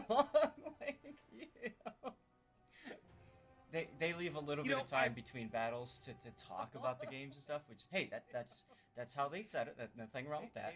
like, you know, they leave a little bit of time between battles to talk about the games and stuff. Which, hey, that's how they said it. That nothing wrong with that.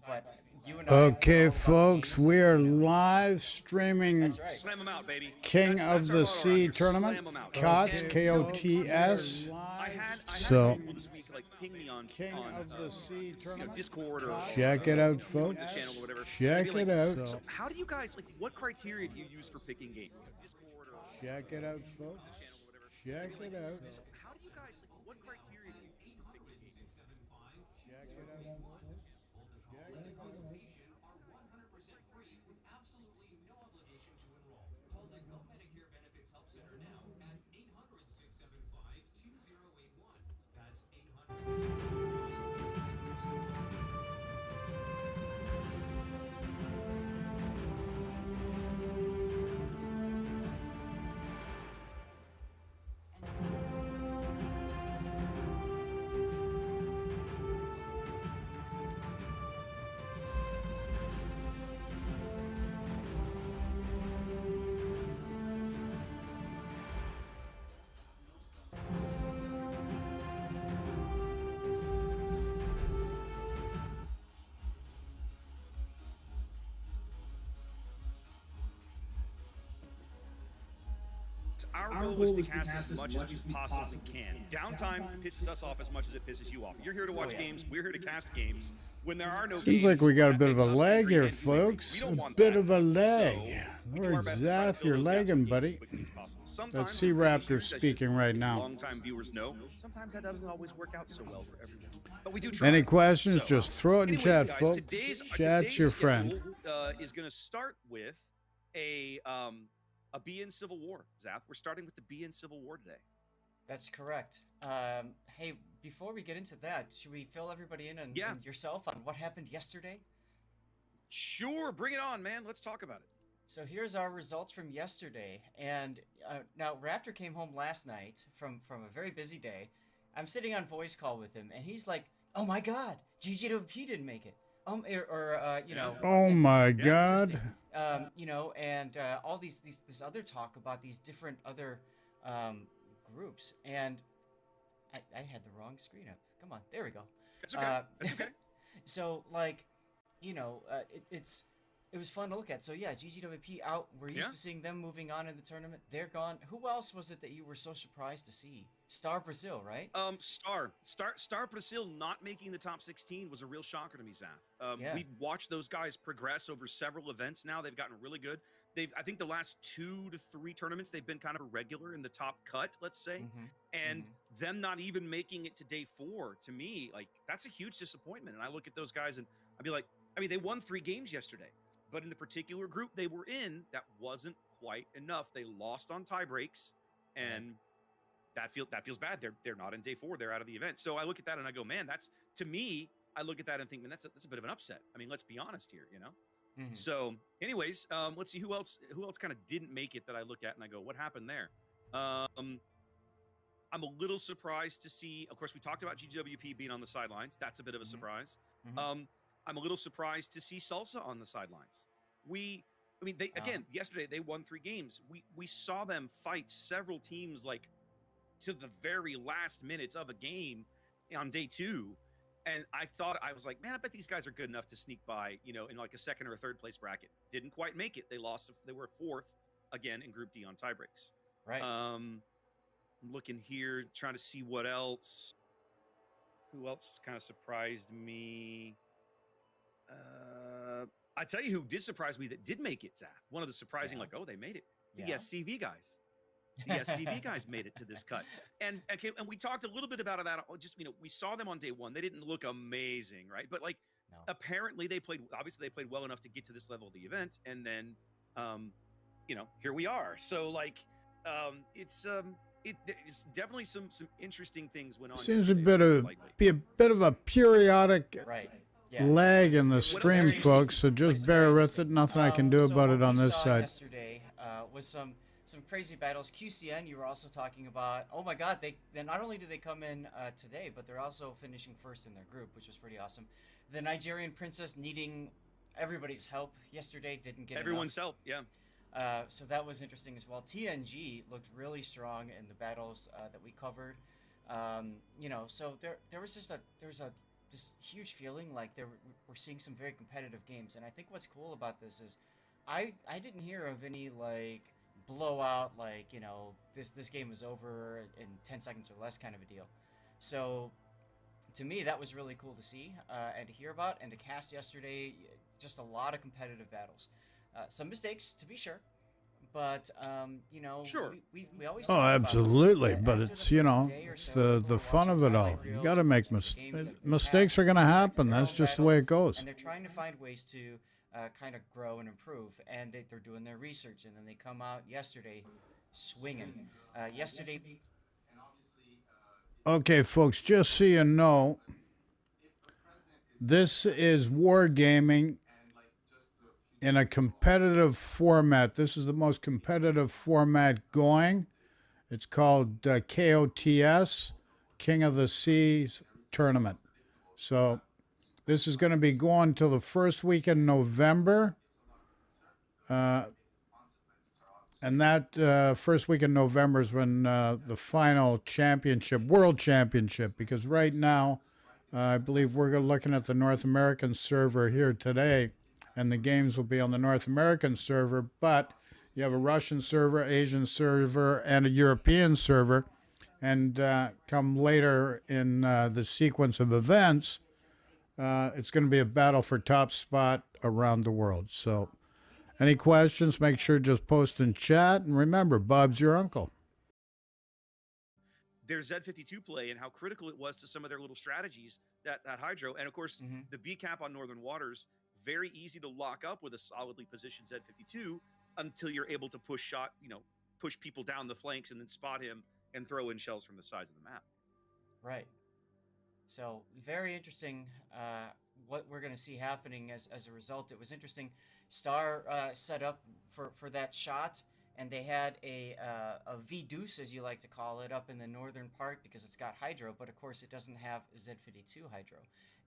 But you and I Okay, talk about folks, games we are at least. live streaming That's right. Slam them out, baby. King That's of our the motto around Sea here. tournament. Slam them out. KOTS, And, K-O-T-S. I had So, people this week like ping me on King of the Sea tournament. Discord or Check it out, you know, folks. the channel or whatever. Check Maybe it like, out. So how do you guys like? What criteria do you use for picking games? Discord or Check it out, folks. channel or whatever. Check it out. So how do you guys like? What criteria do you use for picking games? Check it out. Check it out. Our goal is to cast as much as we possibly can. Downtime pisses us off as much as it pisses you off. You're here to watch games. We're here to cast games. When there are no Seems games, like we got a that bit of makes a us lag angry here, and do angry. folks. We don't A want bit that. of a lag. So we do Lord our best to try to Zath, fill you're those gaps lagging, with games buddy. as quickly as possible. That's Sometimes, Sea I'm pretty Raptor sure, as speaking right you now. Longtime viewers know. Sometimes that doesn't always work out so well for everyone. But we do try. Any questions, So, just throw it in anyways, chat, guys, folks. Chat's your friend. schedule, is going to start with a B in Civil War. Zath, we're starting with the B in Civil War today. That's correct. Hey, before we get into that, should we fill everybody in and yourself on what happened yesterday? Sure, bring it on, man. Let's talk about it. So here's our results from yesterday, and now Raptor came home last night from a very busy day. I'm sitting on voice call with him, and he's like, "Oh my God, GGWP didn't make it." You know. Oh my God. You know, and all this other talk about these different other groups, and I had the wrong screen up. Come on, there we go. That's okay. That's okay. So like, you know, it was fun to look at. So yeah, GGWP out. We're used to seeing them moving on in the tournament. They're gone. Who else was it that you were so surprised to see? Star Brazil, right? Star Brazil not making the top 16 was a real shocker to me, Zath. We've watched those guys progress over several events now. They've gotten really good. I think the last 2 to 3 tournaments, they've been kind of a regular in the top cut, let's say. And them not even making it to day 4, to me, like, that's a huge disappointment. And I look at those guys and I'd be like, I mean, they won 3 games yesterday. But in the particular group they were in, that wasn't quite enough. They lost on tie breaks, and that feels bad. They're not in day 4. They're out of the event. So I look at that and I go, man, that's, to me, I look at that and think, man, that's a bit of an upset. I mean, let's be honest here, you know. So, anyways, let's see who else kind of didn't make it that I look at and I go, what happened there? I'm a little surprised to see. Of course, we talked about GWP being on the sidelines. That's a bit of a surprise. I'm a little surprised to see Salsa on the sidelines. Yesterday they won 3 games. We saw them fight several teams like to the very last minutes of a game on day 2. And I was like, man, I bet these guys are good enough to sneak by, you know, in like a 2nd or a 3rd place bracket. Didn't quite make it. They lost. They were 4th again in Group D on tie breaks. Right. I'm looking here, trying to see what else. Who else kind of surprised me? I tell you who did surprise me that did make it, Zach. One of the surprising, like, oh, they made it. The SCV guys. The SCV guys made it to this cut. And we talked a little bit about that. Just, you know, we saw them on day 1. They didn't look amazing, right? But like, apparently they played well enough to get to this level of the event. And then, you know, here we are. So like, it's definitely some interesting things went on. Seems be a bit of a periodic lag in the stream, folks. So just bear with it. Nothing I can do about it on this side. Yesterday was some crazy battles. QCN, you were also talking about. Oh my God, they not only did they come in today, but they're also finishing 1st in their group, which was pretty awesome. The Nigerian princess needing everybody's help yesterday didn't get Everyone's enough. help, yeah. So that was interesting as well. TNG looked really strong in the battles that we covered. So there was just this huge feeling like we're seeing some very competitive games, and I think what's cool about this is, I didn't hear of any like blowout, like this game was over in 10 seconds or less kind of a deal. So to me that was really cool to see and to hear about and to cast yesterday. Just a lot of competitive battles, some mistakes to be sure, but Sure. we always Oh, talk absolutely. about But this. it's it's the fun of it all. You got to make mistakes are going to happen. That's just the way it goes. And they're trying to find ways to kind of grow and improve, and they're doing their research, and then they come out yesterday swinging. Yesterday. Okay, folks, just so you know, this is wargaming in a competitive format. This is the most competitive format going. It's called KOTS, King of the Seas Tournament. So this is going to be going till the first week in November. And that first week in November is when the final championship, world championship, because right now, I believe we're looking at the North American server here today, and the games will be on the North American server, but you have a Russian server, Asian server, and a European server. And come later in the sequence of events, it's going to be a battle for top spot around the world. So any questions, make sure just post in chat. And remember, Bob's your uncle. There's Z52 play and how critical it was to some of their little strategies that Hydro. And of course, the B cap on Northern Waters, very easy to lock up with a solidly positioned Z52 until you're able to push people down the flanks and then spot him and throw in shells from the sides of the map. Right. So very interesting what we're going to see happening as a result. It was interesting. Star set up for that shot, and they had a V-Deuce, as you like to call it, up in the northern part because it's got Hydro, but of course it doesn't have Z52 Hydro.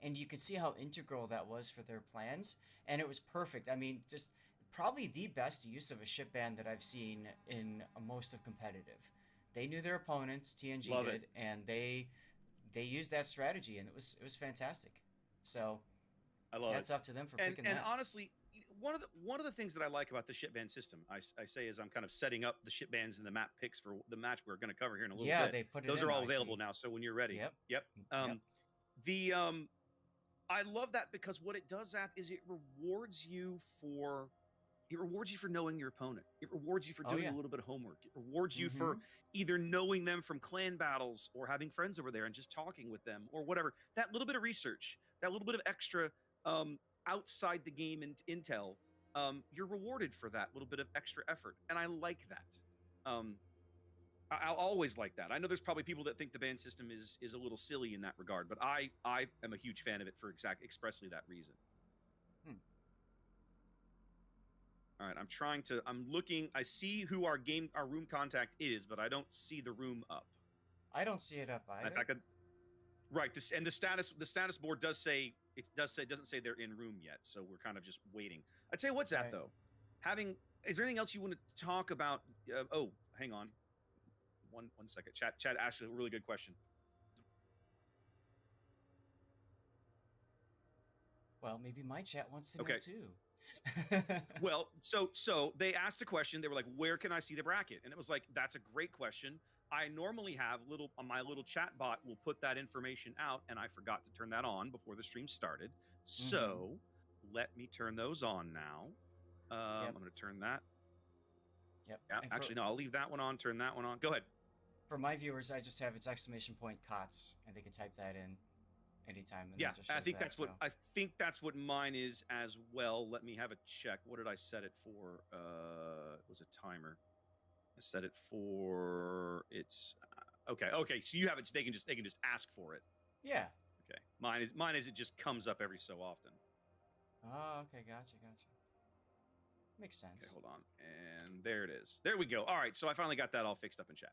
And you could see how integral that was for their plans, and it was perfect. I mean, just probably the best use of a ship ban that I've seen in most of competitive. They knew their opponents, TNG Love did, it. and they used that strategy, and it was fantastic. So I love hats it. off to them for picking that. And honestly, one of the things that I like about the ship ban system, I say, is I'm kind of setting up the ship bans and the map picks for the match we're going to cover here in a little bit. Yeah, they put it Those in, are all I available see. now, so when you're ready. Yep. I love that because what it does, Zach, is it rewards you for knowing your opponent. It rewards you for doing a little bit of homework. It rewards you for either knowing them from clan battles or having friends over there and just talking with them or whatever. That little bit of research, that little bit of extra outside the game and intel, you're rewarded for that little bit of extra effort. And I like that. I'll always like that. I know there's probably people that think the ban system is a little silly in that regard, but I am a huge fan of it for expressly that reason. All right, I'm looking. I see who our room contact is, but I don't see the room up. I don't see it up either. In fact, right. The status board doesn't say they're in room yet, so we're kind of just waiting. I tell you what's that though. Is there anything else you want to talk about? Hang on. One second. Chat asked a really good question. Well, maybe my chat wants to know too. Well, so they asked a question. They were like, "Where can I see the bracket?" And it was like, "That's a great question." I normally have my little chat bot will put that information out, and I forgot to turn that on before the stream started. So let me turn those on now. I'm going to turn that. Yep. Yeah. Actually, no. I'll leave that one on. Turn that one on. Go ahead. For my viewers, I just have its exclamation point COTS, and they can type that in anytime. And I think that's what mine is as well. Let me have a check. What did I set it for? It was a timer. I set it for okay. So you have it. They can just ask for it. Yeah. Okay. Mine is it just comes up every so often. Oh, okay. Gotcha. Makes sense. Okay, hold on. And there it is. There we go. All right. So I finally got that all fixed up in chat.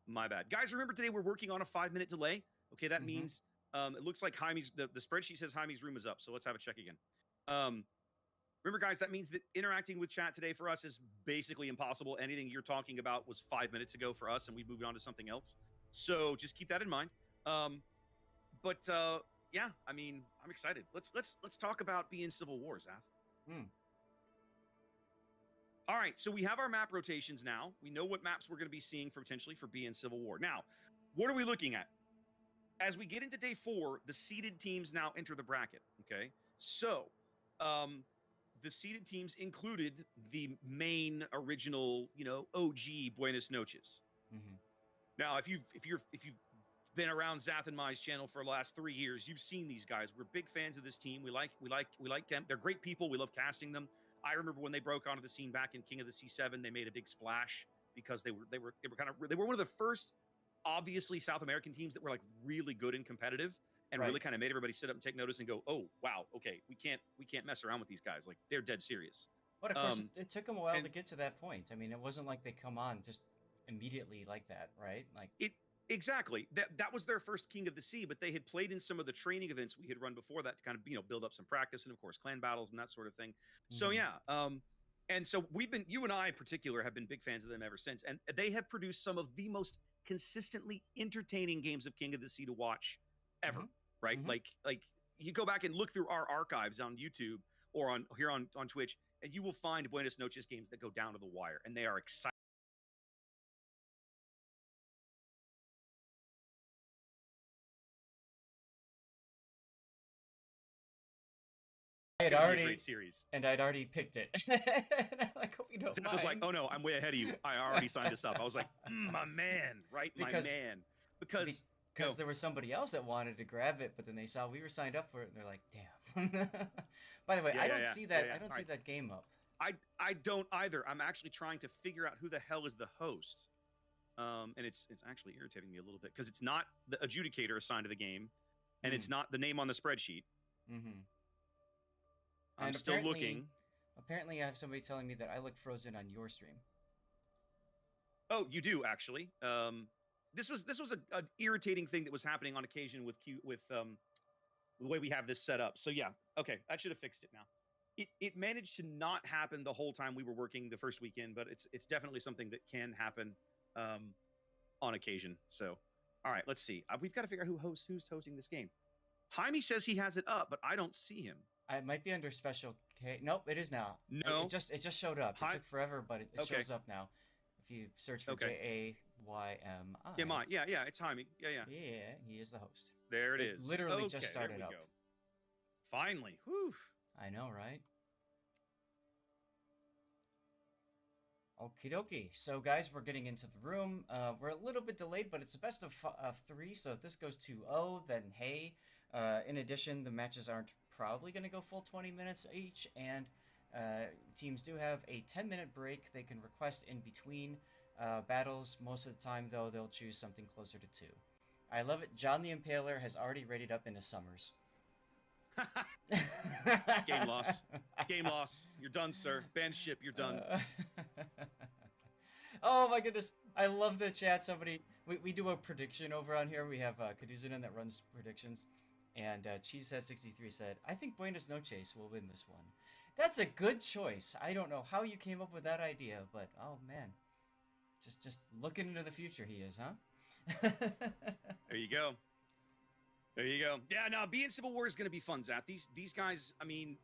My bad. Guys, remember today we're working on a 5-minute delay. Okay, that means it looks like Jaime's the spreadsheet says Jaime's room is up. So let's have a check again. Remember, guys, that means that interacting with chat today for us is basically impossible. Anything you're talking about was 5 minutes ago for us, and we moved on to something else. So just keep that in mind. Yeah, I mean, I'm excited. Let's talk about being Civil War, Zath. All right, so we have our map rotations now. We know what maps we're going to be seeing potentially for being Civil War. Now, what are we looking at? As we get into day 4, the seeded teams now enter the bracket. Okay, so the seeded teams included the main original, OG Buenos Noches. Mm-hmm. Now, if you've been around Zath and Mai's channel for the last 3 years, you've seen these guys. We're big fans of this team. We like them. They're great people. We love casting them. I remember when they broke onto the scene back in King of the C7, they made a big splash because they were one of the first obviously South American teams that were like really good and competitive and really kind of made everybody sit up and take notice and go, "Oh, wow, okay, we can't mess around with these guys. Like they're dead serious." But of course, it took them a while to get to that point. I mean, it wasn't like they come on just immediately like that, right? Like Exactly. That was their first King of the Sea, but they had played in some of the training events we had run before that to kind of, build up some practice and of course clan battles and that sort of thing. Mm-hmm. So yeah. And so you and I in particular have been big fans of them ever since. And they have produced some of the most consistently entertaining games of King of the Sea to watch ever. Mm-hmm. Right. Mm-hmm. Like you go back and look through our archives on YouTube or on Twitch, and you will find Buenos Noches games that go down to the wire, and they are exciting. I'd already picked it. Like, hope you don't mind. I was like, oh no, I'm way ahead of you. I already signed this up. I was like, my man, right? My man. Because there was somebody else that wanted to grab it, but then they saw we were signed up for it, and they're like, damn. By the way, I don't see that. I don't see that game up. I don't either. I'm actually trying to figure out who the hell is the host. And it's actually irritating me a little bit because it's not the adjudicator assigned to the game, and it's not the name on the spreadsheet. Mm-hmm. I'm still looking. Apparently, I have somebody telling me that I look frozen on your stream. Oh, you do actually. This was an irritating thing that was happening on occasion with the way we have this set up. So yeah, okay, I should have fixed it now. It managed to not happen the whole time we were working the first weekend, but it's definitely something that can happen on occasion. So, all right, let's see. We've got to figure out who's hosting this game. Jaime says he has it up, but I don't see him. It might be under special K. Nope, it is now. No, it just showed up. It took forever, but it shows up now. If you search for JAYMI. Yeah, it's Jaime. Yeah. Yeah, he is the host. There it is. Literally just started up. Go. Finally. Whew. I know, right? Okie dokie. So, guys, we're getting into the room. We're a little bit delayed, but it's a best of 3. So if this goes 2-0, then hey. In addition, the matches aren't probably going to go full 20 minutes each, and teams do have a 10-minute break they can request in between battles. Most of the time, though, they'll choose something closer to 2. I love it. John the Impaler has already rated up into Summers. Game loss. Game loss. You're done, sir. Ban ship. You're done. Oh my goodness. I love the chat. We do a prediction over on here. We have Kaduzinen that runs predictions. And Cheesehead63 said, I think Buenos Noches will win this one. That's a good choice. I don't know how you came up with that idea, but oh man. Just looking into the future he is, huh? There you go. Yeah, no, being Civil War is going to be fun, Zach. These guys, I mean,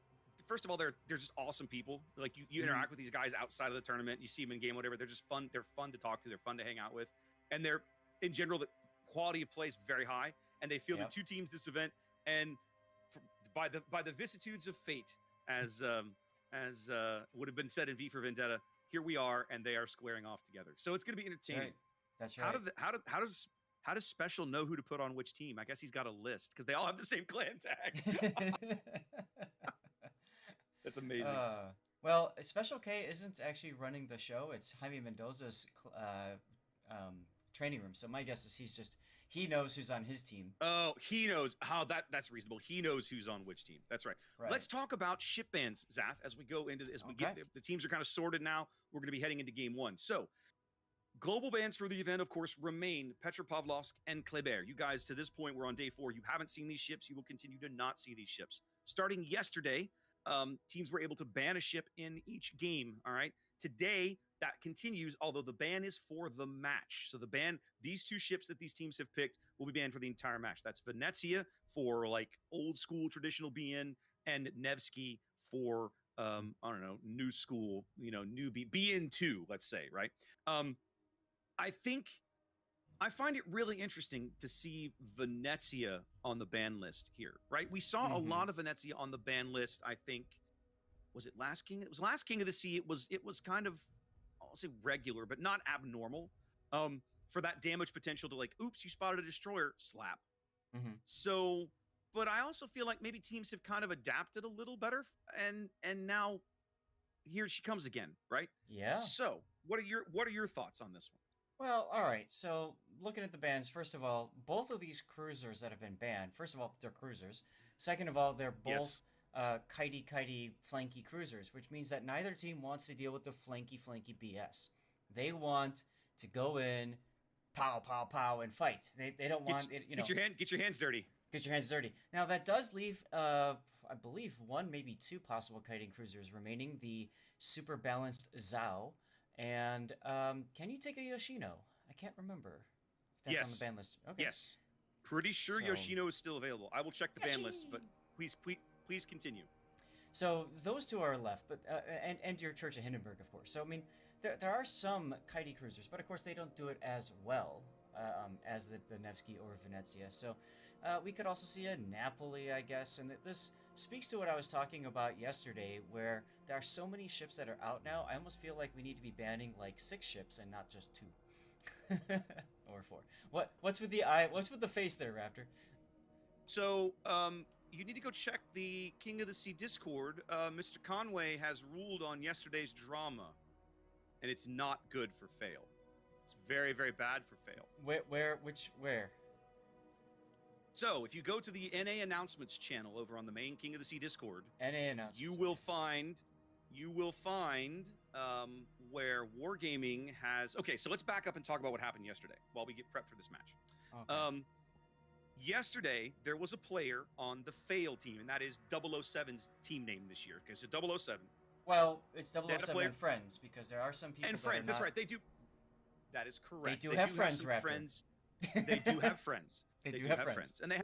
first of all, they're just awesome people. Like you interact with these guys outside of the tournament, you see them in game, whatever. They're just fun. They're fun to talk to. They're fun to hang out with. And they're, in general, the quality of play is very high. And they fielded 2 teams this event, and by the vicissitudes of fate, as would have been said in V for Vendetta, here we are, and they are squaring off together. So it's going to be entertaining. That's right. How does Special know who to put on which team? I guess he's got a list because they all have the same clan tag. That's amazing. Well, Special K isn't actually running the show. It's Jaime Mendoza's training room. So my guess is he knows who's on his team. Oh, he knows how that's reasonable. He knows who's on which team. That's right. Let's talk about ship bans, Zath, as we go into we get the teams are kind of sorted now. We're going to be heading into game 1. So, global bans for the event, of course, remain Petropavlovsk and Kleber. You guys, to this point, we're on day 4. You haven't seen these ships. You will continue to not see these ships. Starting yesterday, teams were able to ban a ship in each game. All right. Today, that continues, although the ban is for the match. So the ban, these two ships that these teams have picked will be banned for the entire match. That's Venezia for like old school traditional BN, and Nevsky for I don't know, new school, new BN2, let's say, right? I think I find it really interesting to see Venezia on the ban list here, right? We saw a lot of Venezia on the ban list. I think, was it Last King? It was Last King of the Sea. It was kind of, I'll say regular, but not abnormal. For that damage potential to like, oops, you spotted a destroyer, slap. So, but I also feel like maybe teams have kind of adapted a little better, and now here she comes again, right? Yeah. So, what are your thoughts on this one? Well, all right. So, looking at the bans, first of all, both of these cruisers that have been banned, first of all, they're cruisers. Second of all, they're both kitey, flanky cruisers, which means that neither team wants to deal with the flanky BS. They want to go in, pow, pow, pow, and fight. They don't want it, get your hands dirty. Get your hands dirty. Now, that does leave, I believe, one, maybe two possible kiting cruisers remaining. The super balanced Zhao. And can you take a Yoshino? I can't remember if that's on the ban list. Okay. Yes. Pretty sure Yoshino is still available. I will check the ban list, but please continue. So those two are left, but and your Church of Hindenburg, of course. So I mean, there are some kitey cruisers, but of course they don't do it as well as the Nevsky or Venezia. So we could also see a Napoli, I guess, and this speaks to what I was talking about yesterday, where there are so many ships that are out now. I almost feel like we need to be banning like 6 ships and not just 2 or 4. What's with the eye? What's with the face there, Raptor? So you need to go check the King of the Sea Discord. Mr. Conway has ruled on yesterday's drama, and it's not good for Fail. It's very, very bad for Fail. Where? So, if you go to the NA announcements channel over on the main King of the Sea Discord, NA announcements, you will find where Wargaming has. Okay, so let's back up and talk about what happened yesterday while we get prepped for this match. Okay. Yesterday, there was a player on the Fail team, and that is 007's team name this year. Okay, so 007. Well, it's 007 and friends, because there are some people and friends. That's right. They do. That is correct. They do have friends, Raptor. They do have friends. They do have friends. And they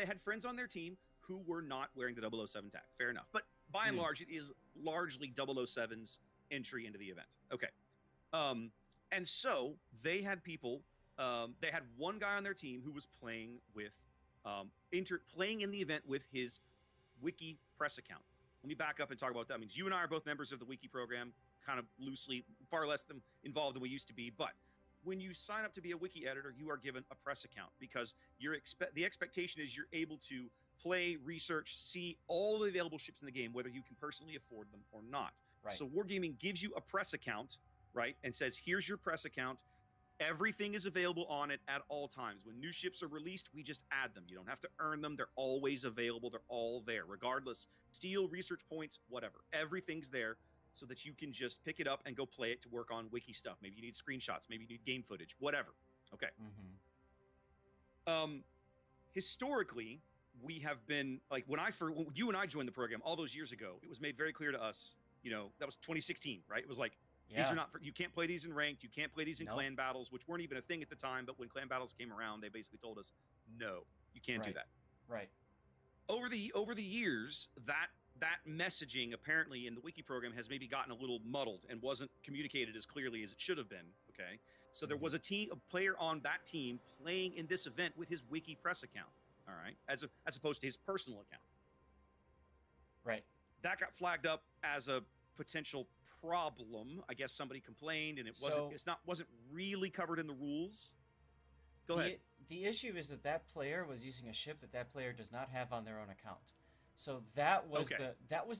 had friends on their team who were not wearing the 007 tag. Fair enough. But by and large, it is largely 007's entry into the event. Okay. And so they had people, they had one guy on their team who was playing with, playing in the event with his Wiki press account. Let me back up and talk about what that means. You and I are both members of the Wiki program, kind of loosely, far less involved than we used to be, but when you sign up to be a wiki editor, you are given a press account because the expectation is you're able to play, research, see all the available ships in the game, whether you can personally afford them or not. Right. So Wargaming gives you a press account, right, and says, here's your press account. Everything is available on it at all times. When new ships are released, we just add them. You don't have to earn them. They're always available. They're all there, regardless. Steel, research points, whatever. Everything's there, so that you can just pick it up and go play it to work on wiki stuff. Maybe you need screenshots, maybe you need game footage, whatever. Okay. Historically, we have been like when you and I joined the program all those years ago, it was made very clear to us, that was 2016, right? It was like, these are not you can't play these in ranked, you can't play these in clan battles, which weren't even a thing at the time, but when clan battles came around, they basically told us, no, you can't do that. Right. Over the years, that messaging apparently in the wiki program has maybe gotten a little muddled and wasn't communicated as clearly as it should have been. Okay. So there was a player on that team playing in this event with his wiki press account. All right. As opposed to his personal account. Right. That got flagged up as a potential problem. I guess somebody complained and it wasn't really covered in the rules. Go ahead. The issue is that player was using a ship that player does not have on their own account. So that was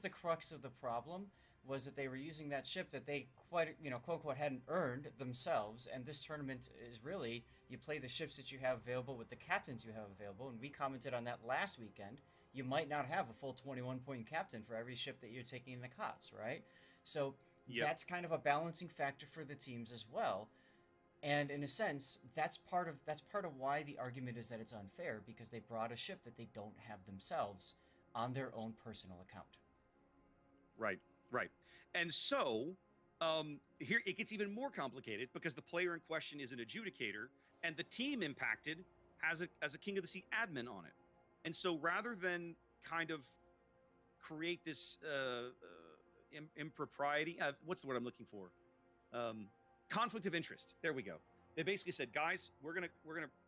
the crux of the problem, was that they were using that ship that they quote unquote hadn't earned themselves, and this tournament is really you play the ships that you have available with the captains you have available, and we commented on that last weekend. You might not have a full 21-point captain for every ship that you're taking in the COTS, right? So that's kind of a balancing factor for the teams as well. And in a sense, that's part of why the argument is that it's unfair, because they brought a ship that they don't have themselves on their own personal account. Right, right. And so here it gets even more complicated because the player in question is an adjudicator, and the team impacted has a King of the Sea admin on it. And so rather than kind of create this impropriety, what's the word I'm looking for? Um, Conflict of interest. There we go. They basically said, guys, we're gonna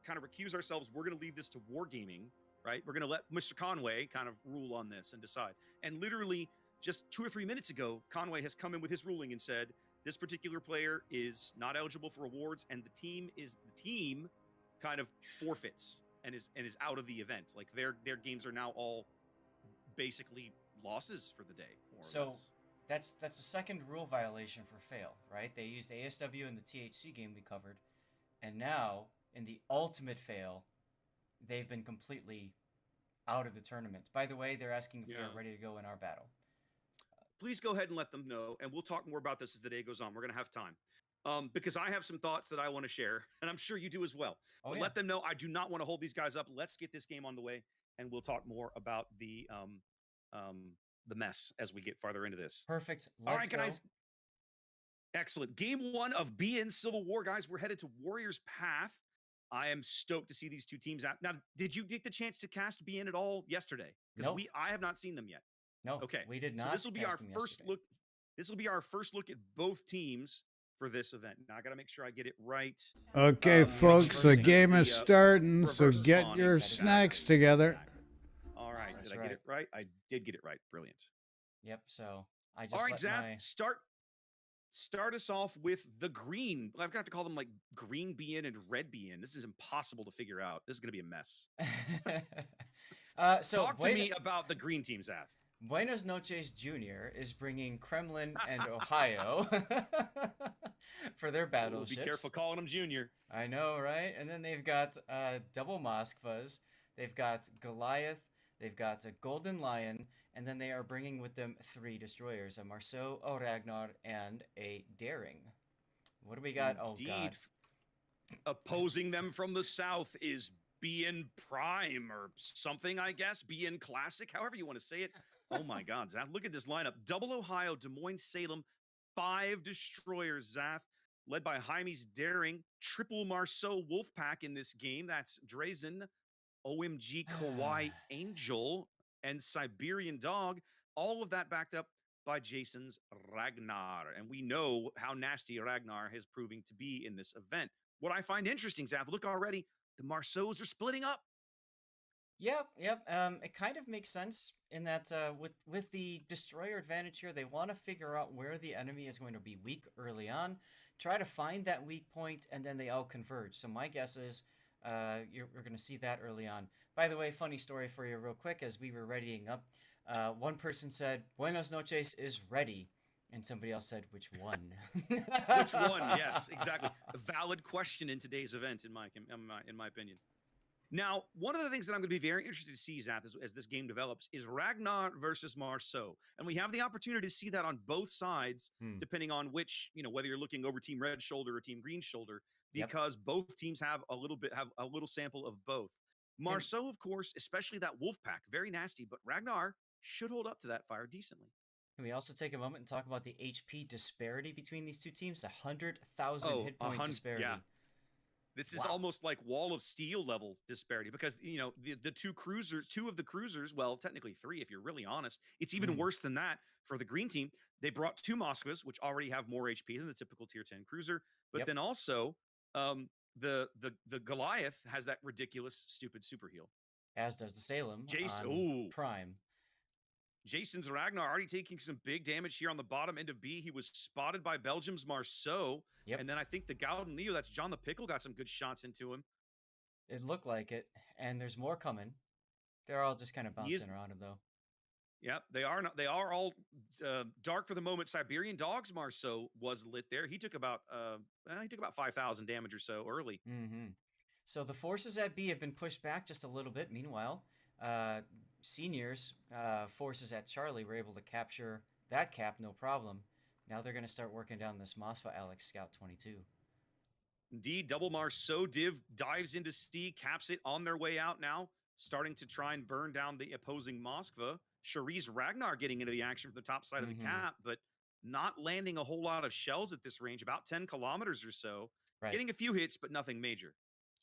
kind of recuse ourselves. We're gonna leave this to wargaming, right? We're gonna let Mr. Conway kind of rule on this and decide. And literally, just 2 or 3 minutes ago, Conway has come in with his ruling and said this particular player is not eligible for awards, and the team kind of forfeits and is out of the event. Like their games are now all basically losses for the day. More or less. That's a second rule violation for fail, right? They used ASW in the THC game we covered, and now in the ultimate fail, they've been completely out of the tournament. By the way, they're asking if we are ready to go in our battle. Please go ahead and let them know, and we'll talk more about this as the day goes on. We're going to have time. Because I have some thoughts that I want to share, and I'm sure you do as well. But let them know I do not want to hold these guys up. Let's get this game on the way, and we'll talk more about the mess as we get farther into this. Perfect. All right, guys. Excellent. Game 1 of BN Civil War, guys. We're headed to Warriors Path. I am stoked to see these two teams out. Now, did you get the chance to cast BN at all yesterday? Because I have not seen them yet. No. Okay. We did not. So this will be our first look. This will be our first look at both teams for this event. Now I got to make sure I get it right. Okay, folks, the game is starting, so get your snacks together. All right. Did I get it right? I did get it right. Brilliant. Yep. So I just all right, Zath, start us off with the green. I've got to call them like green BN and red BN. This is impossible to figure out. This is going to be a mess. So talk to me about the green team, Zath. Buenos Noches Jr. is bringing Kremlin and Ohio for their battleships. Be careful calling them Junior. I know, right? And then they've got double Moskvas. They've got Goliath. They've got a Golden Lion. And then they are bringing with them 3 destroyers, a Marceau, a Ragnar, and a Daring. What do we got? Indeed. Oh, God. Opposing them from the south is BN Prime or something, I guess. BN Classic, however you want to say it. Oh, my God, Zath. Look at this lineup. Double Ohio, Des Moines, Salem, 5 destroyers, Zath, led by Jaime's Daring. Triple Marceau Wolfpack in this game. That's Drazen, OMG Kauai Angel, and Siberian Dog. All of that backed up by Jason's Ragnar. And we know how nasty Ragnar is proving to be in this event. What I find interesting, Zath, look already, the Marceaus are splitting up. Yep. It kind of makes sense in that with the destroyer advantage here, they want to figure out where the enemy is going to be weak early on, try to find that weak point, and then they all converge. So my guess is you're going to see that early on. By the way, funny story for you real quick, as we were readying up, one person said, Buenos Noches is ready. And somebody else said, which one? Which one? Yes, exactly. A valid question in today's event, in my opinion. Now, one of the things that I'm going to be very interested to see, Zath, as this game develops, is Ragnar versus Marceau. And we have the opportunity to see that on both sides, depending on which, whether you're looking over Team Red shoulder or Team Green shoulder, because both teams have a little sample of both. Marceau, of course, especially that Wolfpack, very nasty, but Ragnar should hold up to that fire decently. Can we also take a moment and talk about the HP disparity between these two teams? 100,000 hit point disparity. Yeah. This is almost like Wall of Steel level disparity because, the 2 of the cruisers, well, technically 3 if you're really honest. It's even worse than that for the green team. They brought 2 Moskvas, which already have more HP than the typical tier 10 cruiser. But then also the Goliath has that ridiculous, stupid super heal. As does the Salem on Prime. Jason's Ragnar already taking some big damage here on the bottom end of B. He was spotted by Belgium's Marceau. And then I think the Gauden Leo, that's John the Pickle, got some good shots into him. It looked like it. And there's more coming. They're all just kind of bouncing around him, though. Yep, they are all dark for the moment. Siberian Dog's Marceau was lit there. He took about 5,000 damage or so early. So the forces at B have been pushed back just a little bit. Meanwhile, Seniors forces at Charlie were able to capture that cap, no problem. Now they're going to start working down this Mosfa Alex Scout 22. Indeed, double Marceau div dives into C, caps it on their way out now, starting to try and burn down the opposing Moskva. Charisse Ragnar getting into the action from the top side of the Mm-hmm. cap, but not landing a whole lot of shells at this range, about 10 kilometers or so. Right. Getting a few hits, but nothing major.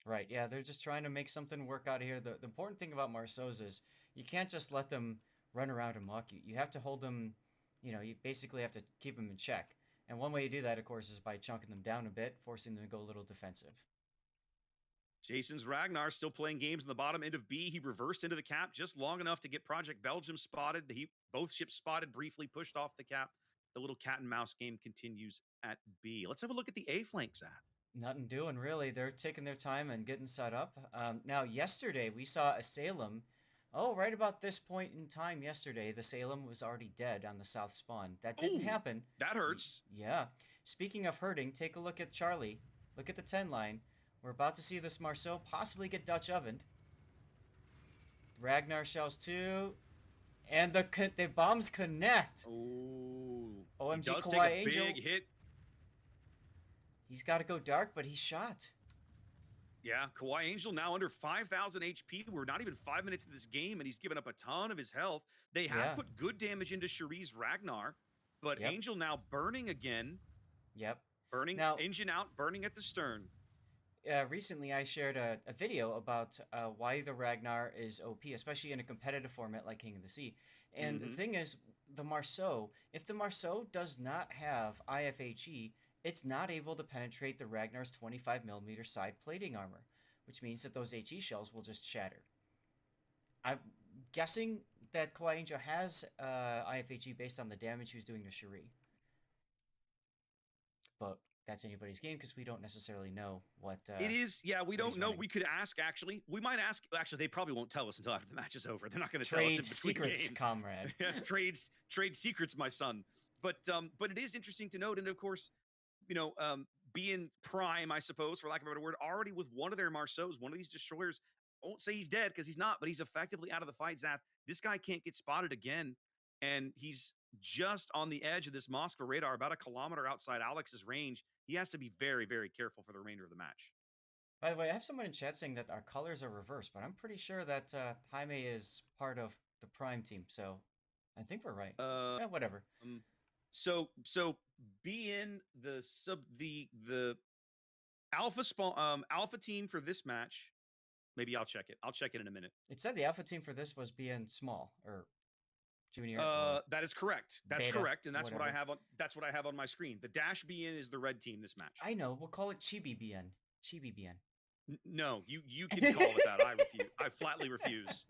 Right. Yeah, they're just trying to make something work out of here. The important thing about Marceaus is you can't just let them run around and mock you. You have to hold them, you basically have to keep them in check. And one way you do that, of course, is by chunking them down a bit, forcing them to go a little defensive. Jason's Ragnar still playing games in the bottom end of B. He reversed into the cap just long enough to get Project Belgium spotted. Both ships spotted, briefly pushed off the cap. The little cat and mouse game continues at B. Let's have a look at the A flank, Zach. Nothing doing really. They're taking their time and getting set up. Now, yesterday we saw a Salem. Oh, right about this point in time yesterday, the Salem was already dead on the south spawn. That didn't happen. That hurts. Yeah. Speaking of hurting, take a look at Charlie. Look at the 10 line. We're about to see this Marceau possibly get Dutch ovened. Ragnar shells too. And the bombs connect. Oh, OMG he does Kawhi take a Angel. big hit. He's got to go dark, but he's shot. Yeah, Kawhi Angel now under 5,000 HP. We're not even 5 minutes into this game, and he's given up a ton of his health. They have put good damage into Charisse Ragnar, but Angel now burning again. Yep. Burning now, engine out, burning at the stern. Recently, I shared a video about why the Ragnar is OP, especially in a competitive format like King of the Sea. And the thing is, the Marceau, if the Marceau does not have IFHE, it's not able to penetrate the Ragnar's 25mm side plating armor, which means that those HE shells will just shatter. I'm guessing that Kawhi Angel has IFHE based on the damage he was doing to Cherie. But that's anybody's game because we don't necessarily know what it is. Yeah, we don't know. Running. We could ask, actually. We might ask. Actually, they probably won't tell us until after the match is over. They're not going to tell us in between secrets, games. Comrade. Trade secrets, my son. But it is interesting to note, and of course, being prime, I suppose, for lack of a better word, already with one of their Marceaus, one of these destroyers. I won't say he's dead because he's not, but he's effectively out of the fight, Zap. This guy can't get spotted again, and he's just on the edge of this Moscow radar, about a kilometer outside Alex's range. He has to be very, very careful for the remainder of the match. By the way, I have someone in chat saying that our colors are reversed, but I'm pretty sure that Jaime is part of the Prime team, so I think we're right. Whatever. So being the alpha spawn alpha team for this match, maybe I'll check it. I'll check it in a minute. It said the alpha team for this was being small or junior. That is correct. That's beta, correct, and that's whatever. what I have on my screen. The dash BN is the red team this match. I know. We'll call it Chibi BN. Chibi BN. No, you can call it that. I refuse. I flatly refuse.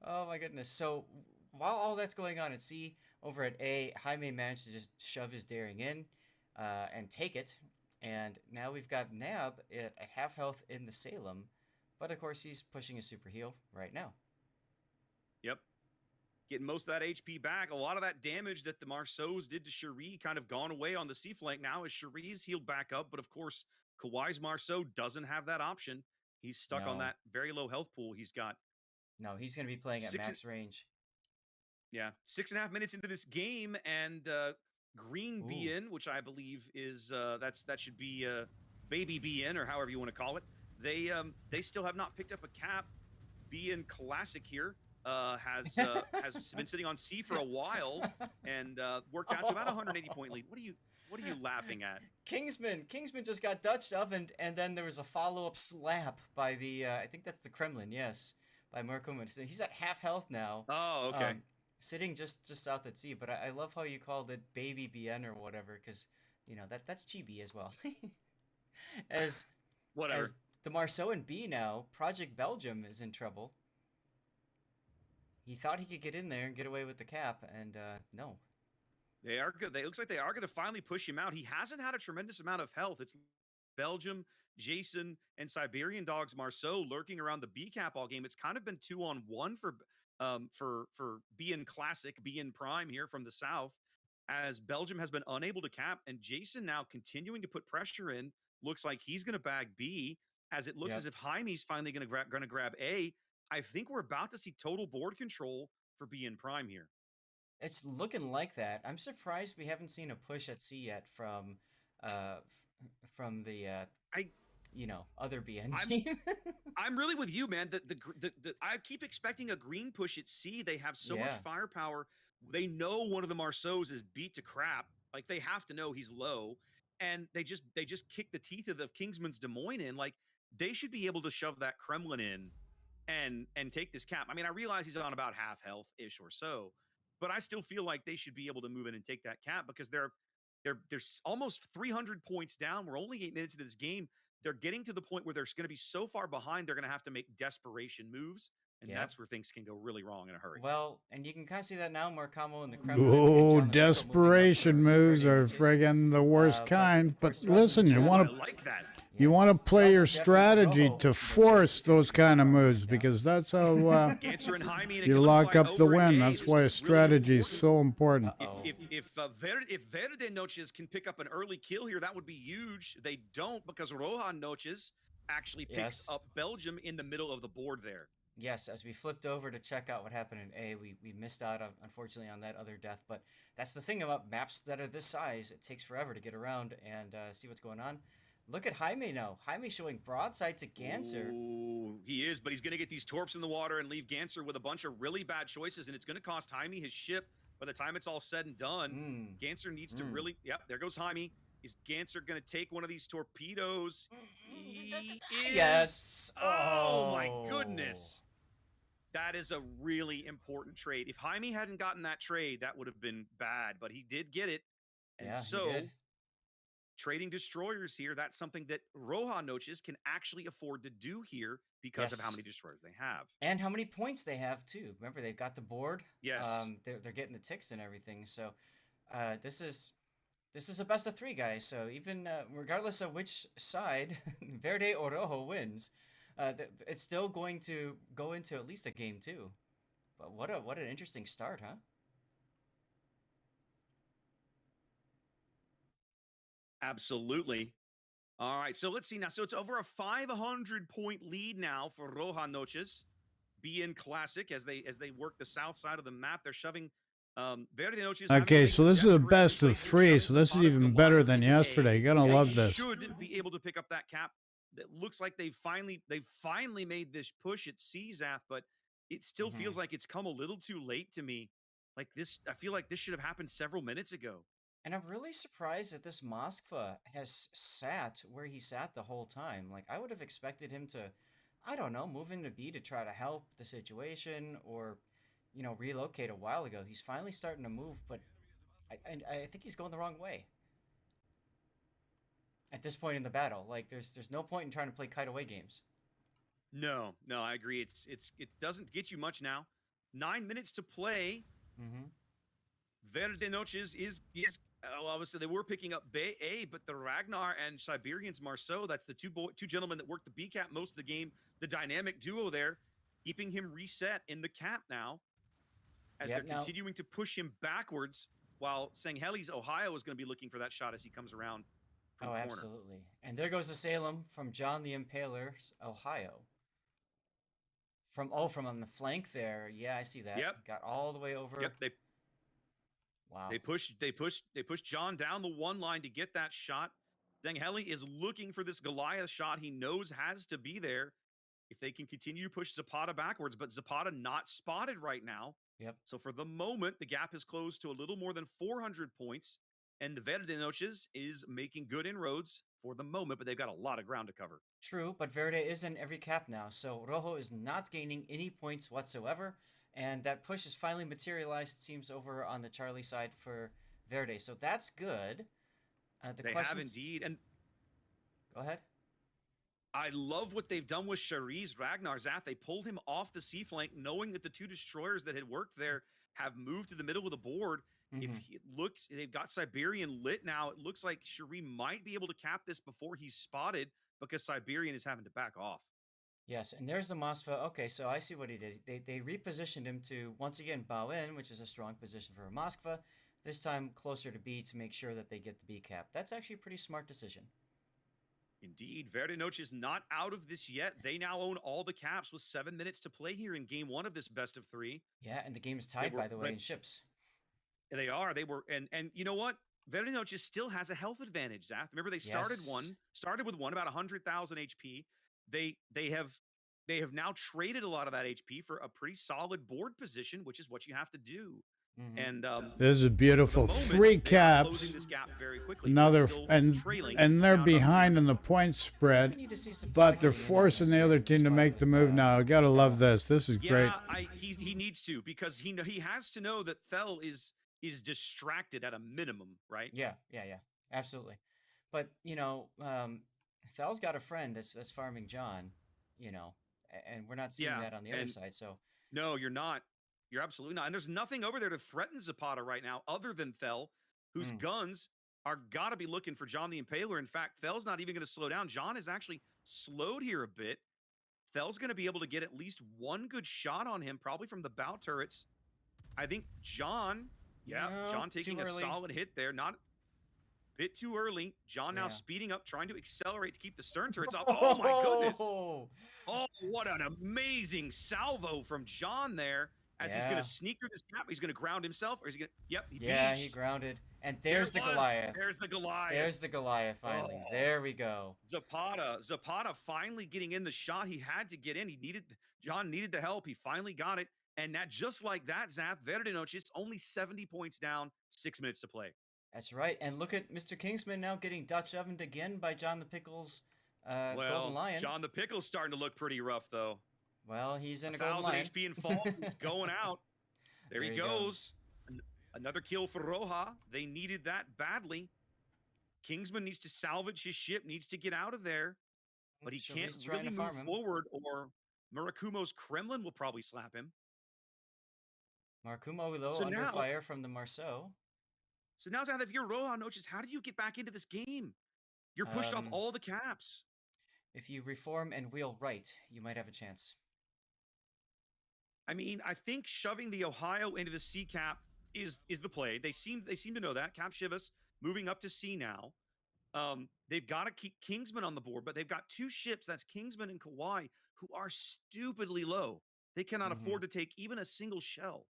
Oh my goodness. So while all that's going on at C, over at A, Jaime managed to just shove his daring in and take it. And now we've got Nab at half health in the Salem. But of course, he's pushing a super heal right now. Yep. Getting most of that HP back. A lot of that damage that the Marceaus did to Cherie kind of gone away on the C flank now as Cherie's healed back up. But of course, Kawhi's Marceau doesn't have that option. He's stuck on that very low health pool he's got. No, he's going to be playing at max range. Yeah, 6.5 minutes into this game, and Green BN, which I believe is that should be Baby BN or however you want to call it. They still have not picked up a cap. BN Classic here has been sitting on C for a while and worked out to about 180 point lead. What are you laughing at? Kingsman just got Dutch ovened, and then there was a follow-up slap by the I think that's the Kremlin, yes, by Marco. He's at half health now. Oh, okay. Sitting just south at sea, but I love how you called it Baby BN or whatever, because that's chibi as well. as whatever. As the Marceau and B now, Project Belgium is in trouble. He thought he could get in there and get away with the cap, and no. They are good. It looks like they are going to finally push him out. He hasn't had a tremendous amount of health. It's Belgium, Jason, and Siberian Dogs Marceau lurking around the B cap all game. It's kind of been 2-on-1 for BN Classic, BN Prime here from the south, as Belgium has been unable to cap, and Jason now continuing to put pressure in. Looks like he's going to bag B, as it looks as if Jaime's finally going to grab A. I think we're about to see total board control for BN Prime here. It's looking like that. I'm surprised we haven't seen a push at C yet from the other BN I'm team. I'm really with you, man. I keep expecting a green push at C. They have so much Yeah, firepower. They know one of the Marceaus is beat to crap. Like they have to know he's low, and they just kick the teeth of the Kingsman's Des Moines in. Like they should be able to shove that Kremlin in and take this cap. I mean, I realize he's on about half health ish or so, but I still feel like they should be able to move in and take that cap because they're almost 300 points down. We're only 8 minutes into this game. They're getting to the point where they're going to be so far behind, they're going to have to make desperation moves, and yep. that's where things can go really wrong in a hurry. Well, and you can kind of see that now. Marcamo in the Kremlin and Oh, John Lamento moving up desperation for moves Verde are Nunez. friggin' the worst But kind. of But course, they're also listen, you jamming- want I to like that. you want Yes. to play They're your also definitely strategy Rojo to in the force Warships those team kind of right moves now. because that's how Ganser and Jaime in a you killer lock fight up the over in win. A. That's This why is strategy really is so important. Uh-oh. If Verde Noches can pick up an early kill here, that would be huge. They don't because Rohan Noches actually picks Yes. up Belgium in the middle of the board there. Yes, as we flipped over to check out what happened in A, we missed out, unfortunately, on that other death. But that's the thing about maps that are this size. It takes forever to get around and see what's going on. Look at Jaime now. Jaime showing broadside to Ganser. Ooh, he is, but he's going to get these torps in the water and leave Ganser with a bunch of really bad choices, and it's going to cost Jaime his ship by the time it's all said and done. Ganser needs to really... Yep, there goes Jaime. Is Ganser going to take one of these torpedoes? He is. Yes. Oh, my goodness. That is a really important trade. If Jaime hadn't gotten that trade, that would have been bad, but he did get it. And Yeah, so... he did. trading destroyers here, that's something that Rohan Noches can actually afford to do here because of how many destroyers they have. And how many points they have, too. Remember, they've got the board. Yes. They're getting the ticks and everything. So this is a best of 3, guys. So even regardless of which side, Verde or Rojo wins, it's still going to go into at least a game 2. But what an interesting start, huh? Absolutely. All right, so let's see now. So it's over a 500-point lead now for Rohan Noches. BN Classic as they work the south side of the map. They're shoving Verde Noches. Okay, so this is a best of 3, so this is even better than yesterday. You're gonna love this. Should be able to pick up that cap. It looks like they've finally made this push at CZAF, but it still feels like it's come a little too late to me. Like this, I feel like this should have happened several minutes ago. And I'm really surprised that this Moskva has sat where he sat the whole time. Like, I would have expected him to, I don't know, move into B to try to help the situation or, relocate a while ago. He's finally starting to move, but I think he's going the wrong way. At this point in the battle, like, there's no point in trying to play kite away games. No, I agree. It doesn't get you much now. 9 minutes to play. Verde Noches is obviously they were picking up A, but the Ragnar and Siberian's Marceau, that's the two gentlemen that worked the B cap most of the game, the dynamic duo there, keeping him reset in the cap now as they're continuing to push him backwards while Sangheli's Ohio is going to be looking for that shot as he comes around from the corner. Absolutely. And there goes the Salem from John the Impaler's Ohio. From on the flank there. Yeah, I see that. Yep. Got all the way over. Yep, Wow. They push John down the one line to get that shot. Sangheli is looking for this Goliath shot he knows has to be there if they can continue to push Zapata backwards, but Zapata not spotted right now. Yep. So for the moment, the gap is closed to a little more than 400 points, and the Verde Noches is making good inroads for the moment, but they've got a lot of ground to cover. True, but Verde is in every cap now, so Rojo is not gaining any points whatsoever. And that push is finally materialized, it seems, over on the Charlie side for Verde. So that's good. They have indeed. And go ahead. I love what they've done with Shari's Ragnar Zath. They pulled him off the C flank, knowing that the 2 destroyers that had worked there have moved to the middle of the board. If it looks, they've got Siberian lit now. It looks like Shari might be able to cap this before he's spotted because Siberian is having to back off. Yes, and there's the Moskva. Okay, so I see what he did. They repositioned him to, once again, bow in, which is a strong position for a Moskva. This time closer to B to make sure that they get the B cap. That's actually a pretty smart decision. Indeed. Verde Noche is not out of this yet. They now own all the caps with 7 minutes to play here in game 1 of this best of 3. Yeah, and the game is tied, by the way, in ships. They are. They were, and you know what? Verinoches still has a health advantage, Zath. Remember, they started Yes. with one about 100,000 HP. They have now traded a lot of that HP for a pretty solid board position, which is what you have to do. Mm-hmm. And this is a for the beautiful moment, three they are closing caps. this gap very quickly. Now They're they're still and trailing they're down behind to- in the point We spread, need to see Zapata but they're getting in on forcing this the other in team to spite make the of, move now. I gotta love Fell. this. This is great. Yeah, he needs to, because he has to know that Fell is distracted at a minimum, right? Yeah, absolutely. But Thal's got a friend that's farming John, and we're not seeing Yeah, that on the other and side. So no, you're not. You're absolutely not. And there's nothing over there to threaten Zapata right now other than Thel, whose Mm. guns are got to be looking for John the Impaler. In fact, Thel's not even going to slow down. John is actually slowed here a bit. Thel's going to be able to get at least one good shot on him, probably from the bow turrets. I think John, No, John too taking a early. solid hit there. Not a bit too early. John now Yeah. speeding up, trying to accelerate to keep the stern turrets up. Oh my goodness. Oh, Oh, what an amazing salvo from John there, as he's going Yeah. to sneak through this gap. He's going to ground himself, or is he going to? Yep, he yeah, he beached. grounded. And There there's it the was. Goliath. There's the Goliath. There's the Goliath finally. Oh. There we go. Zapata finally getting in the shot he had to get in. John needed the help. He finally got it. And that, just like that, Zath, Verdinoches only 70 points down, 6 minutes to play. That's right. And look at Mr. Kingsman now getting Dutch ovened again by John the Pickles, Golden Lion. John the Pickle's starting to look pretty rough, though. Well, he's in a Golden 1,000 Lion. HP and fall. He's going out. There he goes. Another kill for Roja. They needed that badly. Kingsman needs to salvage his ship, needs to get out of there, but he can't He's trying really to move farm him. forward, or Murakumo's Kremlin will probably slap him. Markumo, though, So under now- fire from the Marceau. So now, Zath, if you're Roja Noches, how do you get back into this game? You're pushed off all the caps. If you reform and wheel right, you might have a chance. I mean, I think shoving the Ohio into the C cap is the play. They seem to know that. Cap Shivas moving up to C now. They've got to keep Kingsman on the board, but they've got two ships, that's Kingsman and Kauai, who are stupidly low. They cannot afford to take even a single shell.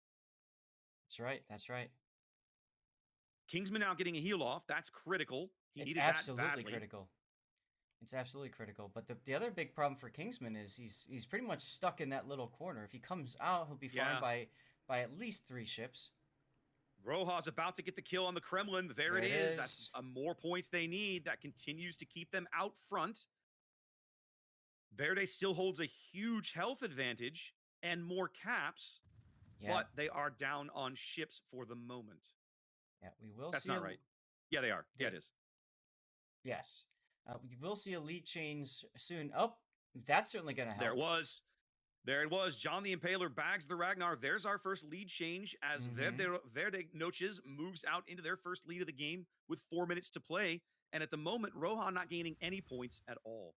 That's right. Kingsman now getting a heal off. That's critical. He It's needed that absolutely badly. critical. It's absolutely critical. But the other big problem for Kingsman is he's pretty much stuck in that little corner. If he comes out, he'll be farmed by at least 3 ships. Roja's about to get the kill on the Kremlin. There it is. That's more points they need. That continues to keep them out front. Verde still holds a huge health advantage and more caps, but they are down on ships for the moment. Yeah, we will That's see. not right. Yeah, they are. Yeah, it is. Yes. We will see a lead change soon. Oh, that's certainly going to help. There it was. John the Impaler bags the Ragnar. There's our first lead change as Verde Noches moves out into their first lead of the game with 4 minutes to play. And at the moment, Roja not gaining any points at all.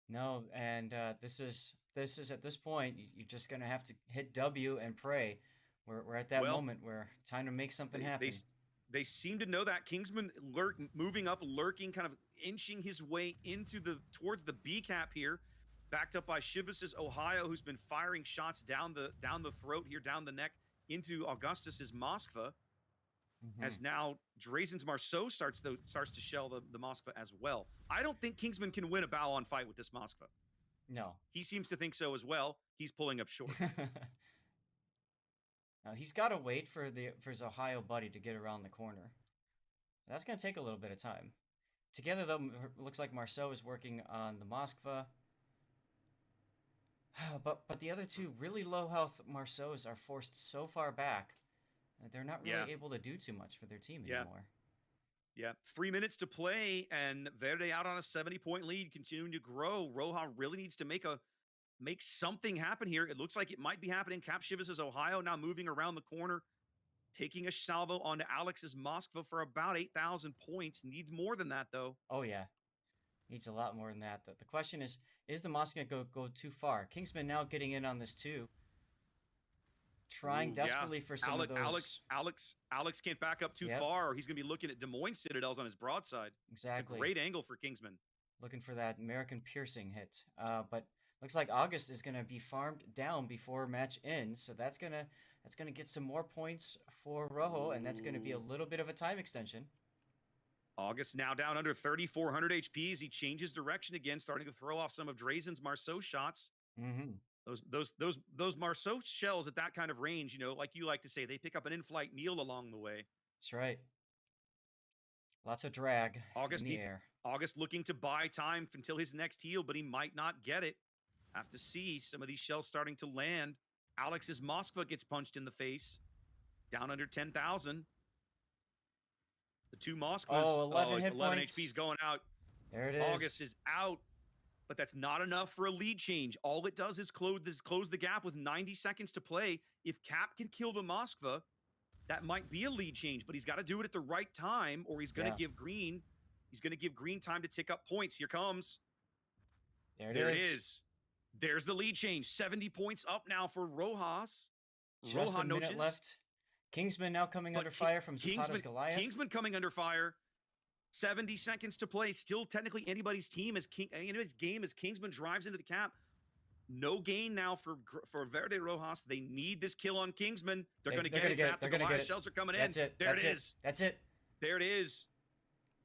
No, and this is at this point, you're just going to have to hit W and pray. We're at that moment where time to make something happen. They seem to know that. Kingsman moving up, lurking, kind of inching his way towards the B cap here, backed up by Shivas' Ohio, who's been firing shots down the throat here, down the neck into Augustus's Moskva. As now Drazen's Marceau starts to shell the Moskva as well. I don't think Kingsman can win a bow-on fight with this Moskva. No. He seems to think so as well. He's pulling up short. Now, he's got to wait for his Ohio buddy to get around the corner. That's going to take a little bit of time. Together, though, it looks like Marceau is working on the Moskva. But the other two really low health Marceaus are forced so far back that they're not really able to do too much for their team anymore. Yeah, 3 minutes to play, and Verde out on a 70-point lead, continuing to grow. Roja really needs to make something happen here. It looks like it might be happening. Cap Shivas' Ohio now moving around the corner, taking a salvo onto Alex's Moskva for about 8,000 points. Needs more than that, though. Oh, yeah. Needs a lot more than that. The question is the Moskva going to go too far? Kingsman now getting in on this, too. Trying desperately for some of those... Alex can't back up too far, or he's going to be looking at Des Moines Citadels on his broadside. Exactly. It's a great angle for Kingsman. Looking for that American piercing hit. But looks like August is going to be farmed down before match ends, so that's gonna get some more points for Rojo, and that's going to be a little bit of a time extension. August now down under 3,400 HP as he changes direction again, starting to throw off some of Drazen's Marceau shots. Mm-hmm. Those Marceau shells at that kind of range, you know, like you like to say, they pick up an in-flight kneel along the way. That's right. Lots of drag in the air. August looking to buy time until his next heal, but he might not get it. Have to see some of these shells starting to land. Alex's Moskva gets punched in the face. Down under 10,000. The two Moskvas. Oh, 11 hit 11 points. HP's going out. There it is. August is out. But that's not enough for a lead change. All it does is close the gap with 90 seconds to play. If Cap can kill the Moskva, that might be a lead change, but he's got to do it at the right time, or he's going to give Green. He's going to give Green time to tick up points. Here comes. There it is. There's the lead change. 70 points up now for Rojas. Just a minute left. Kingsman now coming under fire from Zapata's Goliath. Kingsman coming under fire. 70 seconds to play. Still technically anybody's team as anybody's game as Kingsman drives into the cap. No gain now for Verde Rojas. They need this kill on Kingsman. They're going to get it. The Goliath shells are coming in. That's it. There it is. That's it. There it is.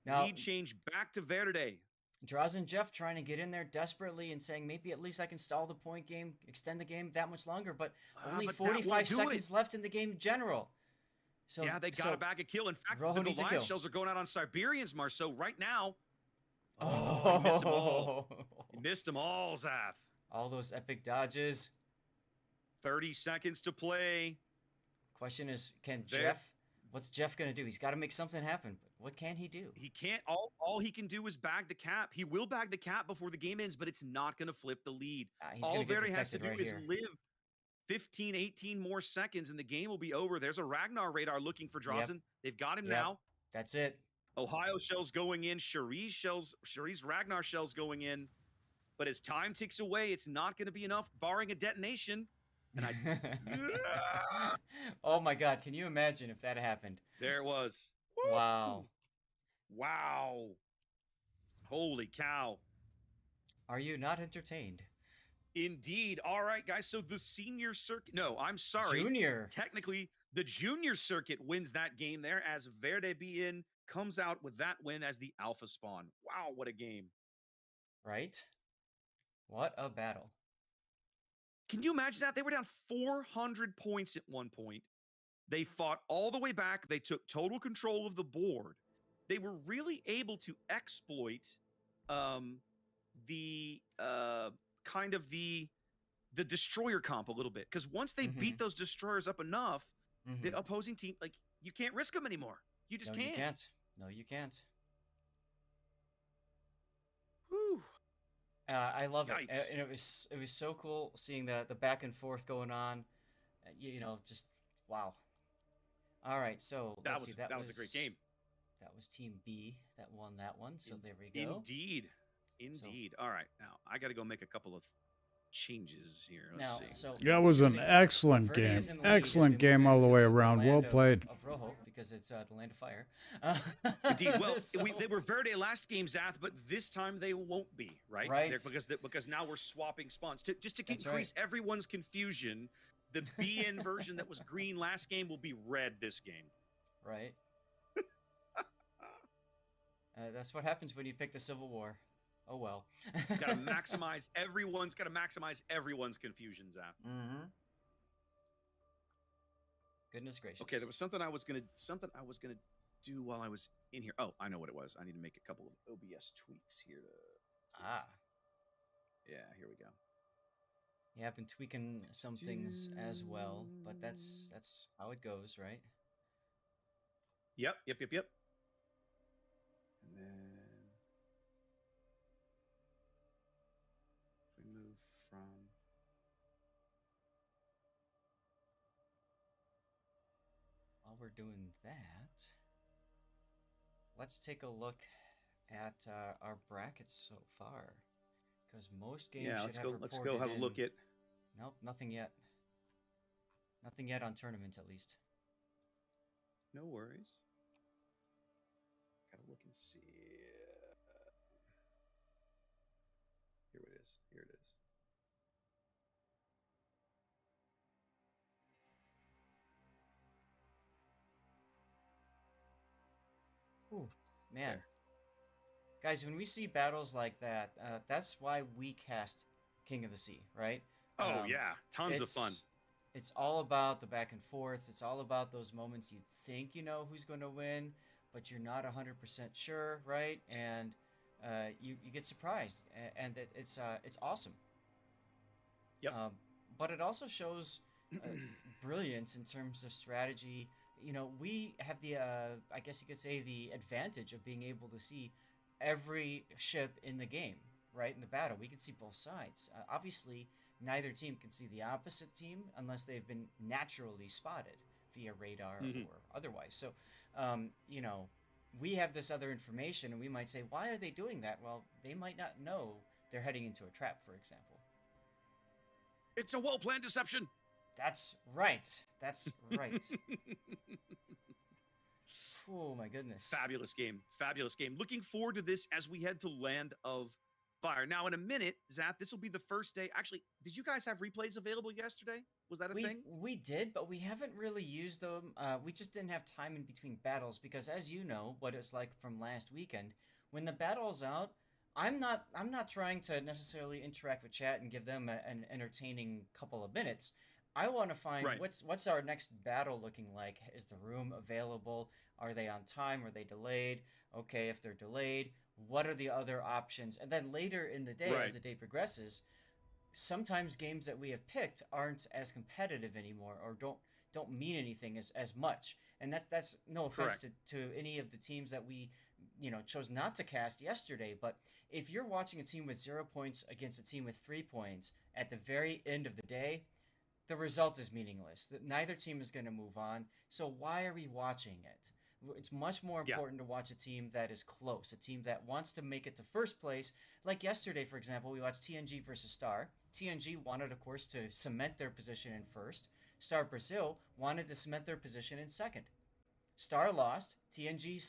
Now, lead change back to Verde. Drazen Jeff trying to get in there desperately and saying maybe at least I can stall the point game, extend the game that much longer, but only 45 seconds left in the game in general. So, yeah, they got a bag of kill. In fact, Rojo the Goliath shells are going out on Siberians, Marceau, right now. Oh, you missed them all. You missed them all, Zath. All those epic dodges. 30 seconds to play. Question is, what's Jeff going to do? He's got to make something happen. But what can he do? He can't. All he can do is bag the cap. He will bag the cap before the game ends, but it's not going to flip the lead. All Verde has to do is live 15, 18 more seconds, and the game will be over. There's a Ragnar radar looking for Drazen. Yep. They've got him now. That's it. Ohio shells going in. Cherie's Ragnar shells going in. But as time ticks away, it's not going to be enough, barring a detonation. And oh my God! Can you imagine if that happened? There it was. Wow. Wow. Holy cow. Are you not entertained? Indeed. All right, guys. So the senior circuit. No, I'm sorry. Junior. Technically, the junior circuit wins that game there as Verde BN comes out with that win as the alpha spawn. Wow, what a game. Right? What a battle. Can you imagine that? They were down 400 points at one point. They fought all the way back. They took total control of the board. They were really able to exploit the destroyer comp a little bit. Because once they beat those destroyers up enough, the opposing team, like, you can't risk them anymore. You just can't. You can't. No, you can't. Whew. I love it, and it was so cool seeing the back and forth going on. You know, just wow. All right, so that was a great game. That was Team B that won that one. So there we go. Indeed. All right, now I got to go make a couple of changes here. Let's see. So that was an excellent game. Excellent game all the way around. Well played. Of Rojo, because it's the land of fire. Indeed. Well, they were Verde last game, Zath, but this time they won't be, right? Right. Because now we're swapping spawns. Just to increase everyone's confusion, the BN version that was green last game will be red this game. Right. That's what happens when you pick the Civil War. Oh well. Gotta maximize everyone's confusion, Zap. Goodness gracious. Okay, there was something I was gonna do while I was in here. Oh, I know what it was. I need to make a couple of OBS tweaks here to yeah, here we go. Yeah, I've been tweaking some things as well, but that's how it goes, right? Yep. And then we move from while we're doing that, let's take a look at our brackets so far, because most games should have reported. Let's go have a look at. Nope, nothing yet. Nothing yet on tournament, at least. No worries. Gotta look and see. Here it is. Ooh. Man, there. guys, when we see battles like that, that's why we cast King of the Sea, right? Oh Um, yeah, tons of fun. it's it's all about the back and forth. It's all about those moments you think you know who's going to win, but you're not 100% sure, right? And you get surprised, and it's awesome. Yep. Um, but it also shows uh, brilliance in terms of strategy. You know, we have the, I guess you could say, the advantage of being able to see every ship in the game, right? In the battle, we can see both sides. Obviously, neither team can see the opposite team unless they've been naturally spotted via radar Mhm. or otherwise. So, you know, we have this other information, and we might say, why are they doing that? Well, they might not know they're heading into a trap, for example. It's a well-planned deception. That's right. That's right. Oh my goodness. Fabulous game. Fabulous game. Looking forward to this as we head to Land of Fire. Now, in a minute, Zap, this will be the first day. Actually, did you guys have replays available yesterday? Was that a We thing? we did, but we haven't really used them. We just didn't have time in between battles because, as you know, what it's like from last weekend. When the battle's out, I'm not trying to necessarily interact with chat and give them an entertaining couple of minutes. I want to find Right. what's our next battle looking like. Is the room available? Are they on time? Are they delayed? Okay, if they're delayed, what are the other options? And then later in the day, as Right. the day progresses, sometimes games that we have picked aren't as competitive anymore or don't mean anything as much. And that's no offense Correct. to any of the teams that we chose not to cast yesterday, but if you're watching a team with 0 points against a team with 3 points at the very end of the day, the result is meaningless. That neither team is going to move on. So why are we watching it? It's much more Yeah. important to watch a team that is close, a team that wants to make it to first place. Like yesterday, for example, we watched TNG versus Star. TNG wanted, of course, to cement their position in first. Star Brazil wanted to cement their position in second. Star lost. TNG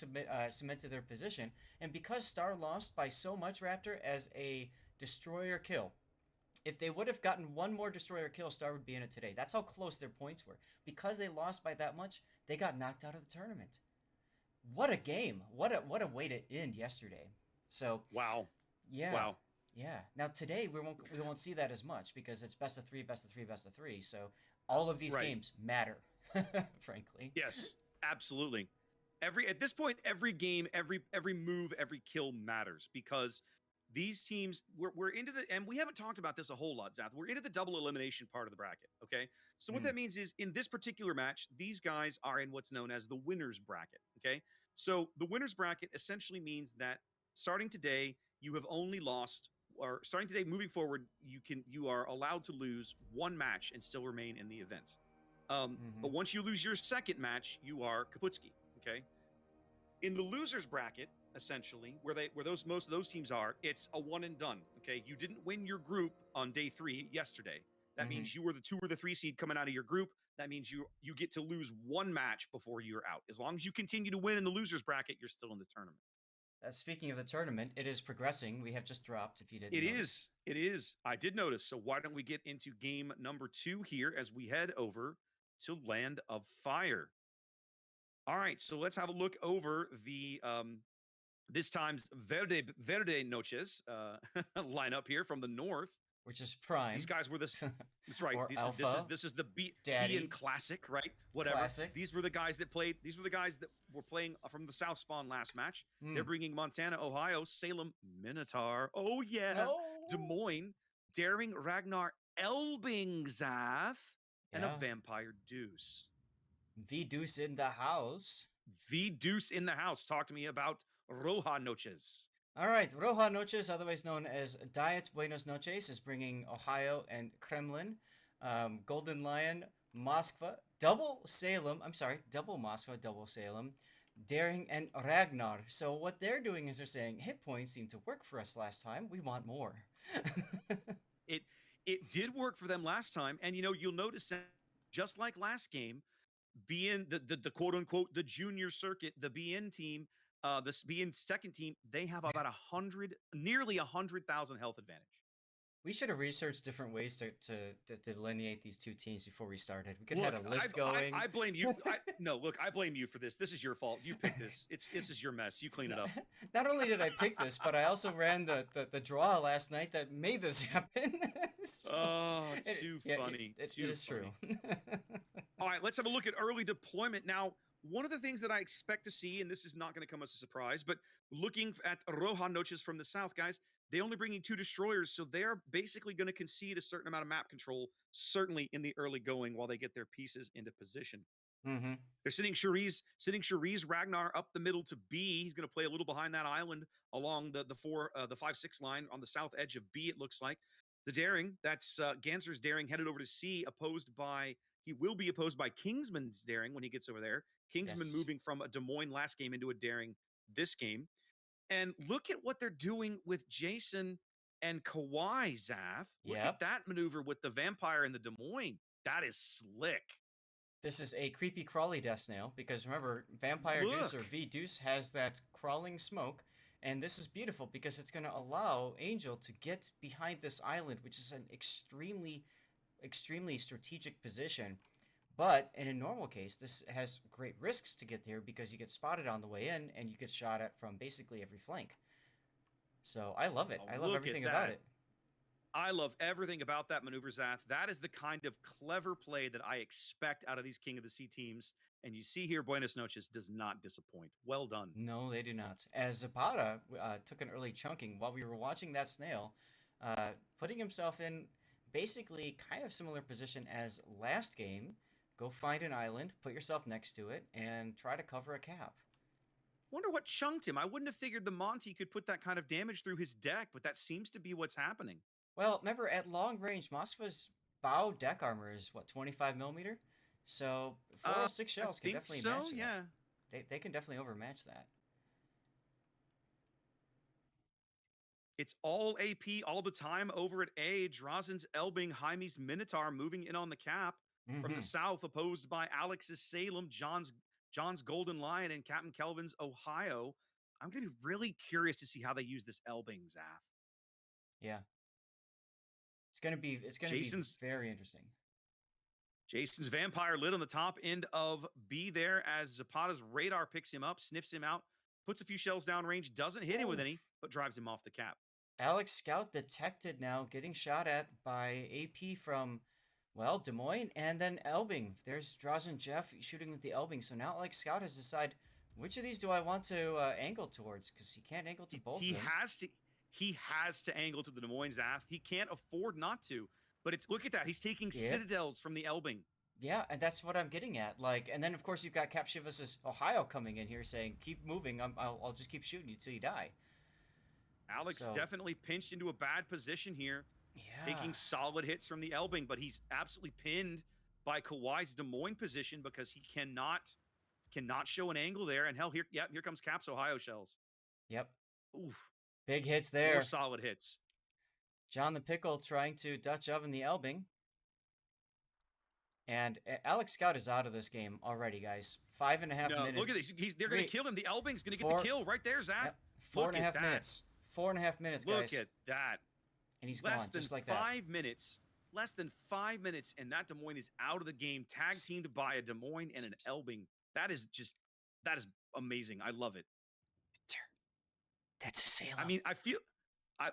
cemented their position, and because Star lost by so much, Raptor, as a destroyer kill, if they would have gotten one more destroyer kill, Star would be in it today. That's how close their points were. Because they lost by that much, they got knocked out of the tournament. What a game! What a way to end yesterday. So Wow. yeah, Wow. yeah. Now today we won't see that as much because it's best of three, best of three, best of three. So all of these Right. games matter, frankly. Yes. Absolutely. At this point, every game, every move, every kill matters because these teams we're into the and we haven't talked about this a whole lot, Zath. We're into the double elimination part of the bracket. Okay. So what Mm, that means is in this particular match, these guys are in what's known as the winners bracket. Okay. So the winners bracket essentially means that starting today, you have only lost or starting today, moving forward, you are allowed to lose one match and still remain in the event. mm-hmm. But once you lose your second match, you are Kaputski. Okay. In the losers bracket, essentially, where those most of those teams are, it's a one and done. Okay. You didn't win your group on day 3 yesterday. That Mm-hmm. means you were the 2 or the 3 seed coming out of your group. That means you get to lose one match before you're out. As long as you continue to win in the losers bracket, you're still in the tournament. Speaking of the tournament, it is progressing. We have just dropped, if you didn't It notice. is. It is. I did notice. So why don't we get into game number 2 here as we head over to Land of Fire? All right, so let's have a look over the this time's Verde Noches lineup here from the north. Which is These Prime guys were this. That's right. or This is Alpha, this is the B in Daddy, classic, right? Whatever. Classic. These were the guys that played. These were the guys that were playing from the South Spawn last match. They're Mm. bringing Montana, Ohio, Salem, Minotaur. Oh yeah, No. Des Moines, Daring, Ragnar, Elbingzath, and a Yeah. Vampire Deuce. V Deuce in the house. V Deuce in the house. Talk to me about Roja Noches. All right, Roja Noches, otherwise known as Diet Buenos Noches, is bringing Ohio and Kremlin. Golden Lion, Moskva, double Salem. I'm sorry, double Moskva, double Salem. Daring and Ragnar. So what they're doing is they're saying hit points seem to work for us last time. We want more. It it did work for them last time, and you'll notice that just like last game, being the quote unquote the junior circuit, the BN team, this BN second team, they have about 100, nearly 100,000 health advantage. We should have researched different ways to delineate these two teams before we started. We could have Look, had a list going. I blame you. No, look, I blame you for this. This is your fault. You picked this. This is your mess. You clean it up. Not only did I pick this, but I also ran the draw last night that made this happen. So, Oh, too funny. It is true. All right, let's have a look at early deployment. Now, one of the things that I expect to see, and this is not going to come as a surprise, but looking at Rohan Noches from the south, guys, they only bring in 2 destroyers, so they're basically going to concede a certain amount of map control, certainly in the early going, while they get their pieces into position. Mm-hmm. They're sitting Cherise Ragnar up the middle to B. He's going to play a little behind that island along the 5-6 line on the south edge of B. It looks like the Daring. That's Ganser's Daring headed over to C, he will be opposed by Kingsman's Daring when he gets over there. Kingsman moving from a Des Moines last game into a Daring this game. And look at what they're doing with Jason and Kawhi, Zath. Look at that maneuver with the Vampire and the Des Moines. That is slick. This is a creepy crawly death snail because remember, Vampire Deuce or V Deuce has that crawling smoke. And this is beautiful because it's going to allow Angel to get behind this island, which is an extremely strategic position. But in a normal case, this has great risks to get there because you get spotted on the way in and you get shot at from basically every flank. So I love it. I love everything about it. I love everything about that maneuver, Zath. That is the kind of clever play that I expect out of these King of the Sea teams. And you see here, Buenos Noches does not disappoint. Well done. No, they do not. As Zapata took an early chunking while we were watching that snail, putting himself in basically kind of similar position as last game. Go find an island, put yourself next to it, and try to cover a cap. Wonder what chunked him. I wouldn't have figured the Monty could put that kind of damage through his deck, but that seems to be what's happening. Well, remember, at long range, Moskva's bow deck armor is, what, 25 millimeter? So 406 shells can definitely match that. Yeah. They can definitely overmatch that. It's all AP all the time over at A. Drazen's Elbing, Jaime's Minotaur moving in on the cap. From the south, opposed by Alex's Salem, John's Golden Lion, and Captain Kelvin's Ohio. I'm going to be really curious to see how they use this Elbing, Zath. Yeah. It's going to be very interesting. Jason's Vampire lit on the top end of B there as Zapata's radar picks him up, sniffs him out, puts a few shells downrange, doesn't hit him with any, but drives him off the cap. Alex Scout detected now, getting shot at by AP from... well, Des Moines and then Elbing. There's Drazen Jeff shooting with the Elbing. So now, like, Scout has decided which of these do I want to angle towards because he can't angle to both. He has to angle to the Des Moines, Zath. He can't afford not to. But look at that. He's taking citadels from the Elbing. Yeah, and that's what I'm getting at. Like, and then of course you've got Cap Shivas' Ohio coming in here saying, "Keep moving. I'll just keep shooting you till you die." Alex definitely pinched into a bad position here. Yeah. Taking solid hits from the Elbing, but he's absolutely pinned by Kawhi's Des Moines position because he cannot show an angle there. And hell, here comes Cap's Ohio shells. Yep. Oof. Big hits there. More solid hits. John the Pickle trying to Dutch oven the Elbing. And Alex Scout is out of this game already, guys. 5.5 minutes. Look at this. They're going to kill him. The Elbing's going to get the kill right there, Zath. Yep. 4.5 minutes. 4.5 minutes, guys. Look at that. And he's gone, just like that. Less than 5 minutes, and that Des Moines is out of the game. Tag teamed by a Des Moines and an Elbing. That is amazing. I love it. That's a Salem. I mean,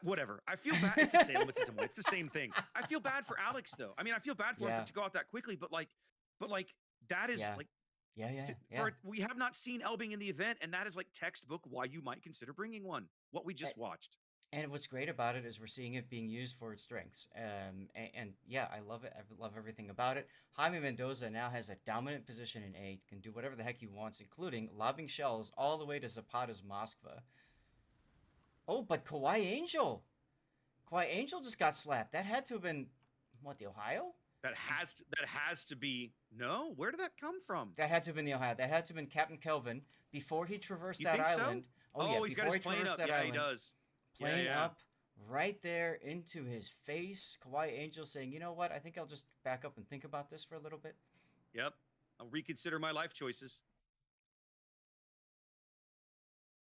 whatever. I feel bad. It's a Salem. It's a Des Moines. It's the same thing. I feel bad for Alex, though. I mean, I feel bad for him to go out that quickly, but that is we have not seen Elbing in the event, and that is like textbook why you might consider bringing one. What we just watched. And what's great about it is we're seeing it being used for its strengths. And yeah, I love it. I love everything about it. Jaime Mendoza now has a dominant position in A, can do whatever the heck he wants, including lobbing shells all the way to Zapata's Moskva. Oh, but Kawhi Angel. Kawhi Angel just got slapped. That had to have been, what, the Ohio? That has to be, no? Where did that come from? That had to have been the Ohio. That had to have been Captain Kelvin before he traversed that island. So? Oh, yeah, he's got his plane up. Yeah, he does. Plane up right there into his face. Kawhi Angel saying, you know what? I think I'll just back up and think about this for a little bit. Yep. I'll reconsider my life choices.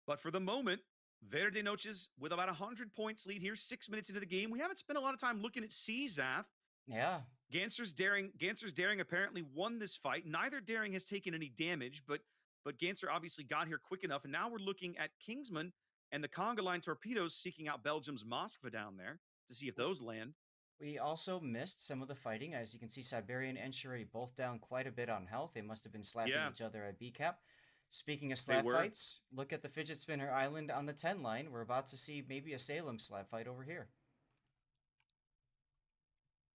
But for the moment, Verde Noches with about 100 points lead here, 6 minutes into the game. We haven't spent a lot of time looking at C, Zath. Yeah. Ganser's Daring apparently won this fight. Neither Daring has taken any damage, but Ganser obviously got here quick enough. And now we're looking at Kingsman and the Conga Line Torpedoes seeking out Belgium's Moskva down there to see if those land. We also missed some of the fighting. As you can see, Siberian and Shuri both down quite a bit on health. They must have been slapping each other at B-cap. Speaking of slap fights, look at the Fidget Spinner Island on the 10 line. We're about to see maybe a Salem slap fight over here.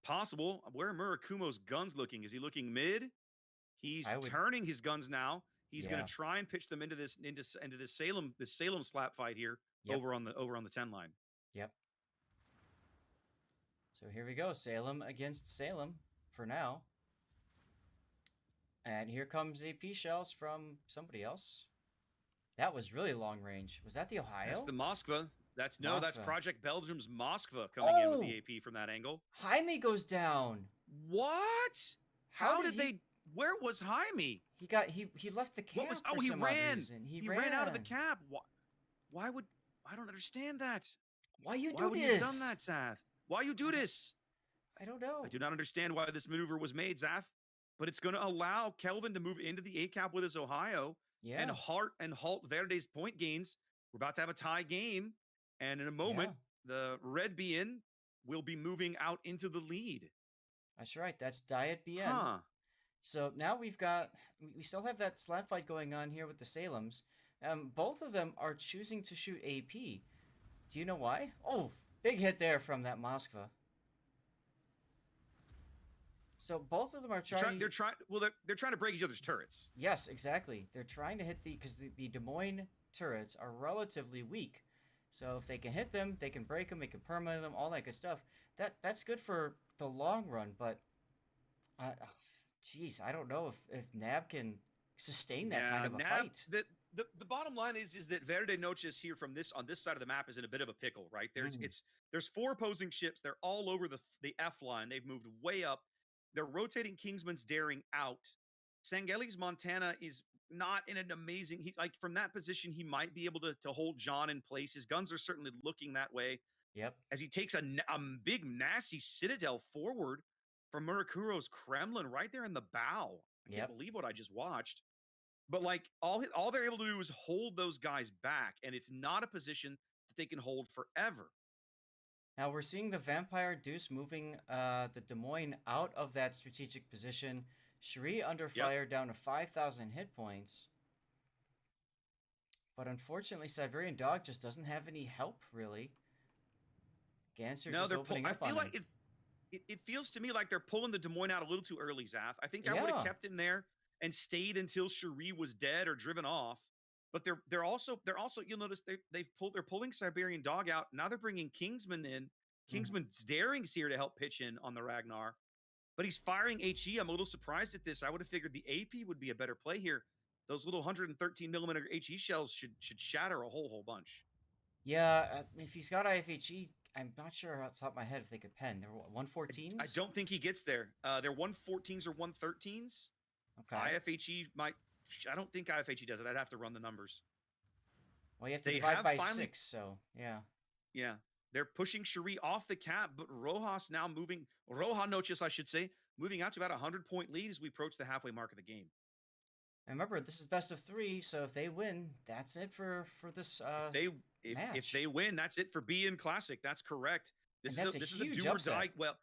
Possible. Where are Murakumo's guns looking? Is he looking mid? He's turning his guns now. He's going to try and pitch them into this Salem slap fight here over on the 10 line. Yep. So here we go, Salem against Salem for now. And here comes AP shells from somebody else. That was really long range. Was that the Ohio? That's the Moskva. That's Project Belgium's Moskva coming in with the AP from that angle. Jaime goes down. What? How did they? Where was Jaime? He left the cap. He ran. Reason. He ran out of the cap. Why would I don't understand that? Why you do this? You done that, Zath? Why you do this? I don't know. I do not understand why this maneuver was made, Zath. But it's going to allow Kelvin to move into the A cap with his Ohio and halt Verde's point gains. We're about to have a tie game. And in a moment, the red BN will be moving out into the lead. That's right. That's Diet BN. Huh. So now we still have that slap fight going on here with the Salems. Both of them are choosing to shoot AP. Do you know why? Oh, big hit there from that Moskva. So both of them are trying. They're trying to break each other's turrets. Yes, exactly. They're trying to hit because the Des Moines turrets are relatively weak. So if they can hit them, they can break them, they can perma them, all that good stuff. That's good for the long run, but geez, I don't know if NAB can sustain that kind of a fight. The bottom line is that Verde Noches here on this side of the map is in a bit of a pickle, right? There's 4 opposing ships. They're all over the F line. They've moved way up. They're rotating Kingsman's Daring out. Sangeli's Montana is not in an amazing. From that position, he might be able to hold John in place. His guns are certainly looking that way. Yep. As he takes a big nasty citadel forward from Murakuro's Kremlin right there in the bow. I can't believe what I just watched. But all they're able to do is hold those guys back, and it's not a position that they can hold forever. Now we're seeing the Vampire Deuce moving the Des Moines out of that strategic position. Shri under fire down to 5,000 hit points. But unfortunately, Siberian Dog just doesn't have any help, really. Ganser just opening up on him. It feels to me like they're pulling the Des Moines out a little too early, Zath. I think I would have kept him there and stayed until Shri was dead or driven off. But they're also you'll notice they're pulling Siberian Dog out. Now they're bringing Kingsman in. Kingsman's Daring's here to help pitch in on the Ragnar. But he's firing HE. I'm a little surprised at this. I would have figured the AP would be a better play here. Those little 113 millimeter HE shells should shatter a whole bunch. Yeah, if he's got IFHE, I'm not sure off the top of my head if they could pen. They're what, 114s? I don't think he gets there. They're 114s or 113s. Okay. IFHE might. I don't think IFHE does it. I'd have to run the numbers. Well, you have to divide by 6, so yeah. Yeah. They're pushing Shri off the cap, but Roja Noches, I should say, moving out to about a 100-point lead as we approach the halfway mark of the game. And remember, this is best of 3, so if they win, that's it for this match. If they win, that's it for BN Classic. That's correct. This is a do or die. Well,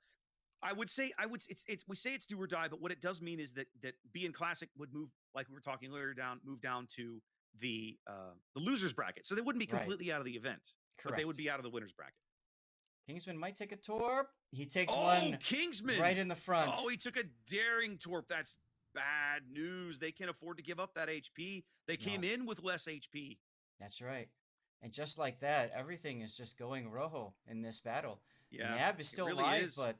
we say it's do or die, but what it does mean is that BN Classic would move, like we were talking earlier, move down to the losers bracket. So they wouldn't be completely out of the event. Correct. But they would be out of the winners bracket. Kingsman might take a torp. He takes one Kingsman right in the front. Oh, he took a daring torp. That's bad news. They can't afford to give up that HP. They came in with less HP. That's right. And just like that, everything is just going rojo in this battle. Yeah, Nab is still alive, but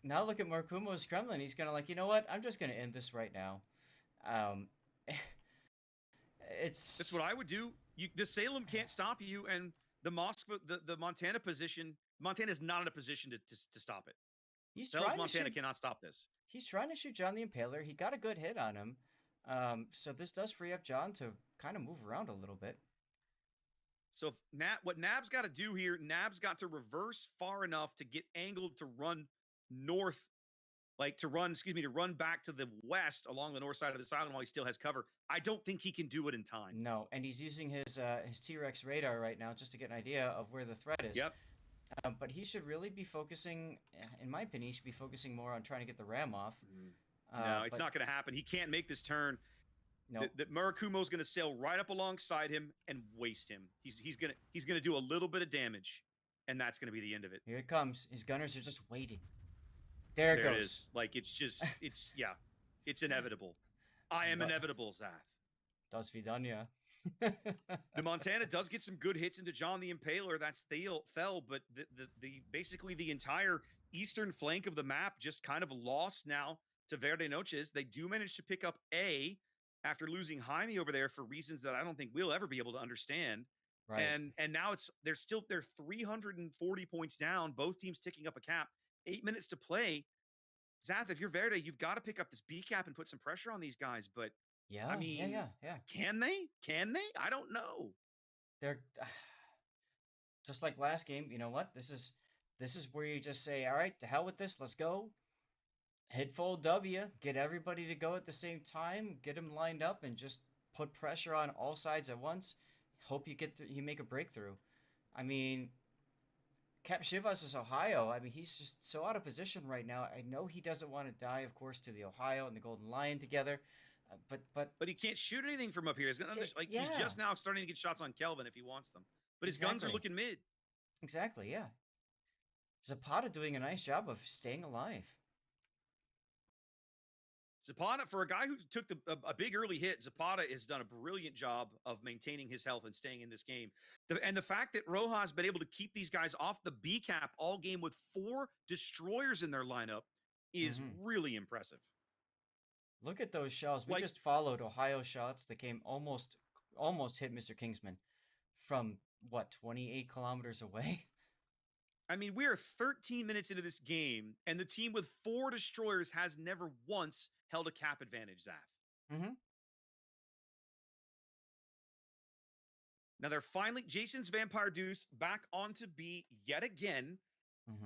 now look at Murakumo's Kremlin. He's gonna you know what? I'm just gonna end this right now. That's what I would do. The Salem can't stop you, and the Moskva, the Montana position. Montana is not in a position to stop it. Montana cannot stop this. He's trying to shoot John the Impaler. He got a good hit on him. So this does free up John to kind of move around a little bit. So what Nab's got to do here, Nab's got to reverse far enough to get angled to run north, to run back to the west along the north side of this island while he still has cover. I don't think he can do it in time. No, and he's using his T-Rex radar right now just to get an idea of where the threat is. Yep. But he should really be focusing, in my opinion, he should be focusing more on trying to get the ram off. No, it's not going to happen. He can't make this turn. No, that Murakumo's going to sail right up alongside him and waste him. He's going to do a little bit of damage, and that's going to be the end of it. Here it comes. His gunners are just waiting. There it goes. It is. It's inevitable. I am inevitable, Zath. Das vidania. The Montana does get some good hits into John the Impaler. That's fell, but basically the entire eastern flank of the map just kind of lost now to Verde Noches. They do manage to pick up A after losing Jaime over there for reasons that I don't think we'll ever be able to understand. Right. And now they're 340 points down, both teams ticking up a cap. 8 minutes to play. Zath, if you're Verde, you've got to pick up this B cap and put some pressure on these guys. But yeah, I mean, yeah. Can they? I don't know. They're just like last game. You know what? This is where you just say, all right, to hell with this. Let's go. Hit full W. Get everybody to go at the same time. Get them lined up and just put pressure on all sides at once. Hope you make a breakthrough. I mean, Cap Shivas is Ohio. I mean, he's just so out of position right now. I know he doesn't want to die, of course, to the Ohio and the Golden Lion together. But he can't shoot anything from up here. He's just now starting to get shots on Kelvin if he wants them. But his guns are looking mid. Exactly, yeah. Zapata doing a nice job of staying alive. Zapata, for a guy who took a big early hit, Zapata has done a brilliant job of maintaining his health and staying in this game. And the fact that Roja has been able to keep these guys off the B cap all game with 4 destroyers in their lineup is really impressive. Look at those shells. We just followed Ohio shots that came almost hit Mr. Kingsman from, 28 kilometers away? I mean, we are 13 minutes into this game, and the team with 4 destroyers has never once held a cap advantage, Zath. Now they're finally, Jason's Vampire Deuce back onto B yet again.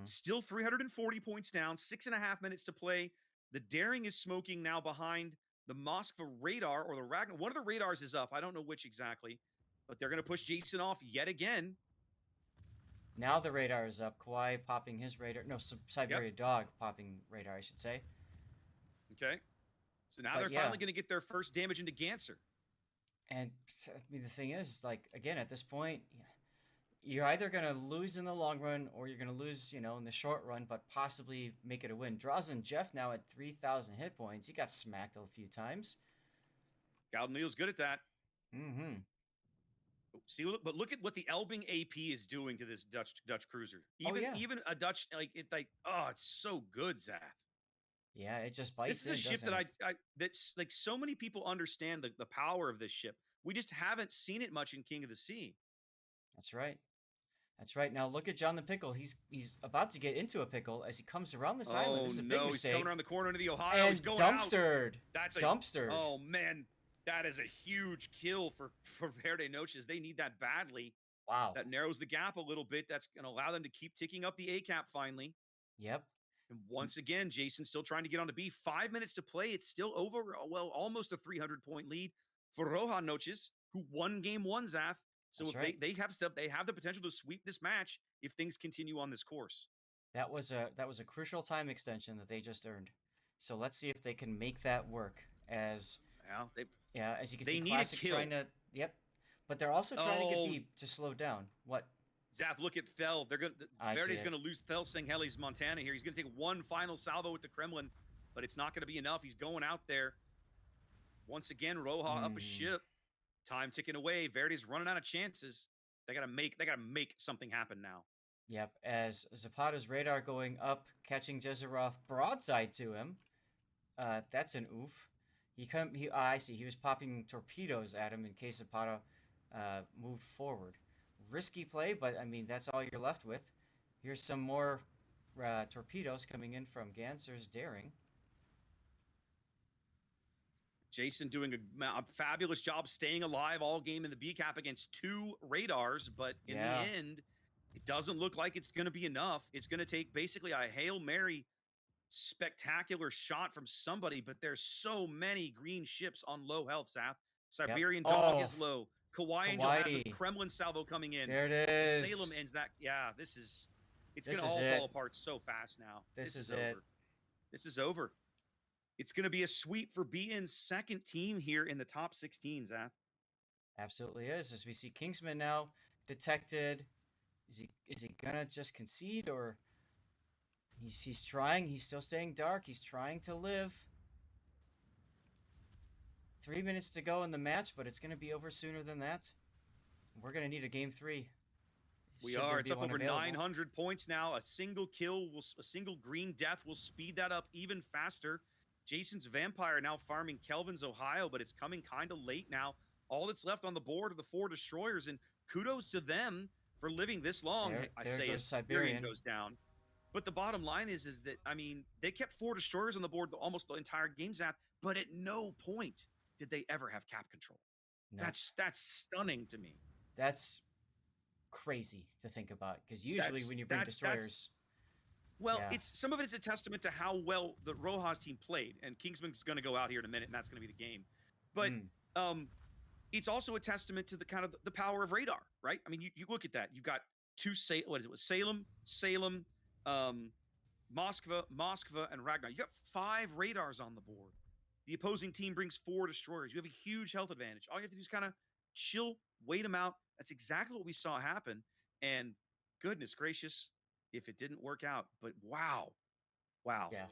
Still 340 points down, 6.5 minutes to play. The Daring is smoking now behind the Moskva radar, or the Ragnar. One of the radars is up. I don't know which exactly, but they're going to push Jason off yet again. Now the radar is up. Kawhi popping his radar. No, Siberia Dog popping radar, I should say. Okay. So now they're finally going to get their first damage into Ganser. And I mean, the thing is, again, at this point, you're either going to lose in the long run or you're going to lose, in the short run, but possibly make it a win. Drazen Jeff now at 3,000 hit points. He got smacked a few times. Galdenleel's good at that. See, but look at what the Elbing AP is doing to this Dutch cruiser. Even a Dutch, it's so good, Zath. Yeah, it just bites. This is a ship that's like so many people understand the power of this ship. We just haven't seen it much in King of the Sea. That's right. Now look at John the Pickle. He's about to get into a pickle as he comes around this island. This is a big mistake. He's coming around the corner into the Ohio. And he's going dumpstered. That's dumpstered. Oh man, that is a huge kill for Verde Noches. They need that badly. Wow. That narrows the gap a little bit. That's going to allow them to keep ticking up the A cap finally. Yep. And once again, Jason's still trying to get on to B. 5 minutes to play. It's still almost a 300-point lead for Roja Noches, who won game 1, Zath. So they have the potential to sweep this match if things continue on this course. That was a crucial time extension that they just earned. So let's see if they can make that work. As you can see, Classic trying to but they're also trying to get B to slow down. What? Zath, look at Fell. Verde's going to lose Fell Sengheli's Montana here. He's going to take one final salvo with the Kremlin, but it's not going to be enough. He's going out there. Once again, Roja up a ship. Time ticking away. Verde's running out of chances. They gotta make something happen now. Yep. As Zapata's radar going up, catching Jezeroth broadside to him. That's an oof. I see. He was popping torpedoes at him in case Zapata moved forward. Risky play, but I mean that's all you're left with. Here's some more torpedoes coming in from Ganser's Daring. Jason doing a fabulous job staying alive all game in the B cap against 2 radars, but in the end, it doesn't look like it's going to be enough. It's going to take basically a Hail Mary spectacular shot from somebody, but there's so many green ships on low health, Zap. Siberian Dog is low. Kawaii Angel has a Kremlin salvo coming in. There it is. Salem ends that. Yeah, it's going to all fall apart so fast now. This is it. Over. This is over. It's going to be a sweep for BN's second team here in the top 16, Zath. Absolutely is. As we see Kingsman now detected. Is he gonna just concede, or he's trying? He's still staying dark. He's trying to live. 3 minutes to go in the match, but it's gonna be over sooner than that. We're gonna need a game 3. We are. It's up over 900 points now. A single green death will speed that up even faster. Jason's Vampire now farming Kelvin's Ohio, but it's coming kind of late now. All that's left on the board are the 4 destroyers, and kudos to them for living this long. I say as Siberian goes down. But the bottom line is that, I mean, they kept 4 destroyers on the board almost the entire game, Zap, but at no point did they ever have cap control. No. That's stunning to me. That's crazy to think about, because usually when you bring destroyers... it's some of it is a testament to how well the Rojas team played, and Kingsman's going to go out here in a minute, and that's going to be the game. But it's also a testament to the kind of the power of radar, right? I mean, you look at that. You've got 2 Salem, Moskva, and Ragnar. You got 5 radars on the board. The opposing team brings 4 destroyers. You have a huge health advantage. All you have to do is kind of chill, wait them out. That's exactly what we saw happen. And goodness gracious, if it didn't work out. But wow. Yeah.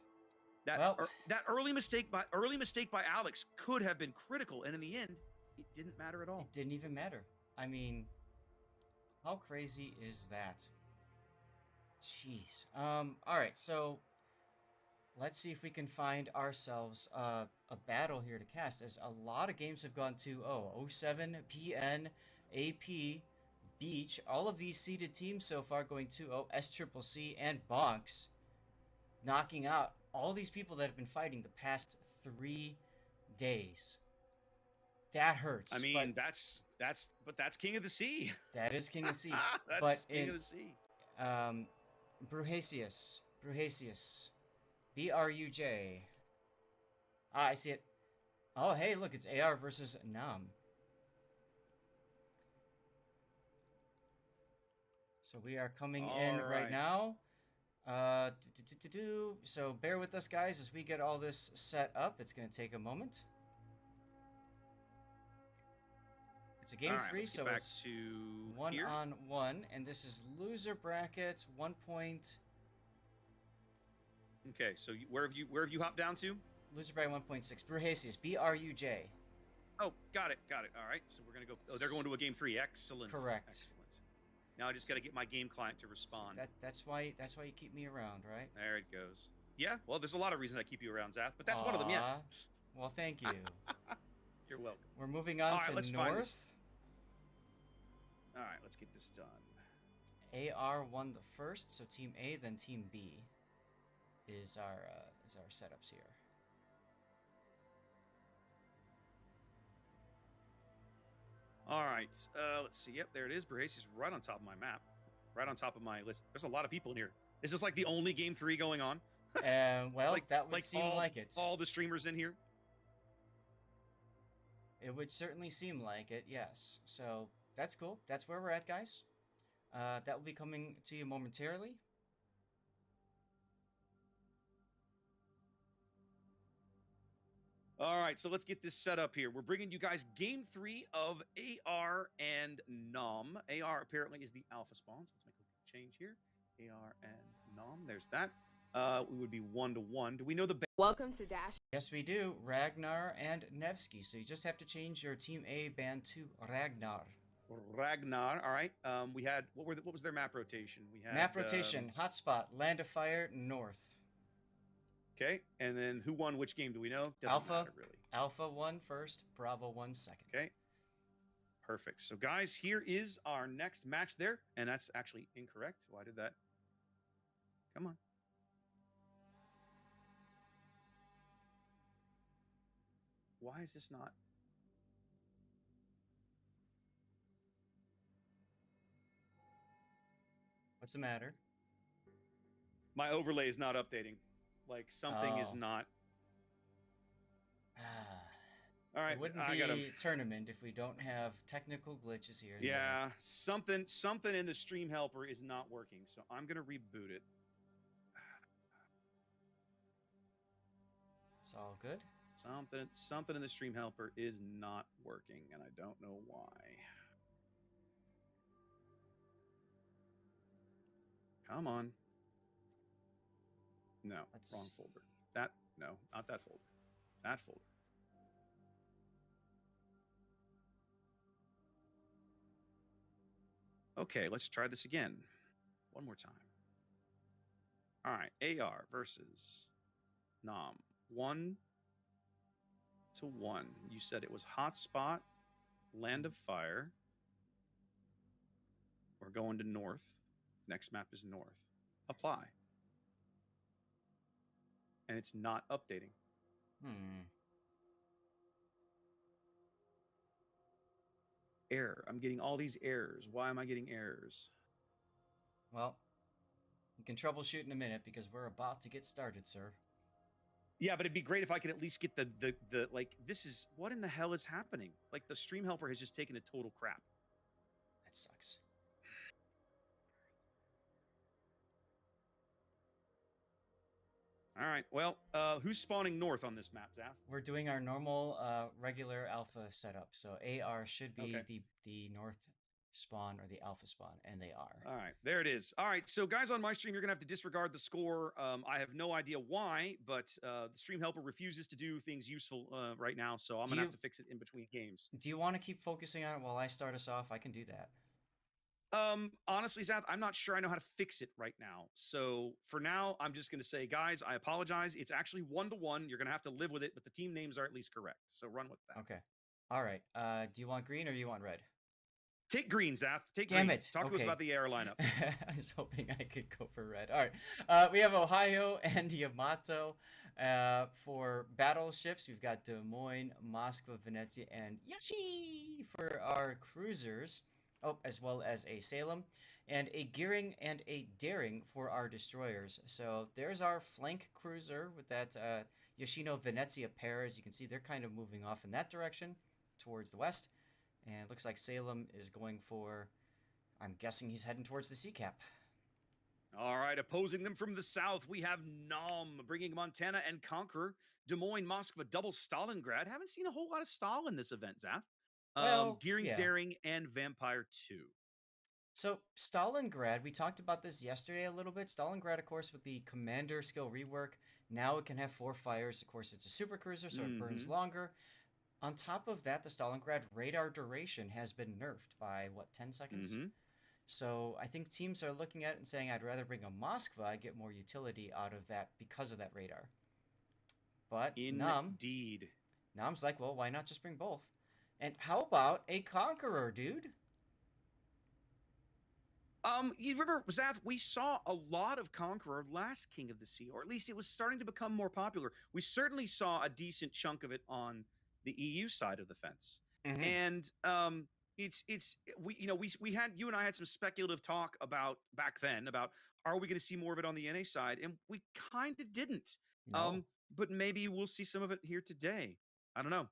That early mistake by Alex could have been critical, and in the end, it didn't matter at all. It didn't even matter. I mean, how crazy is that? Jeez. All right, so let's see if we can find ourselves a battle here to cast, as a lot of games have gone 2-0. 07, PN, AP, Beach, all of these seeded teams so far going 2-0. SCCC and Bonks knocking out all these people that have been fighting the past 3 days. That hurts. I mean, that's King of the Sea. That is King of the Sea. That's King of the Sea. Bruhasius, BRUJ. I see it. Oh, hey, look, it's AR versus Nam. So we are coming in right now. So bear with us, guys, as we get all this set up. It's going to take a moment. It's a game 3, so it's 1-on-1, and this is loser bracket 1 point. Okay, so where have you hopped down to? Loser bracket 1.6. Bruhasius, BRUJ. Oh, got it. All right, so we're gonna go. Oh, they're going to a game 3. Excellent. Correct. Excellent. Now I just got to get my game client to respond. So that's why you keep me around, right? There it goes. Yeah. Well, there's a lot of reasons I keep you around, Zath, but that's one of them. Yes. Well, thank you. You're welcome. We're moving on to North. All right, let's get this done. AR won the first, so Team A, then Team B is our setups here. All right, let's see. Yep, there it is. Bruhasius is right on top of my map, right on top of my list. There's a lot of people in here. Is this like the only game 3 going on? Well, that would seem like it. All the streamers in here? It would certainly seem like it, yes. So that's cool. That's where we're at, guys. That will be coming to you momentarily. All right, so let's get this set up here. We're bringing you guys game 3 of AR and Nom. AR apparently is the alpha spawn, so let's make a change here. AR and Nom, there's that. We would be 1-1. Do we know the... Welcome to Dash. Yes, we do. Ragnar and Nevsky. So you just have to change your Team A band to Ragnar. Ragnar, all right. We had... What was their map rotation? We had... Map rotation, hotspot, Land of Fire, North. Okay, and then who won which game? Do we know? Doesn't Alpha, matter, really. Alpha won first, Bravo won second. Okay, perfect. So, guys, here is our next match there, and that's actually incorrect. Why did that? Come on. 1-1. Why is this not? What's the matter? My overlay is not updating. Like something is not. All right, It wouldn't I be gotta. tournament if we don't have technical glitches here. Yeah, something in the stream helper is not working, so I'm gonna reboot it. It's all good. Something in the stream helper is not working, and I don't know why. Come on. No, wrong folder. No, not that folder. That folder. Okay, let's try this again. One more time. All right, AR versus Nom. 1-1. You said it was Hotspot, Land of Fire. We're going to North. Next map is North. Apply. And it's not updating. Error. I'm getting all these errors. Why am I getting errors? Well, we can troubleshoot in a minute because we're about to get started, sir. Yeah, but it'd be great if I could at least get the like, this is, what in the hell is happening? Like, the stream helper has just taken a total crap. That sucks. All right, well, who's spawning north on this map, Zaf? We're doing our normal regular alpha setup. So AR should be the north spawn or the alpha spawn, and they are. All right, there it is. All right, so guys on my stream, you're going to have to disregard the score. I have no idea why, but the stream helper refuses to do things useful right now, so I'm going to have to fix it in between games. Do you want to keep focusing on it while I start us off? I can do that. Honestly, Zath, I'm not sure I know how to fix it right now. So for now, I'm just going to say, guys, I apologize. It's actually 1-1. You're going to have to live with it, but the team names are at least correct. So run with that. Okay. All right. Do you want green or do you want red? Take green, Zath. Take Damn green. it. Talk to us about the air lineup. I was hoping I could go for red. All right. We have Ohio and Yamato. For battleships, we've got Des Moines, Moscow, Venezia, and Yoshi for our cruisers. Oh, as well as a Salem, and a Gearing and a Daring for our destroyers. So there's our flank cruiser with that Yoshino-Venezia pair. As you can see, they're kind of moving off in that direction towards the west. And it looks like Salem is going for, I'm guessing he's heading towards the sea cap. All right, opposing them from the south, we have Nom bringing Montana and Conqueror. Des Moines, Moscow, double Stalingrad. Haven't seen a whole lot of Stal in this event, Zath. Gearing, Daring, and Vampire 2. So Stalingrad, we talked about this yesterday a little bit. Stalingrad, of course, with the commander skill rework, now it can have 4 fires. Of course, it's a super cruiser, so it burns longer. On top of that, the Stalingrad radar duration has been nerfed by, 10 seconds? So I think teams are looking at it and saying, I'd rather bring a Moskva, I get more utility out of that because of that radar. But indeed, Nom's like, well, why not just bring both? And how about a Conqueror, dude? You remember, Zath, we saw a lot of Conqueror last King of the Sea, or at least it was starting to become more popular. We certainly saw a decent chunk of it on the EU side of the fence. And we had, you and I had some speculative talk about back then about, are we going to see more of it on the NA side? And we kind of didn't. No. But maybe we'll see some of it here today. I don't know.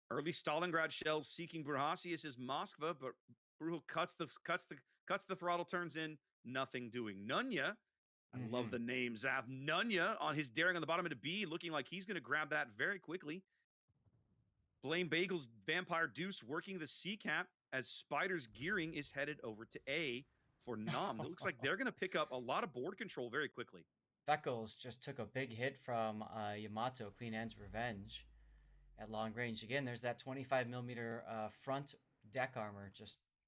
Early Stalingrad shells seeking Burhasius' Moskva, but Bruhl cuts the throttle, turns in, nothing doing. Nunya, I love the name, Zath. Nunya on his Daring on the bottom of the B, looking like he's going to grab that very quickly. Blame Bagel's Vampire Deuce working the C cap as Spider's Gearing is headed over to A for Nom. It looks like they're going to pick up a lot of board control very quickly. Beckles just took a big hit from Yamato, Queen Anne's Revenge. At long range, again, there's that 25mm front deck armor,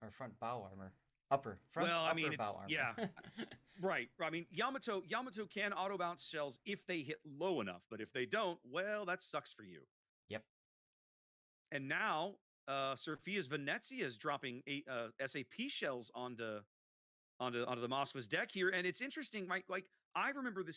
or front bow armor, upper bow armor. Yeah, right. I mean, Yamato can auto bounce shells if they hit low enough, but if they don't, well, that sucks for you. Yep. And now, Sophia's Venezia is dropping SAP shells onto the Moskva's deck here, and it's interesting. Like I remember the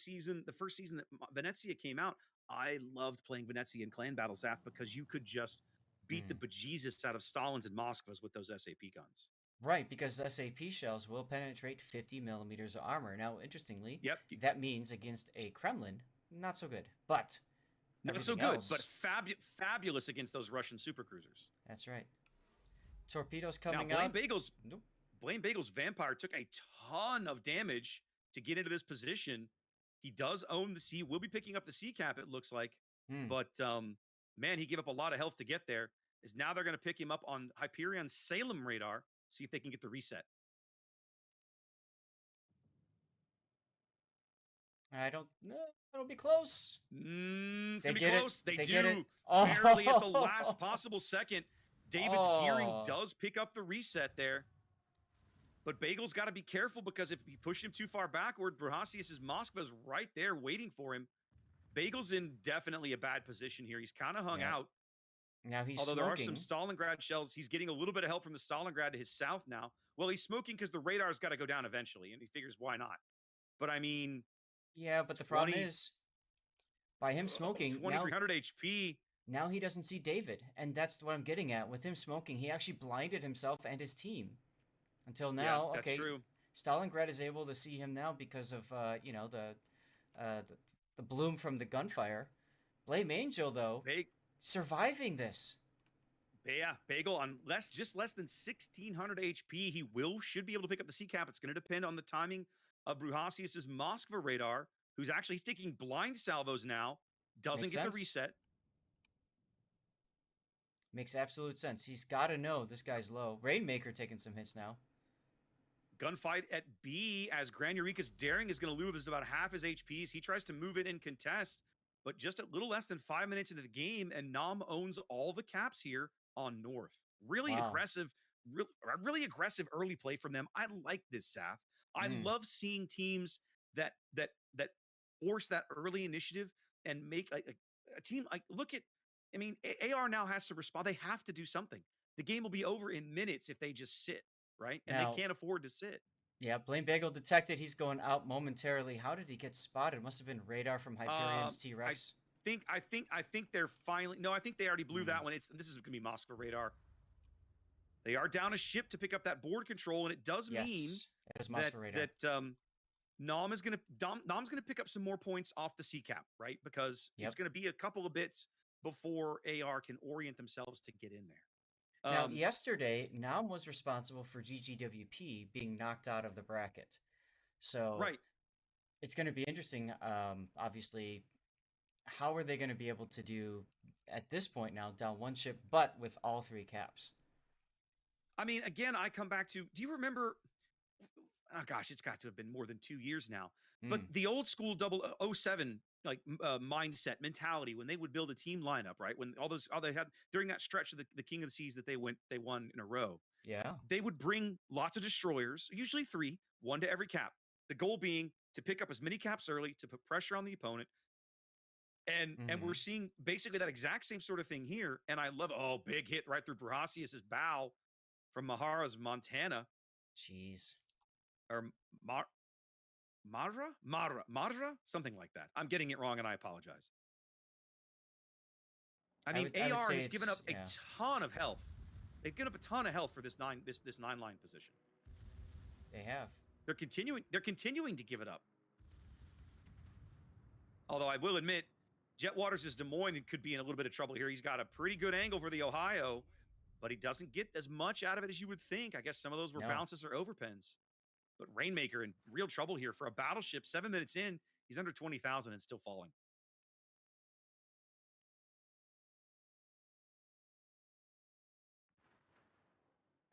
first season that Venezia came out. I loved playing Venezia and Clan Battle, Zath, because you could just beat the Mm. bejesus out of Stalins and Moskvas with those SAP guns. Right, because SAP shells will penetrate 50 millimeters of armor. Now, interestingly, Yep. that means against a Kremlin, not so good. But Not so everything good, but else, fabulous against those Russian supercruisers. that's right. Torpedoes Now, coming out. Nope. Blaine Bagel's Vampire took a ton of damage to get into this position. He does own the C, will be picking up the C cap, it looks like. Hmm. But man, he gave up a lot of health to get there. Is now they're going to pick him up on Hyperion Salem radar, see if they can get the reset. I don't. No, it'll be close. It's They going to be get it. close. They get it. do. Oh. Barely at the last possible second. David's gearing Oh. does pick up the reset there. But Bagel's got to be careful, because if you push him too far backward, Brahasius' Moskva's right there waiting for him. Bagel's in definitely a bad position here. He's kind of hung out. Now he's Although smoking. there are some Stalingrad shells. He's getting a little bit of help from the Stalingrad to his south now. Well, he's smoking because the radar's got to go down eventually, and he figures, why not? But I mean... Yeah, but the problem is, by him smoking, 2,300 HP. Now he doesn't see David, and that's what I'm getting at. With him smoking, he actually blinded himself and his team. Until now, yeah, that's okay, true. Stalingrad is able to see him now because of the bloom from the gunfire. Blame Angel, though, surviving this. Yeah, Bagel on just less than 1,600 HP. He should be able to pick up the C cap. It's going to depend on the timing of Brahasius' Moskva radar, who's actually taking blind salvos now. Doesn't get the reset. Makes absolute sense. He's got to know this guy's low. Rainmaker taking some hits now. Gunfight at B, as Granurica's Daring is going to lose about half his HPs. He tries to move it in contest, but just a little less than 5 minutes into the game, and Nam owns all the caps here on North. Really aggressive, really aggressive early play from them. I like this, Sath. I love seeing teams that force that early initiative and make a team like, look at, I mean, AR now has to respond. They have to do something. The game will be over in minutes if they just sit, right? And now, they can't afford to sit. Yeah, Blame Bagel detected. He's going out momentarily. How did he get spotted? Must have been radar from Hyperion's T-Rex. I think they're finally... No, I think they already blew that one. This is going to be Moskva radar. They are down a ship to pick up that board control, and it does mean that Nom's going to pick up some more points off the C cap, right? Because it's going to be a couple of bits before AR can orient themselves to get in there. Now, yesterday, Nam was responsible for GGWP being knocked out of the bracket. So it's going to be interesting, obviously, how are they going to be able to do, at this point now, down one ship, but with all three caps? I mean, again, I come back to, do you remember, oh gosh, it's got to have been more than 2 years now, but the old school 007 mindset, mentality, when they would build a team lineup, right? When all they had during that stretch of the King of the Seas that they won in a row. Yeah. They would bring lots of destroyers, usually 3, 1 to every cap. The goal being to pick up as many caps early to put pressure on the opponent. And we're seeing basically that exact same sort of thing here. And I love, big hit right through Brahasius' bow from Mahara's Montana. Jeez. Or Madra? Something like that. I'm getting it wrong, and I apologize. I mean, AR has given up a ton of health. They've given up a ton of health for this 9-line position. They have. They're continuing to give it up. Although I will admit, Jetwaters' Des Moines could be in a little bit of trouble here. He's got a pretty good angle for the Ohio, but he doesn't get as much out of it as you would think. I guess some of those were bounces or overpens. But Rainmaker in real trouble here for a battleship. 7 minutes in, he's under 20,000 and still falling.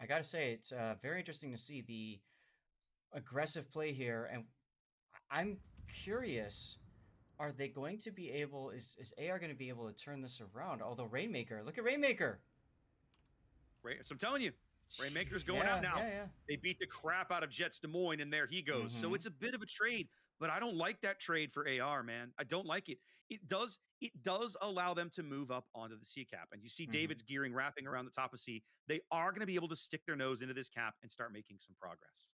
I gotta say, it's very interesting to see the aggressive play here, and I'm curious, are they going to be able, is AR going to be able to turn this around? Although Rainmaker, look at Rainmaker! So I'm telling you, Rainmaker's going out now. They beat the crap out of Jets Des Moines, and there he goes. So it's a bit of a trade, but I don't like that trade for AR, man. I don't like it. It does allow them to move up onto the C cap. And you see David's gearing wrapping around the top of C. They are going to be able to stick their nose into this cap and start making some progress.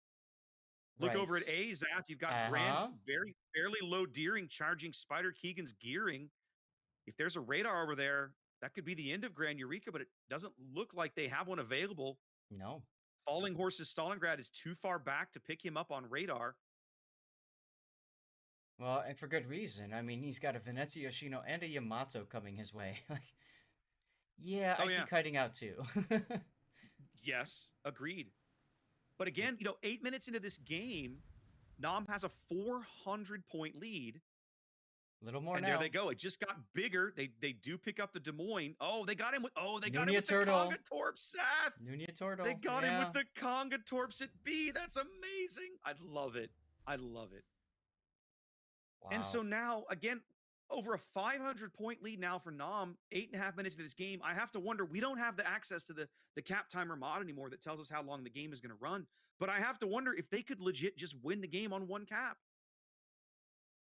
Look over at A, Zath. You've got Grant's fairly low Deering charging Spider Keegan's gearing. if there's a radar over there, that could be the end of Grand Eureka, but it doesn't look like they have one available. No. Falling Horse's Stalingrad is too far back to pick him up on radar. Well, and for good reason. I mean, he's got a Venezia Yoshino and a Yamato coming his way. Like, yeah, I'd be kiting out too. Yes, agreed. But again, 8 minutes into this game, Nam has a 400-point lead. A little more and now. There they go. It just got bigger. They do pick up the Des Moines. Oh, they got him with. Oh, they got him Nunia with Turtle. the Conga Torps, Seth. Nunia Turtle. They got him with the Conga Torps at B. That's amazing. I love it. I love it. Wow. And so now, again, over a 500-point lead now for Nam, 8.5 minutes into this game. I have to wonder, we don't have the access to the cap timer mod anymore that tells us how long the game is going to run. But I have to wonder if they could legit just win the game on one cap.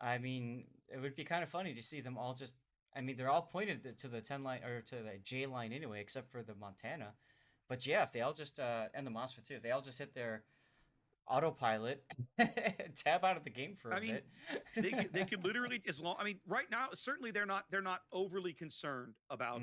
I mean, it would be kind of funny to see them all just. I mean, they're all pointed to the 10 line or to the J line anyway, except for the Montana. But yeah, if they all just and the Mosfet too, if they all just hit their autopilot, tab out of the game for a bit. they could literally, as long. I mean, right now, certainly they're not overly concerned about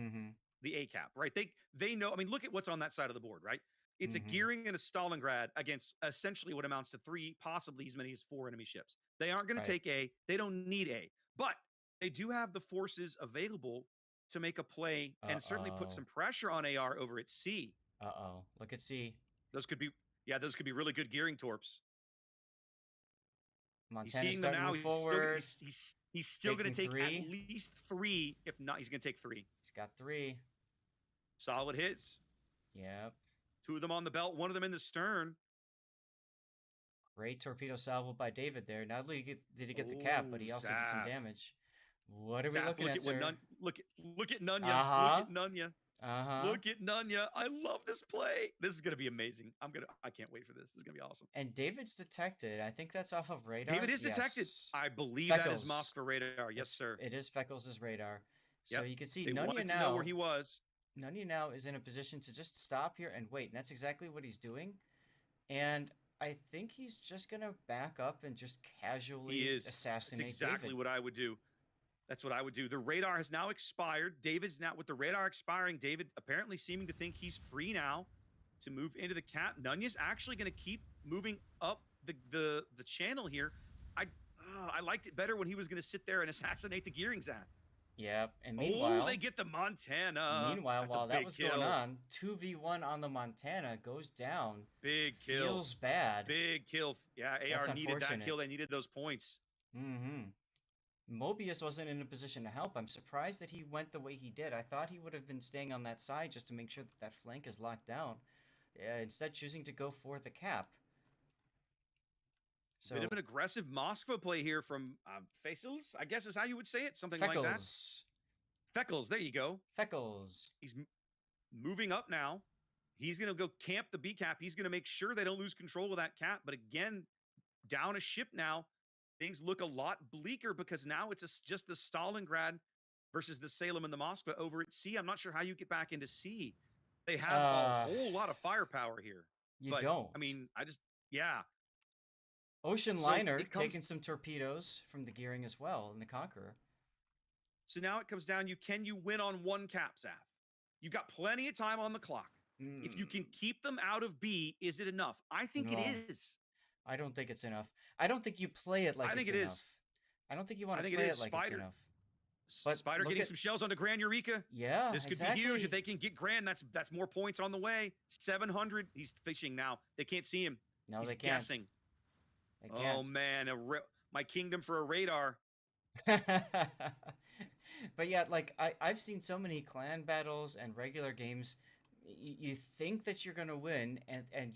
the A cap, right? They know. I mean, look at what's on that side of the board, right? It's a Gearing and a Stalingrad against essentially what amounts to 3, possibly as many as 4 enemy ships. They aren't going to take A. They don't need A. But they do have the forces available to make a play and certainly put some pressure on AR over at C. Look at C. Those could be really good Gearing Torps. Montana's starting to move forward. He's still going to take 3. at least 3. If not, he's going to take 3. He's got 3. Solid hits. Yep. 2 of them on the belt, 1 of them in the stern. Great torpedo salvo by David there. Not only did he get the cap, but he also did some damage. What are we looking at, sir? Look at Nunya. Look at Nunya. Look at Nunya. I love this play. This is going to be amazing. I can't wait for this. This is going to be awesome. And David's detected. I think that's off of radar. David is detected. Yes. I believe that is Moscow radar. Yes, sir. It is Feckles' radar. So you can see they Nunya now. To know where he was. Nunya now is in a position to just stop here and wait. And that's exactly what he's doing. And I think he's just going to back up and just casually assassinate That's exactly David. what I would do. That's what I would do. The radar has now expired. David's now, with the radar expiring, David apparently seeming to think he's free now to move into the cap. Nunya's actually going to keep moving up the channel here. I liked it better when he was going to sit there and assassinate the Gearings at. Yep, and meanwhile... Oh, they get the Montana. Meanwhile, while that was going on, 2v1 on the Montana goes down. Big kill. Feels bad. Big kill. Yeah, AR needed that kill. They needed those points. Mobius wasn't in a position to help. I'm surprised that he went the way he did. I thought he would have been staying on that side just to make sure that flank is locked down. Instead, choosing to go for the cap. So, bit of an aggressive Moskva play here from Feckles, I guess is how you would say it. Something like that. Feckles, there you go. Feckles. He's moving up now. He's going to go camp the B cap. He's going to make sure they don't lose control of that cap. But again, down a ship now. Things look a lot bleaker because now it's just the Stalingrad versus the Salem and the Moskva over at C. I'm not sure how you get back into C. They have a whole lot of firepower here. You don't. I mean, Ocean Liner taking some torpedoes from the Gearing as well in the Conqueror. So now it comes down, can you win on one cap, Zath? You've got plenty of time on the clock. If you can keep them out of B, is it enough? I think it is. I don't think it's enough. I don't think you play it like it's enough. I don't think you want to play it like it's enough. But Spider getting some shells onto Grand Eureka. Yeah, this could be huge. If they can get Grand, that's more points on the way. 700. He's fishing now. They can't see him. No, He's they can't. Guessing. They can't. Oh man, my kingdom for a radar. But yeah, like I've seen so many clan battles and regular games. You think that you're gonna win, and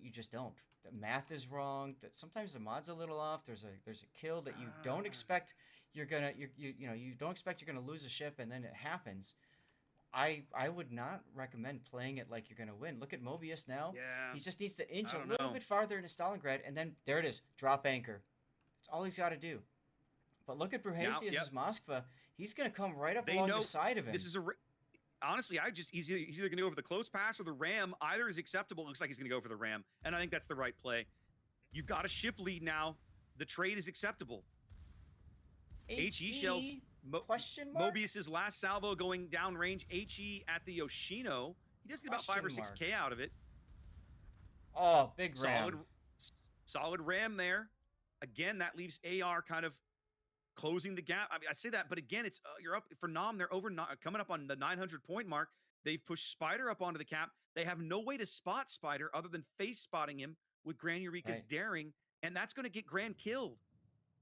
you just don't. The math is wrong. Sometimes the mod's a little off. There's a kill that you don't expect. You don't expect you're gonna lose a ship, and then it happens. I would not recommend playing it like you're gonna win. Look at Mobius now. Yeah. He just needs to inch a little bit farther into Stalingrad, and then there it is. Drop anchor. That's all he's got to do. But look at Bruhasius' Moskva. He's gonna come right up along the side of him. This is honestly, he's either going to go for the close pass or the ram. Either is acceptable. It looks like he's going to go for the ram, and I think that's the right play. You've got a ship lead now. The trade is acceptable. HE shells Question mark? Mobius's last salvo going downrange. HE at the Yoshino. He does get about 5 or 6K out of it. Oh, big ram. Solid ram there. Again, that leaves AR kind of closing the gap. I mean, I say that, but again, it's you're up for Nom. They're coming up on the 900-point mark. They've pushed Spider up onto the cap. They have no way to spot Spider other than face spotting him with Gran Eureka's daring, and that's going to get Gran killed.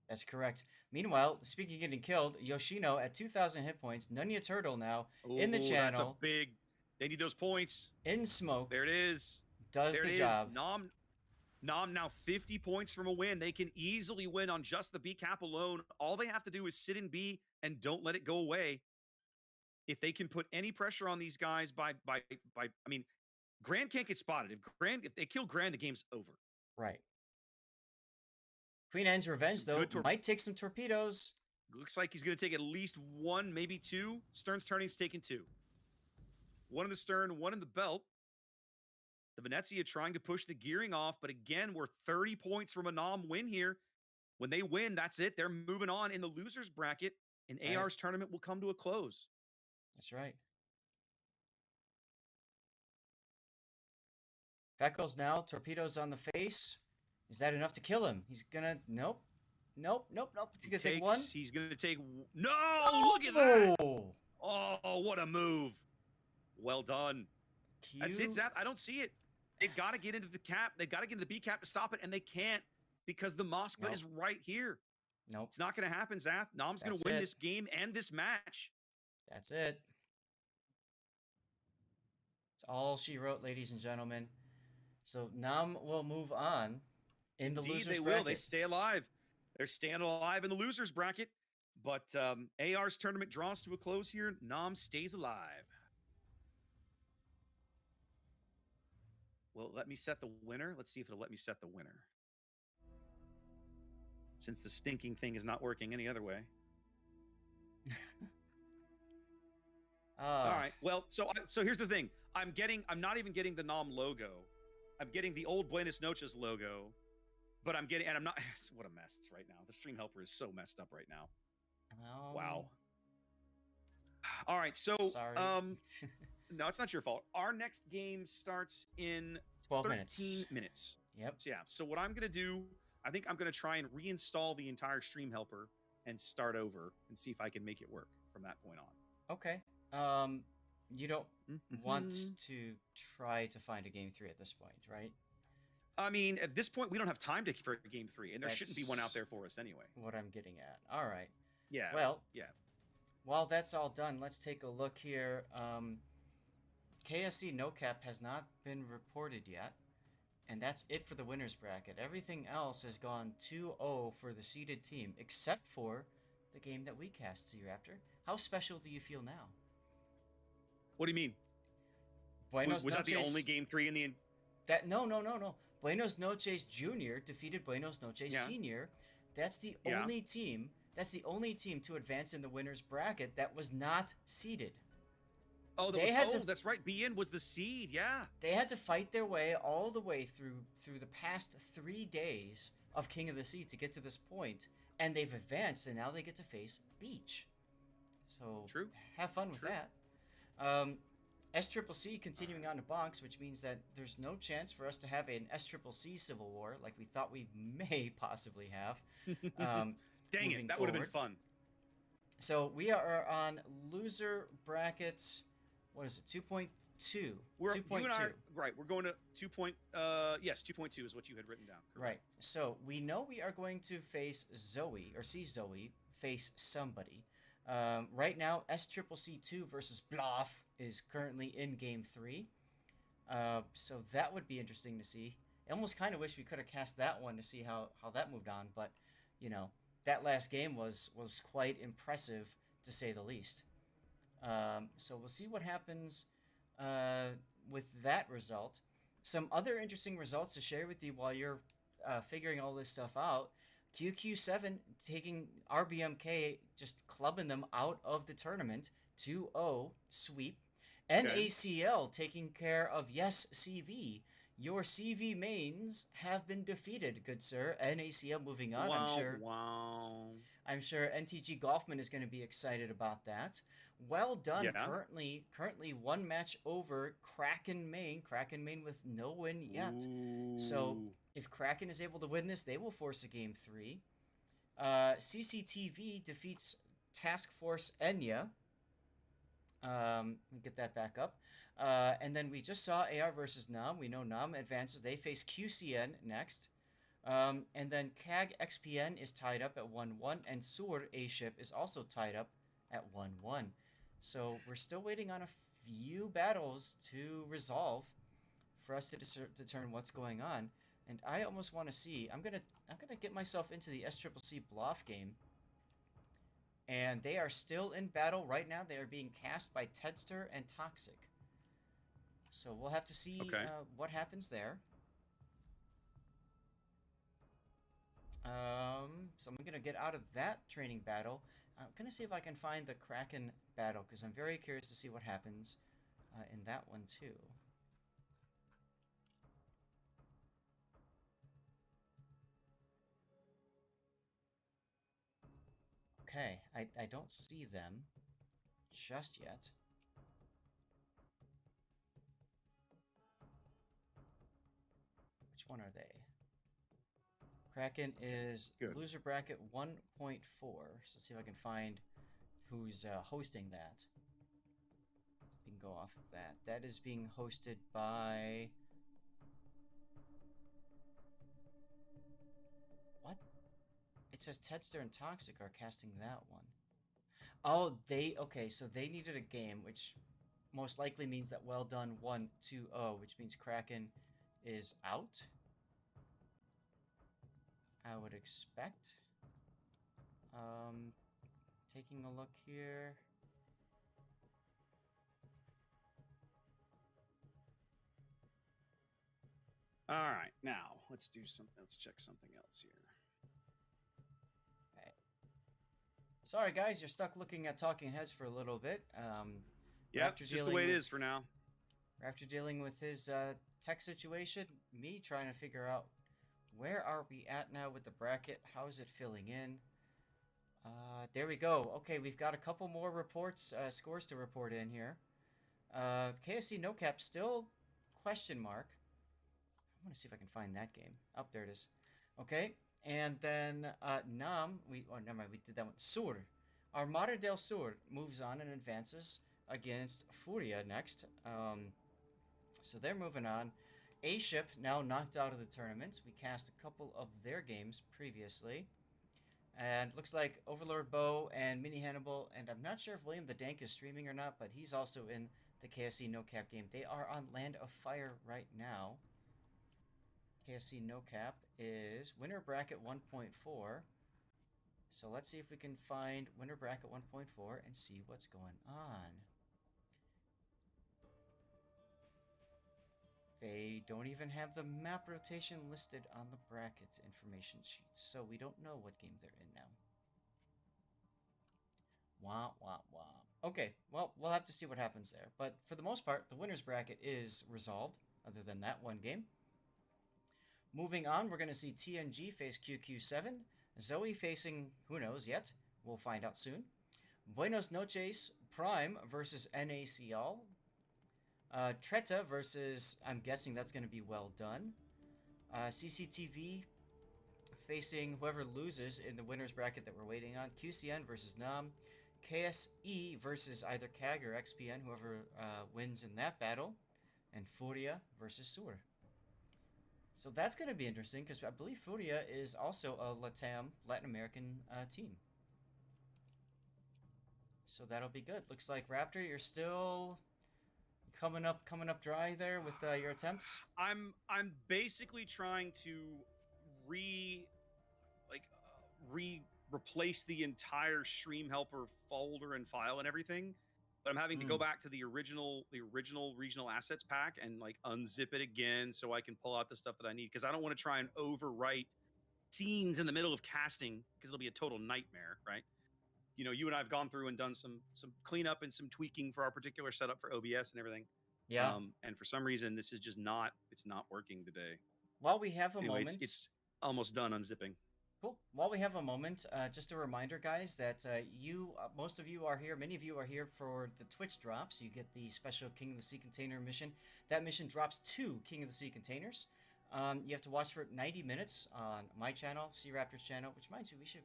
That's correct. Meanwhile, speaking of getting killed, Yoshino at 2,000 hit points. Nunya Turtle now in the channel. That's a big. They need those points. In smoke. There it is. Does the job. Nom now 50 points from a win. They can easily win on just the B cap alone. All they have to do is sit in B and don't let it go away. If they can put any pressure on these guys I mean, Gran can't get spotted. If they kill Gran, the game's over. Right. Queen Anne's Revenge, though, might take some torpedoes. Looks like he's going to take at least one, maybe two. Stern's turning's taken two. One in the stern, one in the belt. The Venezia trying to push the gearing off, but again, we're 30 points from a Nom win here. When they win, that's it. They're moving on in the losers bracket, and AR's tournament will come to a close. That's right. Beckles now, torpedoes on the face. Is that enough to kill him? He's gonna, nope. He's gonna take one. He's gonna take, no, look at that. Oh, what a move. Well done. That's it, Zath. I don't see it. They've got to get into the cap. They've got to get into the B cap to stop it, and they can't because the Moskva is right here. Nope. It's not going to happen, Zath. Nom's going to win this game and this match. That's it. That's all she wrote, ladies and gentlemen. So Nom will move on in the losers bracket. They will. They stay alive. They're staying alive in the losers bracket. But AR's tournament draws to a close here. Nom stays alive. Well, let me set the winner. Let's see if it'll let me set the winner. Since the stinking thing is not working any other way. All right. Well, so here's the thing. I'm not even getting the Nom logo. I'm getting the old Buenos Noches logo. But I'm not. What a mess right now. The stream helper is so messed up right now. Wow. All right. So, sorry. No, it's not your fault. Our next game starts in 12 minutes. Yep. So, yeah. So what I'm going to do, I think I'm going to try and reinstall the entire stream helper and start over and see if I can make it work from that point on. Okay. You don't want to try to find a game 3 at this point, right? I mean, at this point, we don't have time for a game 3, and there shouldn't be one out there for us anyway. What I'm getting at. All right. Yeah. Well, yeah. While that's all done, let's take a look here. KSC No Cap has not been reported yet, and that's it for the winners bracket. Everything else has gone 2-0 for the seeded team, except for the game that we cast, Z-Raptor. How special do you feel now? What do you mean? Was that the only game 3 in the... No. Buenos Noches Junior defeated Buenos Noches Senior. That's the only team. That's the only team to advance in the winners bracket that was not seeded. Oh, that's right. BN was the seed. Yeah. They had to fight their way all the way through the past 3 days of King of the Sea to get to this point, and they've advanced, and now they get to face Beach. So true. Have fun with that. SCCC continuing on to Bonks, which means that there's no chance for us to have an SCCC Civil War like we thought we may possibly have. Dang it, that would have been fun. So we are on loser brackets. What is it? 2.2. 2.2. Right. We're going to 2.2 is what you had written down. Correct. Right. So we know we are going to face Zoe, or see Zoe face somebody. Right now, SCCC2 versus Bluff is currently in game 3. So that would be interesting to see. I almost kind of wish we could have cast that one to see how that moved on, but you know, that last game was quite impressive to say the least. So we'll see what happens with that result. Some other interesting results to share with you while you're figuring all this stuff out. QQ7 taking RBMK, just clubbing them out of the tournament. 2-0 sweep. NACL taking care of Yes CV. Your CV mains have been defeated, good sir. NACL moving on. Wow, wow. I'm sure NTG Golfman is going to be excited about that. Well done. Yeah. Currently one match over Kraken Main. Kraken Main with no win yet. Ooh. So if Kraken is able to win this, they will force a game 3. CCTV defeats Task Force Enya. Let me get that back up. And then we just saw AR versus Nam. We know Nam advances. They face QCN next. And then CAG XPN is tied up at 1-1, and Sur A-Ship is also tied up at 1-1. So we're still waiting on a few battles to resolve for us to determine what's going on. And I almost want to see. I'm gonna get myself into the SCCC Bluff game. And they are still in battle right now. They are being cast by Tedster and Toxic. So we'll have to see what happens there. So I'm gonna get out of that training battle. I'm gonna see if I can find the Kraken battle because I'm very curious to see what happens in that one too. Okay, I don't see them just yet. Which one are they? Kraken is loser bracket 1.4. So let's see if I can find who's hosting that. We can go off of that. That is being hosted by... What? It says Tedster and Toxic are casting that one. Oh, okay, so they needed a game, which most likely means that Well Done 1-2-0, which means Kraken is out. I would expect. Taking a look here. All right, now let's do something. Let's check something else here. Okay. Sorry, guys, you're stuck looking at Talking Heads for a little bit. Yeah, it's just the way it is for now. After dealing with his tech situation, me trying to figure out where are we at now with the bracket? How is it filling in? There we go. Okay, we've got a couple more reports, scores to report in here. KSC No Cap still question mark. I want to see if I can find that game. Oh, there it is. Okay, and then Nam, never mind, we did that one. Sur. Armada del Sur moves on and advances against Furia next. So they're moving on. A-Ship now knocked out of the tournament. We cast a couple of their games previously. And looks like Overlord Bo and Mini Hannibal, and I'm not sure if William the Dank is streaming or not, but he's also in the KSC No Cap game. They are on Land of Fire right now. KSC No Cap is winner bracket 1.4. So let's see if we can find winner bracket 1.4 and see what's going on. They don't even have the map rotation listed on the bracket information sheet, so we don't know what game they're in now. Wah, wah, wah. Okay, well, we'll have to see what happens there. But for the most part, the winner's bracket is resolved, other than that one game. Moving on, we're going to see TNG face QQ7. Zoe facing, who knows yet? We'll find out soon. Buenos Noches Prime versus NACL. Treta versus, I'm guessing that's going to be Well Done. CCTV facing whoever loses in the winner's bracket that we're waiting on. QCN versus Nam. KSE versus either CAG or XPN, whoever wins in that battle. And Furia versus Sur. So that's going to be interesting because I believe Furia is also a Latin American team. So that'll be good. Looks like Raptor, you're still coming up dry there with your attempts. I'm basically trying to replace the entire Stream Helper folder and file and everything. But I'm having to go back to the original regional assets pack and like unzip it again so I can pull out the stuff that I need, because I don't want to try and overwrite scenes in the middle of casting because it'll be a total nightmare, right? You know, you and I have gone through and done some cleanup and some tweaking for our particular setup for OBS and everything. Yeah. And for some reason, this is just not. It's not working today. While we have a Anyway, moment, it's almost done unzipping. cool. While we have a moment, just a reminder, guys, that most of you are here. Many of you are here for the Twitch drops. You get the special King of the Sea container mission. That mission drops 2 King of the Sea containers. You have to watch for 90 minutes on my channel, Sea Raptors channel. Which reminds me, should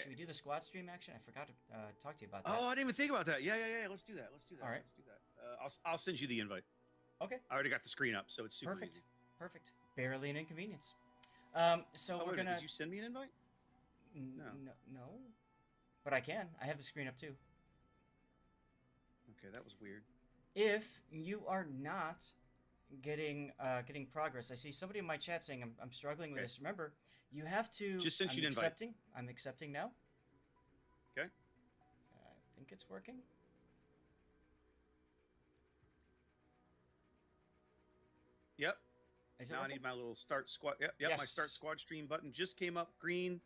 we do the squad stream action? I forgot to talk to you about that. Oh, I didn't even think about that. Yeah. Let's do that. All right. Let's do that. I'll send you the invite. Okay. I already got the screen up, so it's super easy. Perfect. Barely an inconvenience. So we're gonna. Did you send me an invite? No. But I can. I have the screen up too. Okay, that was weird. If you are not getting progress, I see somebody in my chat saying I'm struggling with this. Remember, you have to. Just sent you an invite. I'm accepting now. Okay. I think it's working. Yep. Now I need my little start squad. Yep. Yes. My start squad stream button just came up green.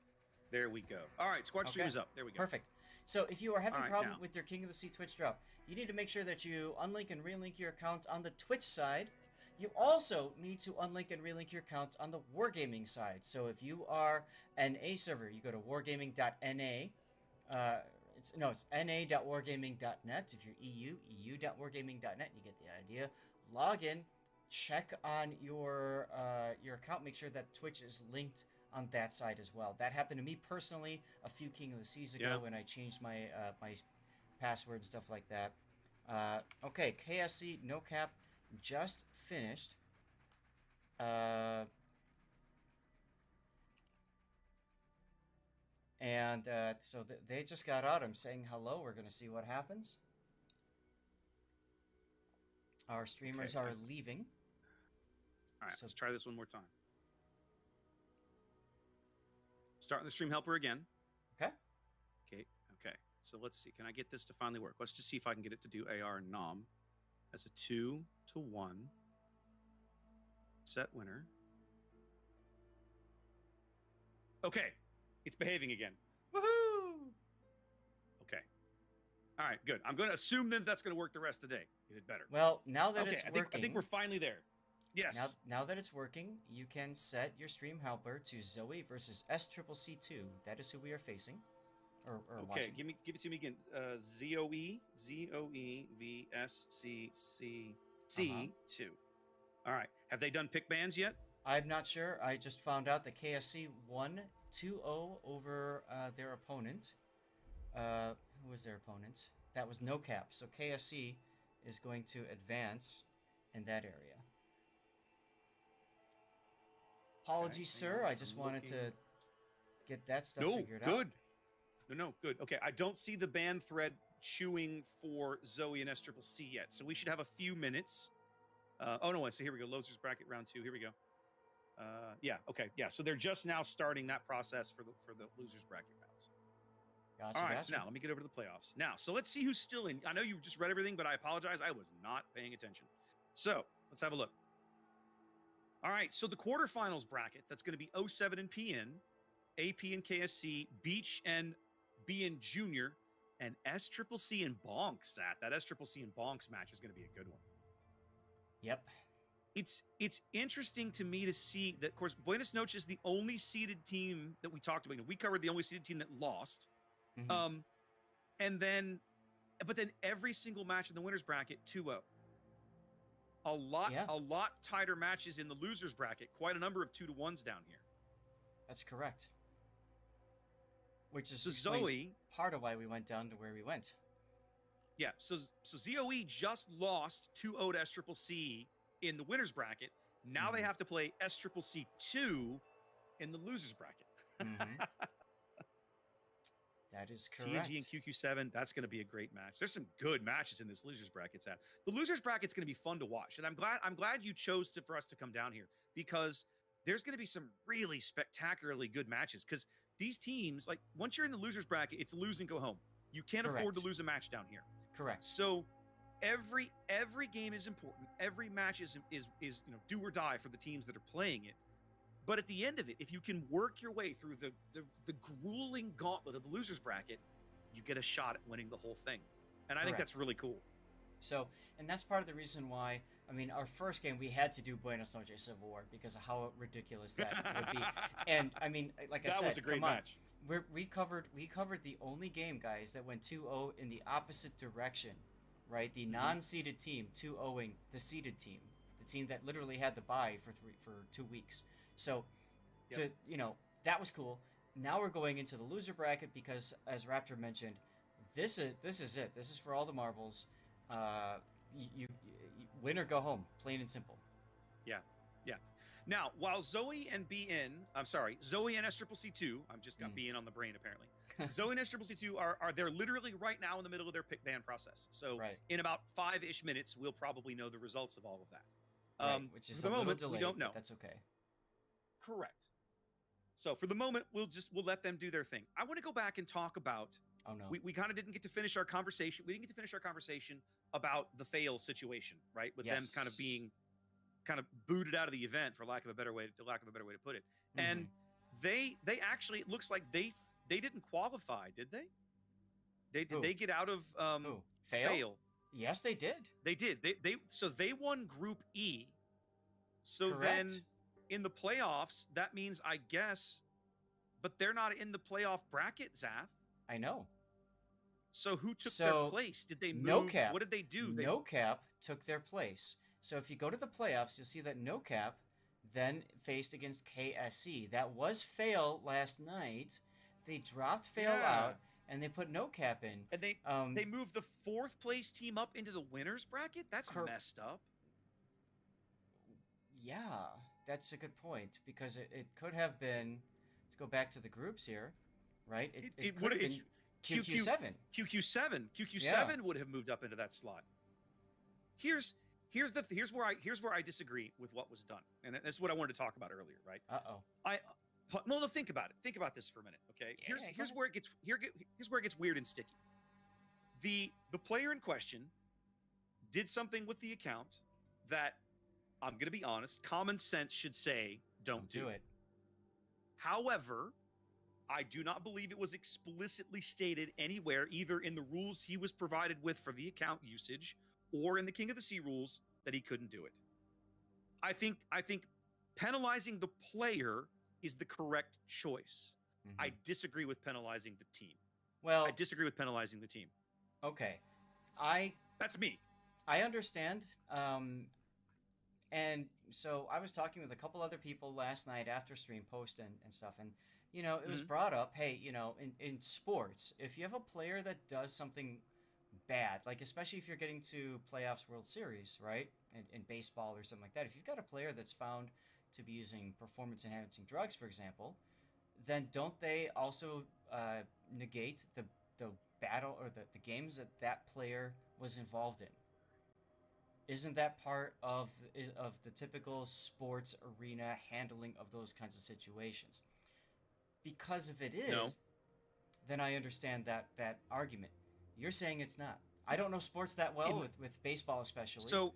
There we go. All right, squad stream is up. There we go. Perfect. So if you are having a problem now. with your King of the Sea Twitch drop, you need to make sure that you unlink and relink your account on the Twitch side. You also need to unlink and relink your account on the Wargaming side. So if you are an A server, you go to wargaming.na. It's na.wargaming.net. If you're EU, eu.wargaming.net. You get the idea. Log in, check on your account, make sure that Twitch is linked on that side as well. That happened to me personally a few King of the Seas ago when I changed my my password and stuff like that. Okay, KSC no cap just finished. So they just got out. I'm saying hello. We're gonna see what happens. Our streamers are leaving. All right, let's try this one more time. Starting the stream helper again. Okay. Okay. So let's see. Can I get this to finally work? Let's just see if I can get it to do AR and NOM. As a 2 to 1. Set winner. Okay. It's behaving again. Woohoo! Okay. All right, good. I'm going to assume then that's going to work the rest of the day. It did better. Well, now that it's working. I think we're finally there. Yes. Now that it's working, you can set your stream helper to Zoe versus SCCC2. That is who we are facing. Or watching. Give it to me again. ZOE VSCC2. All right. Have they done pick bans yet? I'm not sure. I just found out that KSC won 2-0 over their opponent. Who was their opponent? That was no cap. So KSC is going to advance in that area. Apologies, sir. I just wanted to get that stuff figured out. No, good. Okay, I don't see the ban thread chewing for Zoe and SCCC yet, so we should have a few minutes. So here we go. Losers bracket round 2. Here we go. So they're just now starting that process for the losers bracket rounds. Gotcha. All right, so now let me get over to the playoffs. Now, so let's see who's still in. I know you just read everything, but I apologize. I was not paying attention. So let's have a look. All right, so the quarterfinals bracket, that's going to be 07 and PN, AP and KSC, Beach and BN Junior, and SCCC and Bonks. That SCCC and Bonks match is going to be a good one. Yep. It's interesting to me to see that, of course, Buenos Noches is the only seeded team that we talked about. We covered the only seeded team that lost. Mm-hmm. But then every single match in the winners bracket, 2-0. A lot tighter matches in the losers bracket. Quite a number of 2-1s down here. That's correct. Which is Zoe, part of why we went down to where we went. Yeah, so ZOE just lost 2-0 to SCCC in the winners bracket. Now they have to play SCCC2 in the losers bracket. Mm-hmm. That is correct. TNG and QQ7, that's going to be a great match. There's some good matches in this losers bracket. The losers bracket's going to be fun to watch, and I'm glad you chose for us to come down here, because there's going to be some really spectacularly good matches. Because these teams, like, once you're in the losers bracket, it's lose and go home. You can't afford to lose a match down here. Correct. So every game is important. Every match is do or die for the teams that are playing it. But at the end of it, if you can work your way through the grueling gauntlet of the losers bracket, you get a shot at winning the whole thing. And I think that's really cool. So, and that's part of the reason why, I mean, our first game we had to do Buenos Noches Civil War because of how ridiculous that would be. And I mean, like I That said, was a great come on, match. we covered the only game, guys, that went 2-0 in the opposite direction, right? The non-seeded team 2-0ing the seeded team, the team that literally had the bye for 2 weeks. So, Yep. that was cool. Now we're going into the loser bracket because, as Raptor mentioned, this is it. This is for all the marbles. You win or go home, plain and simple. Yeah, yeah. Now, while Zoe and Zoe and SCCC2, I'm just got BN on the brain apparently. Zoe and SCCC2 are they're literally right now in the middle of their pick ban process. So Right. in about 5-ish minutes, we'll probably know the results of all of that. Right, which is for a the little moment, delayed, we don't know. but that's okay. Correct. So for the moment, we'll let them do their thing. I want to go back and talk about. Oh no. We kind of didn't get to finish our conversation. We didn't get to finish our conversation about the fail situation, right? With them kind of being kind of booted out of the event, for lack of a better way to put it. And they actually, it looks like they didn't qualify, did they? Did they get out of Who? Fail? Yes, they did. They did. So they won Group E. So Correct. then in the playoffs, that means, I guess, but they're not in the playoff bracket, Zath. I know. So who took their place? Did they move? No Cap. What did they do? No Cap took their place. So if you go to the playoffs, you'll see that No Cap then faced against KSC. That was Fail last night. They dropped Fail out and they put No Cap in. And they moved the 4th place team up into the winners bracket? That's messed up. Yeah, that's a good point because it could have been. Let's go back to the groups here, right? It could have been QQ7. QQ7 would have moved up into that slot. Here's where I disagree with what was done, and that's what I wanted to talk about earlier, right? No, think about it. Think about this for a minute, okay? Yeah, here's where it gets weird and sticky. The player in question did something with the account that, I'm going to be honest, common sense should say don't do it. However, I do not believe it was explicitly stated anywhere, either in the rules he was provided with for the account usage or in the King of the Sea rules, that he couldn't do it. I think penalizing the player is the correct choice. I disagree with penalizing the team. Well, I disagree with penalizing the team. Okay. That's me. I understand. And so I was talking with a couple other people last night after stream post and stuff, and it was brought up, hey, in sports, if you have a player that does something bad, like especially if you're getting to playoffs, World Series, right, in baseball or something like that, if you've got a player that's found to be using performance enhancing drugs, for example, then don't they also negate the battle or the games that player was involved in? Isn't that part of the typical sports arena handling of those kinds of situations? Because if it is, then I understand that argument. You're saying it's not. I don't know sports that well, with baseball especially. So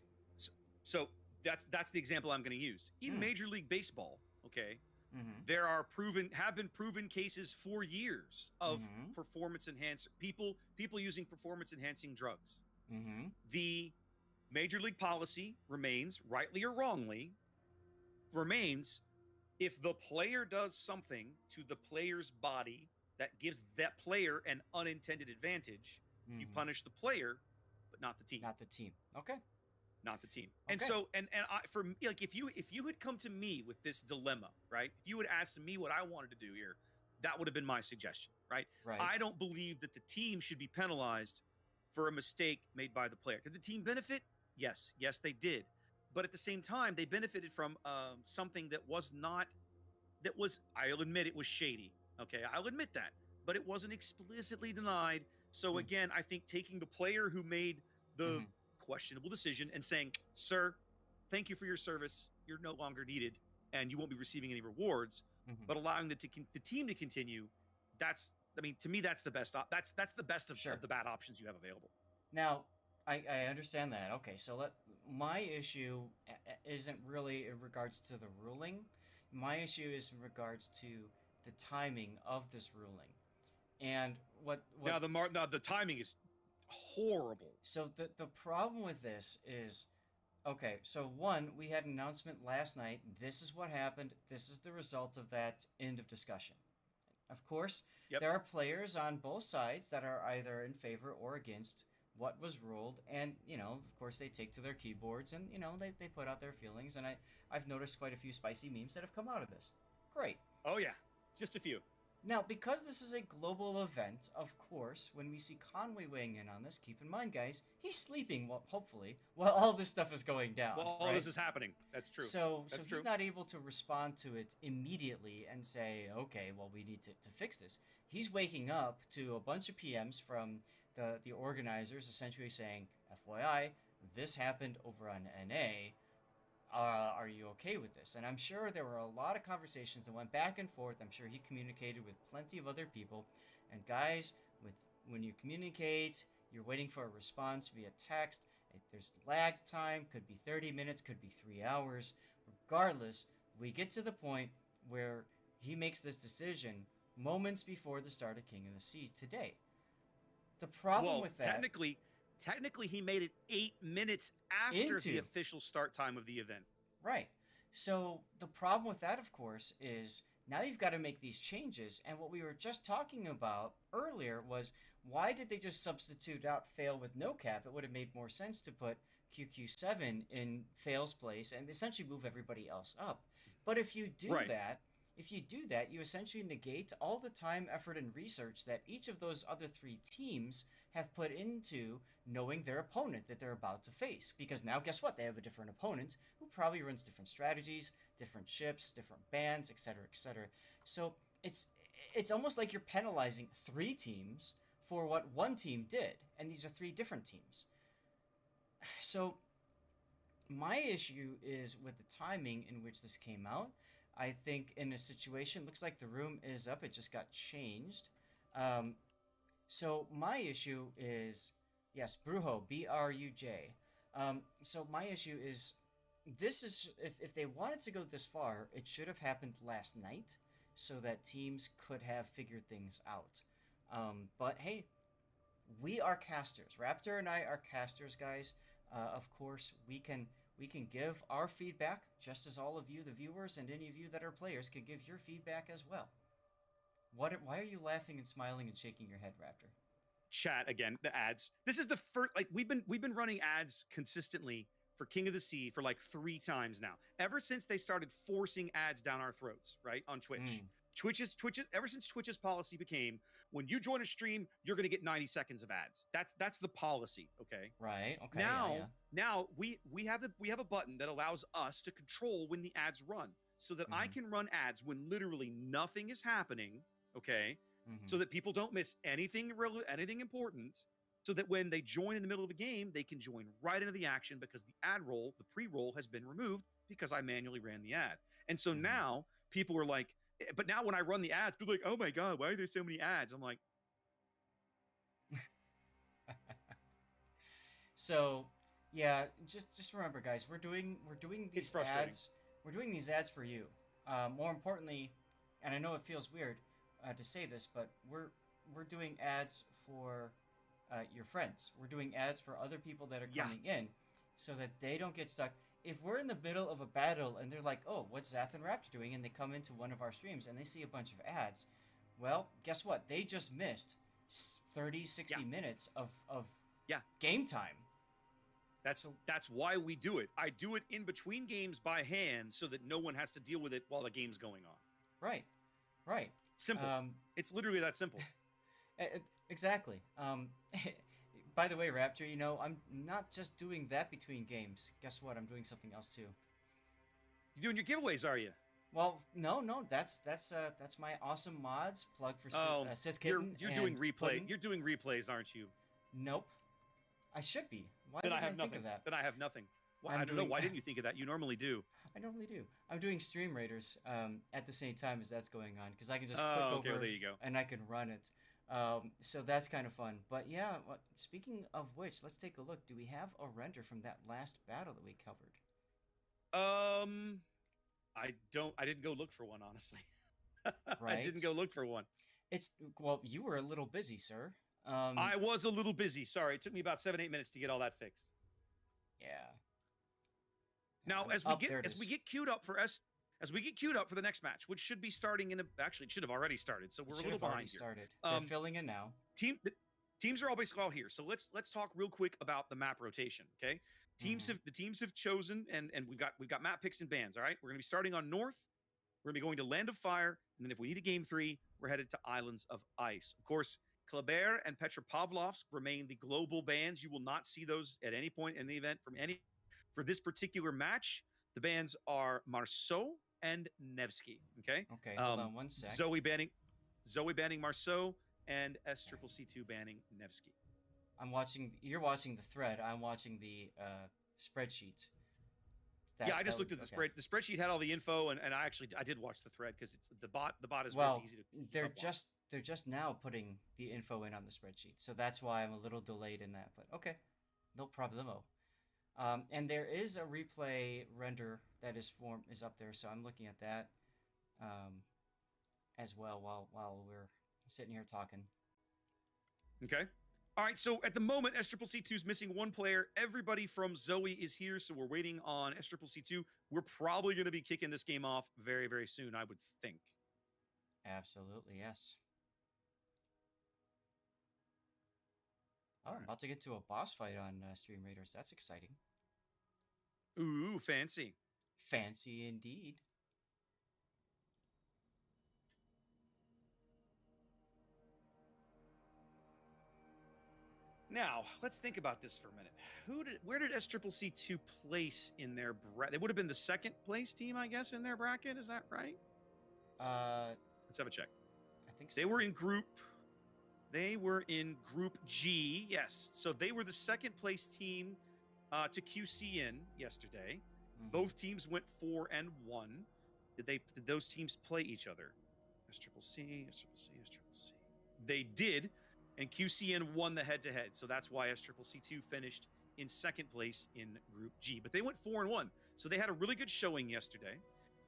that's the example I'm going to use. In Major League Baseball, okay, there have been proven cases for years of performance enhancer people using performance enhancing drugs. The Major League policy remains, rightly or wrongly, if the player does something to the player's body that gives that player an unintended advantage, you punish the player, but not the team. Not the team. Okay. Not the team. Okay. And so, for me, like if you had come to me with this dilemma, right? If you had asked me what I wanted to do here, that would have been my suggestion, right? Right. I don't believe that the team should be penalized for a mistake made by the player. Did the team benefit? Yes, they did. But at the same time, they benefited from something I'll admit it was shady. Okay, I'll admit that. But it wasn't explicitly denied. So again, I think taking the player who made the questionable decision and saying, sir, thank you for your service. You're no longer needed and you won't be receiving any rewards, but allowing the team to continue, to me, that's the best. That's the best of the bad options you have available. Now, I understand that. Okay, so my issue isn't really in regards to the ruling. My issue is in regards to the timing of this ruling, and what now the timing is horrible. So the problem with this is, okay, so one, we had an announcement last night. This is what happened. This is the result of that. End of discussion. Of course, Yep. there are players on both sides that are either in favor or against what was ruled, and of course, they take to their keyboards and they put out their feelings. And I've noticed quite a few spicy memes that have come out of this. Great. Oh yeah, just a few. Now, because this is a global event, of course, when we see Conway weighing in on this, keep in mind, guys, he's sleeping, well, hopefully, while all this stuff is going down. Well, all right? this is happening. That's true. So That's he's true. not able to respond to it immediately and say, okay, well, we need to fix this. He's waking up to a bunch of PMs from the organizers essentially saying, FYI, this happened over on NA. Are you okay with this? And I'm sure there were a lot of conversations that went back and forth. I'm sure he communicated with plenty of other people. And guys, when you communicate, you're waiting for a response via text. There's lag time, could be 30 minutes, could be 3 hours. Regardless, we get to the point where he makes this decision moments before the start of King of the Sea today. The problem with that... Technically, he made it 8 minutes after the official start time of the event. Right. So the problem with that, of course, is now you've got to make these changes. And what we were just talking about earlier was, why did they just substitute out fail with no cap? It would have made more sense to put QQ7 in fail's place and essentially move everybody else up. But if you do that, you essentially negate all the time, effort, and research that each of those other 3 teams have put into knowing their opponent that they're about to face. Because now, guess what? They have a different opponent who probably runs different strategies, different ships, different bands, etc., etc. So it's almost like you're penalizing 3 teams for what 1 team did, and these are 3 different teams. So my issue is with the timing in which this came out. I think in a situation, looks like the room is up. It just got changed. So my issue is, yes, Brujo, B-R-U-J. So my issue is, this is, if they wanted to go this far, it should have happened last night so that teams could have figured things out. But hey, we are casters. Raptor and I are casters, guys. Of course, we can give our feedback, just as all of you, the viewers, and any of you that are players, can give your feedback as well. Why are you laughing and smiling and shaking your head, Raptor? Chat again, the ads. This is the first, like, we've been running ads consistently for King of the Sea for like 3 times now. Ever since they started forcing ads down our throats, right, on Twitch. Twitch's ever since Twitch's policy became, when you join a stream, you're going to get 90 seconds of ads. That's the policy, okay? Right. Okay. Now we have a button that allows us to control when the ads run, so that I can run ads when literally nothing is happening, okay? So that people don't miss anything important, so that when they join in the middle of a game, they can join right into the action, because the ad roll, the pre-roll, has been removed because I manually ran the ad. And so now people are like, but now when I run the ads, people are like, oh my God, why are there so many ads? I'm like, so yeah, just remember, guys, we're doing these ads. We're doing these ads for you. More importantly, and I know it feels weird to say this, but we're doing ads for your friends. We're doing ads for other people that are coming in, so that they don't get stuck. If we're in the middle of a battle and they're like, oh, what's Zath and Raptor doing? And they come into one of our streams and they see a bunch of ads, well, guess what? They just missed 30, 60 minutes of game time. That's why we do it. I do it in between games by hand so that no one has to deal with it while the game's going on. Right. Simple. It's literally that simple. Exactly. By the way, Raptor, I'm not just doing that between games. Guess what? I'm doing something else too. You're doing your giveaways, are you? Well, no, that's my awesome mods plug for Sith Kitten. You're doing replay. You're doing replays, aren't you? Nope. I should be. Why then did I have think nothing. of that? Then I have nothing. Well, I don't know. Why didn't you think of that? You normally do. I normally do. I'm doing Stream Raiders at the same time as that's going on, because I can just click over well, there you go. and I can run it. So that's kind of fun. But yeah, speaking of which, let's take a look. Do we have a render from that last battle that we covered? I didn't go look for one, honestly. Right. I didn't go look for one. Well, you were a little busy, sir. I was a little busy. Sorry, it took me about 7-8 minutes to get all that fixed. Yeah. Now, as we get queued up for the next match, which should be starting actually it should have already started, so we're a little behind here. Started. They're filling in now. Teams are all basically all here. So let's talk real quick about the map rotation. Okay, the teams have chosen, and we've got map picks and bans. All right, we're gonna be starting on North. We're gonna be going to Land of Fire, and then if we need a game 3, we're headed to Islands of Ice. Of course, Kleber and Petropavlovsk remain the global bans. You will not see those at any point in the event for this particular match. The bans are Marceau and Nevsky. Okay. Okay. Hold on one sec. Zoe banning Marceau, and SCCC2 banning Nevsky. You're watching the thread. I'm watching the spreadsheet. I just looked at the spread. The spreadsheet had all the info, and I did watch the thread because it's the bot is really easy to. They're just now putting the info in on the spreadsheet, so that's why I'm a little delayed in that. But okay, no problemo. And there is a replay render that is up there, so I'm looking at that as well while we're sitting here talking. Okay. All right, so at the moment, SCCC2 is missing one player. Everybody from Zoe is here, so we're waiting on SCCC2. We're probably going to be kicking this game off very, very soon, I would think. Absolutely, yes. Oh, I'm about to get to a boss fight on Stream Raiders. That's exciting. Ooh, fancy. Fancy indeed. Now, let's think about this for a minute. Where did SCCC2 place in their bracket? They would have been the second place team, I guess, in their bracket. Is that right? Let's have a check. I think so. They were in group G, yes. So they were the second place team to QC in yesterday. Mm-hmm. Both teams went 4-1. Did those teams play each other? SCCC. They did. And QCN won the head-to-head, so that's why SCCC2 finished in second place in Group G. But they went 4-1, so they had a really good showing yesterday.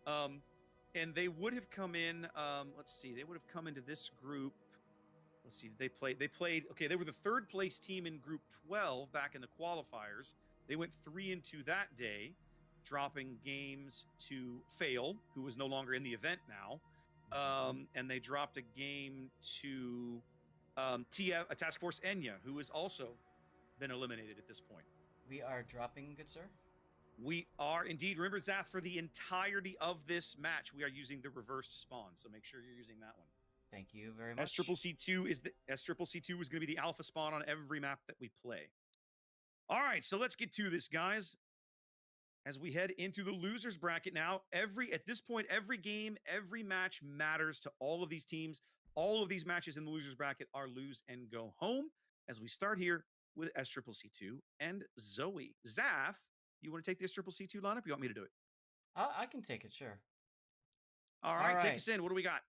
And they would have come in. They would have come into this group. Let's see. They played. Okay, they were the third place team in Group 12 back in the qualifiers. They went 3-2 that day, dropping games to Fail, who is no longer in the event now, and they dropped a game to. Task Force Enya, who has also been eliminated at this point. We are dropping, good sir? We are indeed. Remember, Zath, for the entirety of this match, we are using the reversed spawn, so make sure you're using that one. Thank you very much. SCCC2 is going to be the alpha spawn on every map that we play. All right, so let's get to this, guys. As we head into the losers bracket now, at this point, every game, every match matters to all of these teams. All of these matches in the losers bracket are lose and go home. As we start here with SCCC2 and Zoe. Zaf, you want to take the SCCC2 lineup? You want me to do it? I can take it, sure. All right, take us in. What do we got?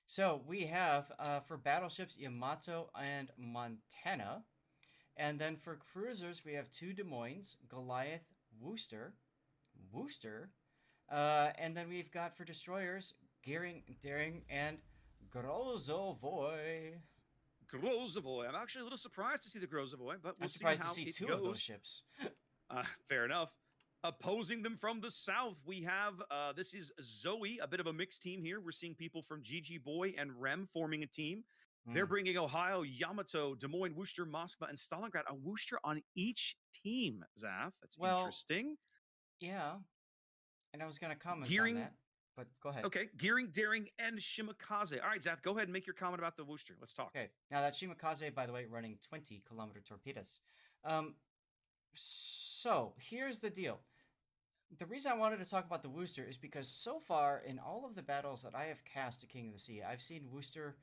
So we have for battleships Yamato and Montana, and then for cruisers we have 2 Des Moines, Goliath, Worcester, and then we've got for destroyers Gearing, Daring, and Grozovoy. I'm actually a little surprised to see the Grozovoy, but we'll see how it goes. I'm surprised to see 2 of those ships. Fair enough. Opposing them from the south, we have, this is Zoe, a bit of a mixed team here. We're seeing people from GG Boy and Rem forming a team. They're bringing Ohio, Yamato, Des Moines, Worcester, Moskva, and Stalingrad. A Worcester on each team, Zath. That's interesting. Yeah. And I was going to comment on that. But go ahead. Okay, Gearing, Daring, and Shimakaze. All right, Zath, go ahead and make your comment about the Worcester. Let's talk. Okay, now that Shimakaze, by the way, running 20-kilometer torpedoes. So here's the deal. The reason I wanted to talk about the Worcester is because so far in all of the battles that I have cast at King of the Sea, I've seen Worcester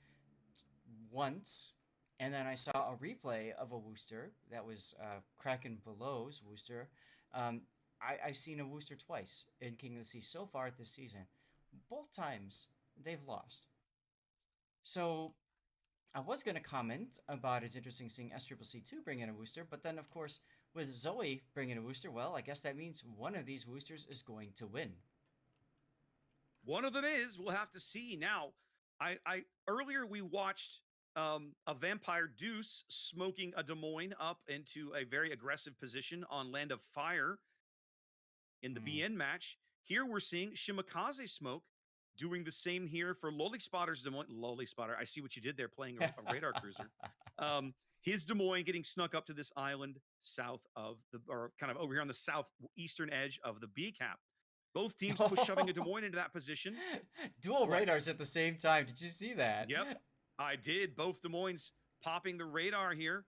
once, and then I saw a replay of a Worcester that was Kraken Below's Worcester. I've seen a Worcester twice in King of the Sea so far this season. Both times they've lost. So I was going to comment about it's interesting seeing SCCC2 bring in a Worcester, but then of course with Zoe bringing a Worcester, well, I guess that means one of these Worcesters is going to win. One of them is. We'll have to see. Now, I earlier we watched a Vampire Deuce smoking a Des Moines up into a very aggressive position on Land of Fire in the BN match. Here we're seeing Shimakaze Smoke doing the same here for Loli Spotter's Des Moines. Loli Spotter, I see what you did there, playing a radar cruiser. His Des Moines getting snuck up to this island south of or kind of over here on the southeastern edge of the B cap. Both teams shoving a Des Moines into that position. Dual radars at the same time. Did you see that? Yep, I did. Both Des Moines popping the radar here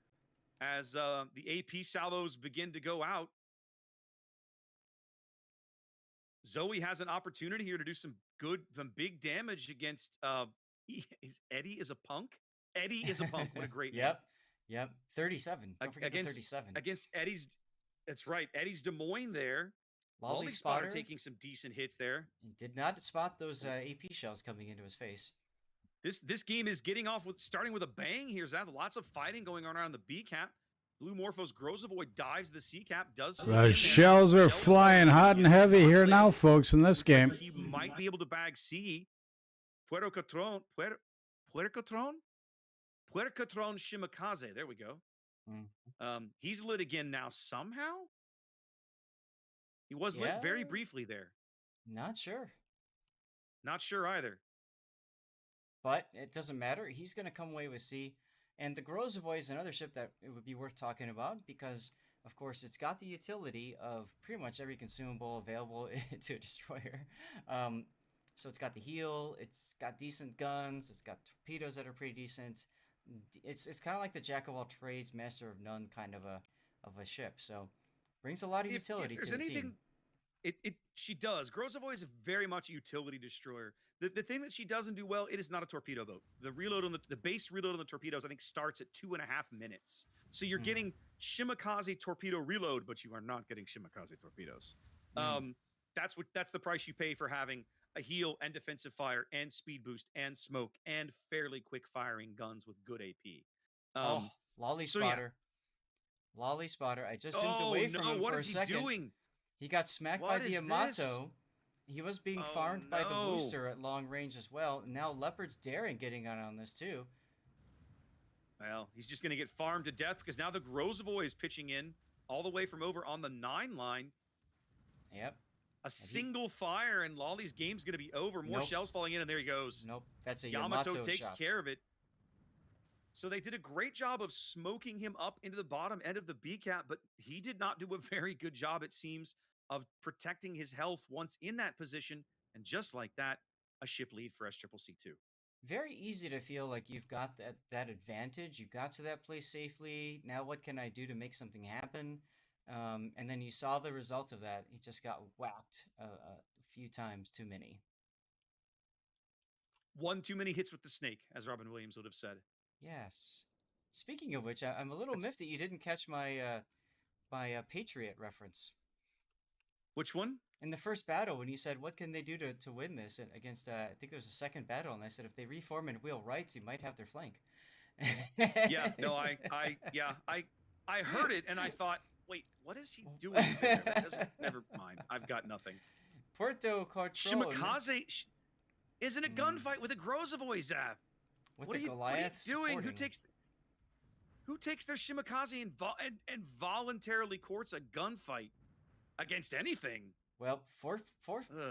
as the AP salvos begin to go out. Zoe has an opportunity here to do some big damage against Eddie is a punk. Eddie is a punk. What a great name. Yep. 37. Don't forget the 37. Against Eddie's, that's right. Eddie's Des Moines there. Lolly Spotter taking some decent hits there. He did not spot those AP shells coming into his face. This game is starting with a bang here, Zach. Lots of fighting going on around the B cap. Blue Morpho's Grozavoid dives the C cap. The shells are flying hot and heavy here now, folks, in this game. He might be able to bag C. Puercotron Shimakaze. There we go. He's lit again now somehow. He was lit very briefly there. Not sure. Not sure either. But it doesn't matter. He's going to come away with C. And the Grozavoy is another ship that it would be worth talking about because, of course, it's got the utility of pretty much every consumable available to a destroyer. So it's got the heal, it's got decent guns, it's got torpedoes that are pretty decent. It's kind of like the jack of all trades, master of none kind of a ship. So brings a lot of utility to the team. She does. Grozavoy is very much a utility destroyer. The thing that she doesn't do well, it is not a torpedo boat. The reload on the base reload on the torpedoes, I think, starts at 2.5 minutes. So you're getting Shimakaze torpedo reload, but you are not getting Shimakaze torpedoes. That's the price you pay for having a heal and defensive fire and speed boost and smoke and fairly quick firing guns with good AP. Lolly Spotter. Yeah. Lolly Spotter. I just zoomed away from him for a second. What is he doing? He got smacked by the Yamato. He was being farmed by the booster at long range as well. And now Leopard's daring getting on this too. Well, he's just going to get farmed to death because now the Grozavoy is pitching in all the way from over on the 9 line. Yep. A single fire and Lolly's game's going to be over. More shells falling in and there he goes. Nope. That's a Yamato takes shot. care of it. So they did a great job of smoking him up into the bottom end of the B cap, but he did not do a very good job, it seems, of protecting his health once in that position. And just like that, a ship lead for SCCC2. Very easy to feel like you've got that advantage. You got to that place safely. Now what can I do to make something happen? And then you saw the result of that. He just got whacked a few times too many. One too many hits with the snake, as Robin Williams would have said. Yes. Speaking of which, I'm a little miffed that you didn't catch my Patriot reference. Which one? In the first battle, when you said, what can they do to win this against, I think there was a second battle, and I said, if they reform and wheel rights, you might have their flank. Yeah, no, I heard it, and I thought, wait, what is he doing there? Never mind. I've got nothing. Puerto Cartron. Shimakaze is in a gunfight with a Grozavoy, Zath. What are you doing? Who takes their Shimakaze and voluntarily courts a gunfight against anything? Well,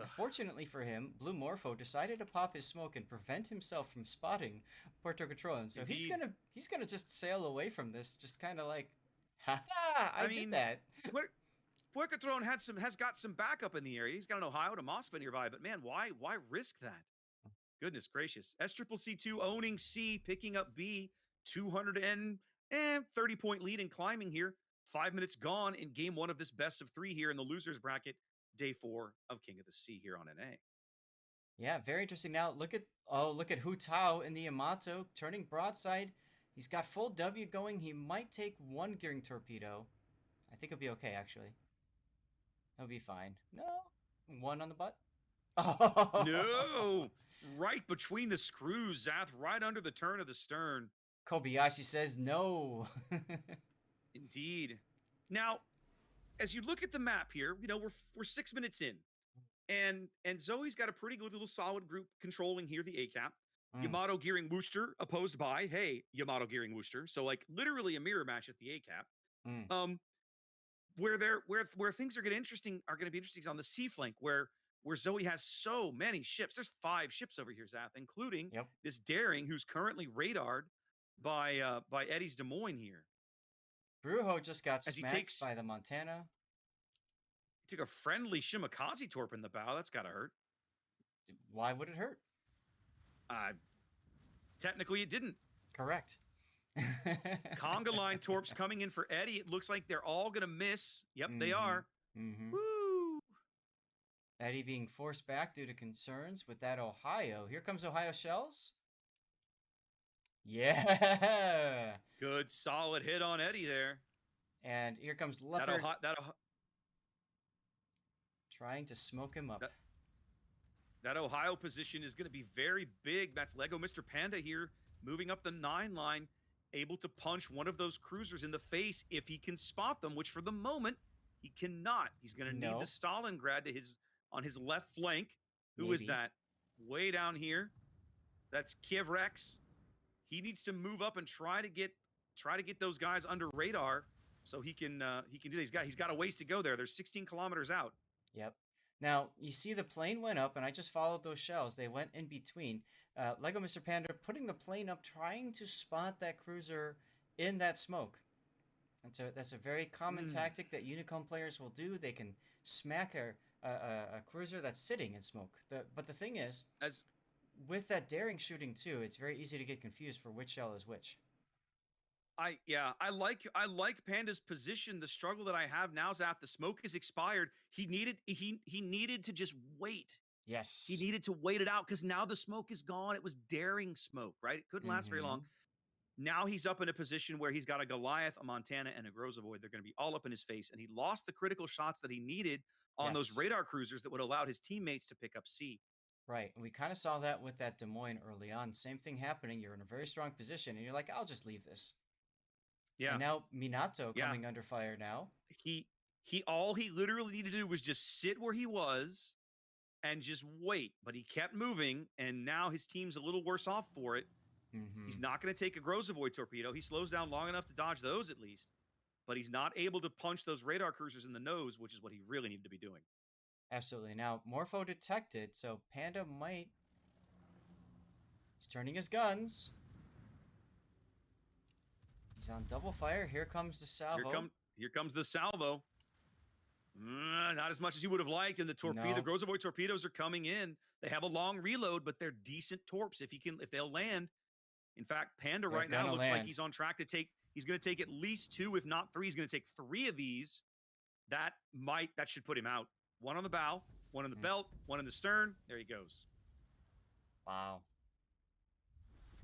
fortunately for him, Blue Morpho decided to pop his smoke and prevent himself from spotting Puerto Catron. So he's gonna just sail away from this, just kind of like, ha ha! I did that. Puerto Catron has got some backup in the area. He's got an Ohio to Moscow nearby, but man, why risk that? Goodness gracious. SCCC2 owning C, picking up B, 230-point lead and climbing here. 5 minutes gone in game 1 of this best of 3 here in the losers bracket, day 4 of King of the Sea here on NA. Yeah, very interesting. Now look at Hu Tao in the Yamato turning broadside. He's got full W going. He might take 1 gearing torpedo. I think it'll be okay actually. He'll be fine. No, 1 on the butt. Oh. No, right between the screws, Zath, right under the turn of the stern. Kobayashi says no. Indeed. Now, as you look at the map here, you know, we're 6 minutes in. And Zoe's got a pretty good little solid group controlling here the A cap. Yamato gearing Worcester opposed by, hey, Yamato gearing Worcester. So like literally a mirror match at the A cap. Where things are going to be interesting is on the C flank where Zoe has so many ships. There's 5 ships over here, Zath, including this Daring, who's currently radared by Eddie's Des Moines here. Brujo just got smacked by the Montana. He took a friendly Shimakaze torp in the bow. That's gotta hurt. Why would it hurt? Technically, it didn't. Correct. Conga line torps coming in for Eddie. It looks like they're all gonna miss. Yep, they are. Woo! Eddie being forced back due to concerns with that Ohio. Here comes Ohio shells. Yeah. Good, solid hit on Eddie there. And here comes Leopard. Trying to smoke him up. That Ohio position is going to be very big. That's Lego Mr. Panda here, moving up the 9 line, able to punch one of those cruisers in the face if he can spot them, which for the moment, he cannot. He's going to need the Stalingrad on his left flank. Who is that? Way down here. That's Kiev Rex. He needs to move up and try to get those guys under radar so he can do these guys. He's got a ways to go there. They're 16 kilometers out. Yep. Now, you see the plane went up, and I just followed those shells. They went in between. Lego Mr. Panda putting the plane up, trying to spot that cruiser in that smoke. And so that's a very common tactic that Unicom players will do. They can smack a cruiser that's sitting in smoke. But the thing is, with that Daring shooting too, it's very easy to get confused for which shell is which. I like Panda's position. The struggle that I have now is that the smoke is expired. He needed to just wait. Yes. He needed to wait it out because now the smoke is gone. It was Daring smoke, right? It couldn't last very long. Now he's up in a position where he's got a Goliath, a Montana, and a Grozovoid. They're going to be all up in his face, and he lost the critical shots that he needed on those radar cruisers that would allow his teammates to pick up C. Right. And we kind of saw that with that Des Moines early on. Same thing happening. You're in a very strong position, and you're like, I'll just leave this. Yeah. And now Minato coming under fire now. All he literally needed to do was just sit where he was and just wait. But he kept moving, and now his team's a little worse off for it. He's not going to take a Grozovoid torpedo. He slows down long enough to dodge those at least. But he's not able to punch those radar cruisers in the nose, which is what he really needed to be doing. Absolutely. Now, Morpho detected, so Panda might... He's turning his guns. He's on double fire. Here comes the salvo. Here comes the salvo. Not as much as you would have liked. And the torpedo, the Grozovoid torpedoes are coming in. They have a long reload, but they're decent torps if they'll land. In fact, Panda right now looks like he's on track to take. He's going to take at least 2, if not 3. He's going to take 3 of these. That should put him out. 1 on the bow, 1 in the belt, 1 in the stern. There he goes. Wow.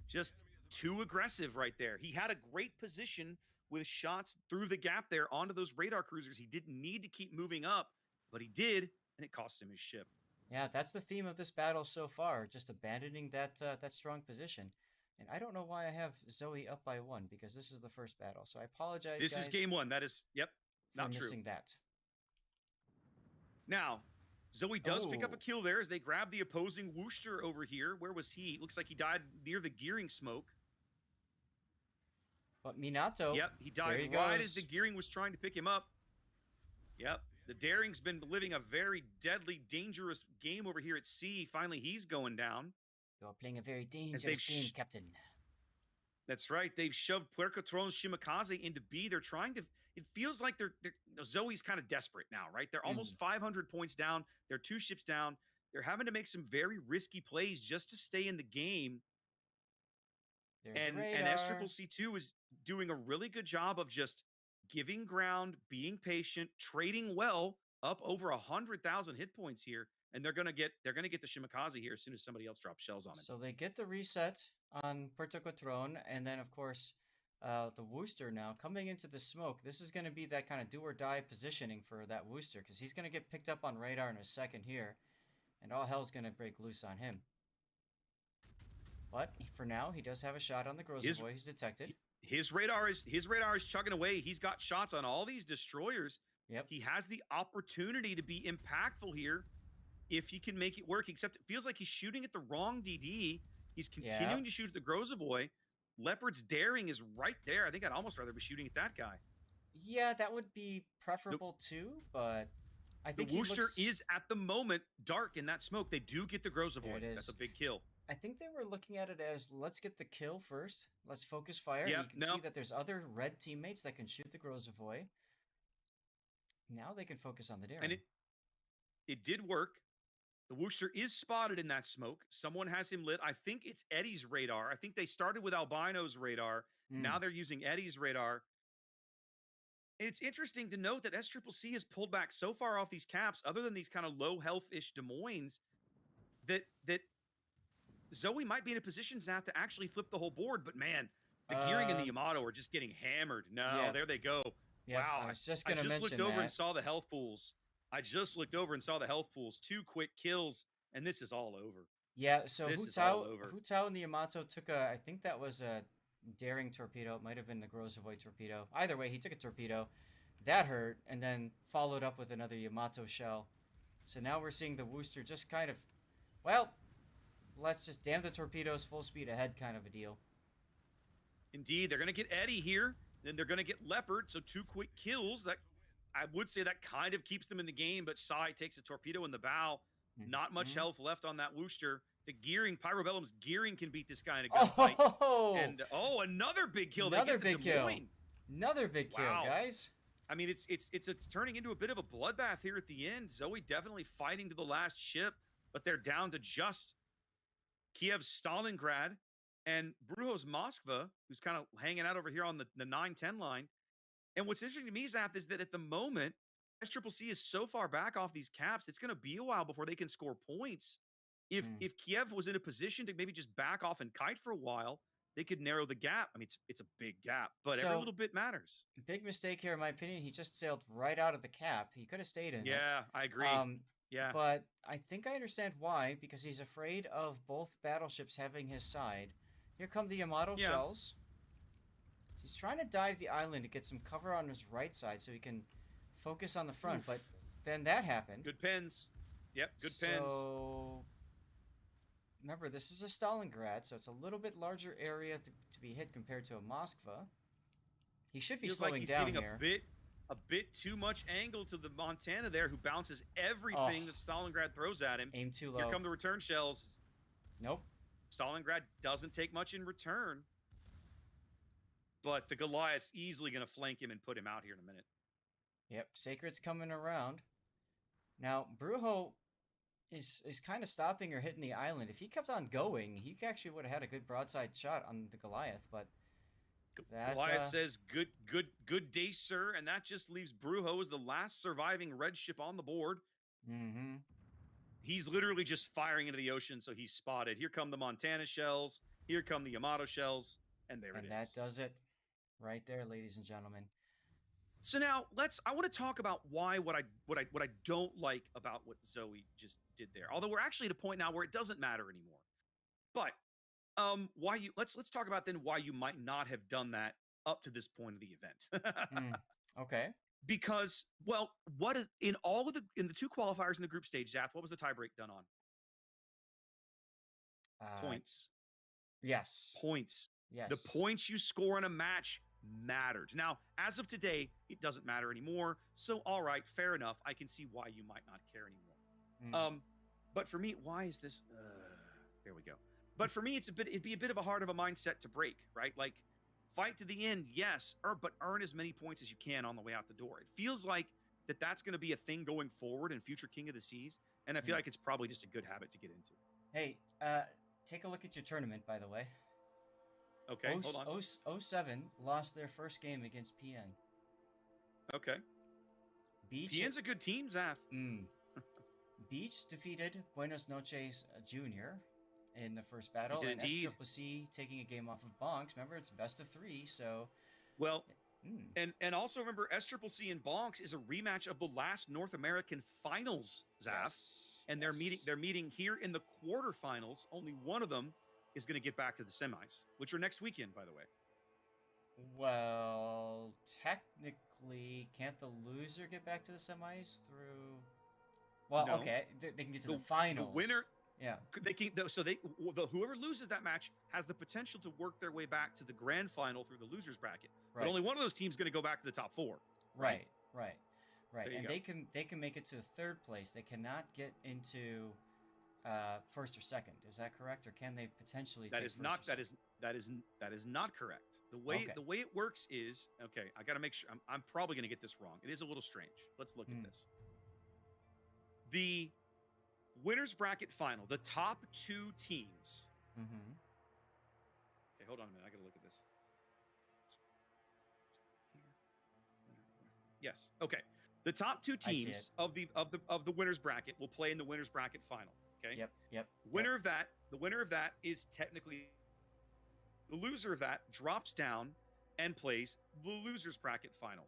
Just too aggressive right there. He had a great position with shots through the gap there onto those radar cruisers. He didn't need to keep moving up, but he did, and it cost him his ship. Yeah, that's the theme of this battle so far, just abandoning that strong position. And I don't know why I have Zoe up by 1, because this is the first battle. So I apologize, This is game 1. That is, not true. Missing that. Now, Zoe does pick up a kill there as they grab the opposing Worcester over here. Where was he? Looks like he died near the gearing smoke. But Minato. Yep, he died right as the gearing was trying to pick him up. Yep, the Daring's been living a very deadly, dangerous game over here at sea. Finally, he's going down. You're playing a very dangerous game, Captain. That's right. They've shoved Puerto Tron's Shimakaze into B. They're trying to... It feels like Zoe's kind of desperate now, right? They're almost 500 points down. They're 2 ships down. They're having to make some very risky plays just to stay in the game. And SCCC2 is doing a really good job of just giving ground, being patient, trading well, up over 100,000 hit points here. And they're gonna get the Shimakaze here as soon as somebody else drops shells on it. So they get the reset on Puerto Cotron, and then of course the Worcester now coming into the smoke. This is going to be that kind of do or die positioning for that Worcester, because he's going to get picked up on radar in a second here, and all hell's going to break loose on him. But for now, he does have a shot on the Grozovoid. He's detected. His radar is chugging away. He's got shots on all these destroyers. Yep. He has the opportunity to be impactful here if he can make it work, except it feels like he's shooting at the wrong DD. He's Yeah. continuing to shoot at the Grozavoy. Leopard's daring is right there. I think I'd almost rather be shooting at that guy. Yeah, that would be The, preferable too, but I the think he Worcester looks. is at the moment dark in that smoke. They do get the There Grozavoy. it That's a is. big kill. I think they were looking at it as let's get the kill first. Let's focus fire. And Yep, you can no. see that there's other red teammates that can shoot the Grozavoy. Now they can focus on the daring. And it did work. The Worcester is spotted in that smoke. Someone has him lit. I think it's Eddie's radar. I think they started with Albino's radar. Now they're using Eddie's radar. It's interesting to note that SCCC has pulled back so far off these caps, other than these kind of low health-ish Des Moines, that Zoe might be in a position, Zath, to actually flip the whole board. But man, the Gearing and the Yamato are just getting hammered. No, yeah. there they go. Yeah, Wow. I was just gonna mention looked over that. and saw the health pools. I just looked over and saw the health pools. 2 quick kills, and this is all over. Yeah, so This is all over. Hutao and the Yamato took I think that was a daring torpedo. It might have been the Grozavoy torpedo. Either way, he took a torpedo. That hurt, and then followed up with another Yamato shell. So now we're seeing the Worcester just kind of, well, let's just damn the torpedoes, full speed ahead kind of a deal. Indeed, they're going to get Eddie here. Then they're going to get Leopard. So 2 quick kills. That I would say that kind of keeps them in the game, but Sai takes a torpedo in the bow. Not much health left on that Worcester. The Gearing, Pyrobellum's Gearing can beat this guy in a gunfight. And another big kill. Another big kill. Another big kill, guys. I mean, it's turning into a bit of a bloodbath here at the end. Zoe definitely fighting to the last ship, but they're down to just Kiev's Stalingrad and Brujo's Moskva, who's kind of hanging out over here on the 9-10 line. And what's interesting to me, Zath, is that at the moment, SCCC is so far back off these caps, it's going to be a while before they can score points. If Kiev was in a position to maybe just back off and kite for a while, they could narrow the gap. I mean, it's a big gap, but every little bit matters. Big mistake here, in my opinion. He just sailed right out of the cap. He could have stayed in it. Yeah, I agree. Yeah. But I think I understand why, because he's afraid of both battleships having his side. Here come the Yamato shells. He's trying to dive the island to get some cover on his right side so he can focus on the front, but then that happened. Good pins. Yep, good pins. So remember, this is a Stalingrad, so it's a little bit larger area to be hit compared to a Moskva. He should be slowing down here. A bit too much angle to the Montana there, who bounces everything that Stalingrad throws at him. Aim too low. Here come the return shells. Nope. Stalingrad doesn't take much in return. But the Goliath's easily going to flank him and put him out here in a minute. Yep, Sacred's coming around. Now, Brujo is kind of stopping or hitting the island. If he kept on going, he actually would have had a good broadside shot on the Goliath, but Goliath says, good day, sir, and that just leaves Brujo as the last surviving red ship on the board. He's literally just firing into the ocean, so he's spotted. Here come the Montana shells. Here come the Yamato shells, and there it is. And that does it right there, ladies and gentlemen. So now I want to talk about what I don't like about what Zoe just did there. Although we're actually at a point now where it doesn't matter anymore. But let's talk about then why you might not have done that up to this point of the event. Okay. Because, well, what is in the 2 qualifiers in the group stage, Zath, what was the tiebreak done on? Points. Yes. Points. Yes. The points you score in a match mattered. Now, as of today, it doesn't matter anymore. So, all right, fair enough. I can see why you might not care anymore. But for me, why is this? There we go. But for me, it'd be a bit of a hard of a mindset to break, right? Like, fight to the end, yes, but earn as many points as you can on the way out the door. It feels like that's going to be a thing going forward in future King of the Seas, and I feel like it's probably just a good habit to get into. Hey, take a look at your tournament, by the way. Okay, hold on. 07 lost their first game against PN. Okay. PN's a good team, Zath. Beach defeated Buenos Noches Jr. in the first battle, and SCCC taking a game off of Bonks. Remember, it's best of 3, so... Well, and also remember, SCCC and Bonks is a rematch of the last North American finals, Zath. Yes. And they're meeting here in the quarterfinals. Only one of them is going to get back to the semis, which are next weekend, by the way. Well, technically, can't the loser get back to the semis through... Well, No. okay, they can get to the finals. The winner... Yeah. They keep so whoever loses that match has the potential to work their way back to the grand final through the losers bracket. Right. But only one of those teams is going to go back to the top 4. Right. And they can make it to third place. They cannot get into first or second. Is that correct, or can they potentially? That is not correct. The way it works is, okay, I got to make sure. I'm probably going to get this wrong. It is a little strange. Let's look at this. The winners bracket final, the top 2 teams. Okay, hold on a minute. I got to look at this. Yes. Okay. The top 2 teams of the winners bracket will play in the winners bracket final. Okay. Yep. The winner of that is technically the loser of that drops down and plays the losers bracket final.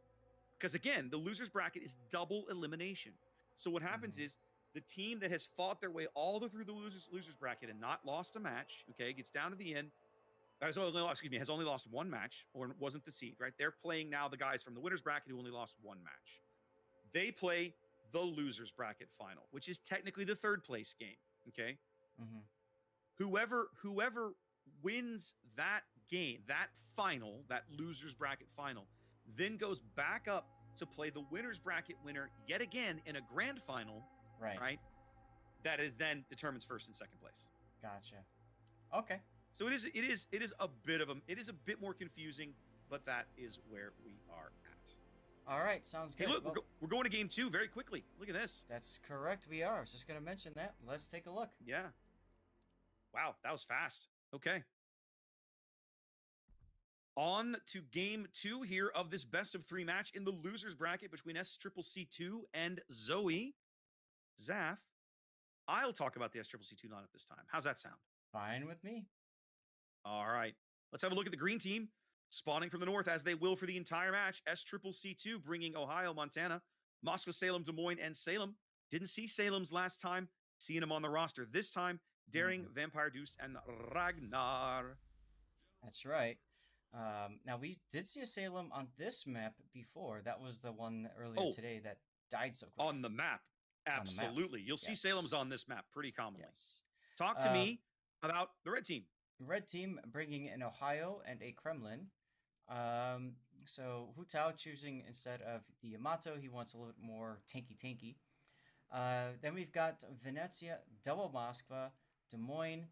Because again, the losers bracket is double elimination. So what happens is the team that has fought their way all the way through the losers bracket and not lost a match, okay, gets down to the end, has only lost 1 match, or wasn't the seed, right? They're playing now the guys from the winners bracket who only lost 1 match. They play the losers bracket final, which is technically the 3rd place game. Okay. Whoever wins that game, that final, that losers bracket final, then goes back up to play the winners bracket winner yet again in a grand final. Right. That is then determines 1st and 2nd place. Gotcha. Okay. So it is a bit more confusing, but that is where we are at. All right, sounds good. Hey, look, we're going to game 2 very quickly. Look at this. That's correct. We are. I was just going to mention that. Let's take a look. Yeah. Wow, that was fast. Okay. On to game 2 here of this best of 3 match in the losers bracket between SCCC2 and Zoe. Zath, I'll talk about the SCCC2 lineup this time. How's that sound? Fine with me. All right. Let's have a look at the green team. Spawning from the north, as they will for the entire match. SCCC2 bringing Ohio, Montana, Moscow, Salem, Des Moines, and Salem. Didn't see Salem's last time. Seeing him on the roster this time. Daring, Vampire Deuce, and Ragnar. That's right. Now, we did see a Salem on this map before. That was the one earlier today that died so quick. On the map. Absolutely. You'll see Salem's on this map pretty commonly. Yes. Talk to me about the red team. Red team bringing in Ohio and a Kremlin. So Hu Tao choosing instead of the Yamato. He wants a little bit more tanky. Then we've got Venezia, double Moskva, Des Moines,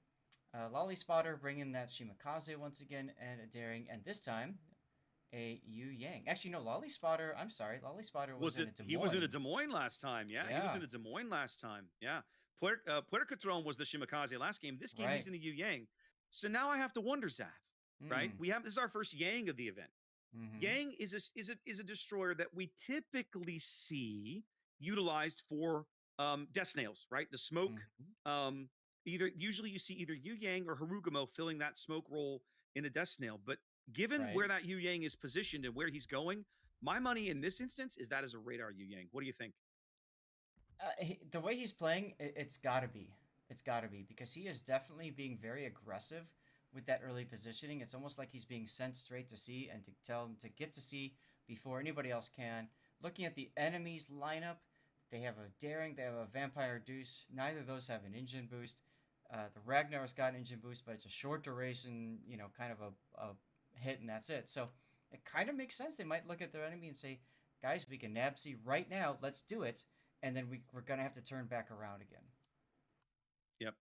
Lolly Spotter bringing that Shimakaze once again, and a Daring, and this time a Yu Yang. Actually, no, Lolly Spotter was in a Des Moines. He was in a Des Moines last time. Yeah, he was in a Des Moines last time. Yeah. Puerto Catron was the Shimakaze last game. This game he's in a Yu Yang. So now I have to wonder, Zath, right? This is our first Yang of the event. Yang is a destroyer that we typically see utilized for death snails, right? The smoke. Usually you see either Yu Yang or Harugumo filling that smoke role in a death snail. But given where that Yu Yang is positioned and where he's going, my money in this instance is that as a radar Yu Yang. What do you think? The way he's playing, it's got to be. It's got to be, because he is definitely being very aggressive with that early positioning. It's almost like he's being sent straight to C and to tell him to get to C before anybody else can. Looking at the enemy's lineup, they have a Daring, they have a Vampire Deuce. Neither of those have an engine boost. The Ragnar's got an engine boost, but it's a short duration, kind of a hit, and that's it. So it kind of makes sense. They might look at their enemy and say, guys, we can nab C right now. Let's do it. And then we're going to have to turn back around again. Yep.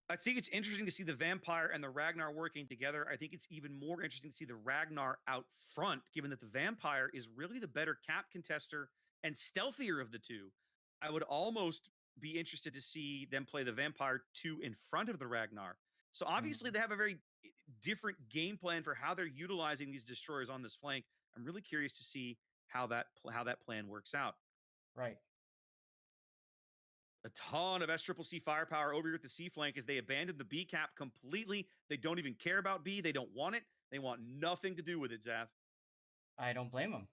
I think it's interesting to see the Vampire and the Ragnar working together. I think it's even more interesting to see the Ragnar out front, given that the Vampire is really the better cap contester and stealthier of the two. I would almost be interested to see them play the Vampire 2 in front of the Ragnar. So obviously they have a very different game plan for how they're utilizing these destroyers on this flank. I'm really curious to see how that plan works out. Right. A ton of SCCC firepower over here at the C flank as they abandon the B cap completely. They don't even care about B. They don't want it. They want nothing to do with it, Zath. I don't blame them.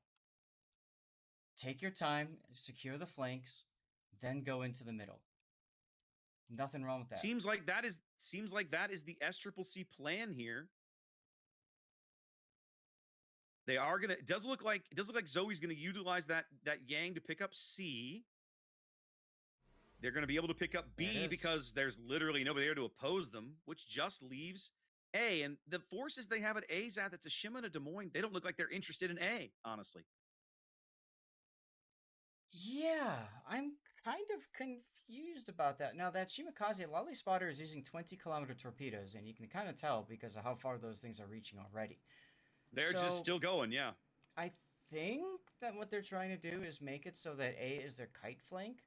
Take your time, secure the flanks, then go into the middle. Nothing wrong with that. Seems like that is the SCCC plan here. They are gonna. It does look like Zoe's gonna utilize that Yang to pick up C. They're going to be able to pick up B because there's literally nobody there to oppose them, which just leaves A. And the forces they have at A's at, that's a Shima and a Des Moines. They don't look like they're interested in A, honestly. Yeah, I'm kind of confused about that. Now, that Shimakaze Lolly Spotter is using 20-kilometer torpedoes, and you can kind of tell because of how far those things are reaching already. They're just still going, yeah. I think that what they're trying to do is make it so that A is their kite flank.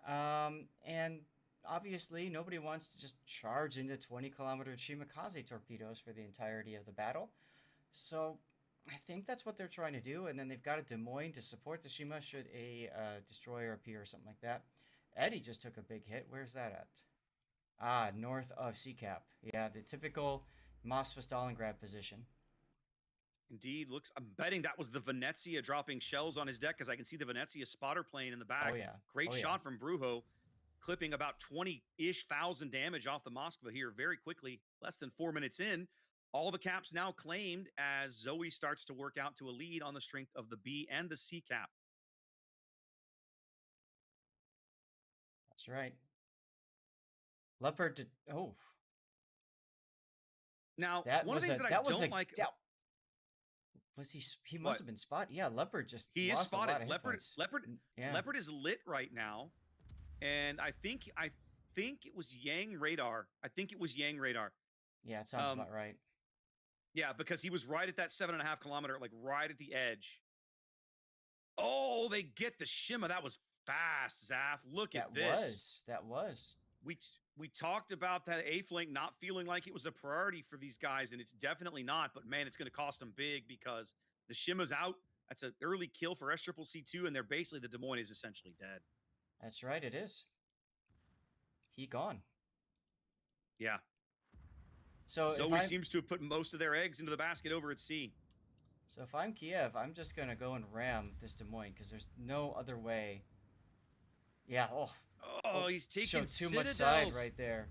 And obviously, nobody wants to just charge into 20-kilometer Shimakaze torpedoes for the entirety of the battle. So I think that's what they're trying to do. And then they've got a Des Moines to support the Shima should a destroyer appear or something like that. Eddie just took a big hit. Where's that at? Ah, north of Seacap. Yeah, the typical Moskva Stalingrad position. Indeed, I'm betting that was the Venezia dropping shells on his deck because I can see the Venezia spotter plane in the back. Oh, yeah. Great shot from Brujo, clipping about 20-ish thousand damage off the Moskva here very quickly, less than 4 minutes in. All the caps now claimed as Zoe starts to work out to a lead on the strength of the B and the C cap. That's right. Leopard did. Oh. Now, one of the things that I don't like. Was he must have been spotted. Yeah, Leopard just he lost is spotted. A lot of hit points. Leopard is lit right now, and I think it was Yang radar. Yeah, it sounds about right. Yeah, because he was right at that 7.5 kilometer, like right at the edge. Oh, they get the Shima. That was fast, Zaf. Look at this. That was. We talked about that A flank not feeling like it was a priority for these guys, and it's definitely not. But man, it's going to cost them big because the Shima's out. That's an early kill for SCCC2, and they're basically the Des Moines is essentially dead. That's right, it is. He gone. Yeah. So Zoe seems to have put most of their eggs into the basket over at C. So if I'm Kiev, I'm just going to go and ram this Des Moines because there's no other way. Yeah, he's taking too much side right there.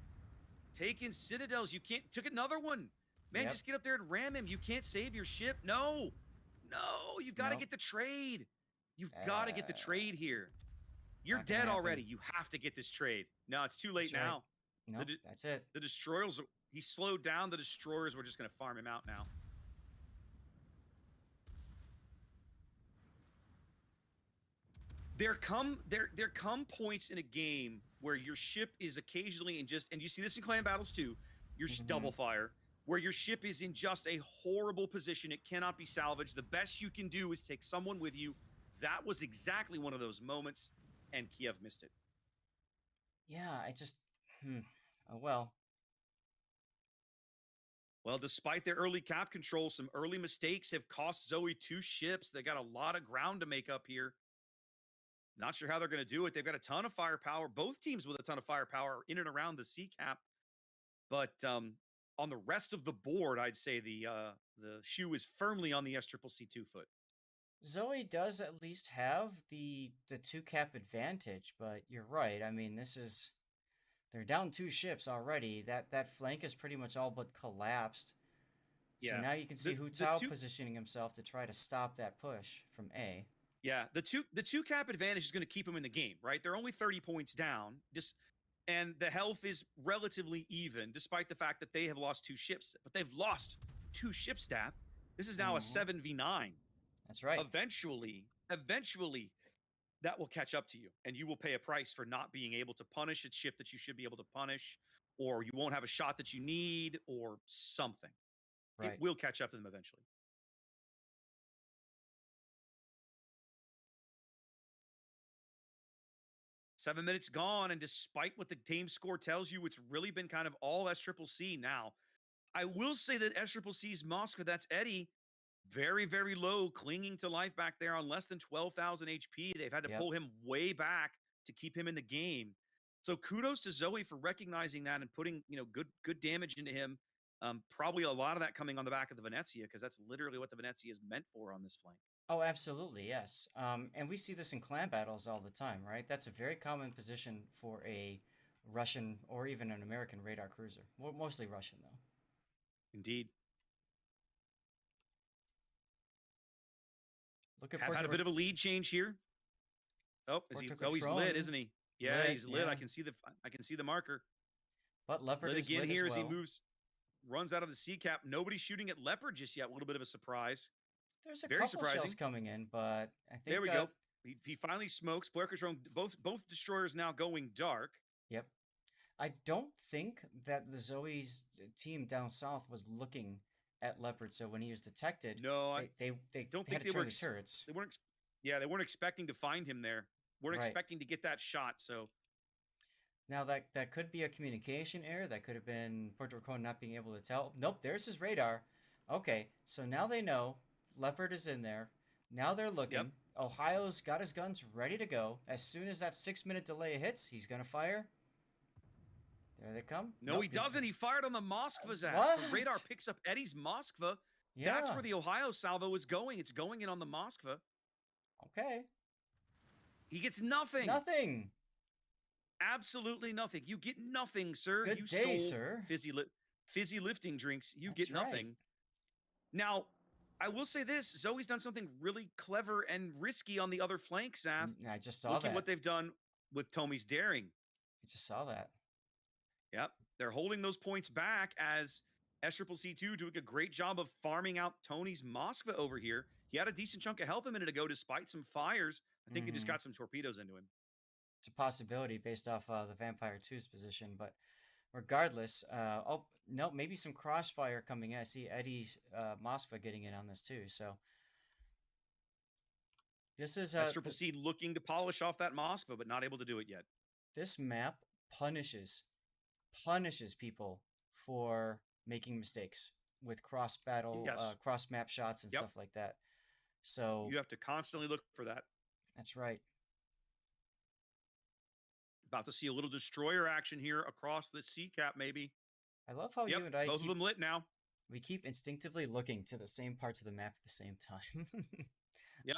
Taking citadels. You can't. Took another one. Man, just get up there and ram him. You can't save your ship. No. You've got to get the trade. You've got to get the trade here. You're dead already. You have to get this trade. No, it's too late now. No, that's it. The destroyers. He slowed down. The destroyers were just going to farm him out now. There come points in a game where your ship is occasionally and you see this in clan battles too, your double fire, where your ship is in just a horrible position. It cannot be salvaged. The best you can do is take someone with you. That was exactly one of those moments, and Kiev missed it. Yeah, I just, oh well. Well, despite their early cap control, some early mistakes have cost Zoe 2 ships. They got a lot of ground to make up here. Not sure how they're going to do it. They've got a ton of firepower. Both teams with a ton of firepower in and around the C cap. But on the rest of the board, I'd say the shoe is firmly on the SCCC2 foot. Zoe does at least have the 2 cap advantage, but you're right. I mean, they're down 2 ships already. That flank is pretty much all but collapsed. So now you can see Hu Tao positioning himself to try to stop that push from A. Yeah, the two cap advantage is going to keep them in the game, right? They're only 30 points down, and the health is relatively even, despite the fact that they have lost 2 ships. But they've lost 2 ships, Staff. This is now a 7v9. That's right. Eventually, that will catch up to you, and you will pay a price for not being able to punish a ship that you should be able to punish, or you won't have a shot that you need, or something. Right. It will catch up to them eventually. Seven minutes gone, and despite what the game score tells you, it's really been kind of all SCCC now. I will say that SCCC's Moskva, that's Eddie, very, very low, clinging to life back there on less than 12,000 HP. They've had to pull him way back to keep him in the game. So kudos to Zoe for recognizing that and putting, good damage into him. Probably a lot of that coming on the back of the Venezia, because that's literally what the Venezia is meant for on this flank. Oh, absolutely, yes. And we see this in clan battles all the time, right? That's a very common position for a Russian or even an American radar cruiser. Mostly Russian, though. Indeed. Look at had a bit of a lead change here. Oh, he's lit, isn't he? Yeah, he's lit. I can see the marker. But Leopard lit is again lit here as as he well. runs out of the C cap. Nobody's shooting at Leopard just yet. A little bit of a surprise. There's a Very couple surprising. shells coming in, but I think there we go. He finally smokes. Puercatron, both destroyers now going dark. Yep. I don't think that the Zoe's team down south was looking at Leopard, so when he was detected, no, they don't had think to turn the turrets. They weren't expecting to find him there. Weren't Right. expecting to get that shot. So now that could be a communication error. That could have been Puerto Rico not being able to tell. Nope, there's his radar. Okay, so now they know Leopard is in there. Now they're looking. Yep. Ohio's got his guns ready to go. As soon as that 6-minute delay hits, he's gonna fire. There they come. No, he doesn't. He fired on the Moskva, Zach. What? The radar picks up Eddie's Moskva. Yeah. That's where the Ohio salvo is going. It's going in on the Moskva. Okay. He gets nothing. Nothing. Absolutely nothing. You get nothing, sir. Good you day, stole sir. fizzy lifting drinks. You That's get nothing. right. Now, I will say this. Zoe's done something really clever and risky on the other flank, Zath. I just saw Look that. at what they've done with Tommy's daring. I just saw that. Yep. They're holding those points back as SCCC2 doing a great job of farming out Tony's Moskva over here. He had a decent chunk of health a minute ago despite some fires. I think they just got some torpedoes into him. It's a possibility based off the Vampire 2's position, but regardless, oh, no, maybe some crossfire coming in. I see Eddie Moskva getting in on this too, so this is SCCC looking to polish off that Moskva, but not able to do it yet. This map punishes people for making mistakes with cross battle, cross map shots and stuff like that. So you have to constantly look for that. That's right. About to see a little destroyer action here across the sea cap, maybe. I love how you and I both of them lit now. We keep instinctively looking to the same parts of the map at the same time. Yep.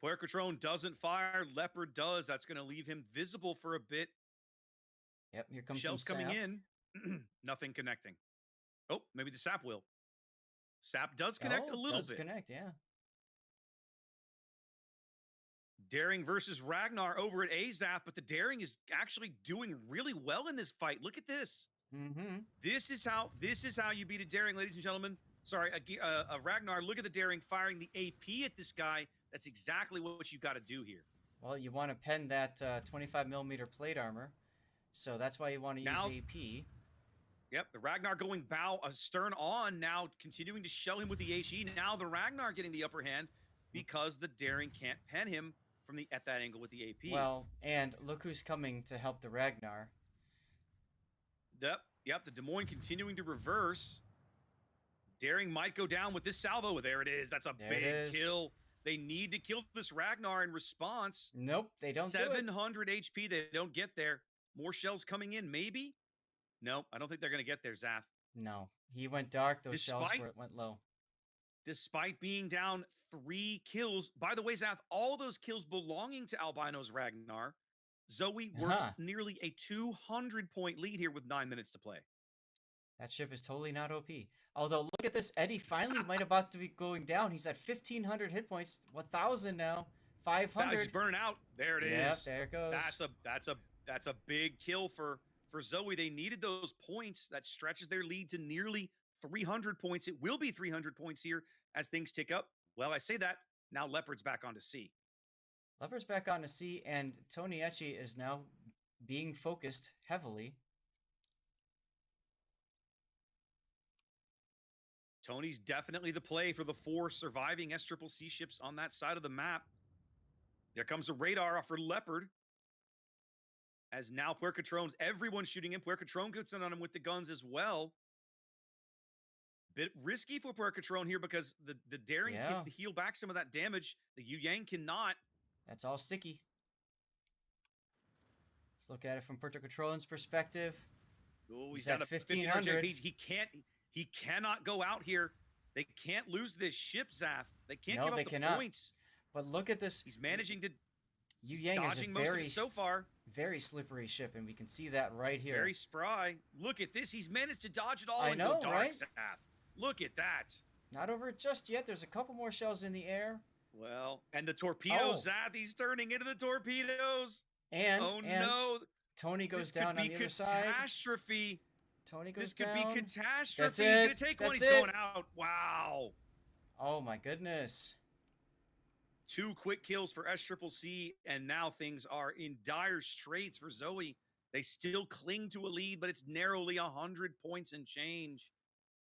Puercatron doesn't fire. Leopard does. That's going to leave him visible for a bit. Yep, here comes shells some coming sap. in. Nothing connecting. Oh, maybe the sap will. Sap does connect a little bit. Connect, yeah. Daring versus Ragnar over at Azath, but the Daring is actually doing really well in this fight. Look at this. Mm-hmm. This is how you beat a Daring, ladies and gentlemen. Sorry, a Ragnar. Look at the Daring firing the AP at this guy. That's exactly what you've got to do here. Well, you want to pen that 25mm plate armor, so that's why you want to use AP. Yep, the Ragnar going bow, stern on now, continuing to shell him with the HE. Now the Ragnar getting the upper hand because the Daring can't pen him from at that angle with the AP. Well, and look who's coming to help the Ragnar. Yep, the Des Moines continuing to reverse. Daring might go down with this salvo. There it is. That's a big kill. They need to kill this Ragnar in response. Nope, they don't 700 HP. They don't get there. More shells coming in, maybe? Nope, I don't think they're going to get there, Zath. No, he went dark. Those shells went low. Despite being down 3 kills. By the way, Zath, all those kills belonging to Albino's Ragnar. Zoe works nearly a 200-point lead here with 9 minutes to play. That ship is totally not OP. Although, look at this. Eddie finally might about to be going down. He's at 1,500 hit points. 1,000 now. 500. He's burning out. There it is. Yep, there it goes. That's a big kill for Zoe. They needed those points. That stretches their lead to nearly 300 points. It will be 300 points here as things tick up. Well, I say that. Now Leopard's back onto sea. Leopard's back onto sea, and Tony Etche is now being focused heavily. Tony's definitely the play for the 4 surviving SCCC ships on that side of the map. There comes a radar off for Leopard. As now Puercatron's, everyone's shooting him. Puercatron gets in on him with the guns as well. Bit risky for Puercatron here because the Daring can heal back some of that damage. The Yu Yang cannot. That's all sticky. Let's look at it from Puercatron's perspective. Oh, he's at 1,500. He cannot go out here. They can't lose this ship, Zath. They can't give up the points. But look at this. He's managing to. Yu Yang is a most of it so far. Very slippery ship, and we can see that right here. Very spry. Look at this. He's managed to dodge it all and go dark, right? Zath. Look at that. Not over just yet. There's a couple more shells in the air. Well, and the torpedoes, Zath. He's turning into the torpedoes. Oh And no, Tony goes this could down on be the other side. catastrophe. Tony goes This could be down. That's catastrophe. He's it. gonna take one. That's He's it. going out. Wow. Oh my goodness. 2 quick kills for SCCC, and now things are in dire straits for Zoe. They still cling to a lead, but it's narrowly 100 points and change.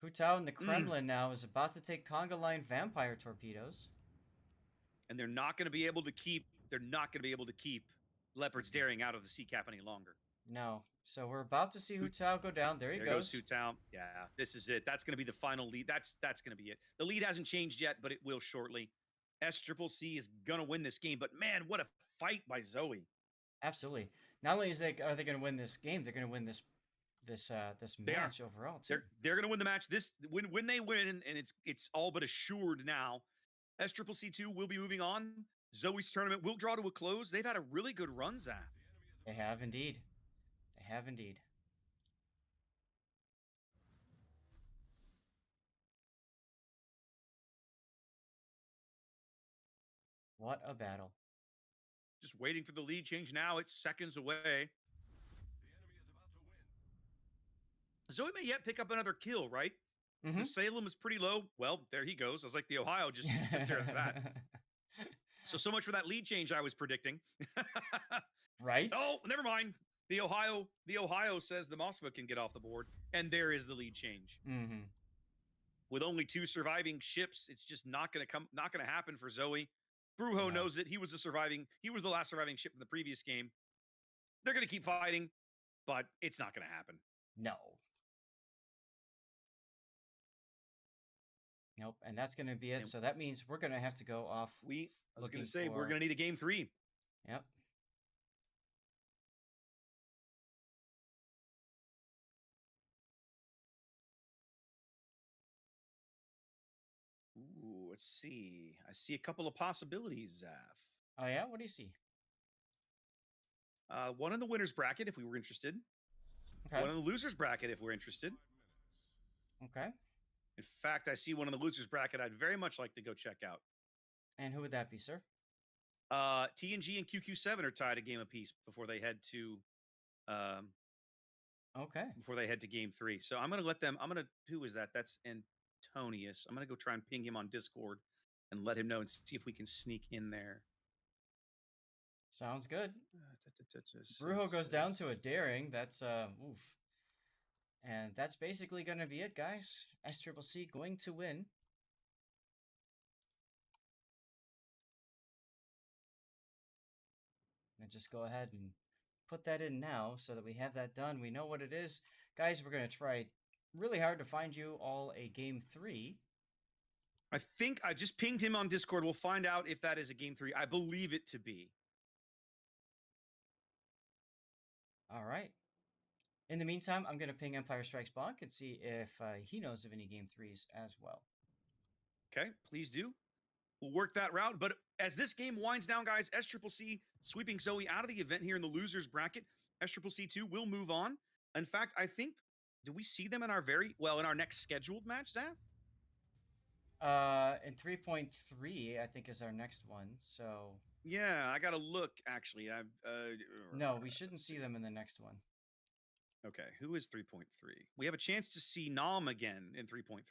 Hu Tao in the Kremlin now is about to take conga line vampire torpedoes. And they're not going to be able to keep Leopard Staring out of the sea cap any longer. No. So we're about to see Hu Tao go down. There he goes Hu Tao. Yeah, this is it. That's going to be the final lead. That's going to be it. The lead hasn't changed yet, but it will shortly. SCCC is going to win this game, but man, what a fight by Zoe. Absolutely. Not only are they going to win this game, they're going to win this match overall too. They're going to win the match. When they win, and it's all but assured now. SCCC2 will be moving on. Zoe's tournament will draw to a close. They've had a really good run, Zach. They have indeed. They have indeed. What a battle. Just waiting for the lead change now. It's seconds away. Zoe may yet pick up another kill, right? The Salem is pretty low. Well, there he goes. I was like, the Ohio just took care of that. So much for that lead change I was predicting. Right? Oh, never mind. The Ohio says the Moskva can get off the board, and there is the lead change. With only 2 surviving ships, it's just not going to happen for Zoe. Brujo knows it. He was the last surviving ship from the previous game. They're going to keep fighting, but it's not going to happen. No. Nope, and that's going to be it. So that means we're going to have to go off. I was going to say, we're going to need a game 3. Yep. Ooh, let's see. I see a couple of possibilities, Zaf. Oh, yeah? What do you see? One in the winner's bracket, if we were interested. Okay. One in the loser's bracket, if we're interested. Okay. In fact, I see one in the loser's bracket I'd very much like to go check out. And who would that be, sir? TNG and QQ7 are tied a game apiece before they head to before they head to game 3. So I'm going to let them who is that? That's Antonius. I'm going to go try and ping him on Discord and let him know and see if we can sneak in there. Sounds good. Brujo goes down to a daring. That's oof. And that's basically going to be it, guys. SCCC going to win. And just go ahead and put that in now so that we have that done. We know what it is. Guys, we're going to try really hard to find you all a game 3. I think I just pinged him on Discord. We'll find out if that is a game 3. I believe it to be. All right. In the meantime, I'm going to ping Empire Strikes Back and see if he knows of any game 3s as well. Okay, please do. We'll work that route. But as this game winds down, guys, SCCC sweeping Zoe out of the event here in the loser's bracket. SCCC2 will move on. In fact, I think, do we see them in our in our next scheduled match, Zaf? In 3.3, I think is our next one. So yeah, I got to look actually. No, we shouldn't see them in the next one. Okay, who is 3.3? We have a chance to see Nam again in 3.3.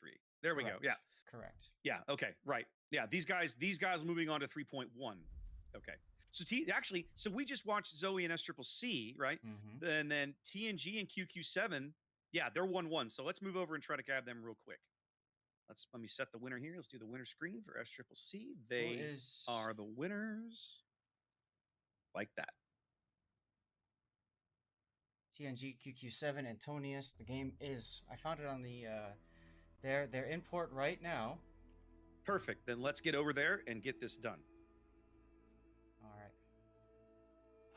There we go. Yeah. Correct. Yeah, okay, right. Yeah, these guys moving on to 3.1. Okay. So we just watched Zoe and SCCC, right? And then TNG and QQ7, yeah, they're 1-1. So let's move over and try to grab them real quick. Let me set the winner here. Let's do the winner screen for SCCC. They are the winners. Like that. TNG QQ7 Antonius. The game is, I found it on the they're in port right now. Perfect. Then let's get over there and get this done. All right.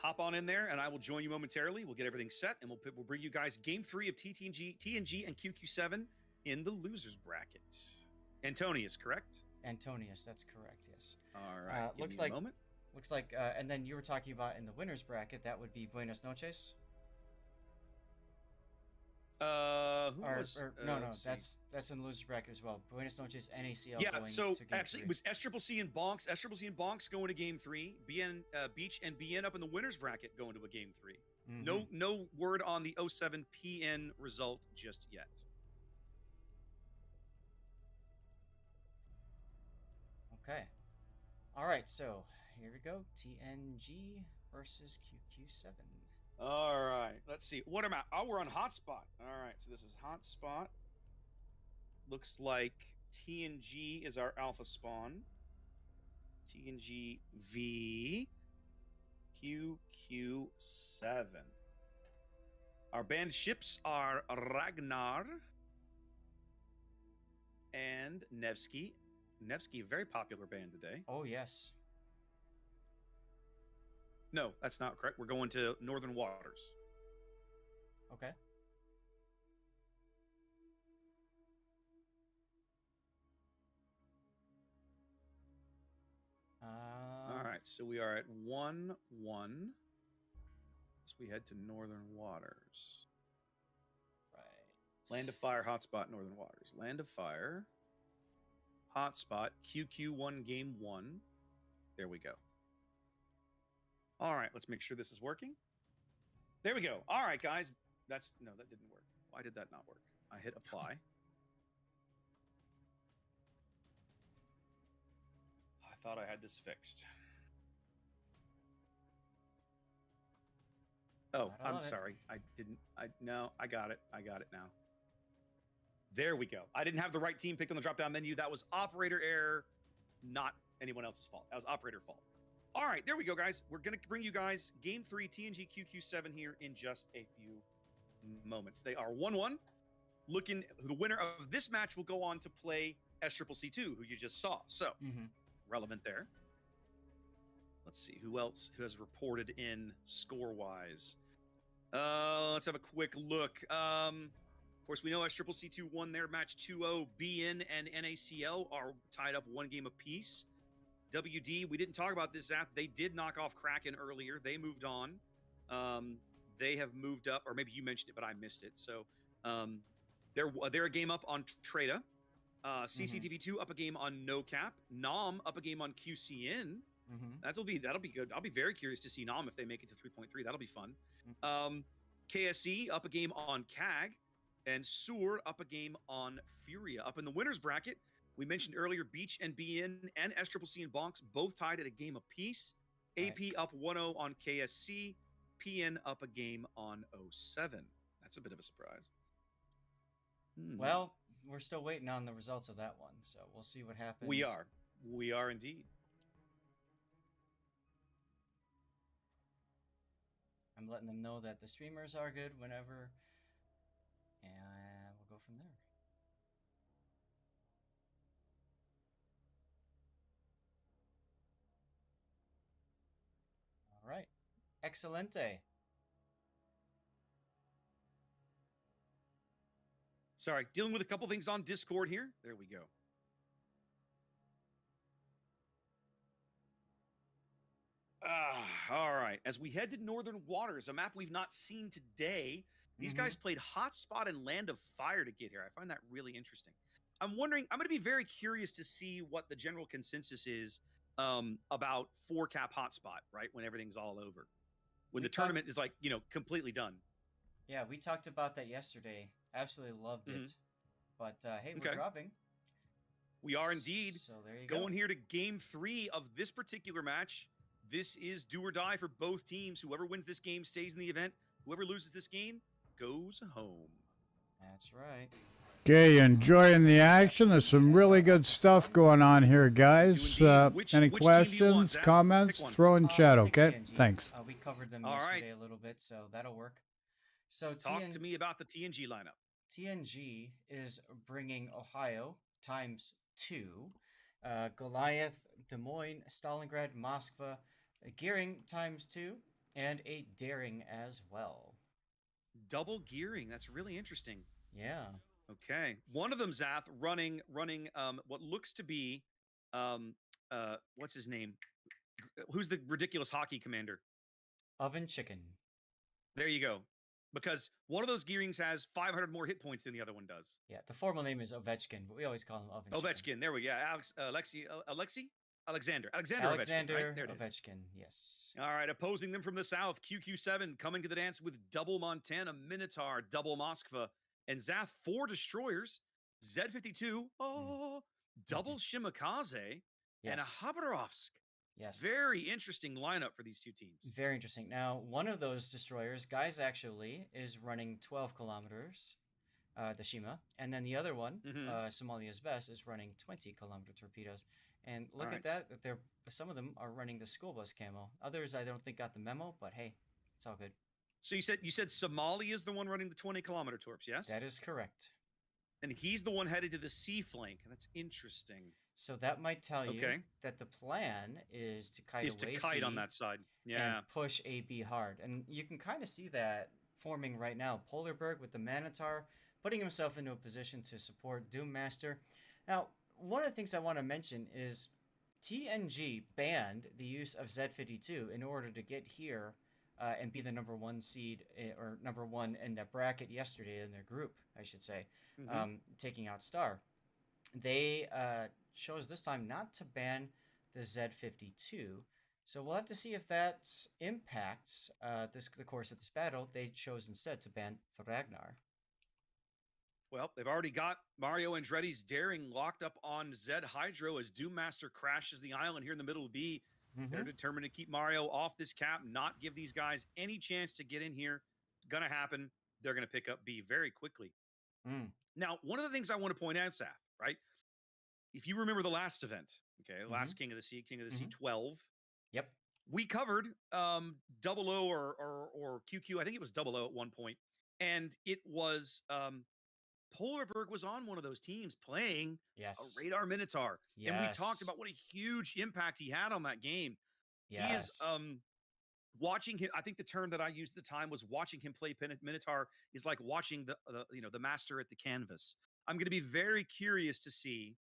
Hop on in there, and I will join you momentarily. We'll get everything set, and we'll bring you guys game 3 of TNG and QQ7 in the losers bracket. Antonius, correct? Antonius, that's correct. Yes. All right. Looks like, and then you were talking about in the winners bracket. That would be Buenos Noches. Who Or, was? no, Let's see. that's in the losers bracket as well. Buenos Noches NACL Yeah, going so to game actually 3. it was SCCC and Bonks. SCCC and Bonks going to game 3. BN Beach and BN up in the winners bracket going to a game 3. No word on the 07 PN result just yet. Okay. All right, so here we go. TNG versus QQ7. All right, let's see. What am I? Oh, we're on hotspot. All right, so this is hotspot. Looks like TNG is our alpha spawn. TNG V QQ7. Our band ships are Ragnar and Nevsky. Nevsky, very popular band today. Oh, yes. No, that's not correct. We're going to Northern Waters. Okay. All right, so we are at 1-1. So we head to Northern Waters. Right. Land of Fire, Hotspot, Northern Waters. Land of Fire, Hotspot, QQ1, Game 1. There we go. All right, let's make sure this is working. There we go. All right, guys. That didn't work. Why did that not work? I hit apply. I thought I had this fixed. Oh, I'm sorry. I didn't. No, I got it. I got it now. There we go. I didn't have the right team picked on the drop-down menu. That was operator error, not anyone else's fault. That was operator fault. All right, there we go, guys. We're going to bring you guys Game 3 TNG QQ7 here in just a few moments. They are 1-1. Looking, the winner of this match will go on to play SCCC2, who you just saw. So, relevant there. Let's see who else has reported in score-wise. Let's have a quick look. Of course, we know SCCC2 won their match 2-0. BN and NACL are tied up 1 game apiece. WD, we didn't talk about this, Zach. They did knock off Kraken earlier. They moved on. They have moved up, or maybe you mentioned it, but I missed it. So they're a game up on Trada. CCTV2 up a game on No Cap. Nom up a game on QCN. That'll be good. I'll be very curious to see Nom if they make it to 3.3. That'll be fun. KSE up a game on CAG, and Sur up a game on Furia. Up in the winners bracket, we mentioned earlier Beach and BN and SCCC and Bonks both tied at a game apiece. AP up 1-0 on KSC. PN up a game on 07. That's a bit of a surprise. Well, we're still waiting on the results of that one, so we'll see what happens. We are indeed. I'm letting them know that the streamers are good whenever, and we'll go from there. All right. Excelente. Sorry, dealing with a couple things on Discord here. There we go. All right. As we head to Northern Waters, a map we've not seen today, these guys played Hotspot and Land of Fire to get here. I find that really interesting. I'm wondering, I'm going to be very curious to see what the general consensus is about 4-cap Hotspot, right? When everything's all over. When the tournament is like, completely done. Yeah, we talked about that yesterday. Absolutely loved it. But hey, we're dropping. We are indeed. So there you go. Going here to game 3 of this particular match. This is do or die for both teams. Whoever wins this game stays in the event. Whoever loses this game goes home. That's right. Okay, enjoying the action. There's some really good stuff going on here, guys. Any questions, comments? Throw in chat, okay? TNG. Thanks. We covered them yesterday a little bit, so that'll work. So talk to me about the TNG lineup. TNG is bringing Ohio times 2, Goliath, Des Moines, Stalingrad, Moskva, Gearing times 2, and a Daring as well. Double gearing. That's really interesting. Yeah. Okay. One of them, Zath, running what looks to be what's his name? Who's the ridiculous hockey commander? Oven Chicken. There you go. because one of those gearings has 500 more hit points than the other one does. Yeah, the formal name is Ovechkin, but we always call him Ovechkin. Ovechkin. There we go. Alexander Ovechkin, right? Alexander There it is. Ovechkin, yes. All right, opposing them from the south, QQ7 coming to the dance with double Montana, Minotaur, double Moskva, and Zath 4 destroyers, Z52, double Shimakaze, and a Khabarovsk. Yes. Very interesting lineup for these two teams. Very interesting. Now, one of those destroyers, guys, actually is running 12 kilometers, the Shima, and then the other one, Somalia's Best, is running 20-kilometer torpedoes. And look at that. Some of them are running the school bus camo. Others, I don't think got the memo, but hey, it's all good. So you said Somalia is the one running the 20-kilometer torps, yes? That is correct. And he's the one headed to the sea flank. That's interesting. So that might tell you that the plan is to kite away C on that side. Yeah. And push AB hard. And you can kind of see that forming right now. Polarberg with the Minotaur putting himself into a position to support Doom Master. Now, one of the things I want to mention is TNG banned the use of Z52 in order to get here and be the number 1 seed, or number 1 in that bracket yesterday in their group, I should say, taking out Star. They chose this time not to ban the Z52. So we'll have to see if that impacts the course of this battle. They chose instead to ban the Ragnar. Well, they've already got Mario Andretti's Daring locked up on Zed Hydro as Doom Master crashes the island here in the middle of B. They're determined to keep Mario off this cap, not give these guys any chance to get in here. It's going to happen. They're going to pick up B very quickly. Now, one of the things I want to point out, Saf, right? If you remember the last event, the last King of the Sea 12. Yep. We covered Double O or QQ. I think it was Double O at one point. And it was Polarberg was on one of those teams playing a Radar Minotaur. And we talked about what a huge impact he had on that game. He is watching him. I think the term that I used at the time was watching him play Minotaur is like watching the master at the canvas. I'm going to be very curious to see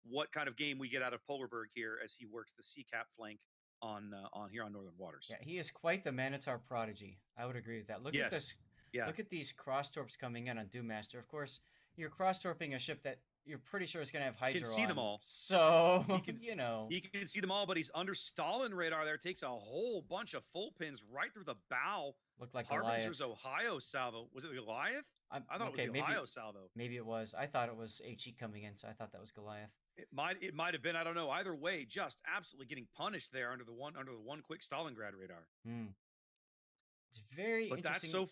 what kind of game we get out of Polarberg here as he works the C-cap flank on here on Northern Waters. Yeah, he is quite the Minotaur prodigy. I would agree with that. Look at this. Yeah. Look at these cross torps coming in on Doom Master. Of course, you're cross torping a ship that you're pretty sure is going to have Hydro. You can see them all. So, he can see them all, but he's under Stalin radar there. Takes a whole bunch of full pins right through the bow. Looked like Harbinger's Goliath. Ohio salvo. Was it the Goliath? I thought it was the Ohio salvo. Maybe it was. I thought it was HE coming in, so I thought that was Goliath. It might have been. I don't know. Either way, just absolutely getting punished there under the one quick Stalingrad radar. It's very interesting. But that's so.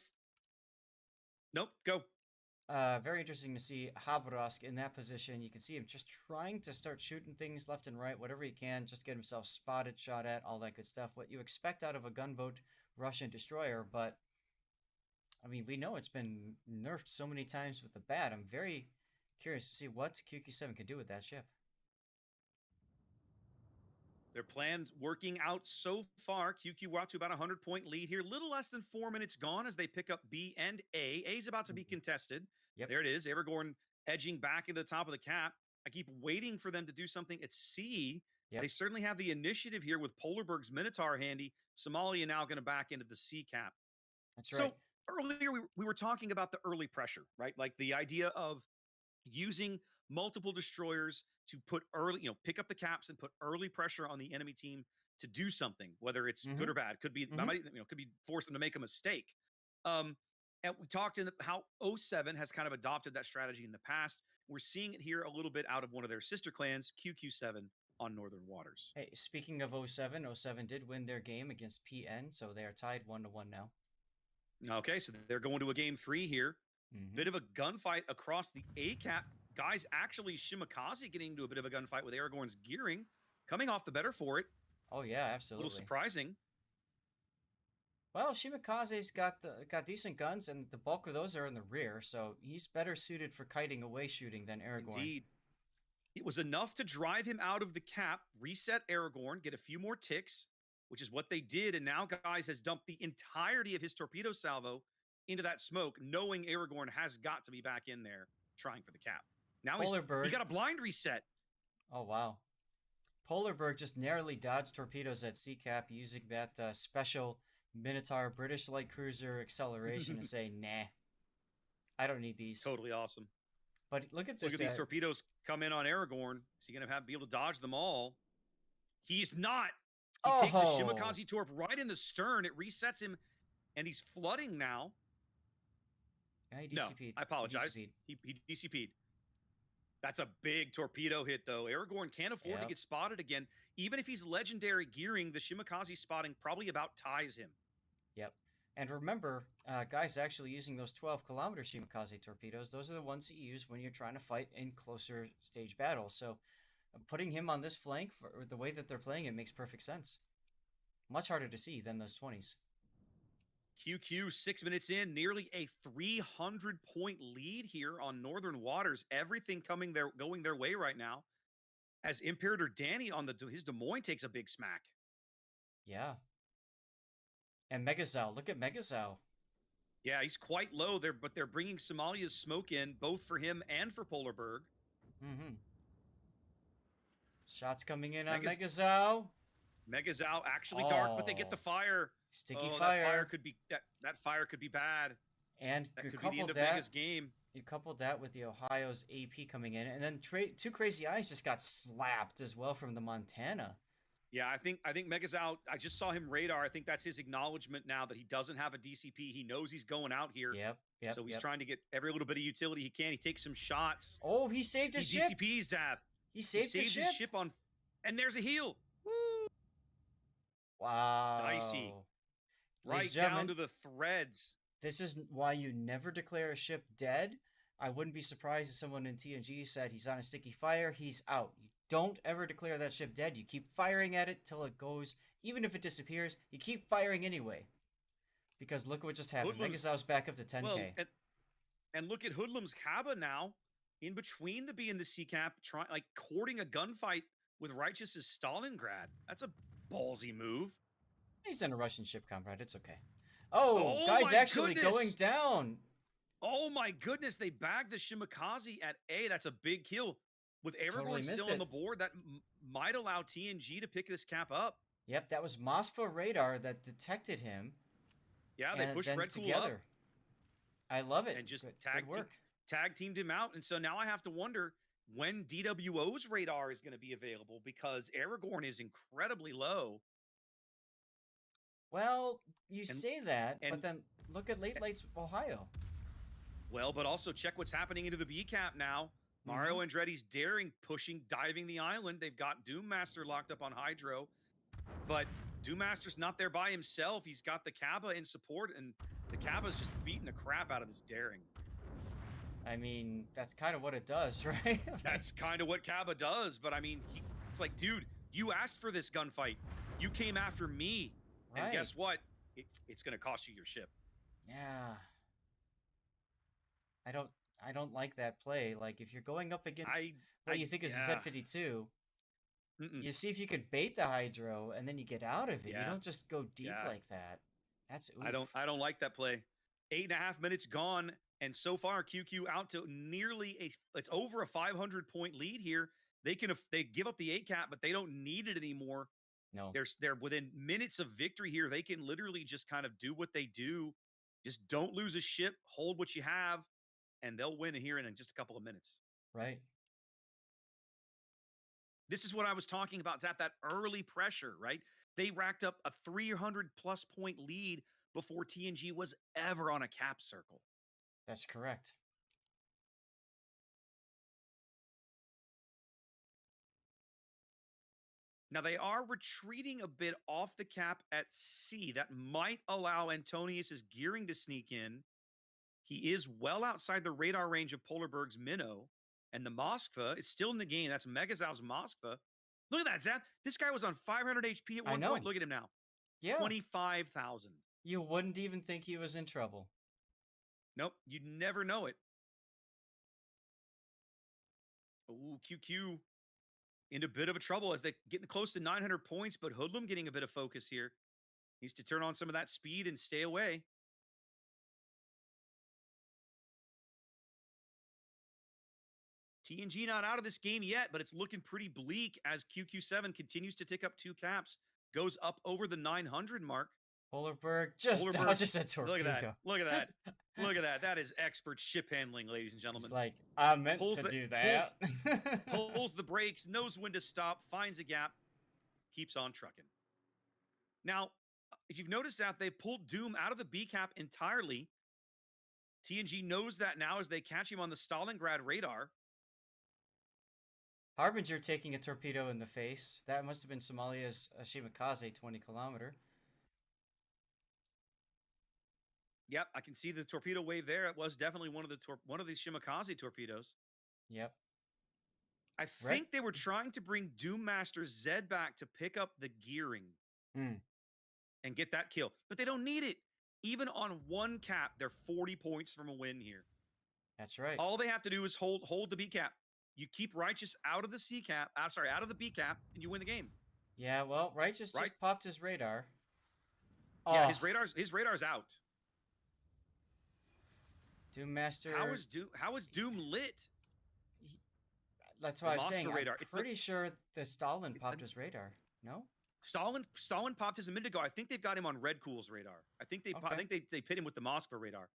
Nope. Go. Very interesting to see Khabarovsk in that position. You can see him just trying to start shooting things left and right, whatever he can, just get himself spotted, shot at, all that good stuff. What you expect out of a gunboat Russian destroyer, but I mean, we know it's been nerfed so many times with the bat. I'm very curious to see what QQ7 can do with that ship. Their plan working out so far. QQ out to about a 100-point lead here. Little less than 4 minutes gone as they pick up B and A. A's about to be contested. Yep. There it is. Aragorn edging back into the top of the cap. I keep waiting for them to do something at C. Yep. They certainly have the initiative here with Polarberg's Minotaur handy. Somalia now going to back into the C cap. That's right. So earlier we were talking about the early pressure, right? Like the idea of using multiple destroyers to put early, pick up the caps and put early pressure on the enemy team to do something, whether it's good or bad. Could be, could be force them to make a mistake. And we talked in how 07 has kind of adopted that strategy in the past. We're seeing it here a little bit out of one of their sister clans, QQ7 on Northern Waters. Hey, speaking of 07 did win their game against PN, so they are tied 1-1 now. Okay, so they're going to a game 3 here. Bit of a gunfight across the A cap. Guys, actually, Shimakaze getting into a bit of a gunfight with Aragorn's gearing, coming off the better for it. Oh yeah, absolutely. A little surprising. Well, Shimakaze's got decent guns, and the bulk of those are in the rear, so he's better suited for kiting away shooting than Aragorn. Indeed. It was enough to drive him out of the cap, reset Aragorn, get a few more ticks, which is what they did, and now guys has dumped the entirety of his torpedo salvo into that smoke, knowing Aragorn has got to be back in there trying for the cap. Now he got a blind reset. Oh, wow. Polarberg just narrowly dodged torpedoes at C-cap using that special Minotaur British light cruiser acceleration and say, nah, I don't need these. Totally awesome. But look at So this. look at these torpedoes come in on Aragorn. Is he going to be able to dodge them all? He's not. He takes a Shimakaze torp right in the stern. It resets him, and he's flooding now. Yeah, he No, DCP'd. I apologize. He DCP'd. That's a big torpedo hit, though. Aragorn can't afford to get spotted again. Even if he's legendary gearing, the Shimakaze spotting probably about ties him. Yep. And remember, guys actually using those 12-kilometer Shimakaze torpedoes, those are the ones that you use when you're trying to fight in closer stage battles. So putting him on this flank, for the way that they're playing it, makes perfect sense. Much harder to see than those 20s. QQ 6 minutes in, nearly a 300-point lead here on Northern Waters. Everything going their way right now. As Imperator Danny on his Des Moines takes a big smack. Yeah. And Megazao, look at Megazao. Yeah, he's quite low there, but they're bringing Somalia's smoke in, both for him and for Polarberg. Mm-hmm. Shots coming in on Megazao. Megazao actually dark, but they get the fire. Sticky fire. That fire could be bad. And that could be the end of Mega's game. You coupled that with the Ohio's AP coming in, and then two Crazy Eyes just got slapped as well from the Montana. Yeah, I think Megazao, I just saw him radar. I think that's his acknowledgement now that he doesn't have a DCP. He knows he's going out here. Yep. So he's trying to get every little bit of utility he can. He takes some shots. Oh, he saved his ship. He DCPs Zav. He saved his ship on, and there's a heal. Woo! Wow. Dicey. Right down to the threads. This is why you never declare a ship dead. I wouldn't be surprised if someone in TNG said he's on a sticky fire, he's out. You don't ever declare that ship dead. You keep firing at it till it goes. Even if it disappears, you keep firing anyway. Because look what just happened. Megazao's back up to 10K. Well, and look at Hoodlum's Kaba now, in between the B and the C cap, courting a gunfight with Righteous's Stalingrad. That's a ballsy move. He's in a Russian ship, comrade. It's okay. Oh guys actually going down. Oh my goodness, they bagged the Shimakaze at A. That's a big kill. With Aragorn still on the board, that might allow TNG to pick this cap up. Yep, that was Moskva radar that detected him. Yeah, they pushed Red Cool up. I love it. And just tag teamed him out. And so now I have to wonder when DWO's radar is going to be available, because Aragorn is incredibly low. Well, you say that, but then look at Late Lights Ohio. Well, but also check what's happening into the B cap now. Mario Andretti's daring, pushing, diving the island. They've got Doom Master locked up on Hydro, but Doom Master's not there by himself. He's got the Kaba in support, and the Kaba's just beating the crap out of this daring. I mean, that's kind of what it does, right? That's kind of what Kaba does, but I mean, it's like, dude, you asked for this gunfight. You came after me, and guess what? It's going to cost you your ship. Yeah. I don't like that play. Like, if you're going up against what you think is a Z-52, you see if you could bait the Hydro, and then you get out of it. You don't just go deep like that. That's oof. I don't like that play. 8.5 minutes gone, and so far QQ out to nearly it's over a 500-point lead here. They give up the 8 cap, but they don't need it anymore. No, they're within minutes of victory here. They can literally just kind of do what they do. Just don't lose a ship, hold what you have, and they'll win here in just a couple of minutes. Right. This is what I was talking about. It's at that early pressure, right? They racked up a 300-plus point lead before TNG was ever on a cap circle. That's correct. Now, they are retreating a bit off the cap at C. That might allow Antonius's gearing to sneak in. He is well outside the radar range of Polarberg's Minnow, and the Moskva is still in the game. That's Megazao's Moskva. Look at that, Zap. This guy was on 500 HP at one point. Look at him now. Yeah. 25,000. You wouldn't even think he was in trouble. Nope. You'd never know it. Ooh, QQ into a bit of a trouble as they getting close to 900 points, but Hoodlum getting a bit of focus here. Needs to turn on some of that speed and stay away. TNG not out of this game yet, but it's looking pretty bleak as QQ7 continues to tick up 2 caps, goes up over the 900 mark. Polarberg just Polarberg, dodges a look at that. torpedo. Look at that. Look at that. That is expert ship handling, ladies and gentlemen. He's like, I meant Pulls to the- do that. Pulls the brakes, knows when to stop, finds a gap, keeps on trucking. Now, if you've noticed that they've pulled Doom out of the B cap entirely, TNG knows that now as they catch him on the Stalingrad radar. Harbinger taking a torpedo in the face. That must have been Somalia's Shimakaze 20-kilometer. Yep, I can see the torpedo wave there. It was definitely one of the Shimakaze torpedoes. Yep. I think they were trying to bring Doom Master Zed back to pick up the gearing and get that kill, but they don't need it. Even on one cap, they're 40 points from a win here. That's right. All they have to do is hold the B cap. You keep Righteous out of the C cap. Out of the B cap, and you win the game. Yeah, well, Righteous just popped his radar. Yeah, his radar's out. Doom Master. How is Doom lit? That's why I was saying. Radar. I'm pretty sure the Stalin popped his radar. No. Stalin popped his a minute ago. I think they've got him on Red Cool's radar. I think they pit him with the Moscow radar.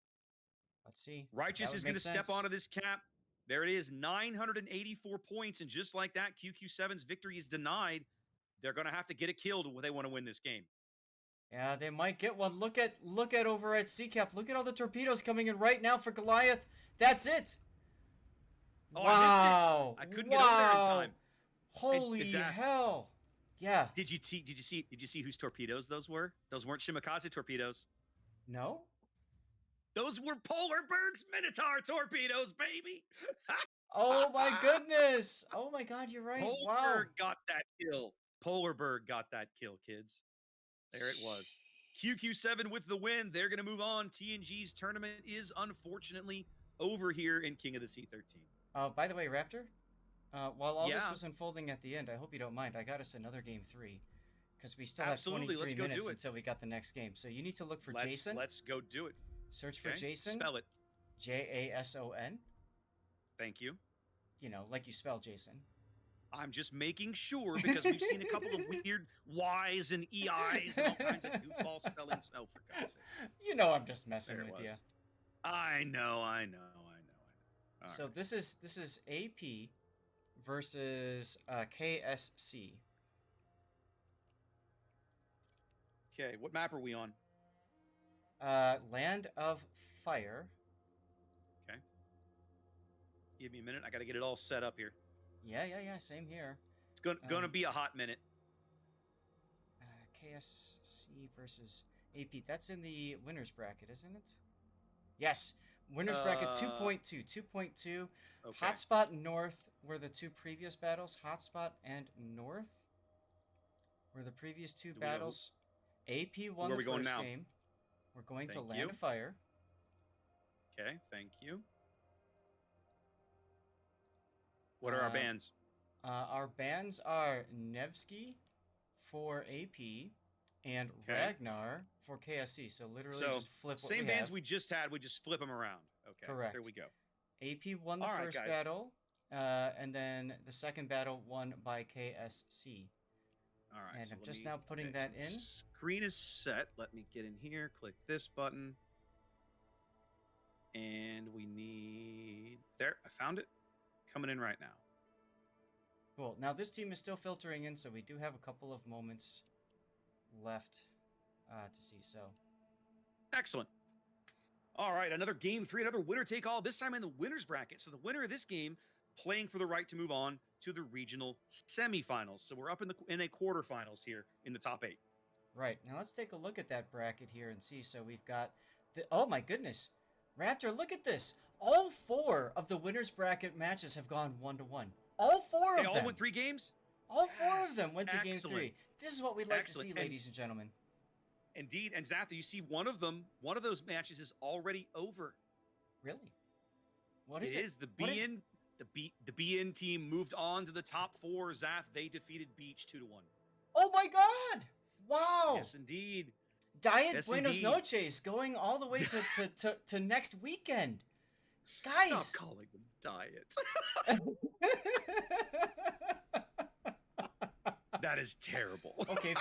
Let's see. Righteous is going to step onto this cap. There it is, 984 points, and just like that, QQ7's victory is denied. They're going to have to get a kill if they want to win this game. Yeah, they might get one. Look at over at CCAP. Look at all the torpedoes coming in right now for Goliath. That's it. Oh, wow! I couldn't get over there in time. Holy hell! Yeah. Did you see whose torpedoes those were? Those weren't Shimakaze torpedoes. No. Those were Polarberg's Minotaur torpedoes, baby. Oh my goodness! Oh my God, you're right. Polarberg got that kill. Polarberg got that kill, kids. There it was. QQ7 with the win. They're going to move on. TNG's tournament is unfortunately over here in King of the Sea 13. By the way, Raptor, while all this was unfolding at the end, I hope you don't mind. I got us another game 3 because we still have 23 minutes until we got the next game. So you need to look for Jason. Let's go do it. Search for Jason. Spell it. Jason. Thank you. You know, like you spell Jason. I'm just making sure because we've seen a couple of weird Y's and EI's and all kinds of goofball spellings. Oh, for God's sake. You know I'm just messing with you. I know. So right. This is AP versus KSC. Okay, what map are we on? Land of Fire. Okay. Give me a minute. I got to get it all set up here. Yeah. Same here. It's going to be a hot minute. KSC versus AP. That's in the winners bracket, isn't it? Yes. Winners bracket 2.2. 2.2. Okay. Hotspot North were the two previous battles. Hotspot and North were the previous two battles. AP won the first game. We're going to Land of Fire. Okay, thank you. What are our bands? Our bands are Nevsky for AP and Ragnar for KSC. So literally just flip what same bands we just had, we just flip them around. Okay, correct. There we go. AP won the first battle, and then the second battle won by KSC. All right. And I'm just now putting that in. Screen is set. Let me get in here. Click this button. And we need... There, I found it. Coming in right now. Cool. Now this team is still filtering in, so we do have a couple of moments left to see. So, excellent. All right, another game 3, another winner-take-all. This time in the winners bracket. So the winner of this game playing for the right to move on to the regional semifinals. So we're up in a quarterfinals here in the top 8. Right. Now let's take a look at that bracket here and see. So we've got the... Oh my goodness. Raptor, look at this. All 4 of the winners bracket matches have gone 1-1. All 4 of them. They all went 3 games? All 4 of them went to game 3. This is what we'd like to see, ladies and gentlemen. Indeed. And Zatha, you see one of those matches is already over. Really? What is it? It is the BN team moved on to the top 4. Zath, they defeated Beach 2-1. Oh my God! Wow. Yes, indeed. Diet Buenos Noches going all the way to next weekend. Guys. Stop calling them diet. That is terrible. Okay,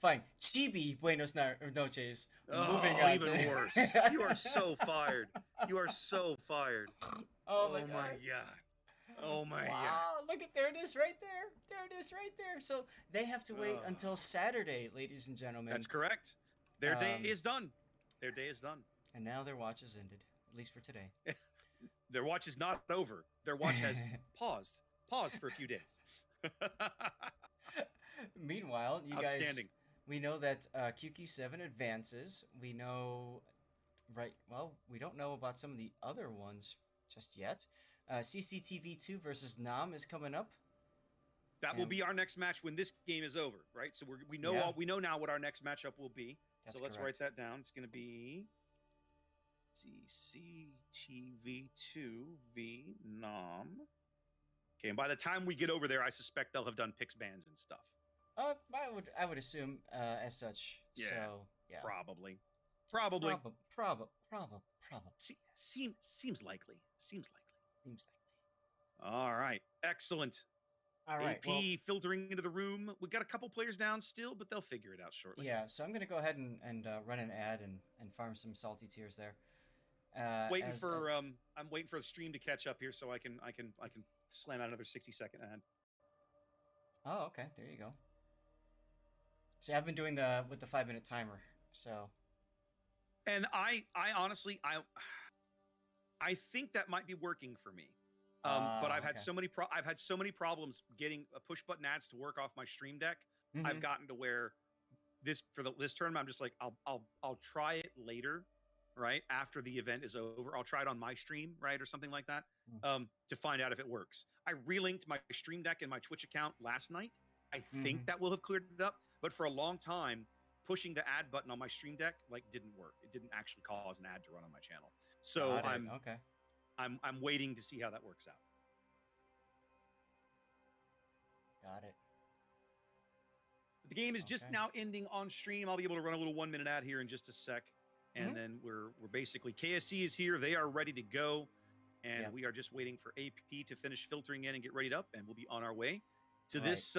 fine. Chibi Buenos Noches. Oh, Moving on. Even worse. You are so fired. You are so fired. Oh my my god. god. Oh my god. Wow, look at there it is right there. There it is right there. So they have to wait until Saturday, ladies and gentlemen. That's correct. Their day is done. Their day is done. And now their watch is ended, at least for today. Their watch is not over. Their watch has paused. Paused for a few days. Meanwhile, you Outstanding. guys, we know that QQ7 advances. We know, we don't know about some of the other ones just yet. CCTV2 versus Nam is coming up. That will be our next match when this game is over, right? So we know now what our next matchup will be. That's so let's correct. write that down. It's going to be CCTV2 v Nam. Okay, and by the time we get over there, I suspect they'll have done picks, bans, and stuff. I would assume as such. Yeah, so yeah, probably. Seems likely. Seems likely. All right, excellent. All right, AP filtering into the room. We got a couple players down still, but they'll figure it out shortly. Yeah, so I'm gonna go ahead and run an ad and farm some salty tears there. I'm waiting for the stream to catch up here so I can slam out another 60-second ad. Oh, okay, there you go. See, I've been doing with the 5-minute timer, so. And I honestly I think that might be working for me. But I've had so many problems getting push button ads to work off my Stream Deck. Mm-hmm. I've gotten to where this tournament I'm just like I'll try it later, right after the event is over. I'll try it on my stream, right, or something like that, to find out if it works. I relinked my Stream Deck and my Twitch account last night. I think that will have cleared it up. But for a long time, pushing the ad button on my Stream Deck didn't work. It didn't actually cause an ad to run on my channel. So I'm waiting to see how that works out. Got it. The game is just now ending on stream. I'll be able to run a little 1-minute ad here in just a sec. And then we're basically, KSC is here. They are ready to go. And we are just waiting for AP to finish filtering in and get ready up. And we'll be on our way to this.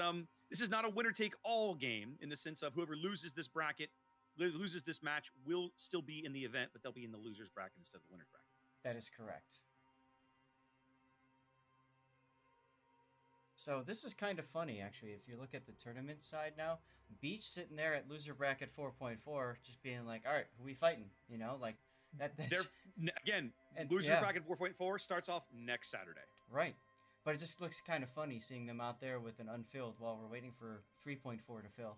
This is not a winner take all game in the sense of whoever loses this bracket, loses this match, will still be in the event, but they'll be in the loser's bracket instead of the winner's bracket. That is correct. So this is kind of funny, actually. If you look at the tournament side now, Beach sitting there at loser bracket 4.4, just being like, all right, who we fighting? You know, like that's... Again, loser bracket 4.4 starts off next Saturday. Right. But it just looks kind of funny seeing them out there with an unfilled while we're waiting for 3.4 to fill.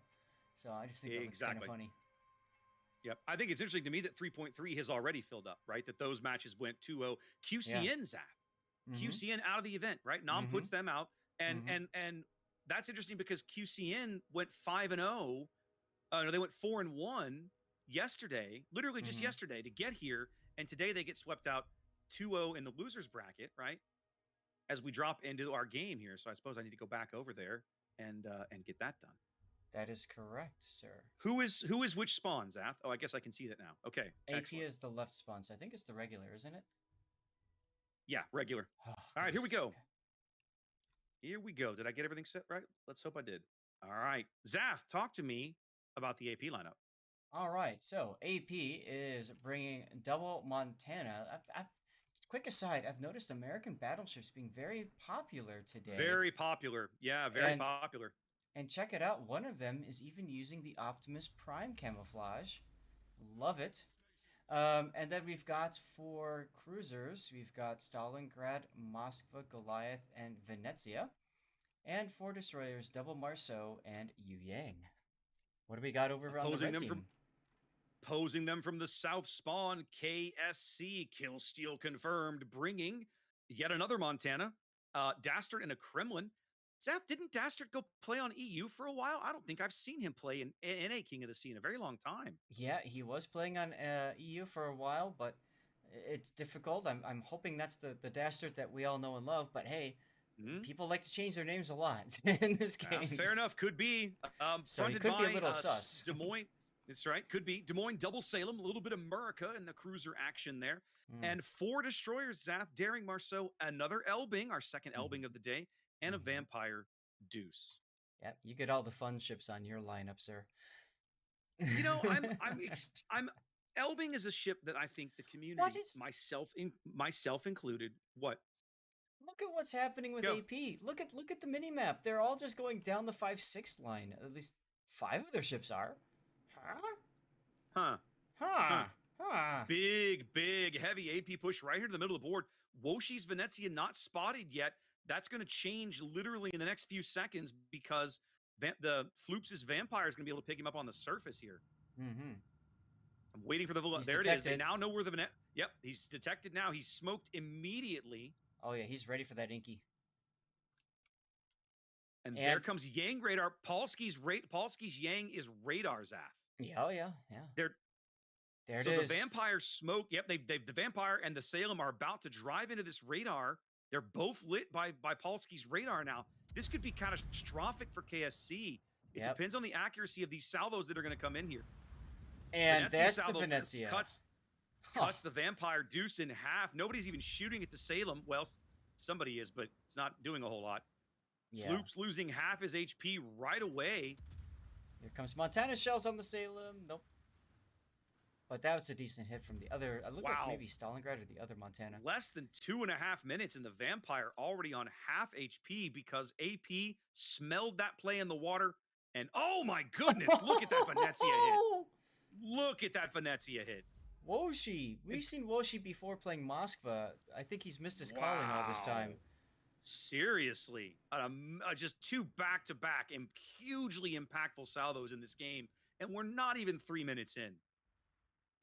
So I just think that looks kind of funny. Yep. I think it's interesting to me that 3.3 has already filled up, right? That those matches went 2-0. QCN, Zach. QCN out of the event, right? Nam puts them out. And that's interesting because QCN went 5-0. No, they went 4-1 yesterday, literally just yesterday to get here. And today they get swept out 2-0 in the losers bracket, right? As we drop into our game here. So I suppose I need to go back over there and get that done. That is correct, sir. Who is which spawn, Zath? Oh, I guess I can see that now. Okay. AP excellent. is the left spawn, so I think it's the regular, isn't it? Yeah, regular. Oh, all right, here we go. Okay. Here we go. Did I get everything set right? Let's hope I did. All right. Zath, talk to me about the AP lineup. All right. So AP is bringing double Montana. Quick aside, I've noticed American battleships being very popular today. Very popular. Yeah, very popular. And check it out. One of them is even using the Optimus Prime camouflage. Love it. And then we've got for cruisers, we've got Stalingrad, Moskva, Goliath, and Venezia. And for destroyers, Double Marceau and Yu Yang. What do we got over on the red team? Posing them from the south spawn, KSC, Kill Steal confirmed, bringing yet another Montana, Dastard and a Kremlin. Zap, didn't Dastard go play on EU for a while? I don't think I've seen him play in NA King of the Sea in a very long time. Yeah, he was playing on EU for a while, but it's difficult. I'm hoping that's the Dastard that we all know and love, but hey, people like to change their names a lot in this game. Fair enough, could be. So it could be a little sus. Des Moines, that's right, could be. Des Moines, Double Salem, a little bit of America in the cruiser action there. And 4 destroyers, Zath, Daring Marceau, another Elbing, our second Elbing of the day, and a Vampire Deuce. Yep, you get all the fun ships on your lineup, sir. You know, I'm Elbing is a ship that I think the What community, is? myself included. What? Look at what's happening with Go. AP. Look at the mini map. They're all just going down the 5-6 line. At least 5 of their ships are. Huh? Huh? Huh? Huh? Huh? Big, heavy AP push right here to the middle of the board. Woshi's Venezia not spotted yet. That's going to change literally in the next few seconds because the Floops' Vampire is going to be able to pick him up on the surface here. Mm-hmm. I'm waiting for the... He's there detected. it is. They now know where the Venezia... Yep, he's detected now. He's smoked immediately. Oh, yeah, he's ready for that Inky. And there comes Yang radar. Polsky's Yang is radar, Zath. Yeah, oh, yeah. There it is. So the Vampire smoke. Yep, the Vampire and the Salem are about to drive into this radar. They're both lit by Polsky's radar now. This could be catastrophic for KSC. It depends on the accuracy of these salvos that are going to come in here. And Venezia that's salvo the Venezia. Cuts the Vampire Deuce in half. Nobody's even shooting at the Salem. Well, somebody is, but it's not doing a whole lot. Yeah. Floop's losing half his HP right away. Here comes Montana shells on the Salem. Nope. But that was a decent hit from the other. It looked like maybe Stalingrad or the other Montana. Less than 2.5 minutes, and the Vampire already on half HP because AP smelled that play in the water. And oh my goodness, look at that Venezia hit. Look at that Venezia hit. Woshi. We've seen Woshi before playing Moskva. I think he's missed his calling all this time. Seriously. Just 2 back-to-back and hugely impactful salvos in this game. And we're not even 3 minutes in.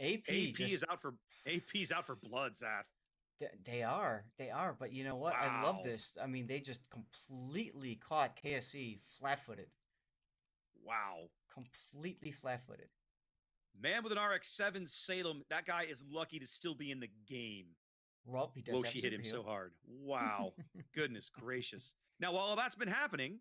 AP's out for blood, Zath. They are, but you know what? I love this. I mean, they just completely caught KSC flat-footed. Wow. Completely flat-footed. Man with an RX-7 Salem, that guy is lucky to still be in the game. Well, he does. Woshi hit him so hard. Wow. Goodness gracious. Now, while all that's been happening,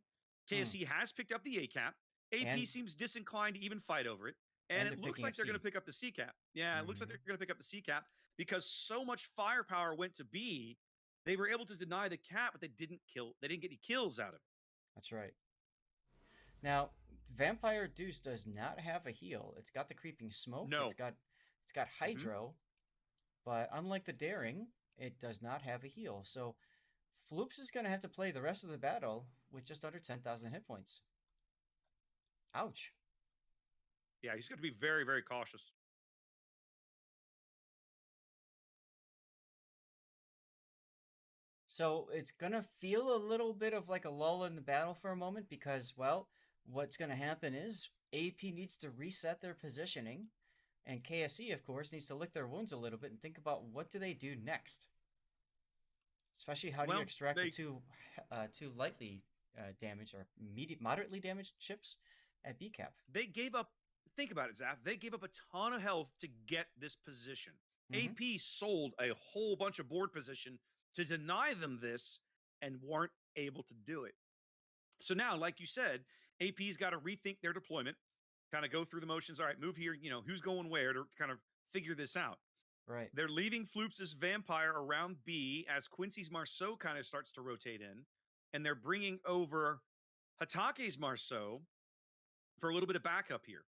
KSC has picked up the A-cap. AP seems disinclined to even fight over it. And it looks like they're going to pick up the C-cap. Yeah, it looks like they're going to pick up the C-cap because so much firepower went to B, they were able to deny the cap, but they didn't get any kills out of it. That's right. Now, Vampire Deuce does not have a heal. It's got the creeping smoke. No. It's got hydro, but unlike the daring, it does not have a heal. So Floops is going to have to play the rest of the battle with just under 10,000 hit points. Ouch. Yeah, he's got to be very, very cautious. So it's going to feel a little bit of like a lull in the battle for a moment because, well, what's going to happen is AP needs to reset their positioning, and KSC, of course, needs to lick their wounds a little bit and think about what do they do next. Especially how do you extract the two lightly damaged or moderately damaged ships at BCAP. They gave up. Think about it, Zath. They gave up a ton of health to get this position. AP sold a whole bunch of board position to deny them this and weren't able to do it. So now, like you said, AP's got to rethink their deployment, kind of go through the motions. All right, move here, who's going where to kind of figure this out. Right. They're leaving Floops' Vampire around B as Quincy's Marceau kind of starts to rotate in, and they're bringing over Hatake's Marceau for a little bit of backup here.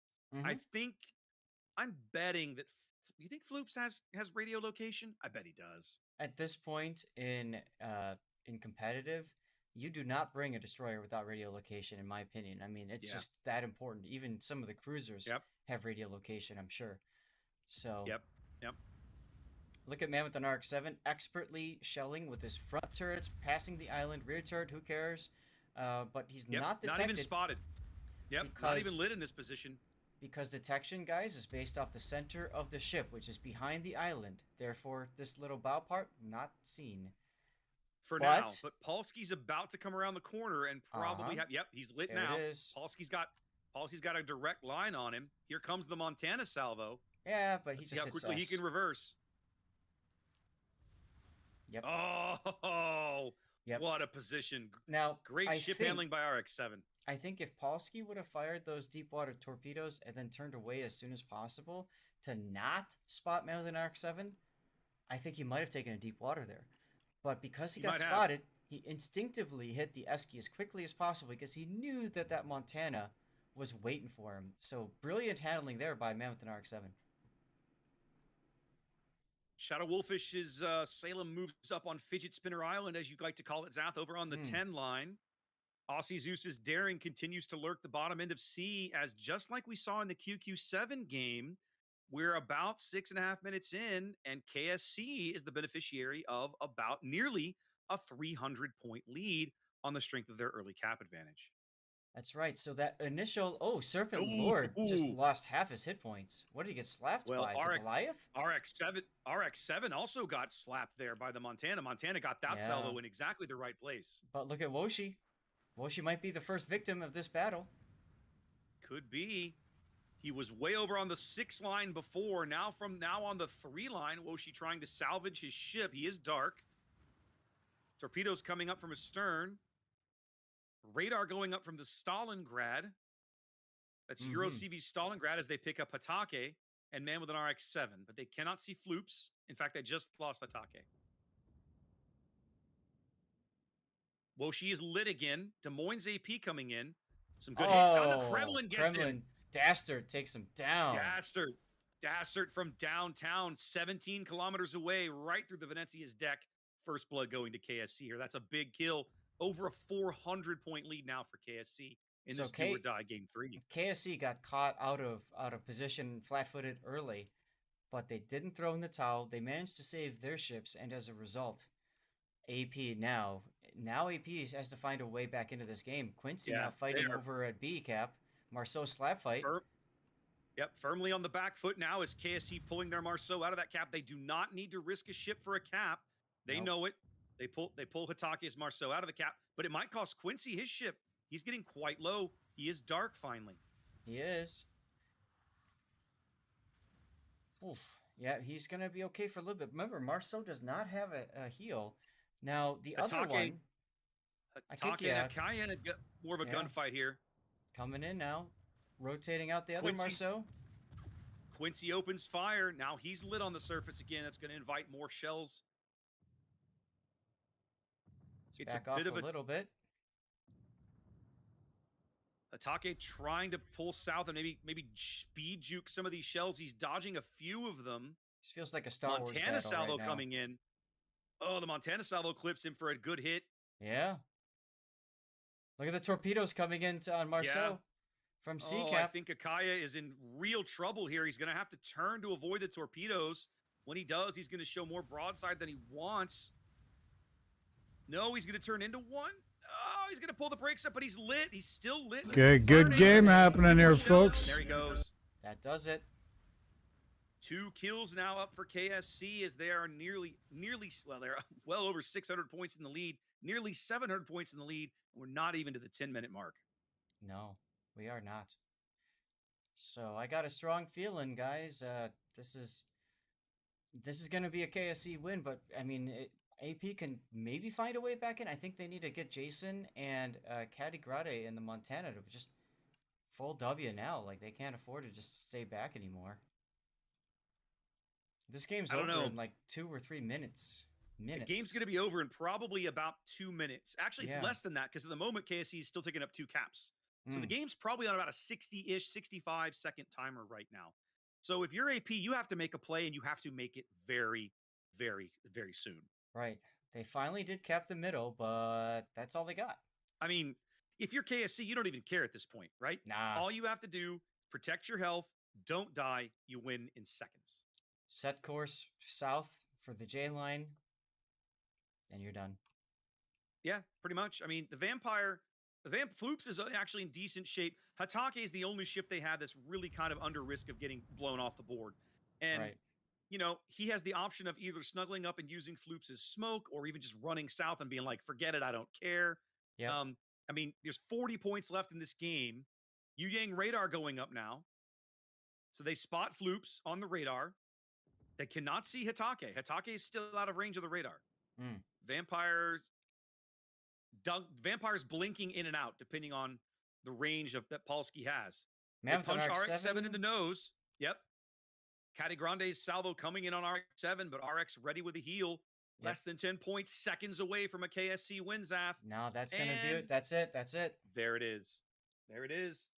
I'm betting that. You think Floops has radio location? I bet he does. At this point in competitive, you do not bring a destroyer without radio location, in my opinion. I mean, it's just that important. Even some of the cruisers have radio location, I'm sure. So. Yep. Look at man with an RX-7 expertly shelling with his front turrets, passing the island, rear turret. Who cares? But he's not detected. Not even spotted. Yep. Not even lit in this position. Because detection, guys, is based off the center of the ship, which is behind the island. Therefore, this little bow part, not seen. For now. But Polsky's about to come around the corner and probably have... Yep, he's lit now. It is. Polsky's got a direct line on him. Here comes the Montana salvo. Yeah, but Let's see how quickly he can reverse. Yep. Oh, yep. What a position. Now, great ship handling by RX-7. I think if Polsky would have fired those deep water torpedoes and then turned away as soon as possible to not spot man with an RX-7, I think he might have taken a deep water there. But because he got spotted, he instinctively hit the Esky as quickly as possible because he knew that that Montana was waiting for him. So brilliant handling there by man with an RX-7. Shadow Wolfish's Salem moves up on Fidget Spinner Island, as you like to call it, Zath, over on the 10 line. Aussie Zeus's daring continues to lurk the bottom end of C, as just like we saw in the QQ7 game, we're about 6.5 minutes in, and KSC is the beneficiary of about nearly a 300-point lead on the strength of their early cap advantage. That's right. So that initial Serpent Lord just lost half his hit points. What did he get slapped by? The Goliath? RX-7 also got slapped there by the Montana. Montana got that salvo in exactly the right place. But look at Woshi. Woshi might be the first victim of this battle. Could be. He was way over on the 6 line before. Now on the 3 line, Woshi trying to salvage his ship. He is dark. Torpedoes coming up from his stern. Radar going up from the Stalingrad. That's Euro CV Stalingrad as they pick up Hatake and man with an RX-7. But they cannot see Floops. In fact, they just lost Hatake. Woshi is lit again. Des Moines AP coming in. Some good hits. How the Kremlin gets him. Dastard takes him down. Dastard from downtown, 17 kilometers away, right through the Venezia's deck. First blood going to KSC here. That's a big kill. Over a 400-point lead now for KSC in this do or die game 3. KSC got caught out of position, flat-footed early, but they didn't throw in the towel. They managed to save their ships, and as a result, AP now AP has to find a way back into this game. Quincy now fighting over at B cap. Marceau slap fight. Firmly on the back foot now is KSC pulling their Marceau out of that cap. They do not need to risk a ship for a cap. They know it. They pull Hatake's Marceau out of the cap, but it might cost Quincy his ship. He's getting quite low. He is dark finally. He is. Oof. Yeah, he's going to be okay for a little bit. Remember, Marceau does not have a heal. Now, the other one... Hatake and Akayan get more of a gunfight here. Coming in now. Rotating out the other Marceau. Quincy opens fire. Now he's lit on the surface again. That's going to invite more shells. It's back off a little bit. Hatake trying to pull south and maybe speed juke some of these shells. He's dodging a few of them. This feels like a Star Wars Montana salvo right coming in. Oh, the Montana salvo clips him for a good hit. Yeah. Look at the torpedoes coming in on Marceau from C cap. I think Akaya is in real trouble here. He's going to have to turn to avoid the torpedoes. When he does, he's going to show more broadside than he wants. No, he's going to turn into one. Oh, he's going to pull the brakes up, but he's lit. He's still lit. Good game happening here, folks. There he goes. That does it. 2 kills now up for KSC as they are they're well over 600 points in the lead, nearly 700 points in the lead. And we're not even to the 10-minute mark. No, we are not. So I got a strong feeling, guys. This is going to be a KSC win, but I mean, AP can maybe find a way back in. I think they need to get Jason and Caddy Grade in the Montana to just full W now. Like, they can't afford to just stay back anymore. This game's over in like 2 or 3 minutes. The game's going to be over in probably about 2 minutes. Actually, it's less than that because at the moment, KSC is still taking up 2 caps. So the game's probably on about a 60-ish, 65-second timer right now. So if you're AP, you have to make a play, and you have to make it very, very, very soon. Right. They finally did cap the middle, but that's all they got. I mean, if you're KSC, you don't even care at this point, right? Nah. All you have to do, protect your health, don't die, you win in seconds. Set course south for the J line, and you're done. Yeah, pretty much. I mean, the Floops is actually in decent shape. Hatake is the only ship they have that's really kind of under risk of getting blown off the board. And, you know, he has the option of either snuggling up and using Floops as smoke or even just running south and being like, forget it, I don't care. Yeah. I mean, there's 40 points left in this game. Yu Yang radar going up now. So they spot Floops on the radar. They cannot see Hatake. Hatake is still out of range of the radar. Vampires blinking in and out depending on the range that Polsky has. They punch RX-7 in the nose. Yep. Caddy Grande's salvo coming in on RX-7, but RX ready with a heal. Yep. Less than 10 points, seconds away from a KSC win, Zath. No, that's going to do And it. That's it. That's it. there it is. There it is.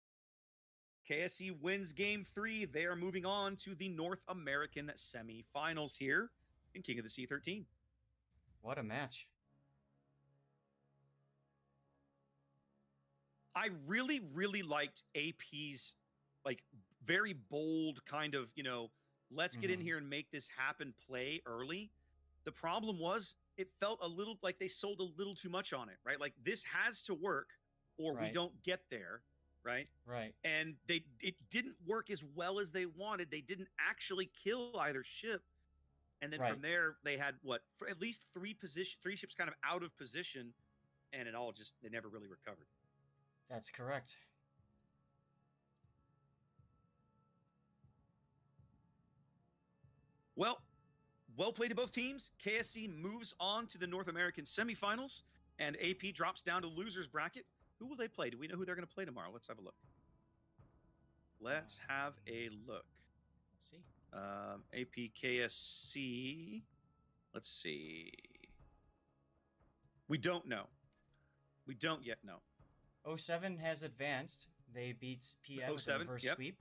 KSC wins game 3. They are moving on to the North American semifinals here in King of the Sea 13. What a match. I really, really liked AP's like very bold kind of, let's get in here and make this happen play early. The problem was it felt a little like they sold a little too much on it, right? Like this has to work or we don't get there, right? Right. And it didn't work as well as they wanted. They didn't actually kill either ship. And then from there, they had for at least three ships kind of out of position, and they never really recovered. That's correct. Well played to both teams. KSC moves on to the North American semifinals, and AP drops down to losers bracket. Who will they play? Do we know who they're going to play tomorrow? Let's have a look. Let's see. AP KSC. Let's see. We don't know. We don't yet know. 07 has advanced. They beat PM with a reverse sweep.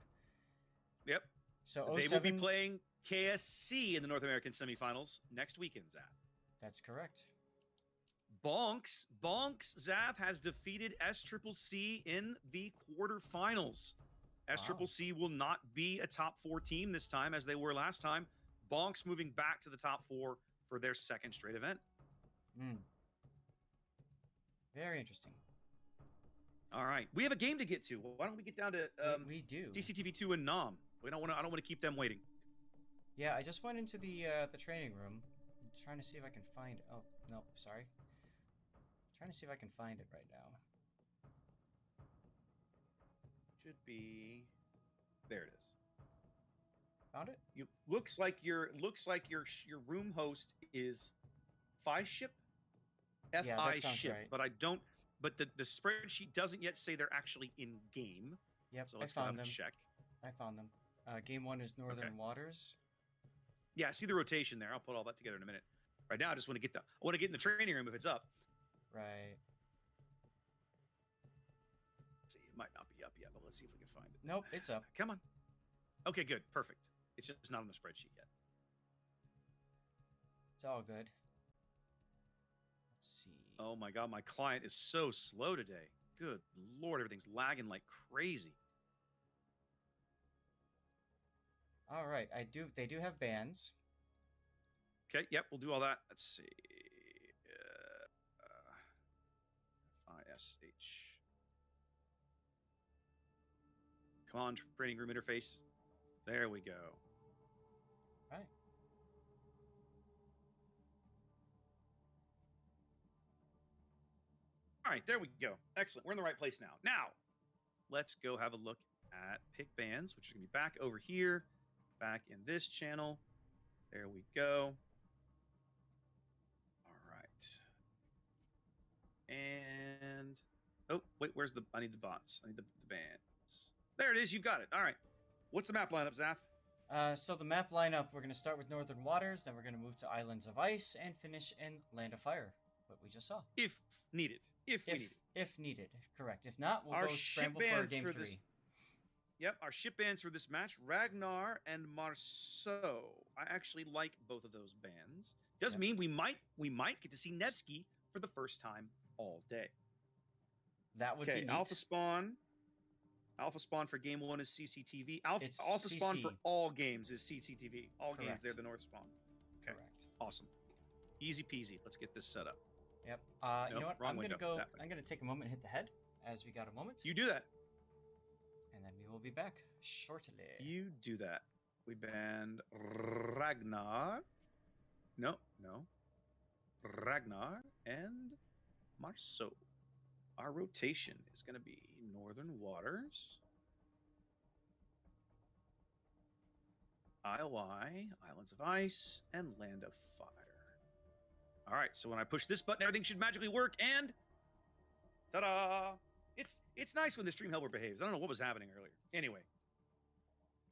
Yep. So they will be playing KSC in the North American semifinals next weekend, Zath. That's correct. Bonks, Zath has defeated SCCC in the quarterfinals. SCCC will not be a top 4 team this time as they were last time. Bonks moving back to the top 4 for their second straight event. Very interesting. All right, we have a game to get to. Why don't we get down to we do DCTV2 and Nam? I don't want to keep them waiting. Yeah, I just went into the training room. I'm trying to see if I can find. Oh no, sorry. I'm trying to see if I can find it right now. Should be. There it is. Found it. Looks like your room host is FI-ship. Yeah, that sounds FI-ship, right. but I don't. But the spreadsheet doesn't yet say they're actually in game. Yep, so let's I found them. check. I found them. Game 1 is Northern Waters. Yeah, I see the rotation there. I'll put all that together in a minute. Right now, I just want to get in the training room if it's up. Right. Let's see, it might not be up yet, but let's see if we can find it. Nope, it's up. Come on. Okay, good, perfect. It's just not on the spreadsheet yet. It's all good. Let's see. Oh my God, my client is so slow today. Good Lord, everything's lagging like crazy. All right, they do have bands. Okay, yep, we'll do all that. Let's see. ISH. Come on, training room interface. There we go. All right. All right, there we go. Excellent. We're in the right place now. Now, let's go have a look at pick bands, which is going to be back over here, back in this channel. There we go. All right. And, oh, wait, I need the bots. I need the bands. There it is. You've got it. All right. What's the map lineup, Zath? So the map lineup, we're going to start with Northern Waters, then we're going to move to Islands of Ice, and finish in Land of Fire, what we just saw. If needed. If we need it. If needed, correct. If not, we'll go scramble for game 3. Yep, our ship bands for this match, Ragnar and Marceau. I actually like both of those bands. Does mean we might get to see Nevsky for the first time all day. That would be neat. Alpha Spawn. Alpha Spawn for game 1 is CCTV. Alpha Spawn for all games is CCTV. All games, they're the North Spawn. Okay. Correct. Awesome. Easy peasy. Let's get this set up. Yep. You know what? I'm gonna take a moment and hit the head as we got a moment. You do that. And then we will be back shortly. You do that. We banned Ragnar. No. Ragnar and Marceau. Our rotation is going to be Northern Waters, IOI, Islands of Ice, and Land of Fire. All right, so when I push this button, everything should magically work, and ta-da! It's nice when the stream helper behaves. I don't know what was happening earlier. Anyway.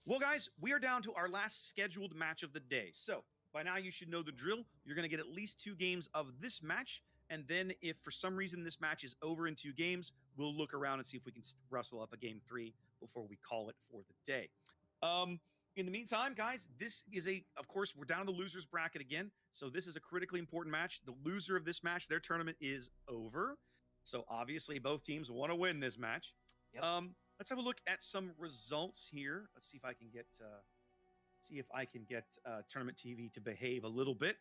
Well, guys, we are down to our last scheduled match of the day. So, by now you should know the drill. You're going to get at least 2 games of this match. And then if for some reason this match is over in 2 games, we'll look around and see if we can rustle up a game 3 before we call it for the day. In the meantime, guys, this is of course, we're down in the losers bracket again. So this is a critically important match. The loser of this match, their tournament is over. So obviously both teams want to win this match. Yep. Let's have a look at some results here. Let's see if I can get Tournament TV to behave a little bit.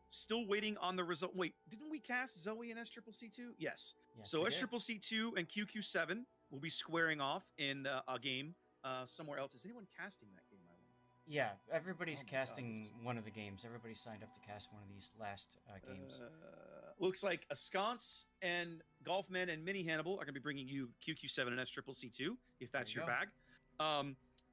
Still waiting on the result. Wait, didn't we cast Zoe and SCCC2? Yes. So SCCC2 and QQ7 will be squaring off in a game somewhere else. Is anyone casting that game? Yeah, everybody's casting one of the games. Everybody signed up to cast one of these last games. Looks like Ascance and Golfman and Mini Hannibal are going to be bringing you QQ7 and SCCC2, if that's your bag.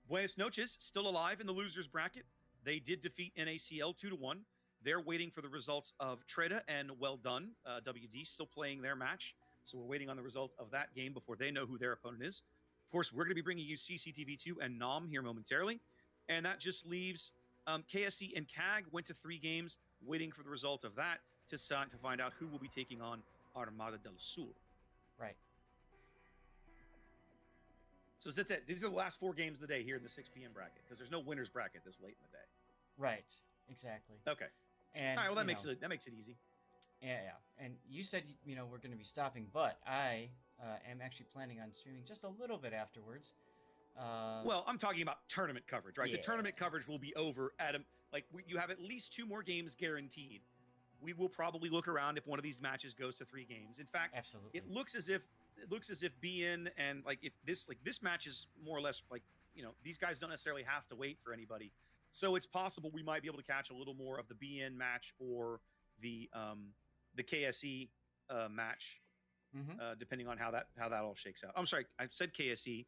Buenos Noches, still alive in the losers bracket. They did defeat NACL 2-1. They're waiting for the results of Treda and Well Done. WD still playing their match. So we're waiting on the result of that game before they know who their opponent is. Of course, we're going to be bringing you CCTV2 and NOM here momentarily. And that just leaves KSC and CAG went to 3 games, waiting for the result of that to find out who will be taking on Armada del Sur. Right. So that's it. These are the last 4 games of the day here in the 6 p.m. bracket because there's no winners bracket this late in the day. Right. Exactly. Okay. And all right. Well, that makes it easy. Yeah. And you said we're going to be stopping, but I am actually planning on streaming just a little bit afterwards. Well, I'm talking about tournament coverage, right? Yeah. The tournament coverage will be over at you have at least 2 more games guaranteed. We will probably look around if one of these matches goes to 3 games. In fact, absolutely, it looks as if BN and if this match is more or less these guys don't necessarily have to wait for anybody. So it's possible we might be able to catch a little more of the BN match or the KSE match, depending on how that all shakes out. I'm sorry, I said KSE.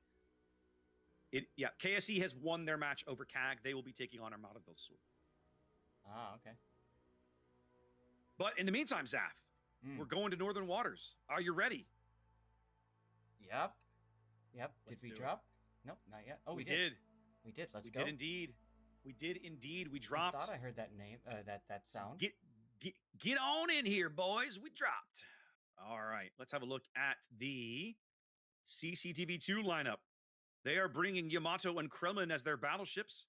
KSE has won their match over CAG. They will be taking on Armada del Sur. Ah, okay. But in the meantime, Zath, we're going to Northern Waters. Are you ready? Yep. Did we drop? Nope, not yet. Oh, we did. We did. Let's go. We did indeed. We dropped. I thought I heard that name. That sound. Get on in here, boys. We dropped. All right. Let's have a look at the CCTV2 lineup. They are bringing Yamato and Kremlin as their battleships.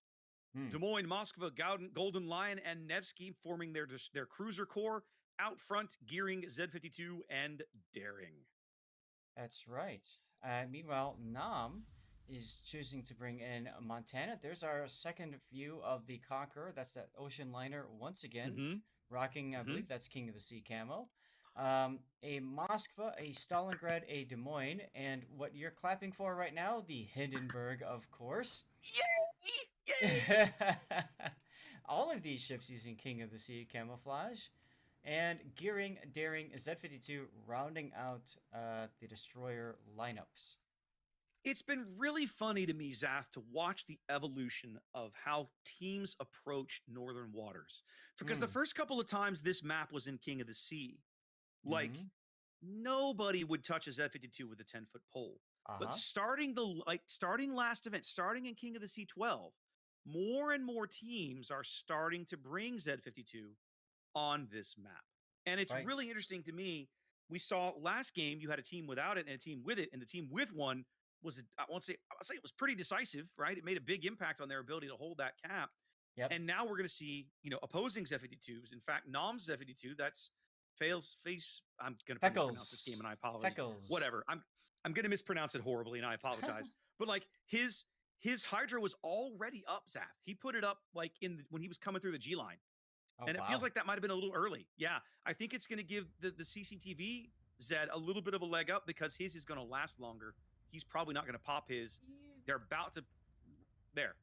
Des Moines, Moskva, Golden Lion, and Nevsky forming their cruiser corps. Out front, Gearing, Z52, and Daring. That's right. Meanwhile, Nam is choosing to bring in Montana. There's our second view of the Conqueror. That's that ocean liner once again, rocking, I believe that's King of the Sea camo. A Moskva, a Stalingrad, a Des Moines, and what you're clapping for right now, the Hindenburg, of course. Yay! All of these ships using King of the Sea camouflage. And Gearing, Daring, Z52 rounding out the destroyer lineups. It's been really funny to me, Zath, to watch the evolution of how teams approach Northern Waters. Because the first couple of times this map was in King of the Sea, nobody would touch a Z52 with a 10-foot pole. But starting last event, starting in King of the Sea 12, more and more teams are starting to bring Z52 on this map. And it's really interesting to me. We saw last game, you had a team without it and a team with it, and the team with one was, I'll say it was pretty decisive, right? It made a big impact on their ability to hold that cap. Yep. And now we're going to see, opposing Z52s. In fact, Nom's Z52, that's face. I'm going to mispronounce this game, and I apologize. Feckles. Whatever. I'm going to mispronounce it horribly, and I apologize. But his Hydra was already up, Zath. He put it up when he was coming through the G line. Oh, and it feels like that might have been a little early. Yeah, I think it's going to give the CCTV Zed a little bit of a leg up because his is going to last longer. He's probably not going to pop his. They're about to. There.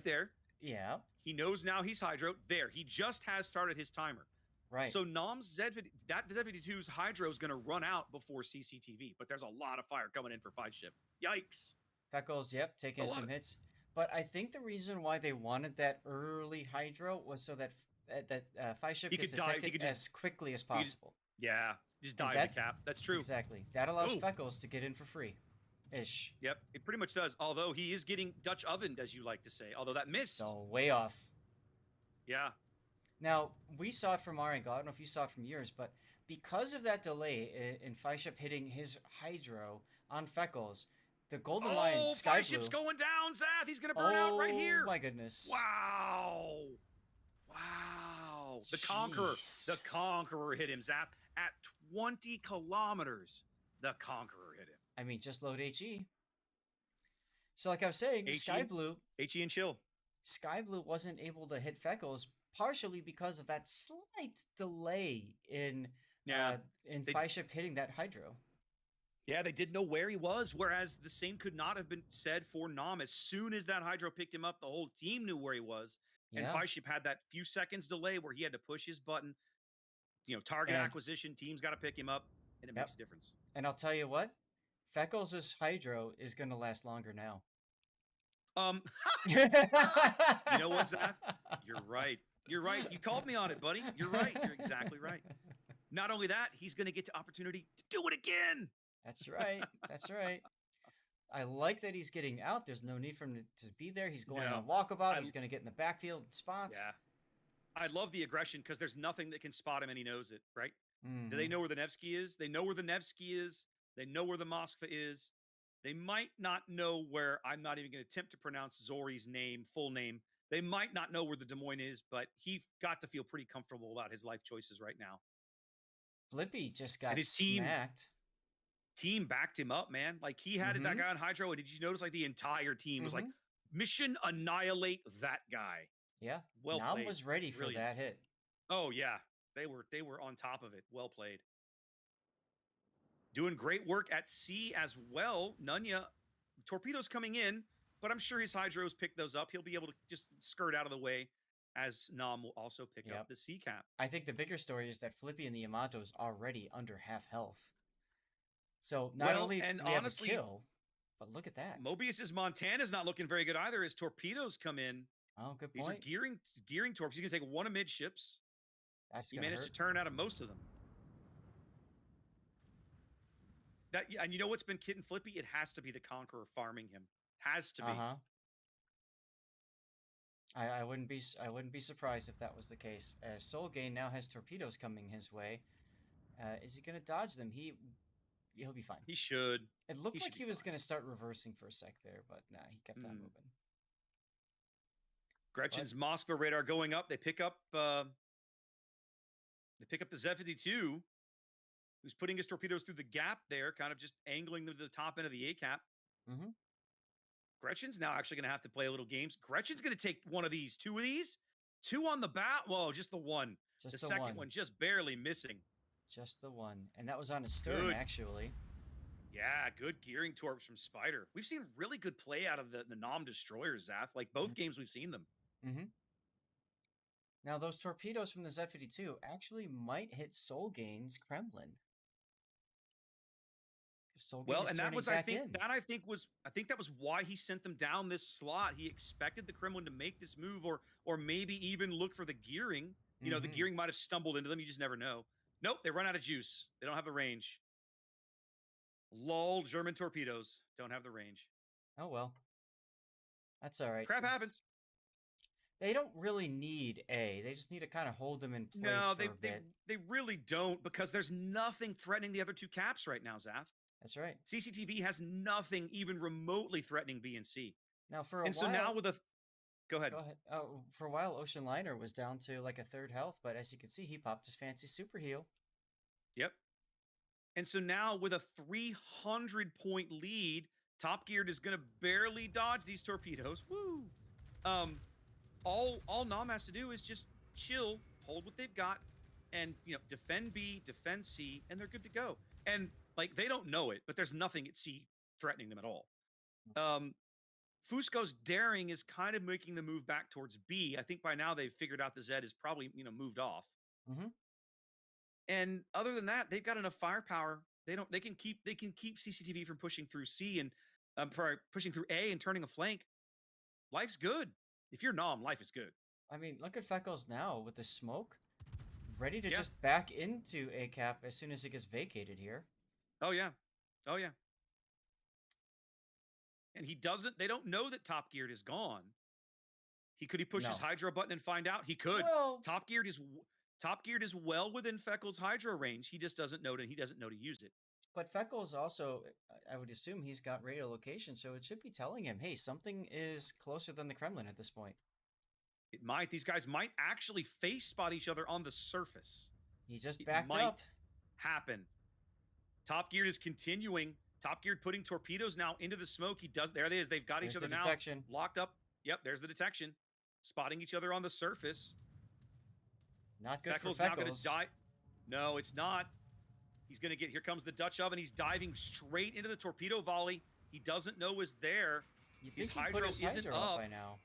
There. Yeah. He knows now he's Hydro. There. He just has started his timer. Right. So Nom's Z52's Hydro is going to run out before CCTV, but there's a lot of fire coming in for 5 ship. Yikes. Feckles, yep, taking some hits. But I think the reason why they wanted that early Hydro was so that 5 ship gets detected as quickly as possible. Just dive the cap. That's true. Exactly. That allows Feckles to get in for free. Ish. Yep, it pretty much does. Although he is getting Dutch ovened, as you like to say. Although that missed. So way off. Yeah. Now, we saw it from our angle. I don't know if you saw it from yours, but because of that delay in Fishep hitting his Hydro on Feckles, the Golden Lion Oh, Sky Five Ship's Blue. going down, Zath. He's going to burn out right Oh here. my goodness. Wow. Wow. Jeez. The Conqueror hit him, Zath. At 20 kilometers, the Conqueror hit him. I mean, just load HE. So like I was saying, Sky Blue and chill. Sky Blue wasn't able to hit Feckles partially because of that slight delay in Fishep hitting that Hydro. Yeah, they didn't know where he was, whereas the same could not have been said for Nam. As soon as that Hydro picked him up, the whole team knew where he was. And Fishep had that few seconds delay where he had to push his button. Target acquisition, team's got to pick him up, and it makes a difference. And I'll tell you what, Feckles' Hydro is going to last longer now. You know what, Zach? You're right. You're right. You called me on it, buddy. You're right. You're exactly right. Not only that, he's going to get the opportunity to do it again. That's right. That's right. I like that he's getting out. There's no need for him to be there. He's going on walkabout. He's going to get in the backfield spots. Yeah. I love the aggression because there's nothing that can spot him and he knows it, right? Mm-hmm. Do they know where the Nevsky is? They know where the Nevsky is. They know where the Moskva is. They might not know where, I'm not even going to attempt to pronounce Zori's full name. They might not know where the Des Moines is, but he got to feel pretty comfortable about his life choices right now. Flippy just got smacked. Team backed him up, man. Like he had that guy on Hydro. And did you notice like the entire team was like, mission annihilate that guy. Yeah. Well Nam played. was ready for that hit. Oh yeah. They were on top of it. Well played. Doing great work at sea as well. Nunya, torpedoes coming in, but I'm sure his Hydros pick those up. He'll be able to just skirt out of the way as Nam will also pick up the sea cap. I think the bigger story is that Flippy and the Yamato is already under half health. So not only do we have a kill, but look at that. Mobius's Montana's not looking very good either as torpedoes come in. Oh, good point. These are gearing torps. He's going to take one amidships. He managed to turn out of most of them. And you know what's been kidding Flippy? It has to be the Conqueror farming him. Has to be. I wouldn't be surprised if that was the case. As Solgain now has torpedoes coming his way. Is he going to dodge them? He'll be fine. He should. It looked like he was going to start reversing for a sec there, but nah, he kept on moving. Gretchen's Moskva radar going up. They pick up the Z-52, who's putting his torpedoes through the gap there, kind of just angling them to the top end of the A-cap. Gretchen's now actually going to have to play a little games. Gretchen's going to take one of these, two of these, two on the bat. Whoa, just the one. Just the second one just barely missing. Just the one. And that was on his stern, actually. Yeah, good gearing torps from Spider. We've seen really good play out of the Nam destroyers, Zath. Like both games we've seen them. Now, those torpedoes from the Z-52 actually might hit Solgain's Kremlin. Well, and that was, I think that was why he sent them down this slot. He expected the Kremlin to make this move, or maybe even look for the gearing. You know, the gearing might have stumbled into them. You just never know. Nope, they run out of juice. They don't have the range. Lol, German torpedoes don't have the range. Oh well, that's all right. Crap happens. They don't really need A. They just need to kind of hold them in place for a bit. They really don't, because there's nothing threatening the other two caps right now, Zath. That's right. CCTV has nothing even remotely threatening B and C. Now for a while. So now with a, go ahead. For a while, Ocean Liner was down to like a third health, but as you can see, he popped his fancy super heal. Yep. And so now with a 300-point lead, Top Geared is going to barely dodge these torpedoes. Woo! All Nam has to do is just chill, hold what they've got, and defend B, defend C, and they're good to go. And like they don't know it, but there's nothing at C threatening them at all. Fusco's daring is kind of making the move back towards B. I think by now they've figured out the Z is probably moved off. And other than that, they've got enough firepower. They can keep CCTV from pushing through C and pushing through A and turning a flank. Life's good. If you're Nam, life is good. I mean, look at Feckles now with the smoke, ready to just back into A cap as soon as it gets vacated here. Oh yeah. And they don't know that Top Geared is gone. Could he push his Hydro button and find out? He could. Well, Top Geared is well within Feckle's Hydro range. He just doesn't know to use it. But Feckle's also, I would assume he's got radio location, so it should be telling him, hey, something is closer than the Kremlin at this point. It might. These guys might actually face spot each other on the surface. He just backed up. Happen. Top Geared is continuing. Top Geared putting torpedoes now into the smoke. There it is. They've got each other now locked up. Yep, there's the detection. Spotting each other on the surface. Not good Feckle's for now going to die. No, it's not. He's going to get, here comes the Dutch oven. He's diving straight into the torpedo volley. He doesn't know is there. You'd think he put his Hydro up by now.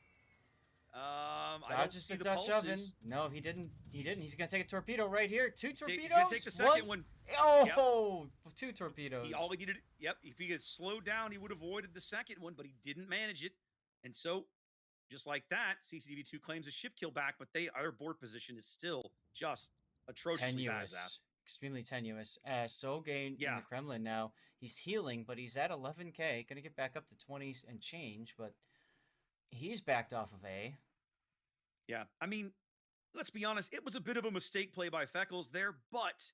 Dodges the Dutch oven. No, he didn't. He's going to take a torpedo right here. 2 torpedoes. He's going to take the second one. Oh, yep. 2 torpedoes. All he needed. Yep. If he had slowed down, he would have avoided the second one, but he didn't manage it. And so, just like that, CCTV2 claims a ship kill back, but their board position is still just atrociously bad. Extremely tenuous. Gain in the Kremlin now. He's healing, but he's at 11k. Going to get back up to 20s and change, but he's backed off of A. Yeah, I mean, let's be honest. It was a bit of a mistake play by Feckles there, but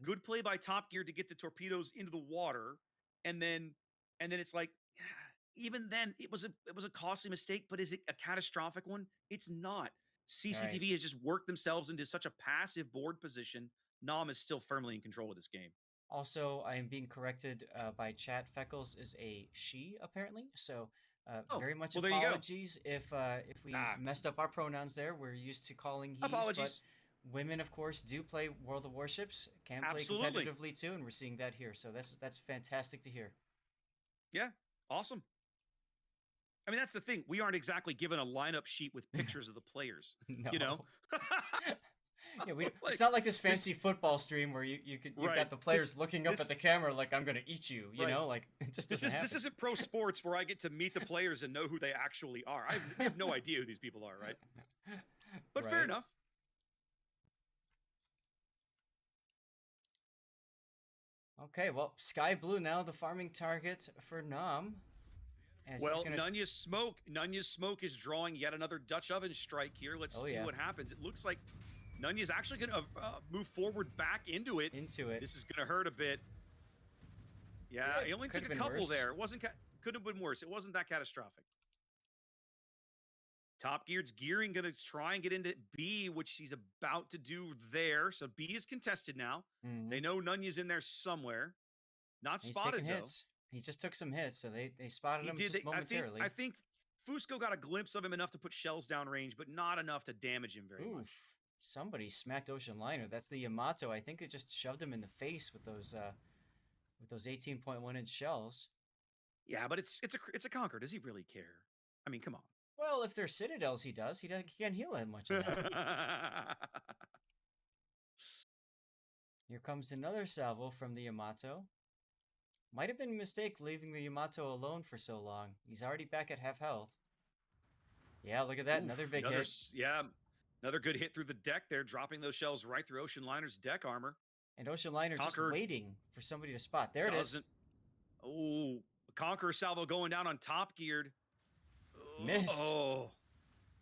good play by Top Gear to get the torpedoes into the water, and then it's like, even then, it was a costly mistake. But is it a catastrophic one? It's not. CCTV has just worked themselves into such a passive board position. Nam is still firmly in control of this game. Also, I am being corrected by chat. Feckles is a she, apparently. So, very much apologies if we messed up our pronouns there. We're used to calling he, but women, of course, do play World of Warships, can play competitively too, and we're seeing that here. So that's fantastic to hear. Yeah, awesome. I mean, that's the thing. We aren't exactly given a lineup sheet with pictures of the players. No. You know? Yeah, it's not like this fancy football stream where you've got the players looking up at the camera like, I'm gonna eat you, you know, like it just doesn't happen. This isn't pro sports where I get to meet the players and know who they actually are. I have no idea who these people are, right? But fair enough. Okay, well, Sky Blue now the farming target for Nam. Well, Nunya's smoke is drawing yet another Dutch oven strike here. Let's see what happens. It looks like Nunya's actually going to move forward back into it. This is going to hurt a bit. Yeah, he only took a couple there. It wasn't could have been worse. It wasn't that catastrophic. Top Geared's gearing, going to try and get into B, which he's about to do there. So B is contested now. They know Nunya's in there somewhere. Not spotted, though. Hits. He just took some hits, so they spotted him just momentarily. I think Fusco got a glimpse of him enough to put shells downrange, but not enough to damage him very much. Somebody smacked Ocean Liner. That's the Yamato. I think it just shoved him in the face with those 18.1-inch shells. Yeah, but it's a Conqueror. Does he really care? I mean, come on. Well, if they're Citadels, he does. He can't heal that much of that. Here comes another salvo from the Yamato. Might have been a mistake leaving the Yamato alone for so long. He's already back at half health. Yeah, look at that. Another big hit. Yeah, another good hit through the deck there, dropping those shells right through Ocean Liner's deck armor. And Ocean Liner just waiting for somebody to spot. There it is. Oh, Conqueror salvo going down on Top Geared. Missed. Oh,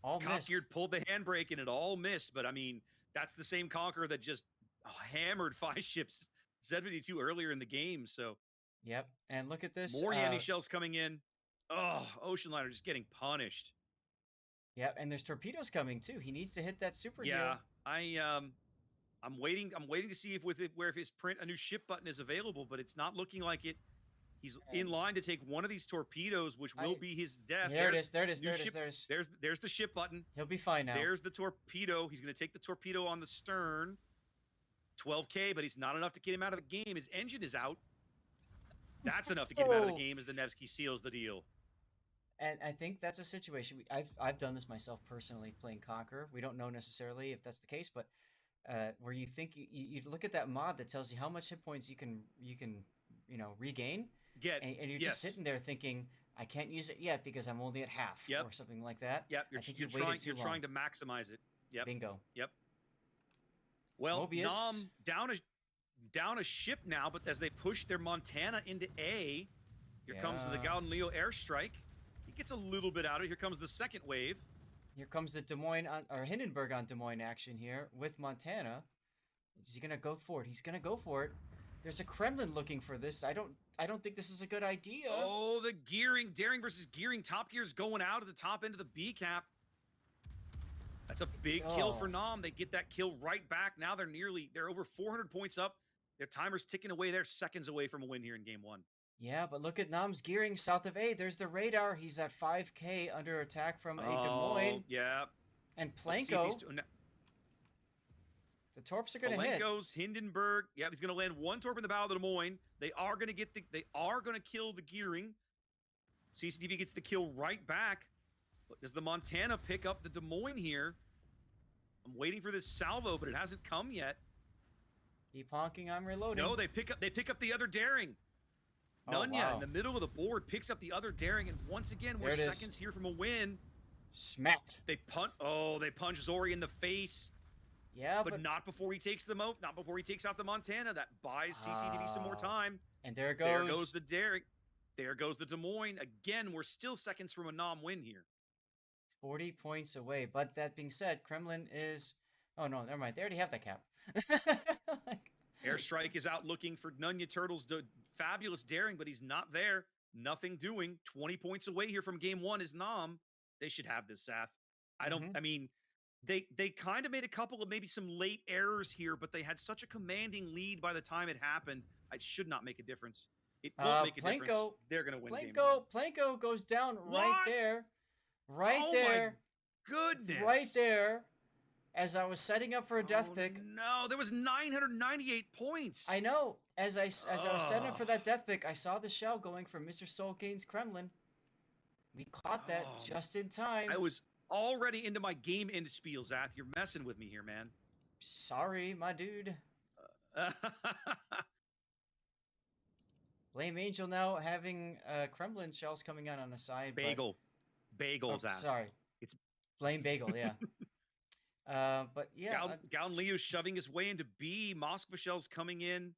all Top Geared pulled the handbrake and it all missed. But I mean, that's the same Conqueror that just hammered 5 ships Z52 earlier in the game. So. Yep, and look at this. More Yanni shells coming in. Oh, Ocean Liner just getting punished. Yep, and there's torpedoes coming too. He needs to hit that super heal. Yeah, I'm waiting to see if his print a new ship button is available, but it's not looking like it. He's in line to take one of these torpedoes, which will be his death. There it is. There's the ship button. He'll be fine now. There's the torpedo. He's going to take the torpedo on the stern. 12K, but he's not enough to get him out of the game. His engine is out. That's enough to get him out of the game as the Nevsky seals the deal. And I think that's a situation. I've done this myself personally playing Conqueror. We don't know necessarily if that's the case, but where you think you look at that mod that tells you how much hit points you can regain, and you're just sitting there thinking, I can't use it yet because I'm only at half or something like that. Yep, you're trying to maximize it. Yep. Bingo. Yep. Well, Mobius. Nam down a ship now, but as they push their Montana into A, here comes the Gauden Leo airstrike. He gets a little bit out of it. Here comes the second wave. Here comes the Des Moines or Hindenburg on Des Moines action here with Montana. Is he gonna go for it? He's gonna go for it. There's a Kremlin looking for this. I don't think this is a good idea. Oh, the gearing, daring versus gearing. Top gear's going out at the top end of the B cap. That's a big kill for Nom. They get that kill right back. Now they're over 400 points up. Their timer's ticking away. They're seconds away from a win here in game 1. Yeah, but look at Nom's gearing south of A. There's the radar. He's at 5K under attack from a Des Moines. Yeah. And Planko. The torps are going to hit. Palenko's Hindenburg. Yeah, he's going to land one torp in the bow of the Des Moines. They are going to kill the gearing. CCTV gets the kill right back. But does the Montana pick up the Des Moines here? I'm waiting for this salvo, but it hasn't come yet. Keep honking, I'm reloading. No, they pick up the other daring. Nunya in the middle of the board picks up the other daring, and once again, we're seconds here from a win. Smacked. They punch Zori in the face. Yeah, but not before he takes not before he takes out the Montana. That buys CCTV some more time. And there goes the daring. There goes the Des Moines. Again, we're still seconds from a Nom win here. 40 points away. But that being said, Kremlin is... Oh, no, never mind. They already have that cap. Airstrike is out looking for Nunya Turtle's fabulous daring, but he's not there. Nothing doing. 20 points away here from game 1 is Nom. They should have this, Saf. I mean, they kind of made a couple of maybe some late errors here, but they had such a commanding lead by the time it happened. It should not make a difference. It won't make a difference. They're going to win game 1. Planko goes down right there. Right there. My goodness. Right there. As I was setting up for a death pick. No, there was 998 points. I know. As I was setting up for that death pick, I saw the shell going for Mr. Soul Gains Kremlin. We caught that just in time. I was already into my game end spiel, Zath. You're messing with me here, man. Sorry, my dude. Blame Angel now having Kremlin shells coming out on the side. Bagel, Zath. Sorry. It's Blame Bagel, yeah. But yeah, Gaun Liu shoving his way into B. Moskva shells coming in.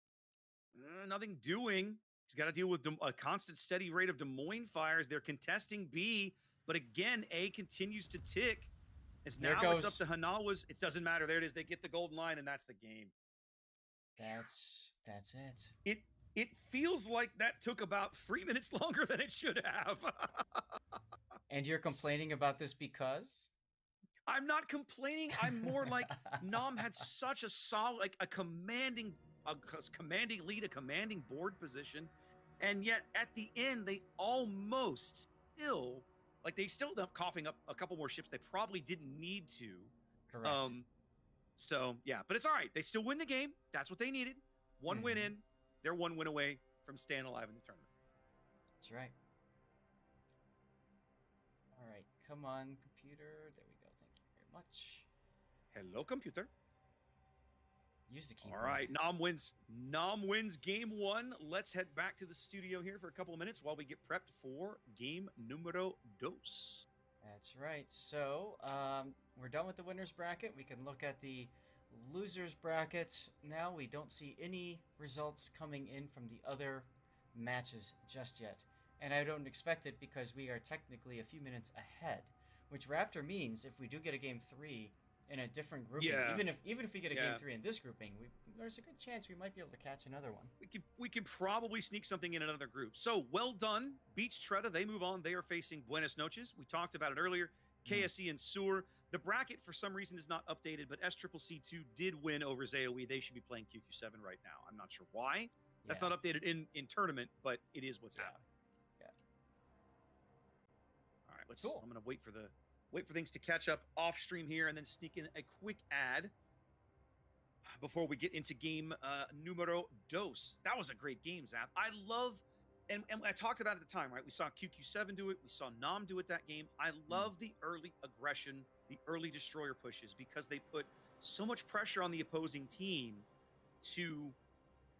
Nothing doing. He's got to deal with a constant steady rate of Des Moines fires. They're contesting B, but again, A continues to tick. As now it's up to Hanawa's. It doesn't matter. There it is. They get the golden line, and that's the game. That's it. It feels like that took about 3 minutes longer than it should have. And you're complaining about this because? I'm not complaining. I'm more like Nom had such a solid, like a commanding lead, a commanding board position, and yet at the end they almost still, like they still end up coughing up a couple more ships they probably didn't need to. Correct. So yeah, but it's all right. They still win the game. That's what they needed. One win in. They're one win away from staying alive in the tournament. That's right. All right, come on, computer. There we go. Thank you very much. Hello, computer. Use the keyboard. All right, Nom wins game 1. Let's head back to the studio here for a couple of minutes while we get prepped for game numero dos. That's right. So we're done with the winner's bracket. We can look at the loser's bracket now. We don't see any results coming in from the other matches just yet. And I don't expect it because we are technically a few minutes ahead, which Raptor means if we do get a game 3 in a different grouping, even if we get a game 3 in this grouping, there's a good chance we might be able to catch another one. We can probably sneak something in another group. So well done, Beach Tretta. They move on. They are facing Buenos Noches. We talked about it earlier. KSE and Sur. The bracket for some reason is not updated, but SCCC2 did win over ZOE. They should be playing QQ7 right now. I'm not sure why. That's not updated in tournament, but it is what's happening. Yeah. All right, I'm gonna wait for things to catch up off stream here and then sneak in a quick ad before we get into game numero dos. That was a great game, Zath. I love, and I talked about it at the time, right? We saw QQ7 do it. We saw Nom do it that game. I love the early aggression, the early destroyer pushes, because they put so much pressure on the opposing team to,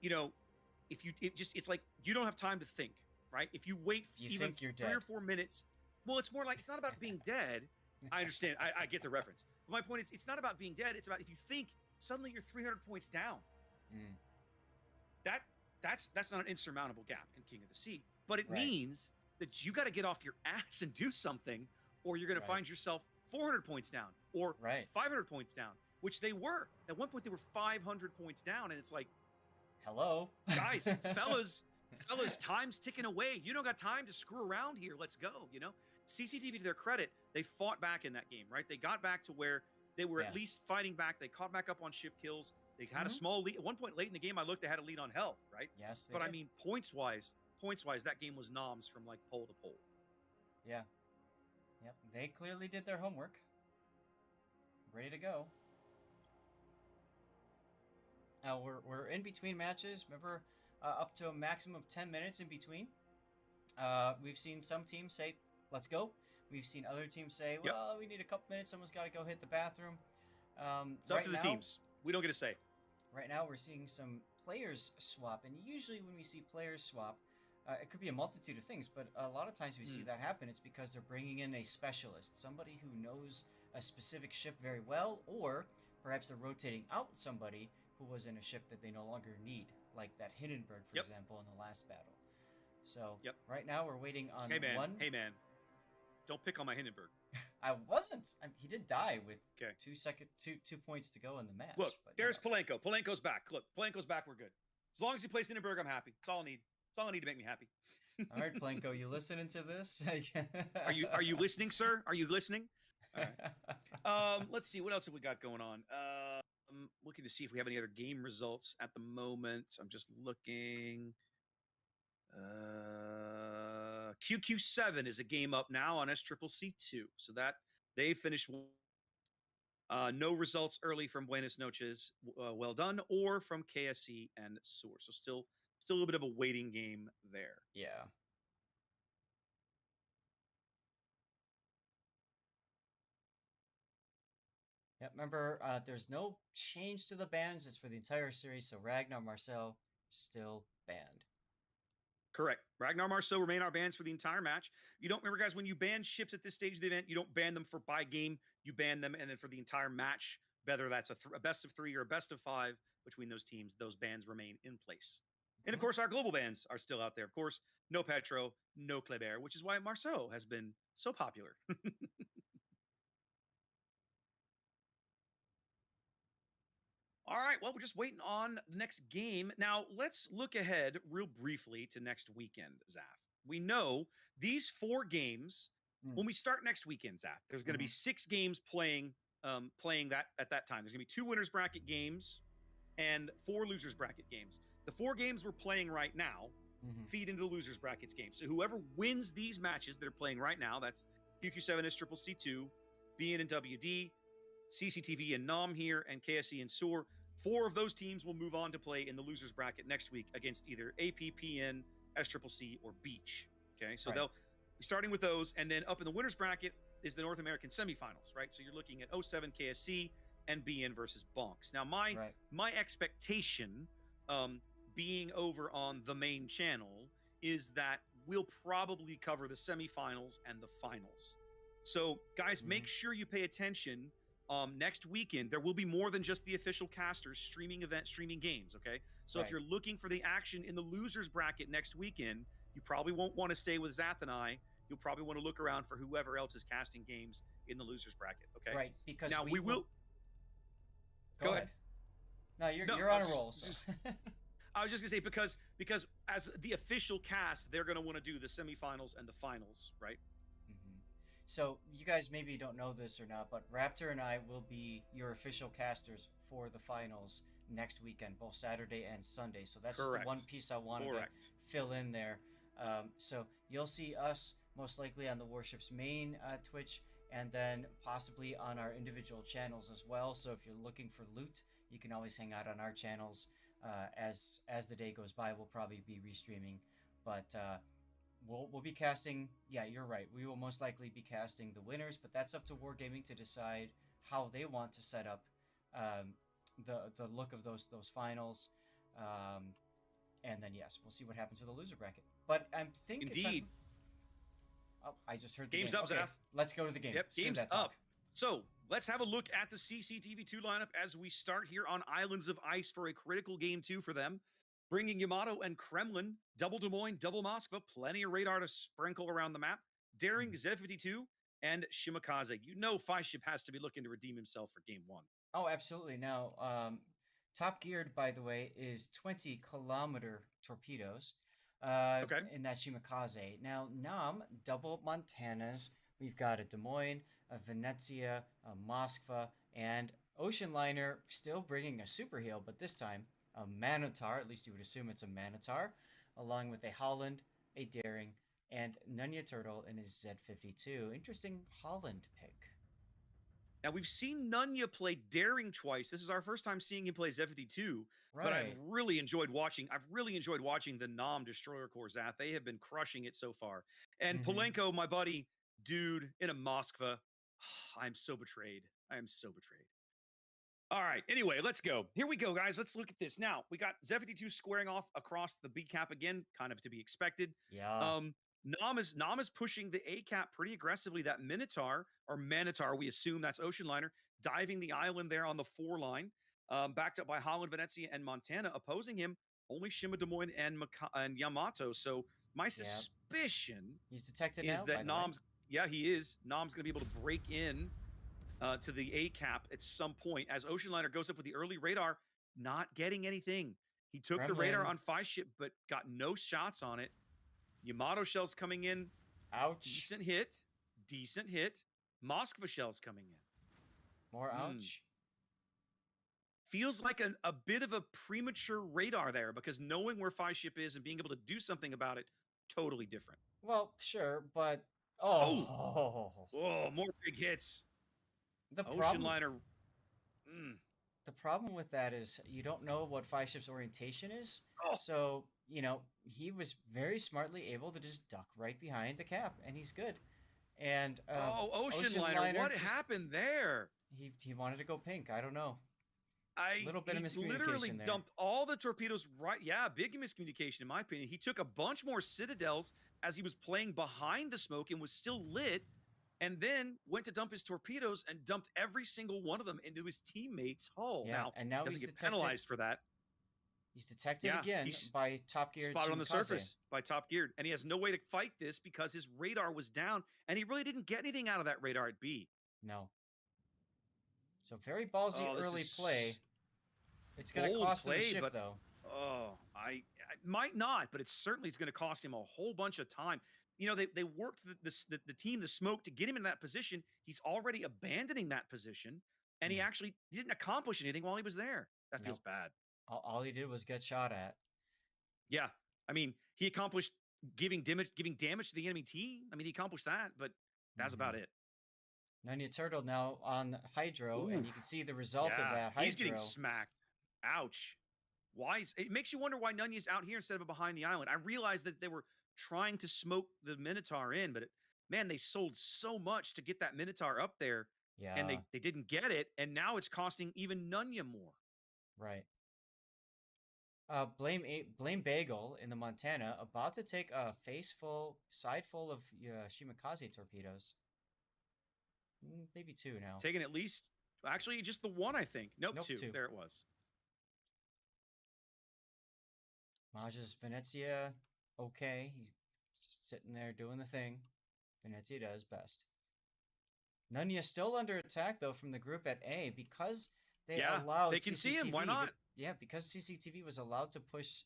it's like you don't have time to think, right? If you wait even 3 or 4 minutes, well, it's more like, it's not about being dead. I understand. I get the reference. But my point is, it's not about being dead. It's about if you think, suddenly you're 300 points down. That's not an insurmountable gap in King of the Sea. But it means that you got to get off your ass and do something, or you're going to find yourself 400 points down or Right. 500 points down, which they were. At one point, they were 500 points down, and it's like, hello, guys, fellas, time's ticking away. You don't got time to screw around here. Let's go. CCTV, to their credit, they fought back in that game, right? They got back to where they were at least fighting back. They caught back up on ship kills. They had a small lead. At one point late in the game, I looked, they had a lead on health, right? Yes, they but did. I mean, points-wise, that game was noms from like pole to pole. Yeah. Yep. They clearly did their homework. Ready to go. Now we're in between matches. Remember, up to a maximum of 10 minutes in between. We've seen some teams say, "Let's go." We've seen other teams say, "Well, we need a couple minutes. Someone's got to go hit the bathroom." It's up to the teams. We don't get a say. Right now, we're seeing some players swap, and usually when we see players swap, it could be a multitude of things, but a lot of times we see that happen. It's because they're bringing in a specialist, somebody who knows a specific ship very well, or perhaps they're rotating out somebody who was in a ship that they no longer need, like that Hindenburg, for example, in the last battle. So right now we're waiting on one. Hey man, don't pick on my Hindenburg. I wasn't. He did die with 2 points to go in the match. Look, but, there's Polenko. Polenko's back. Look, Polenko's back. We're good. As long as he plays Hindenburg, I'm happy. That's all I need. That's all I need to make me happy. All right, Polenko, you listening to this? Are you listening, sir? Are you listening? All right. Let's see. What else have we got going on? I'm looking to see if we have any other game results at the moment. I'm just looking. QQ7 is a game up now on SCCC2. So that they finished. No results early from Buenos Noches, well done, or from KSE and SOAR. So still a little bit of a waiting game there. Yeah. Yeah, remember, there's no change to the bans. It's for the entire series, so Ragnar Marcel still banned. Correct. Ragnar Marceau remain our bans for the entire match. You don't remember, guys, when you ban ships at this stage of the event, you don't ban them for by game. You ban them, and then for the entire match, whether that's a best of 3 or a best of 5 between those teams, those bans remain in place. And of course, our global bans are still out there. Of course, no Petro, no Kleber, which is why Marceau has been so popular. All right, well, we're just waiting on the next game. Now, let's look ahead real briefly to next weekend, Zaf. We know these 4 games, when we start next weekend, Zaf, there's going to be 6 games playing that at that time. There's going to be 2 winners bracket games and 4 losers bracket games. The 4 games we're playing right now feed into the losers brackets game. So whoever wins these matches that are playing right now, that's QQ7 SCCC2, BN and WD, CCTV and NOM here, and KSE and SOAR. 4 of those teams will move on to play in the losers bracket next week against either APPN, SCCC, or Beach. Okay, so they'll be starting with those, and then up in the winners bracket is the North American semifinals, right? So you're looking at 07 KSC and BN versus Bonks. Now, my expectation, being over on the main channel, is that we'll probably cover the semifinals and the finals. So, guys, make sure you pay attention. Next weekend, there will be more than just the official casters streaming games, okay? So if you're looking for the action in the losers bracket next weekend, you probably won't want to stay with Zath and I. You'll probably want to look around for whoever else is casting games in the losers bracket, okay? Right, because now we will... Go ahead. No, you're on a roll. So. I was just going to say, because as the official cast, they're going to want to do the semifinals and the finals, right? So you guys maybe don't know this or not, but Raptor and I will be your official casters for the finals next weekend, both Saturday and Sunday. So that's just the one piece I wanted to fill in there. So you'll see us most likely on the Warships main Twitch, and then possibly on our individual channels as well. So if you're looking for loot, you can always hang out on our channels. As the day goes by, we'll probably be restreaming, but we'll be casting. Yeah, you're right. We will most likely be casting the winners, but that's up to Wargaming to decide how they want to set up the look of those finals. And then yes, we'll see what happens to the loser bracket. But I'm thinking. Indeed. Oh, I just heard the game's game. up, Okay, Zaf. let's go to the game. Yep, game's up. So let's have a look at the CCTV2 lineup as we start here on Islands of Ice for a critical game 2 for them. Bringing Yamato and Kremlin, double Des Moines, double Moskva, plenty of radar to sprinkle around the map. Daring Z-52 and Shimakaze. You know, Five Ship has to be looking to redeem himself for game one. Oh, absolutely. Now, top geared, by the way, is 20-kilometer torpedoes Okay. in that Shimakaze. Now, Nam, double Montanas. We've got a Des Moines, a Venezia, a Moskva, and Ocean Liner still bringing a super heel, but this time a Manitar. At least you would assume it's a Manitar, along with a Holland, a Daring, and Nunya Turtle in his Z52. Interesting Holland pick. Now we've seen Nunya play Daring twice. This is our first time seeing him play Z52, but I've Right. really enjoyed watching. I've really enjoyed watching the Nam Destroyer Corps Zath. They have been crushing it so far. And Mm-hmm. Polenko, my buddy, dude, in a Moskva. I'm so betrayed. I am so betrayed. All right. Anyway, let's go. Here we go, guys. Let's look at this. Now, we got Z52 squaring off across the B cap again, kind of to be expected. Yeah. Nam is pushing the A cap pretty aggressively. That Minotaur or Manitar, we assume that's Ocean Liner, diving the island there on the 4 line, backed up by Holland, Venezia, and Montana. Opposing him, only Shima, Des Moines, and Yamato. So my suspicion He's detected is now, that by the way. Nam's, yeah, he is. Nam's going to be able to break in to the A cap at some point as Ocean Liner goes up with the early radar, not getting anything. He took the radar on Five Ship, but got no shots on it. Yamato shells coming in. Ouch. Decent hit. Decent hit. Moskva shells coming in. More ouch. Feels like a bit of a premature radar there because knowing where Five Ship is and being able to do something about it, totally different. Well, sure, but oh, more big hits. The Ocean problem, Liner. The problem with that is you don't know what Five Ship's orientation is. Oh. So, he was very smartly able to just duck right behind the cap, and he's good. And Ocean Liner, what happened there? He wanted to go pink. I don't know. A little bit of miscommunication literally there. Dumped all the torpedoes right. Yeah, big miscommunication in my opinion. He took a bunch more Citadels as he was playing behind the smoke and was still lit, and then went to dump his torpedoes and dumped every single one of them into his teammate's hull. Yeah, now doesn't get penalized for that. He's detected again by Top Geared. Spotted on the surface by Top Geared, and he has no way to fight this because his radar was down, and he really didn't get anything out of that radar at B. No. So very ballsy early play. It's going to cost him the ship, though. I might not, but it's certainly going to cost him a whole bunch of time. They worked the team, the smoke, to get him in that position. He's already abandoning that position, and he actually didn't accomplish anything while he was there. That feels bad. All he did was get shot at. Yeah, I mean, he accomplished giving damage to the enemy team. I mean, he accomplished that, but that's about it. Nunya Turtle now on Hydro, and you can see the result of that Hydro. He's getting smacked. Ouch. It makes you wonder why Nunya's out here instead of behind the island. I realized that they were trying to smoke the Minotaur in, but they sold so much to get that Minotaur up there, and they didn't get it, and now it's costing even Nunya more. Right. Blame Bagel in the Montana about to take a side full of Shimakaze torpedoes. Maybe 2 now. Taking at least, actually, just the 1, I think. Nope, 2. There it was. Maja's Venezia, okay. He's just sitting there doing the thing. Venezia does best. Nunya still under attack, though, from the group at A because they allowed they can see him. Why not? Because CCTV was allowed to push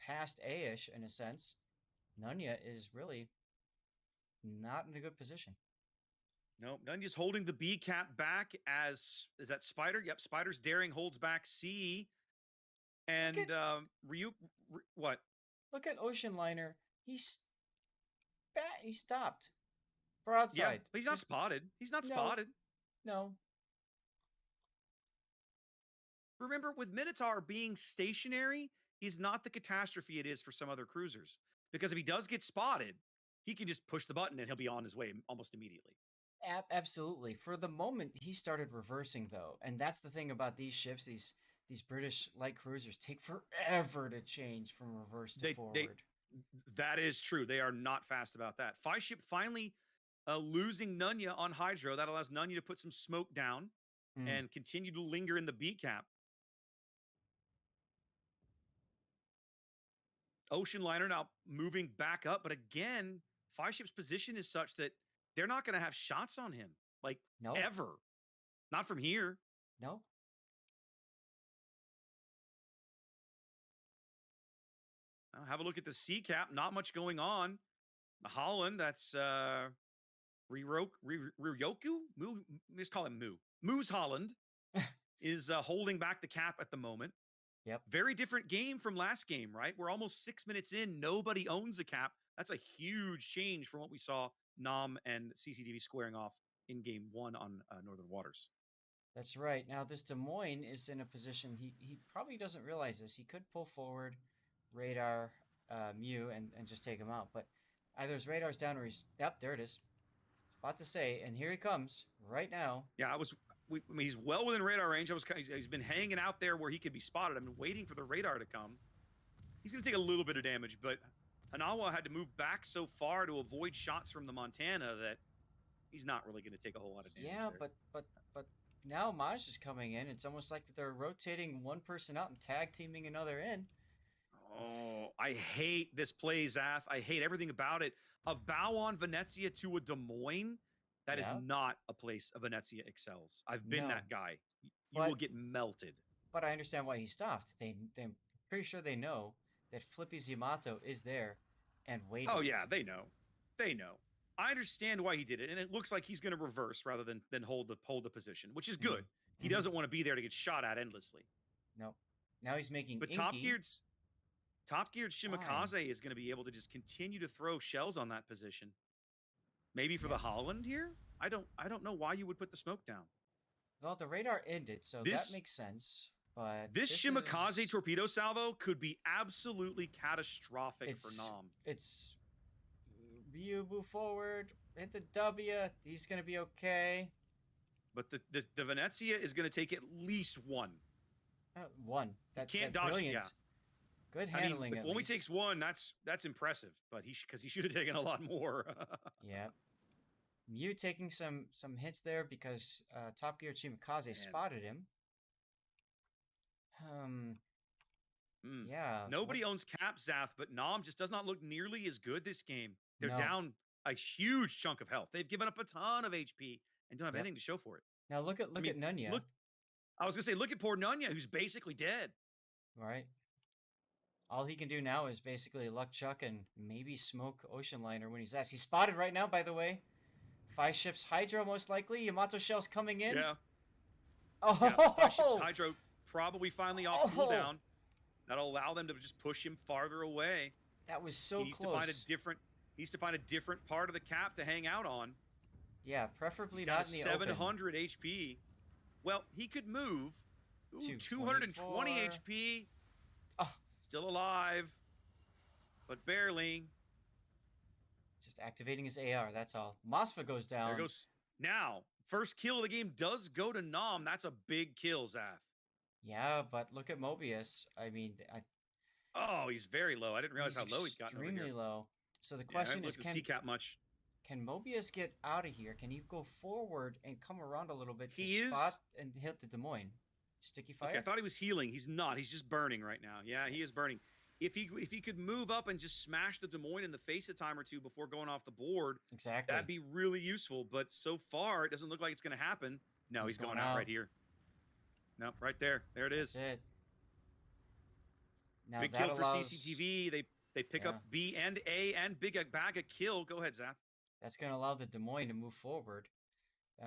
past A-ish, in a sense. Nunya is really not in a good position. No, Nunya's holding the B cap back is that Spider? Yep, Spider's Daring holds back C. And what? Look at Ocean Liner. He stopped. Broadside. Yeah, he's not spotted. He's not spotted. No. Remember, with Minotaur being stationary, he's not the catastrophe it is for some other cruisers. Because if he does get spotted, he can just push the button and he'll be on his way almost immediately. Absolutely. For the moment, he started reversing, though. And that's the thing about these ships, these British light cruisers take forever to change from reverse to forward. That is true. They are not fast about that. Five Ship finally losing Nunya on Hydro. That allows Nunya to put some smoke down and continue to linger in the B cap. Ocean Liner now moving back up, but again, Five Ship's position is such that they're not going to have shots on him, like, No, ever. Not from here. no. Have a look at the C cap. Not much going on. The Holland, that's Ryoku? Let's call him Moo. Moo's Holland is holding back the cap at the moment. Yep. Very different game from last game, right? We're almost 6 minutes in. Nobody owns the cap. That's a huge change from what we saw Nom and CCTV squaring off in game 1 on Northern Waters. That's right. Now, this Des Moines is in a position, he probably doesn't realize this. He could pull forward radar Mew and just take him out. But either his radar's down or he's... Yep, there it is. About to say, and here he comes right now. Yeah, he's well within radar range. He's been hanging out there where he could be spotted. I've been waiting for the radar to come. He's going to take a little bit of damage, but Hanawa had to move back so far to avoid shots from the Montana that he's not really going to take a whole lot of damage. Yeah, there. but now Maj is coming in. It's almost like they're rotating one person out and tag teaming another in. Oh, I hate this play, Zath. I hate everything about it. Of bow on Venezia to a Des Moines, that is not a place a Venezia excels. I've been that guy. You will get melted. But I understand why he stopped. They're pretty sure they know that Flippy Yamato is there and waiting. Oh, yeah, they know. They know. I understand why he did it, and it looks like he's going to reverse rather than hold the position, which is good. He doesn't want to be there to get shot at endlessly. No. Now he's making But top-geared Shimakaze is going to be able to just continue to throw shells on that position. Maybe for the Holland here? I don't know why you would put the smoke down. Well, the radar ended, so that makes sense. But this Shimakaze torpedo salvo could be absolutely catastrophic for Nom. It's Ryu move forward, hit the W. He's going to be okay. But the Venezia is going to take at least one. One. That can't dodge. Brilliant. Yeah. Good handling. If only takes one, that's impressive. But because he should have taken a lot more. Yeah. Mew taking some hits there because Top Gear Shimakaze spotted him. Yeah. Nobody owns Cap Zath, but Nom just does not look nearly as good this game. They're down a huge chunk of health. They've given up a ton of HP and don't have anything to show for it. Now look at Nunya. I was gonna say, look at poor Nunya, who's basically dead. Right. All he can do now is basically luck chuck and maybe smoke Ocean Liner when he's asked. He's spotted right now, by the way. 5 ships Hydro, most likely. Yamato shells coming in. Yeah. Oh. Yeah, 5 ships Hydro probably finally off cooldown. That'll allow them to just push him farther away. That was so close. He needs to find a different part of the cap to hang out on. Yeah, preferably not in the 700 HP. Well, he could move. Ooh, 220 HP. Oh. Still alive, but barely. Just activating his AR, that's all. Mosfa goes down. There goes. Now, first kill of the game does go to Nom. That's a big kill, Zath. Yeah, but look at Mobius. I mean, oh, he's very low. I didn't realize how low he's gotten over here. Extremely low. So the question is, can Mobius get out of here? Can he go forward and come around a little bit to spot and hit the Des Moines? Sticky fire? Okay, I thought he was healing. He's not. He's just burning right now. Yeah, he is burning. If he could move up and just smash the Des Moines in the face a time or two before going off the board, that'd be really useful. But so far, it doesn't look like it's going to happen. No, he's going out right here. Nope, right there. There it is. That's it. Now big kill for CCTV. They pick up B and A and big bag of kill. Go ahead, Zath. That's going to allow the Des Moines to move forward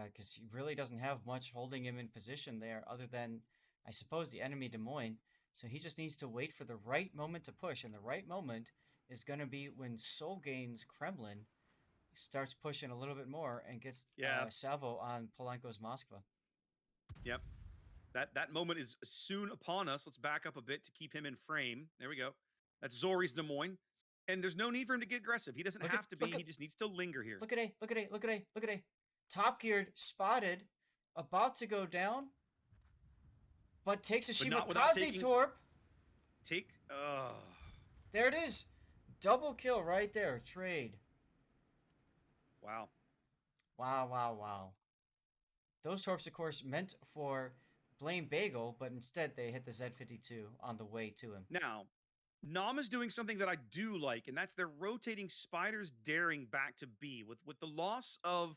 because he really doesn't have much holding him in position there other than, I suppose, the enemy Des Moines. So he just needs to wait for the right moment to push. And the right moment is going to be when Soul Gains Kremlin starts pushing a little bit more and gets salvo on Polanco's Moskva. Yep. That moment is soon upon us. Let's back up a bit to keep him in frame. There we go. That's Zori's Des Moines. And there's no need for him to get aggressive. He doesn't have to be. He just needs to linger here. Look at A. Look at A. Look at A. Look at A. Top geared, spotted, about to go down, but takes a Shimakaze torp. There it is. Double kill right there. Trade. Wow. Wow, wow, wow. Those torps, of course, meant for Blame Bagel, but instead they hit the Z-52 on the way to him. Now, Nam is doing something that I do like, and that's they're rotating Spider's daring back to B. With the loss of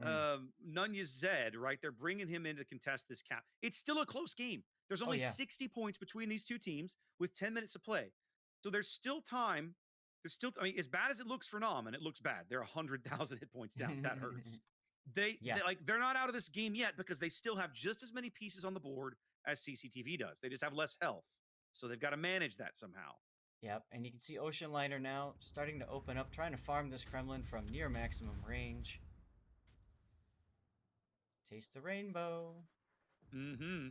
Mm. Nunez Zed, right? They're bringing him in to contest this cap. It's still a close game. There's Oh only yeah. 60 points between these two teams with 10 minutes to play. So there's still time. There's still, I mean, as bad as it looks for Nam, and it looks bad, they're 100,000 hit points down. That hurts. Yeah. They're not out of this game yet because they still have just as many pieces on the board as CCTV does. They just have less health. So they've got to manage that somehow. Yep, and you can see Ocean Liner now starting to open up, trying to farm this Kremlin from near maximum range. Taste the rainbow. Mm-hmm.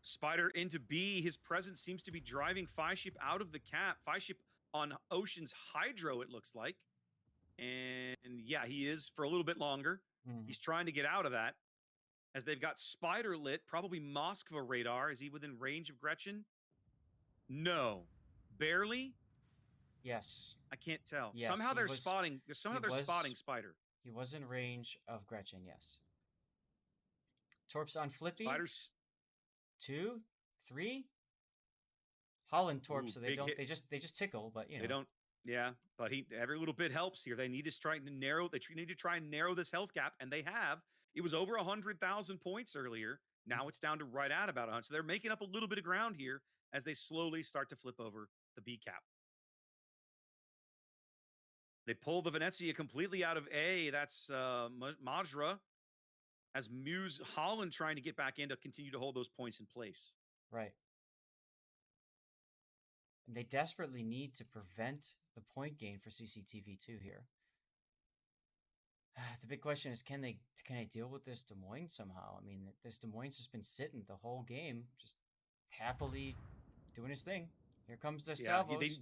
Spider into B. His presence seems to be driving Fireship out of the cap. Fireship on Ocean's Hydro, it looks like. And yeah, he is for a little bit longer. He's trying to get out of that. As they've got Spider lit, probably Moskva radar. Is he within range of Gretchen? No. Barely? Yes. I can't tell. Yes, somehow they're spotting Spider. He was in range of Gretchen, yes. Torps on Flippy. Spider's 2, 3. Holland Torps, Ooh, so they don't hit. they just tickle, but you know. They don't. Yeah, but every little bit helps here. They need to try to narrow. They need to try and narrow this health gap, and they have. It was over 100,000 points earlier. Now it's down to right at about 100. So they're making up a little bit of ground here as they slowly start to flip over the B cap. They pull the Venezia completely out of A. That's Majra. As Muse Holland trying to get back in to continue to hold those points in place. Right. And they desperately need to prevent the point gain for CCTV too here. The big question is, can they deal with this Des Moines somehow? I mean, this Des Moines has been sitting the whole game, just happily doing his thing. Here comes the salvos.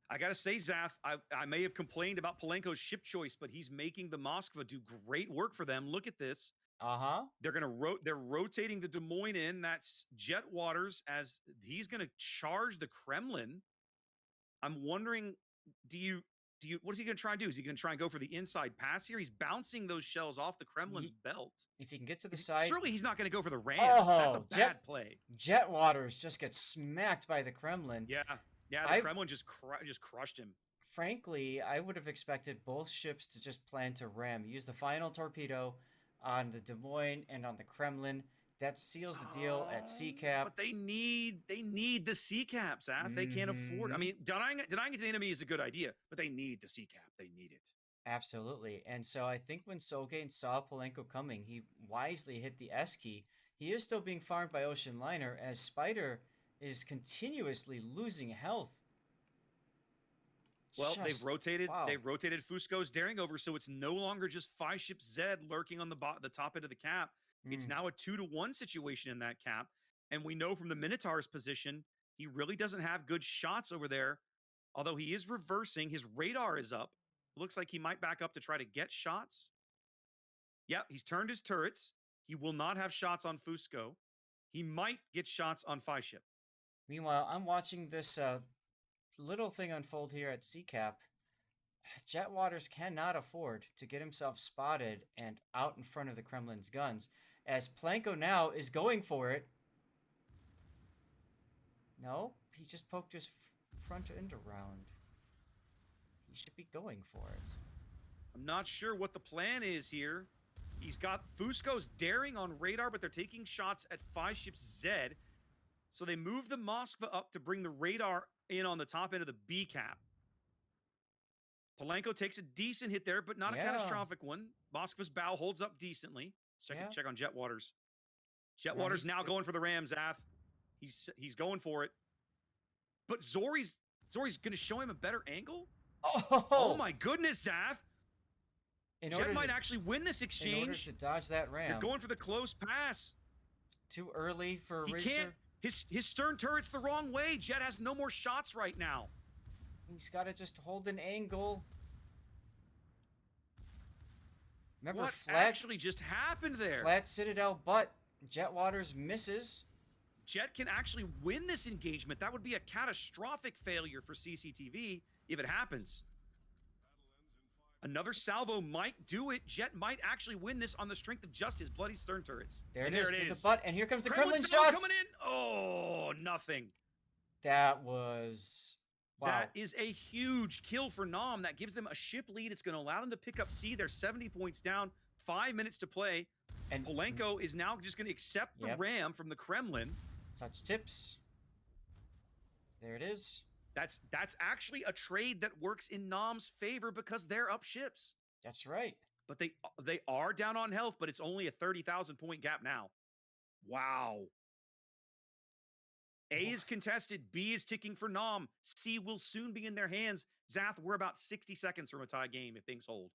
I gotta say, Zath, I may have complained about Palenko's ship choice, but he's making the Moskva do great work for them. Look at this. They're rotating the Des Moines in. That's Jet Waters as he's gonna charge the Kremlin. I'm wondering, what is he gonna try and do? Is he gonna try and go for the inside pass here? He's bouncing those shells off the Kremlin's belt. If he can get to the side, surely he's not gonna go for the ram. Oh, that's a bad play. Jet Waters just gets smacked by the Kremlin. Yeah. The Kremlin just crushed him. Frankly, I would have expected both ships to just plan to ram. Use the final torpedo on the Des Moines and on the Kremlin. That seals the deal at C cap. But they need the C caps, Zath. They can't afford. I mean, denying it to the enemy is a good idea, but they need the C cap. They need it. Absolutely. And so I think when Solgain saw Palenko coming, he wisely hit the S key. He is still being farmed by Ocean Liner as Spider is continuously losing health. Well, they've rotated Fusco's daring over, so it's no longer just Fireship Zed lurking on the top end of the cap. It's now a 2-to-1 situation in that cap. And we know from the Minotaur's position, he really doesn't have good shots over there. Although he is reversing, his radar is up. It looks like he might back up to try to get shots. Yep, he's turned his turrets. He will not have shots on Fusco. He might get shots on Fireship. Meanwhile, I'm watching this little thing unfold here at CCAP. Jet Waters cannot afford to get himself spotted and out in front of the Kremlin's guns, as Planko now is going for it. No, he just poked his front end around. He should be going for it. I'm not sure what the plan is here. He's got Fusco's daring on radar, but they're taking shots at Fireship Zed. So they move the Moskva up to bring the radar in on the top end of the B cap. Palenko takes a decent hit there, but not a catastrophic one. Moskva's bow holds up decently. Let's check on Jet Waters. Jet Waters now going for the ram, Zath. He's going for it. But Zori's going to show him a better angle? Oh my goodness, Zath. Jet might actually win this exchange. In order to dodge that ram. They're going for the close pass. Too early for a racer. Can't. His stern turret's the wrong way. Jet has no more shots right now. He's got to just hold an angle. Remember, what actually just happened there? Flat Citadel, but Jet Waters misses. Jet can actually win this engagement. That would be a catastrophic failure for CCTV if it happens. Another salvo might do it. Jet might actually win this on the strength of just his bloody stern turrets. There it is. To the butt, and here comes the Kremlin shots. Coming in. Oh, nothing. That was wow. That is a huge kill for Nam. That gives them a ship lead. It's going to allow them to pick up C. They're 70 points down, 5 minutes to play. And Polenko is now just going to accept the ram from the Kremlin. Touch tips. There it is. That's actually a trade that works in Nam's favor because they're up ships. That's right. But they are down on health, but it's only a 30,000 point gap now. Wow. A is contested. B is ticking for Nam. C will soon be in their hands. Zath, we're about 60 seconds from a tie game if things hold.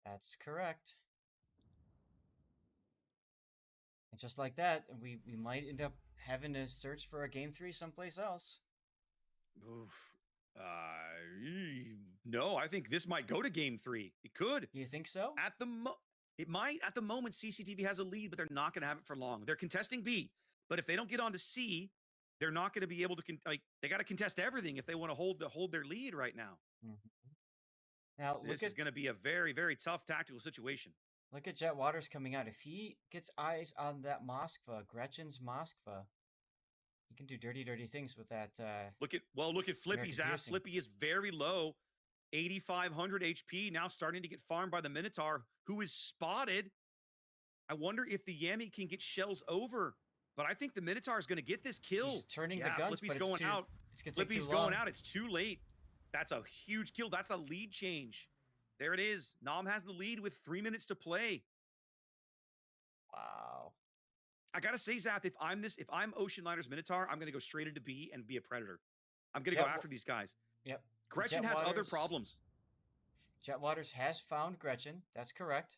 That's correct. And just like that, we might end up having to search for a game 3 someplace else. No, I think this might go to game 3. It could. Do you think so? It might. At the moment, CCTV has a lead, but they're not going to have it for long. They're contesting B, but if they don't get on to C, they're not going to be able to they got to contest everything if they want to hold their lead right now. Now this is going to be a very, very tough tactical situation. Look at Jet Waters coming out. If he gets eyes on that Moskva, Gretchen's Moskva, he can do dirty things with that. Look at Flippy's ass. Flippy is very low, 8,500 HP. Now starting to get farmed by the Minotaur, who is spotted. I wonder if the Yami can get shells over. But I think the Minotaur is going to get this kill. He's turning the guns, Flippy's but going out. Flippy's going out. It's too late. That's a huge kill. That's a lead change. There it is. Nam has the lead with 3 minutes to play. Wow. I gotta say, Zath, if I'm Ocean Liner's Minotaur, I'm gonna go straight into B and be a predator. I'm gonna go after these guys. Yep. Gretchen has other problems. Jet Waters has found Gretchen. That's correct.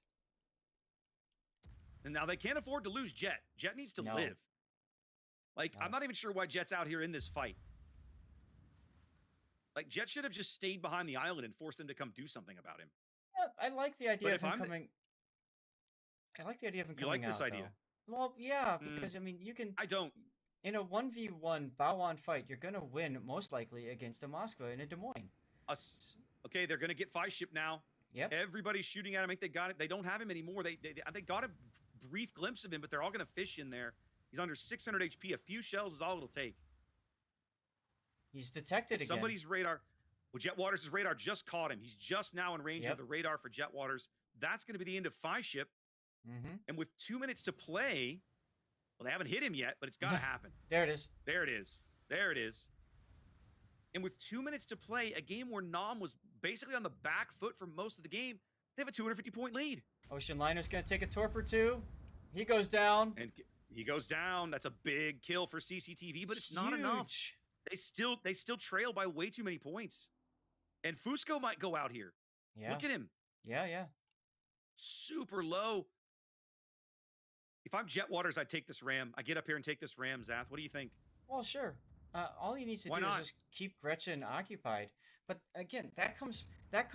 And now they can't afford to lose Jet. Jet needs to live. I'm not even sure why Jet's out here in this fight. Jet should have just stayed behind the island and forced them to come do something about him. Yeah, I like the idea of him coming. I like the idea of him coming out. You like this idea? Well, yeah, because I mean, you can. I don't. In a 1v1 bow-on fight, you're gonna win most likely against a Moscow and a Des Moines. Okay, they're gonna get 5-ship now. Yep. Everybody's shooting at him. I think they got it. They don't have him anymore. They got a brief glimpse of him, but they're all gonna fish in there. He's under 600 HP. A few shells is all it'll take. He's detected again. Somebody's radar. Well, Jet Waters' radar just caught him. He's just now in range of the radar for Jet Waters. That's going to be the end of 5-ship. And with 2 minutes to play, well, they haven't hit him yet, but it's got to happen. There it is. There it is. There it is. And with 2 minutes to play, a game where Nam was basically on the back foot for most of the game, they have a 250-point lead. Ocean Liner's going to take a torp or two. He goes down. And he goes down. That's a big kill for CCTV, but it's not enough. They still trail by way too many points. And Fusco might go out here. Yeah. Look at him. Yeah. Super low. If I'm Jet Waters, I'd take this ram. I get up here and take this ram, Zath. What do you think? Well, sure. All he needs to do is just keep Gretchen occupied. But again, that comes back.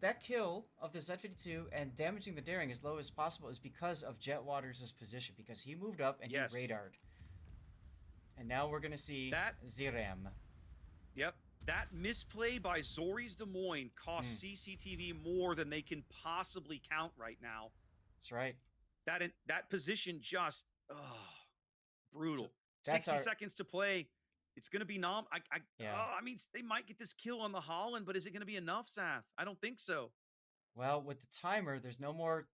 That kill of the Z-52 and damaging the Daring as low as possible is because of Jet Waters' position, because he moved up and he radared. And now we're going to see that Ziram. Yep. That misplay by Zori's Des Moines costs CCTV more than they can possibly count right now. That's right. That position just brutal. So 60 seconds to play. It's going to be Nam. I mean, they might get this kill on the Holland, but is it going to be enough, Zath? I don't think so. Well, with the timer, there's no more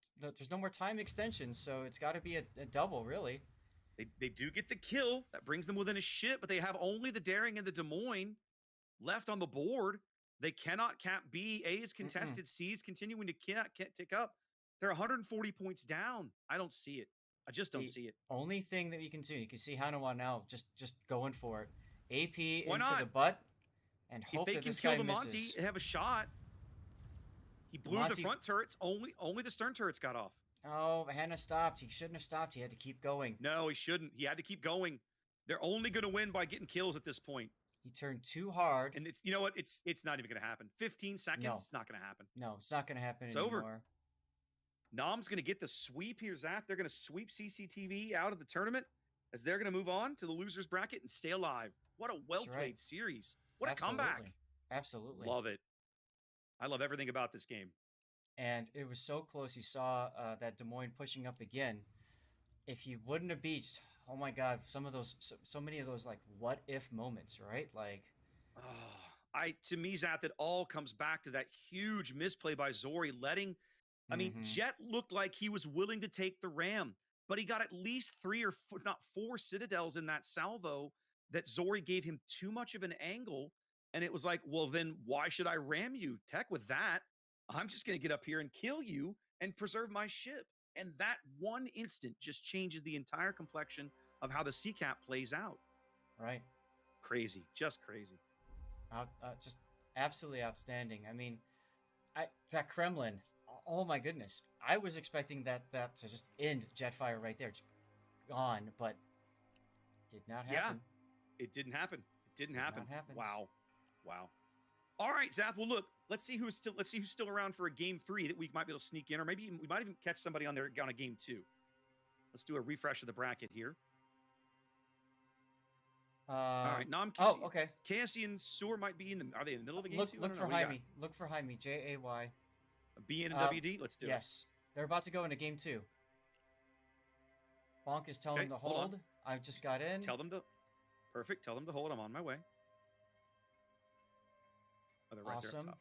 time extension, so it's got to be a double, really. They do get the kill. That brings them within a ship, but they have only the Daring and the Des Moines left on the board. They cannot cap B. A is contested. C is continuing to tick up. They're 140 points down. I don't see it. I just don't see it. Only thing that you can see Hanawa now just going for it. AP into the butt, and hope that this guy misses. If they can kill the Monty and have a shot. He blew the front turrets. Only the stern turrets got off. Oh, Hannah stopped. He shouldn't have stopped. He had to keep going. No, he shouldn't. He had to keep going. They're only going to win by getting kills at this point. He turned too hard. And you know what? It's not even going to happen. 15 seconds, it's not going to happen. No, it's not going to happen anymore. Over. Nam's going to get the sweep here, Zath. They're going to sweep CCTV out of the tournament as they're going to move on to the loser's bracket and stay alive. What a well-played series. What a comeback. Absolutely. Love it. I love everything about this game. And it was so close. You saw that Des Moines pushing up again. If you wouldn't have beached, oh my God, some of those, so many of those like what if moments, right? Like, Oh, to me, Zach, it all comes back to that huge misplay by Zori, letting. I mean, mm-hmm, Jet looked like he was willing to take the ram, but he got at least three or four, not four citadels in that salvo that Zori gave him too much of an angle. And it was like, well, then why should I ram you, Tech, with that? I'm just going to get up here and kill you and preserve my ship. And that one instant just changes the entire complexion of how the CCAP plays out. right. Crazy, just crazy. Just absolutely outstanding. I mean, that Kremlin. Oh my goodness, I was expecting that to just end Jetfire right there, just gone, but did not happen. Yeah, it didn't happen. It didn't Did happen. not happen. Wow, wow. All right, Zach. Well, look, let's see who's still around for a game 3 that we might be able to sneak in, or maybe we might even catch somebody on there on a game 2. Let's do a refresh of the bracket here. All right, Nam. Oh, okay. KSE and Sewer might be in the. Are they in the middle of the game? Look for Jaime. Look for Jaime. Jay. BN and WD. Let's do it. Yes, they're about to go into game 2. Bonk is telling them to hold. I just got in. Tell them to. Perfect. Tell them to hold. I'm on my way. Oh, they're right awesome. there up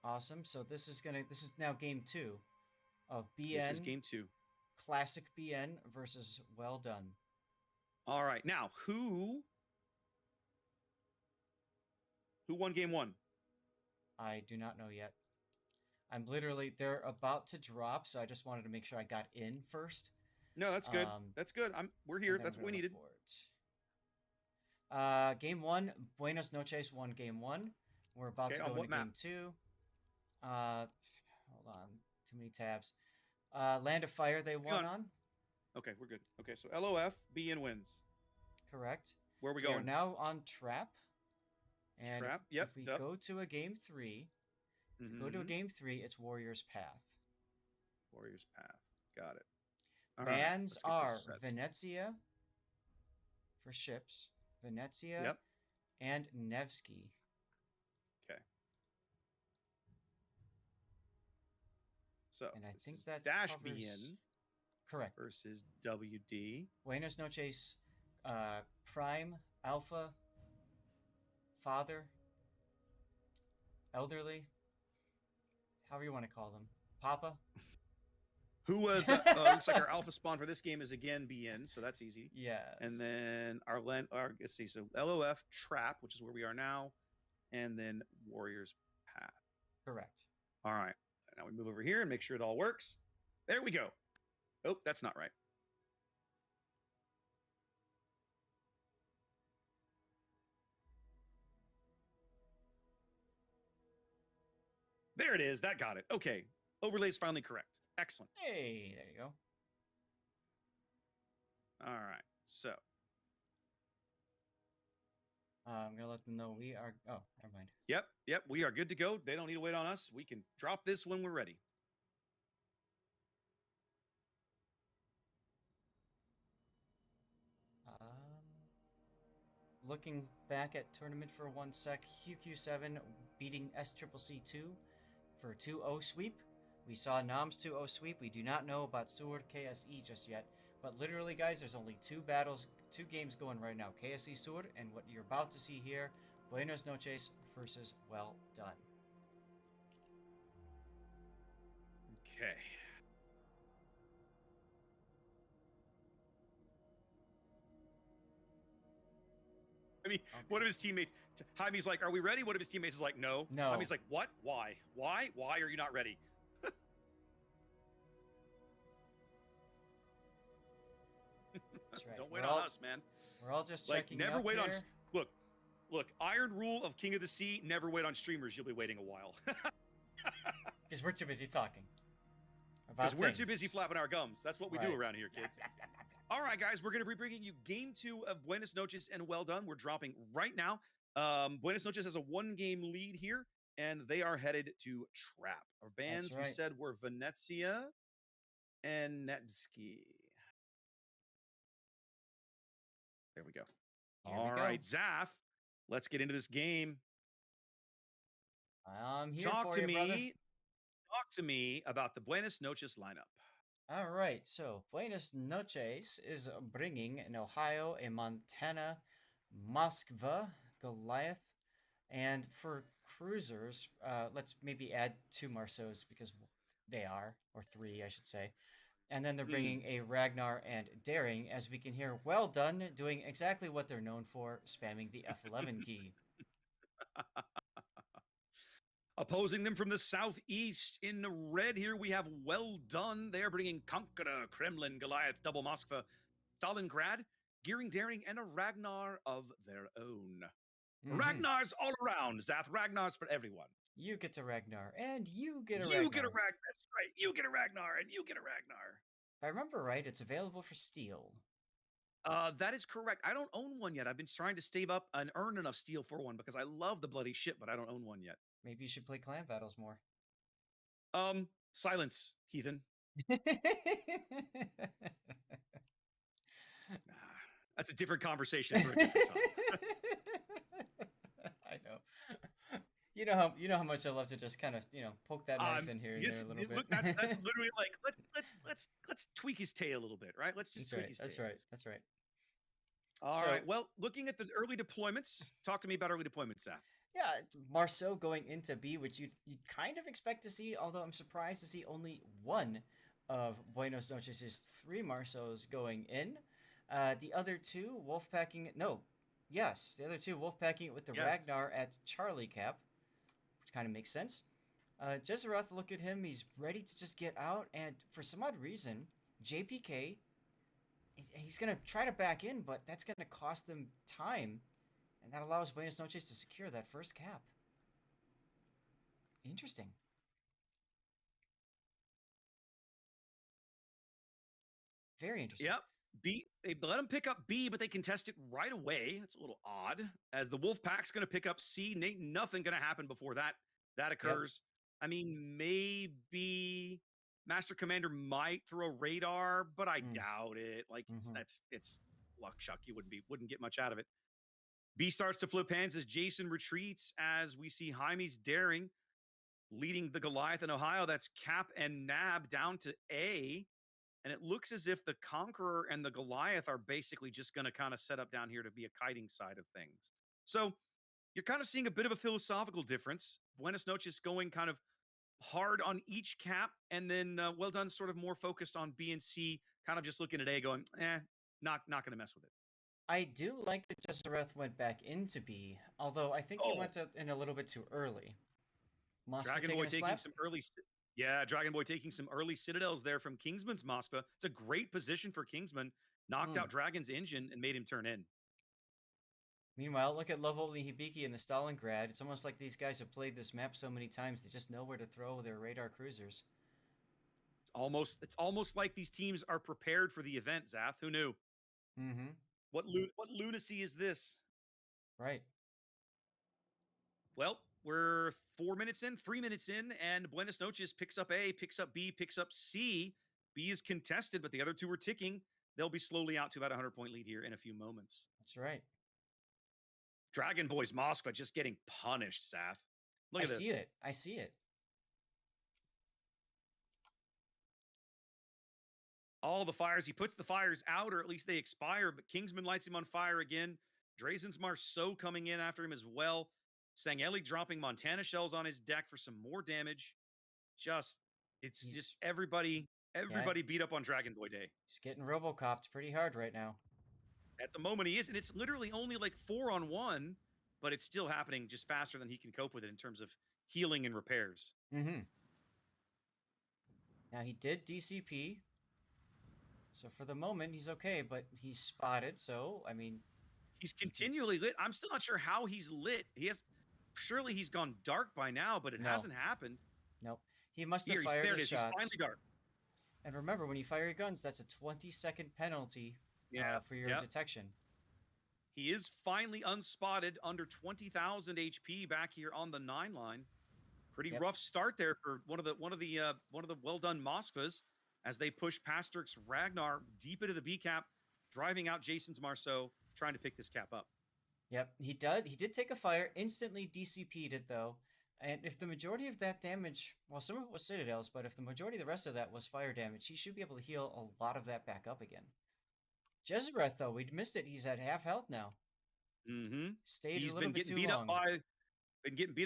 top. Awesome. So this is now game 2 of BN. This is game 2. Classic BN versus Well Done. All right. Now, who won game 1? I do not know yet. They're about to drop, so I just wanted to make sure I got in first. No, that's good. That's good. We're here. That's what we needed. Game 1, Buenos Noches won game 1. We're about to go into game 2. Hold on. Too many tabs. Land of Fire they won on. Okay, we're good. Okay, so LOF, BN wins. Correct. Where are we going? We're now on Trap. And Trap, if we go to a game 3, it's Warrior's Path. Warrior's Path. Got it. All Bans are Venezia for ships, Venezia, and Nevsky. Okay. So, and I think that Dash covers... BN correct versus WD. Buenos Noches, Prime, Alpha, Father, Elderly, however you want to call them, Papa. Who was looks like our alpha spawn for this game is again BN, so that's easy. Yes. And then our let's see, so LOF Trap, which is where we are now, and then Warrior's Path. Correct. All right. Now we move over here and make sure it all works. There we go. Oh, that's not right. There it is. That got it. Okay. Overlay's finally correct. Excellent. Hey, there you go. All right. So. I'm going to let them know we are... Oh, never mind. Yep. We are good to go. They don't need to wait on us. We can drop this when we're ready. Looking back at tournament for 1 sec, QQ7 beating SCCC2 for 2-0 sweep. We saw Nam's 2-0 sweep. We do not know about Sword KSE just yet. But literally, guys, there's only 2 games going right now. KSE Sword and what you're about to see here, Buenos Noches versus Well Done. Okay. I mean, one of his teammates, Jaime's like, are we ready? One of his teammates is like, no. No. Jaime's like, what? Why? Why are you not ready? That's right. Don't wait on us, man. We're all just checking never wait here. on... Look, iron rule of King of the Sea, never wait on streamers. You'll be waiting a while. Because we're too busy talking. Because we're too busy flapping our gums. That's what we do around here, kids. All right, guys, we're going to be bringing you Game 2 of Buenos Noches and Well Done. We're dropping right now. Buenos Noches has a 1-game lead here, and they are headed to Trap. Our bands, we said, were Venezia and Nevsky. There we go. All right, Zath, let's get into this game. I'm here for you, brother. Talk to me about the Buenos Noches lineup. All right, so Buenos Noches is bringing an Ohio, a Montana, Moskva, Goliath, and for cruisers, let's maybe add two Marceaus because they are, or three, I should say. And then they're Mm. bringing a Ragnar and Daring, as we can hear Well Done doing exactly what they're known for, spamming the F11 key. Opposing them from the southeast in red here, we have Well Done. They're bringing Conqueror, Kremlin, Goliath, Double Moskva, Stalingrad, Gearing Daring, and a Ragnar of their own. Mm-hmm. Ragnar's all around, Zath. Ragnar's for everyone. You get to Ragnar, and you get a You get a Ragnar. Ragnar. That's right. You get a Ragnar, and you get a Ragnar. If I remember right, it's available for steel. That is correct. I don't own one yet. I've been trying to save up and earn enough steel for one because I love the bloody shit, but I don't own one yet. Maybe you should play clan battles more. Silence, heathen. That's a different conversation for a different time. I know. You know how much I love to just kind of poke that knife in here and there a little bit. Look, that's literally like let's tweak his tail a little bit, right? Let's just tweak his tail. That's right. That's right. All right. Well, looking at the early deployments, talk to me about early deployments, Seth. Yeah, Marceau going into B, which you'd kind of expect to see, although I'm surprised to see only one of Buenos Noches' three Marceaus going in. The other two, the other two Wolfpacking it with the Ragnar at Charlie Cap, which kind of makes sense. Jezerath, look at him, he's ready to just get out, and for some odd reason, JPK, he's going to try to back in, but that's going to cost them time. And that allows Buenos Noches to secure that first cap. Interesting. Very interesting. Yep. B. They let him pick up B, but they contest it right away. That's a little odd. As the Wolfpack's going to pick up C, nothing going to happen before that occurs. Yep. I mean, maybe Master Commander might throw a radar, but I doubt it. Like it's luck chuck. You wouldn't get much out of it. B starts to flip hands as Jason retreats, as we see Jaime's Daring leading the Goliath in Ohio. That's Cap and Nab down to A. And it looks as if the Conqueror and the Goliath are basically just going to kind of set up down here to be a kiting side of things. So you're kind of seeing a bit of a philosophical difference. Buenos Noches going kind of hard on each cap, and then Well Done sort of more focused on B and C, kind of just looking at A going, not going to mess with it. I do like that Jezerath went back into B, although I think he went in a little bit too early. Dragon Boy taking some early... Yeah, Dragon Boy taking some early citadels there from Kingsman's Moskva. It's a great position for Kingsman. Knocked out Dragon's engine and made him turn in. Meanwhile, look at Lovely Hibiki and the Stalingrad. It's almost like these guys have played this map so many times they just know where to throw their radar cruisers. It's almost like these teams are prepared for the event, Zath. Who knew? Mm-hmm. What lunacy is this? Right. Well, we're 3 minutes in, and Buenos Noches picks up A, picks up B, picks up C. B is contested, but the other two are ticking. They'll be slowly out to about a 100-point lead here in a few moments. That's right. Dragon Boy's Moskva just getting punished, Zath. Look at this. I see it. All the fires. He puts the fires out, or at least they expire, but Kingsman lights him on fire again. Drazen's Marceau coming in after him as well. Sangeli dropping Montana shells on his deck for some more damage. It's just everybody beat up on Dragon Boy Day. He's getting Robocopped pretty hard right now. At the moment he is, and it's literally only like 4-on-1, but it's still happening just faster than he can cope with it in terms of healing and repairs. Mm-hmm. Now he did DCP, so for the moment he's okay, but he's spotted, so I mean... He's continually lit. I'm still not sure how he's lit. Surely he's gone dark by now, but it hasn't happened. Nope. He must have fired his shots. He's finally dark. And remember, when you fire your guns, that's a 20-second penalty for your detection. He is finally unspotted under 20,000 HP back here on the 9 line. Pretty rough start there for one of the well done Moskvas as they push Pasterk's Ragnar deep into the B cap, driving out Jason's Marceau, trying to pick this cap up. Yep, he did take a fire, instantly DCP'd it though. And if the majority of that damage, well, some of it was Citadels, but if the majority of the rest of that was fire damage, he should be able to heal a lot of that back up again. Jezreth, though, we'd missed it. He's at half health now. Mm-hmm. Stayed He's a little been bit getting too beat up long.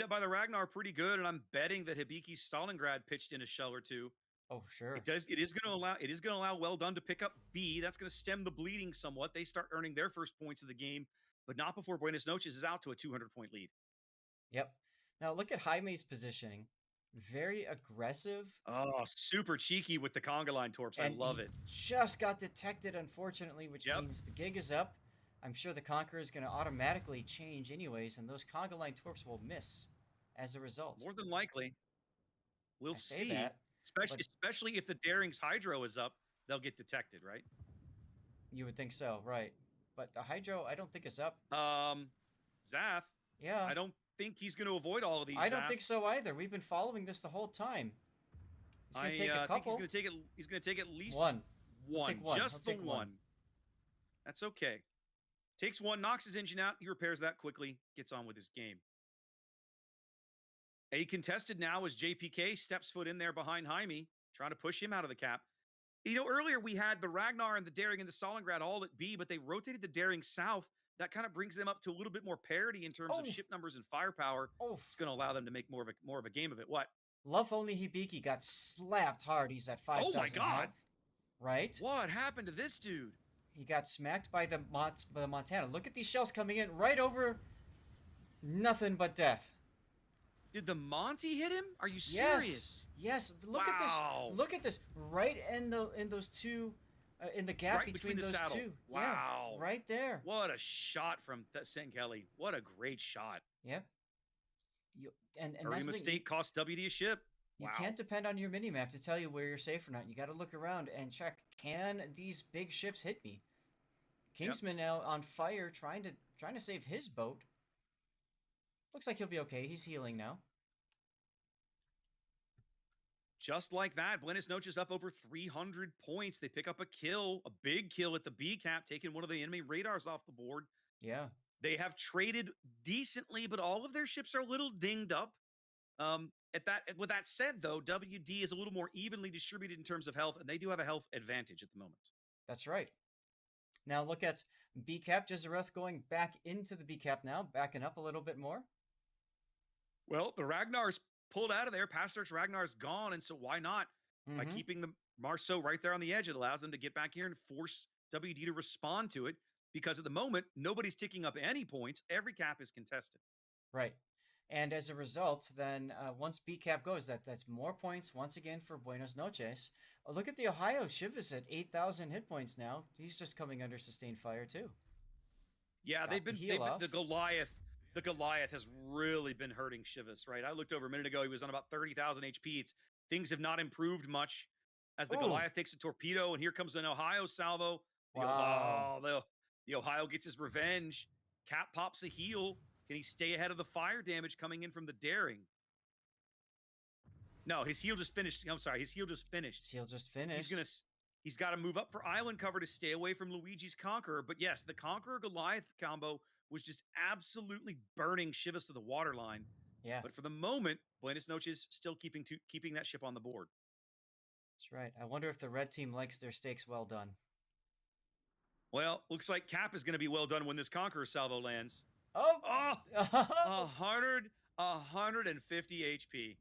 by the Ragnar pretty good, and I'm betting that Hibiki's Stalingrad pitched in a shell or two. Oh, sure. It is going to allow Well Done to pick up B. That's going to stem the bleeding somewhat. They start earning their first points of the game, but not before Buenos Noches is out to a 200-point lead. Yep. Now look at Jaime's positioning. Very aggressive. Oh, super cheeky with the conga line torps. I love it. Just got detected, unfortunately, which means the gig is up. I'm sure the Conqueror is going to automatically change anyways, and those conga line torps will miss as a result. More than likely. We'll see. That, especially if the Daring's Hydro is up, they'll get detected, right? You would think so, right? But the Hydro, I don't think is up. Zath. Yeah. I don't think he's going to avoid all of these. I don't think so either. We've been following this the whole time. He's going to take a couple. Think he's going to take at least one. One. Just the one. That's okay. Takes one, knocks his engine out. He repairs that quickly. Gets on with his game. A contested now as JPK steps foot in there behind Jaime, trying to push him out of the cap. You know, earlier we had the Ragnar and the Daring and the Stalingrad all at B, but they rotated the Daring south. That kind of brings them up to a little bit more parity in terms of ship numbers and firepower. It's going to allow them to make more of a game of it. What? Love only Hibiki got slapped hard. He's at 5,000. Oh my God! Health, right? What happened to this dude? He got smacked by the Montana. Look at these shells coming in right over. Nothing but death. Did the Monty hit him? Are you serious? Yes. Look at this. Look at this. Right in those two. In the gap right between those saddle. two. Wow. Yeah, right there. What a shot from Kelly. What a great shot. Yep. And that's mistake cost WD a ship. You can't depend on your mini-map to tell you where you're safe or not. You got to look around and check, can these big ships hit me? Kingsman now on fire trying to save his boat. Looks like he'll be okay. He's healing now. Just like that, Buenos Noches up over 300 points. They pick up a kill, a big kill at the B cap, taking one of the enemy radars off the board. Yeah. They have traded decently, but all of their ships are a little dinged up. With that said, though, WD is a little more evenly distributed in terms of health, and they do have a health advantage at the moment. That's right. Now look at B cap. Jezreth going back into the B cap now, backing up a little bit more. Well, the Ragnar's pulled out of there. Paster's Ragnar's gone, and so why not? By keeping the Marceau right there on the edge, it allows them to get back here and force WD to respond to it, because at the moment, nobody's ticking up any points. Every cap is contested. Right. And as a result, then once B cap goes, that's more points once again for Buenos Noches. Look at the Ohio. Shiv is at 8,000 hit points now. He's just coming under sustained fire too. Yeah, the Goliath has really been hurting Chivas, right? I looked over a minute ago. He was on about 30,000 HP. Things have not improved much as the Goliath takes a torpedo, and here comes an Ohio salvo. The Ohio gets his revenge. Cap pops a heal. Can he stay ahead of the fire damage coming in from the Daring? No, his heal just finished. I'm sorry, his heal just finished. He's got to move up for island cover to stay away from Luigi's Conqueror. But yes, the Conqueror-Goliath combo was just absolutely burning Chivas to the waterline. Yeah. But for the moment, Buenos Noches still keeping that ship on the board. That's right. I wonder if the red team likes their steaks well done. Well, looks like Cap is going to be well done when this Conqueror salvo lands. 150 HP.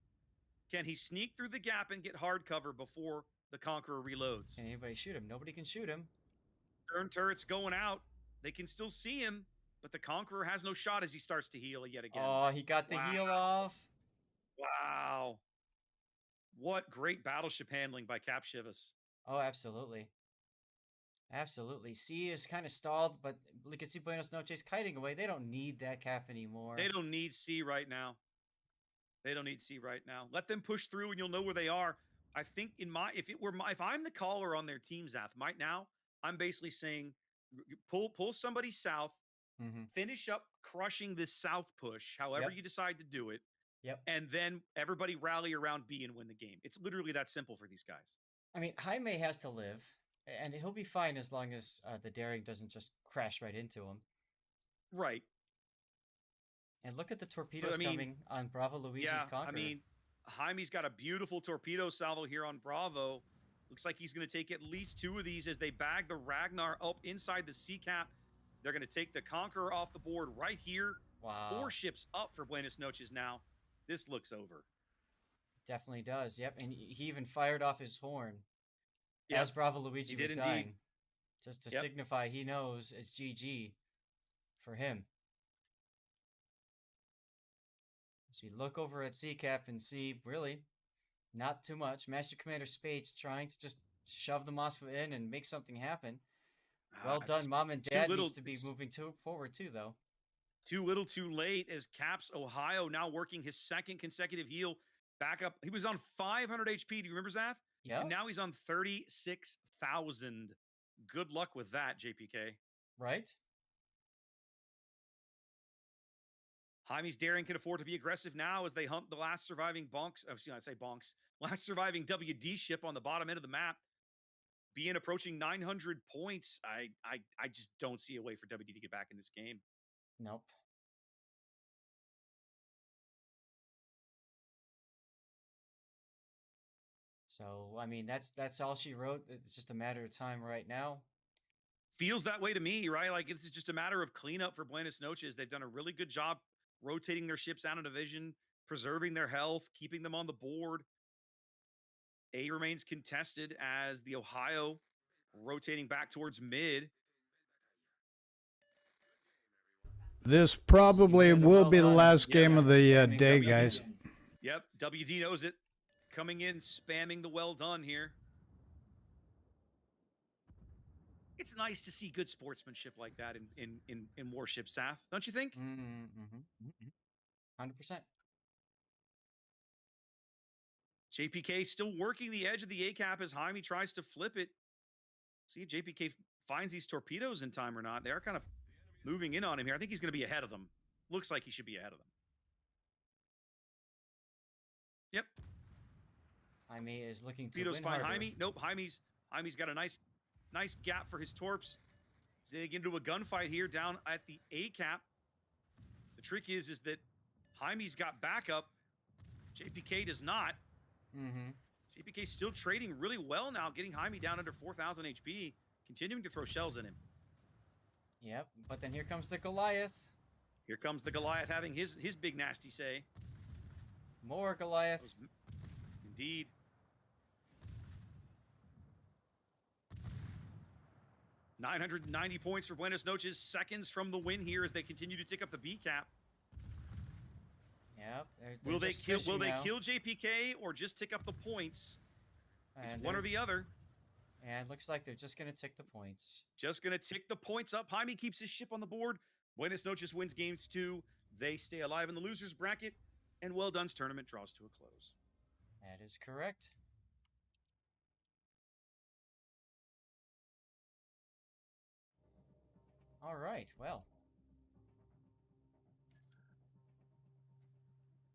Can he sneak through the gap and get hard cover before the Conqueror reloads? Can anybody shoot him? Nobody can shoot him. Turn turret's going out. They can still see him, but the Conqueror has no shot as he starts to heal yet again. Oh, he got the heal off. Wow. What great battleship handling by Cap Chivas. Oh, absolutely. Absolutely. C is kind of stalled, but you can see Buenos Noches kiting away. They don't need that cap anymore. They don't need C right now. Let them push through, and you'll know where they are. I think if I'm the caller on their team, Zath, right now, I'm basically saying pull somebody south, finish up crushing this south push, however you decide to do it. Yep. And then everybody rally around B and win the game. It's literally that simple for these guys. I mean, Jaime has to live. And he'll be fine as long as the Daring doesn't just crash right into him. Right. And look at the But torpedoes coming on Bravo Luigi's yeah, Conqueror. I mean, Jaime's got a beautiful torpedo salvo here on Bravo. Looks like he's going to take at least 2 of these as they bag the Ragnar up inside the sea cap. They're going to take the Conqueror off the board right here. Wow. 4 ships up for Buenos Noches now. This looks over. Definitely does. Yep, and he even fired off his horn Yep. as Bravo Luigi was dying, indeed. just to signify he knows it's GG for him. As we look over at CCAP and see, really, not too much. Master Commander Spades trying to just shove the Moskva in and make something happen. Well done, Mom and Dad needs to be moving forward too, though. Too little, too late as Caps Ohio now working his 2nd consecutive heal back up. He was on 500 HP. Do you remember, Zath? Yeah. And now he's on 36,000. Good luck with that, JPK. Right? Jaime's daring can afford to be aggressive now as they hunt the last surviving bonks. Last surviving WD ship on the bottom end of the map. Being approaching 900 points, I just don't see a way for WD to get back in this game. Nope. So, I mean, that's all she wrote. It's just a matter of time right now. Feels that way to me, right? Like this is just a matter of cleanup for Buenos Noches. They've done a really good job rotating their ships out of division, preserving their health, keeping them on the board. A remains contested as the Ohio rotating back towards mid. This probably will be the last game of the day, guys. Yep, WD knows it. Coming in, spamming the well done here. It's nice to see good sportsmanship like that in Warships, Saf, don't you think? 100%. JPK still working the edge of the A-cap as Jaime tries to flip it. See if JPK finds these torpedoes in time or not. They are kind of moving in on him here. I think he's going to be ahead of them. Looks like he should be ahead of them. Yep. Jaime is looking to Torpedoes win find harder. Jaime. Nope, Jaime's got a nice gap for his torps. So they get into a gunfight here down at the A-cap. The trick is that Jaime's got backup. JPK does not. JPK still trading really well now, getting Jaime down under 4,000 HP, continuing to throw shells in him. Yep, but then here comes the Goliath. Here comes the Goliath having his big nasty say. More Goliath. Indeed. $990 points for Buenos Noches, seconds from the win here as they continue to tick up the B cap. Yep. Will they kill JPK or just tick up the points? It's one or the other. And it looks like they're just going to tick the points. Just going to tick the points up. Jaime keeps his ship on the board. Buenos Noches wins games 2. They stay alive in the losers bracket. And Well Done's tournament draws to a close. That is correct. All right, well.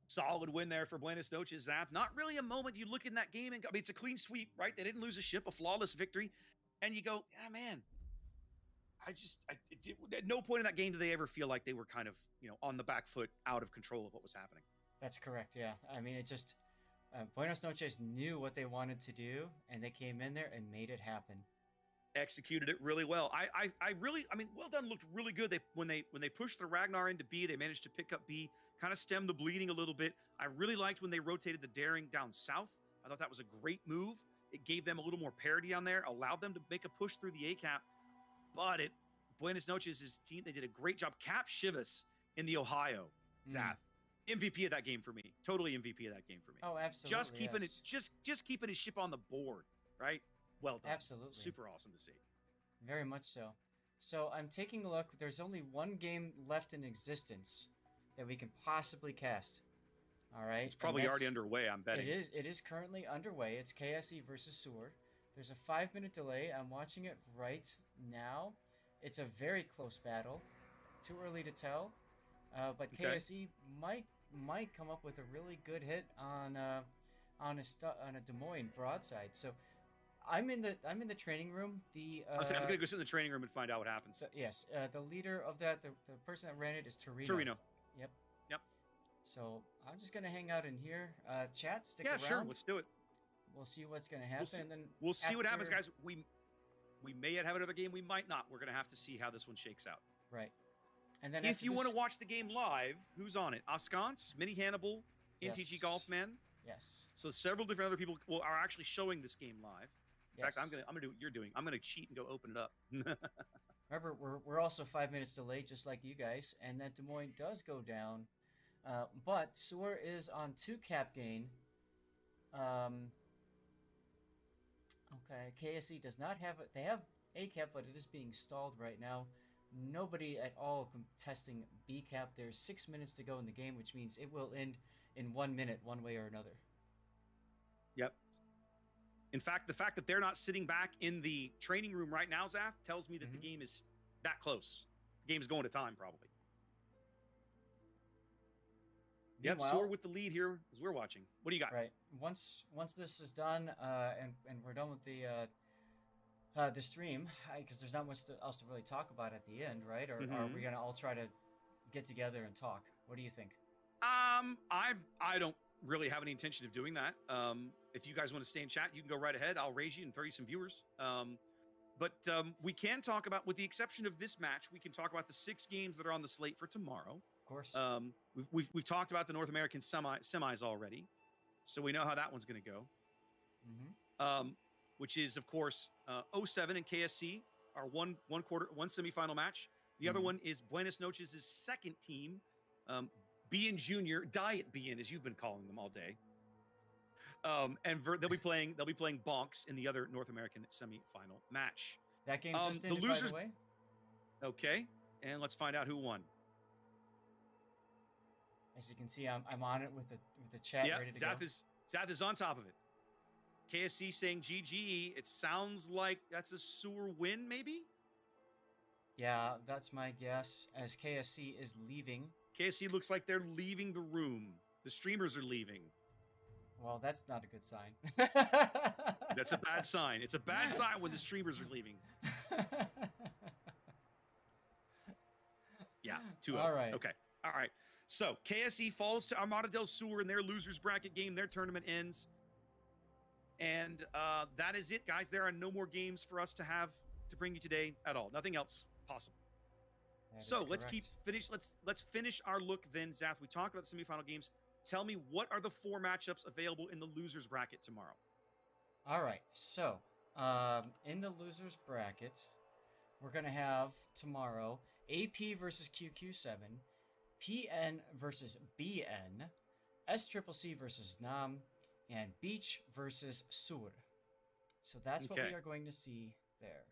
Solid win there for Buenos Noches, Zath. Not really a moment you look in that game and go, I mean, it's a clean sweep, right? They didn't lose a ship, a flawless victory. And you go, yeah, man, at no point in that game did they ever feel like they were kind of, on the back foot, out of control of what was happening. That's correct, yeah. I mean, it just, Buenos Noches knew what they wanted to do, and they came in there and made it happen. Executed it really well. I mean, Well Done looked really good. When they pushed the Ragnar into B, they managed to pick up B, kind of stem the bleeding a little bit. I really liked when they rotated the Daring down south. I thought that was a great move. It gave them a little more parity on there, allowed them to make a push through the A-cap. But Buenos Noches' team, they did a great job. Cap Chivas in the Ohio, Zath. MVP of that game for me. Totally MVP of that game for me. Oh, absolutely. Just keeping it, just keeping his ship on the board, right? Well done. Absolutely. Super awesome to see. Very much so. So I'm taking a look. There's only one game left in existence that we can possibly cast. All right. It's probably already underway, I'm betting. It is currently underway. It's KSE versus Seward. There's a 5-minute delay. I'm watching it right now. It's a very close battle. Too early to tell. But okay. KSE might come up with a really good hit on a Des Moines broadside. So I'm in the training room. I'm gonna go sit in the training room and find out what happens. Yes, the leader of that, the person that ran it is Torino. Torino. Yep. So I'm just gonna hang out in here. Chat, stick Yeah, around. sure. Let's do it. We'll see what's gonna happen, and then we'll see what happens, after- guys. We may have another game. We might not. We're gonna have to see how this one shakes out. Right. And then if you want to watch the game live, who's on it? Askance, Mini Hannibal, NTG Yes. Golfman. Yes. So several different other people are actually showing this game live. In Yes. fact, I'm gonna do what you're doing. I'm gonna cheat and go open it up. Remember, we're also 5 minutes delayed, just like you guys, and that Des Moines does go down. But Sewer is on 2 cap gain. Okay, KSE does not have it. They have A cap, but it is being stalled right now. Nobody at all contesting B cap. There's 6 minutes to go in the game, which means it will end in 1 minute, one way or another. Yep. In fact, the fact that they're not sitting back in the training room right now, Zaf, tells me that the game is that close. The game's going to time, probably. Yep, Soar with the lead here as we're watching. What do you got? Right. Once this is done, and we're done with the stream, because there's not much else to really talk about at the end, right? Or are we gonna all try to get together and talk? What do you think? I don't really have any intention of doing that. If you guys want to stay in chat, you can go right ahead. I'll raise you and throw you some viewers. But we can talk about, with the exception of this match, we can talk about the 6 games that are on the slate for tomorrow. Of course. We've talked about the North American semis already, so we know how that one's going to go. Which is, of course, 07 and KSC, our one semifinal match. The other one is Buenos Noches' second team, Bien Junior, Diet Bien, as you've been calling them all day. And they'll be playing Bonks in the other North American semifinal match. That game just ended, by the way. Okay, and let's find out who won. As you can see, I'm on it with the chat ready to go. Zath is on top of it. KSC saying GG. It sounds like that's a Sewer win, maybe? Yeah, that's my guess, as KSC is leaving. KSC looks like they're leaving the room. The streamers are leaving. Well, that's not a good sign. That's a bad sign. It's a bad sign when the streamers are leaving. Yeah, 2-0. All right. Okay. All right. So KSE falls to Armada del Sur in their losers bracket game. Their tournament ends. And that is it, guys. There are no more games for us to have to bring you today at all. Nothing else possible. So let's let's finish our look then, Zath. We talked about the semifinal games. Tell me, what are the 4 matchups available in the losers bracket tomorrow? All right. So in the losers bracket, we're gonna have tomorrow AP versus QQ7, PN versus BN, SCCC versus NAM, and Beach versus Sur. So that's what we are going to see there.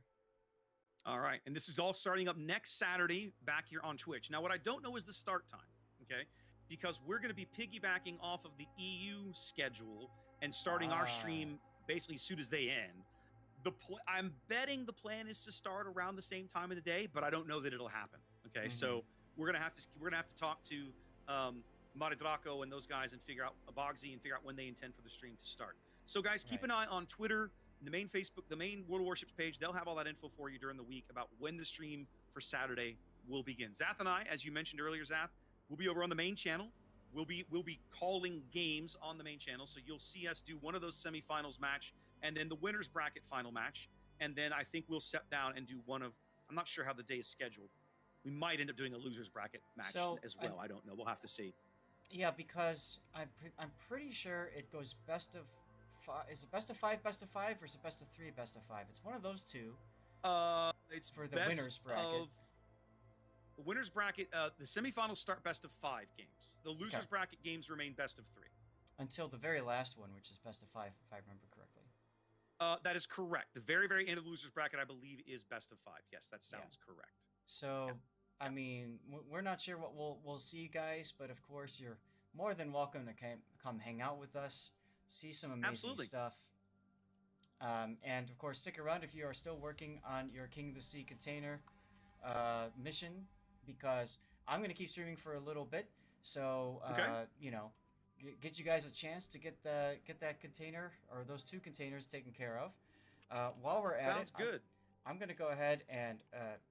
All right. And this is all starting up next Saturday back here on Twitch. Now, what I don't know is the start time, okay? Because we're going to be piggybacking off of the EU schedule and starting our stream basically as soon as they end. I'm betting the plan is to start around the same time of the day, but I don't know that it'll happen. Okay, so we're gonna have to talk to Maridraco and those guys and figure out Bogsy and figure out when they intend for the stream to start. So guys, keep an eye on Twitter, the main Facebook, the main World of Warships page. They'll have all that info for you during the week about when the stream for Saturday will begin. Zath and I, as you mentioned earlier, Zath, will be over on the main channel. We'll be calling games on the main channel, so you'll see us do one of those semifinals match, and then the winners bracket final match, and then I think we'll step down and do one of, I'm not sure how the day is scheduled. We might end up doing a losers bracket match as well. I don't know. We'll have to see. Yeah, because I'm pretty sure it goes best of 5. Is it best of 5, best of 5, or is it best of 3, best of 5? It's one of those two. It's for the winners bracket. The winners bracket, the semifinals start best of 5 games. The losers bracket games remain best of 3. Until the very last one, which is best of 5, if I remember correctly. That is correct. The very, very end of the losers bracket, I believe, is best of 5. Yes, that sounds correct. So, I mean, we're not sure what we'll see, guys, but of course, you're more than welcome to come hang out with us, see some amazing stuff. And of course, stick around if you are still working on your King of the Sea container mission, because I'm going to keep streaming for a little bit. So, you know, get you guys a chance to get that container or those 2 containers taken care of. While we're at it, sounds good. I'm going to go ahead and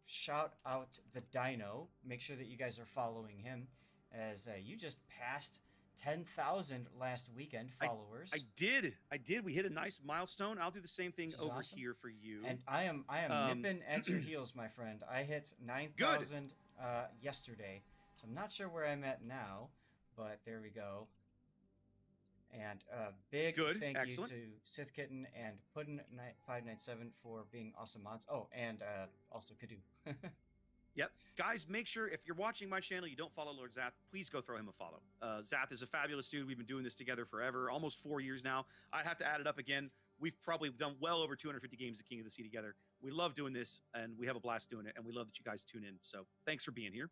shout out the Dino. Make sure that you guys are following him. as you just passed 10,000 last weekend followers. I did. We hit a nice milestone. I'll do the same thing over awesome. here for you. And I am nipping at your heels, my friend. I hit 9,000 yesterday, so I'm not sure where I'm at now, but there we go. And big thank you to Sith Kitten and Puddin597 for being awesome mods. Oh, and also Kadu. Yep. Guys, make sure if you're watching my channel, you don't follow Lord Zath, please go throw him a follow. Zath is a fabulous dude. We've been doing this together forever, almost 4 years now. I'd have to add it up again. We've probably done well over 250 games of King of the Sea together. We love doing this, and we have a blast doing it, and we love that you guys tune in. So thanks for being here.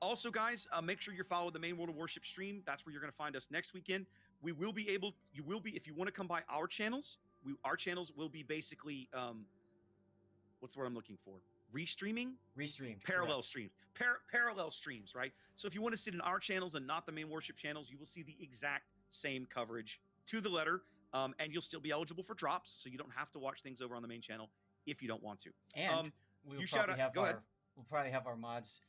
Also, guys, make sure you're following the main World of Warship stream. That's where you're going to find us next weekend. You will be, if you want to come by our channels, our channels will be basically, what's the word I'm looking for? Restreamed parallel streams, parallel streams, right? So if you want to sit in our channels and not the main Warship channels, you will see the exact same coverage to the letter, and you'll still be eligible for drops, so you don't have to watch things over on the main channel if you don't want to. And we'll probably have our mods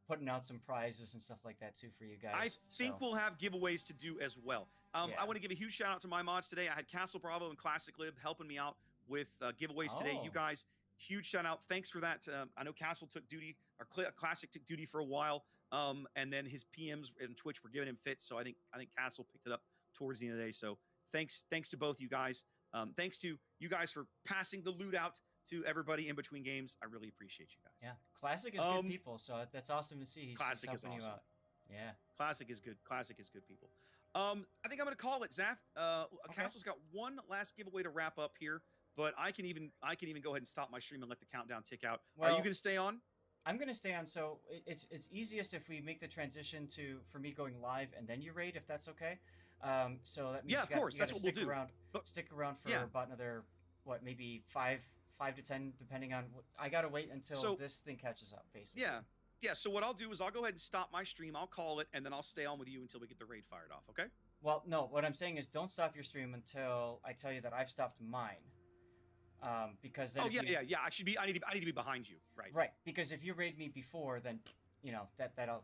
putting out some prizes and stuff like that too for you guys. I think we'll have giveaways to do as well. I want to give a huge shout out to my mods today. I had Castle Bravo and Classic Lib helping me out with giveaways today. You guys, huge shout out. Thanks for that. I know Castle took duty, or Classic took duty for a while, and then his PMs and Twitch were giving him fits. So I think Castle picked it up towards the end of the day. So thanks to both you guys. Thanks to you guys for passing the loot out to everybody in between games. I really appreciate you guys. Yeah, Classic is good people, so that's awesome to see. He's helping you out. Yeah, Classic is good. Classic is good people. I think I'm going to call it, Zath. Castle's got one last giveaway to wrap up here, but I can even go ahead and stop my stream and let the countdown tick out. Well, are you going to stay on? I'm going to stay on. So it's easiest if we make the transition for me going live and then you raid, if that's okay. So that means of course. That's what we'll do. Stick around for about another maybe 5 to 10, depending on I gotta wait until this thing catches up, basically. Yeah. So what I'll do is I'll go ahead and stop my stream. I'll call it, and then I'll stay on with you until we get the raid fired off. Okay? Well, no. What I'm saying is, don't stop your stream until I tell you that I've stopped mine. Because then. Yeah. I need to be behind you, right? Right. Because if you raid me before, then that'll.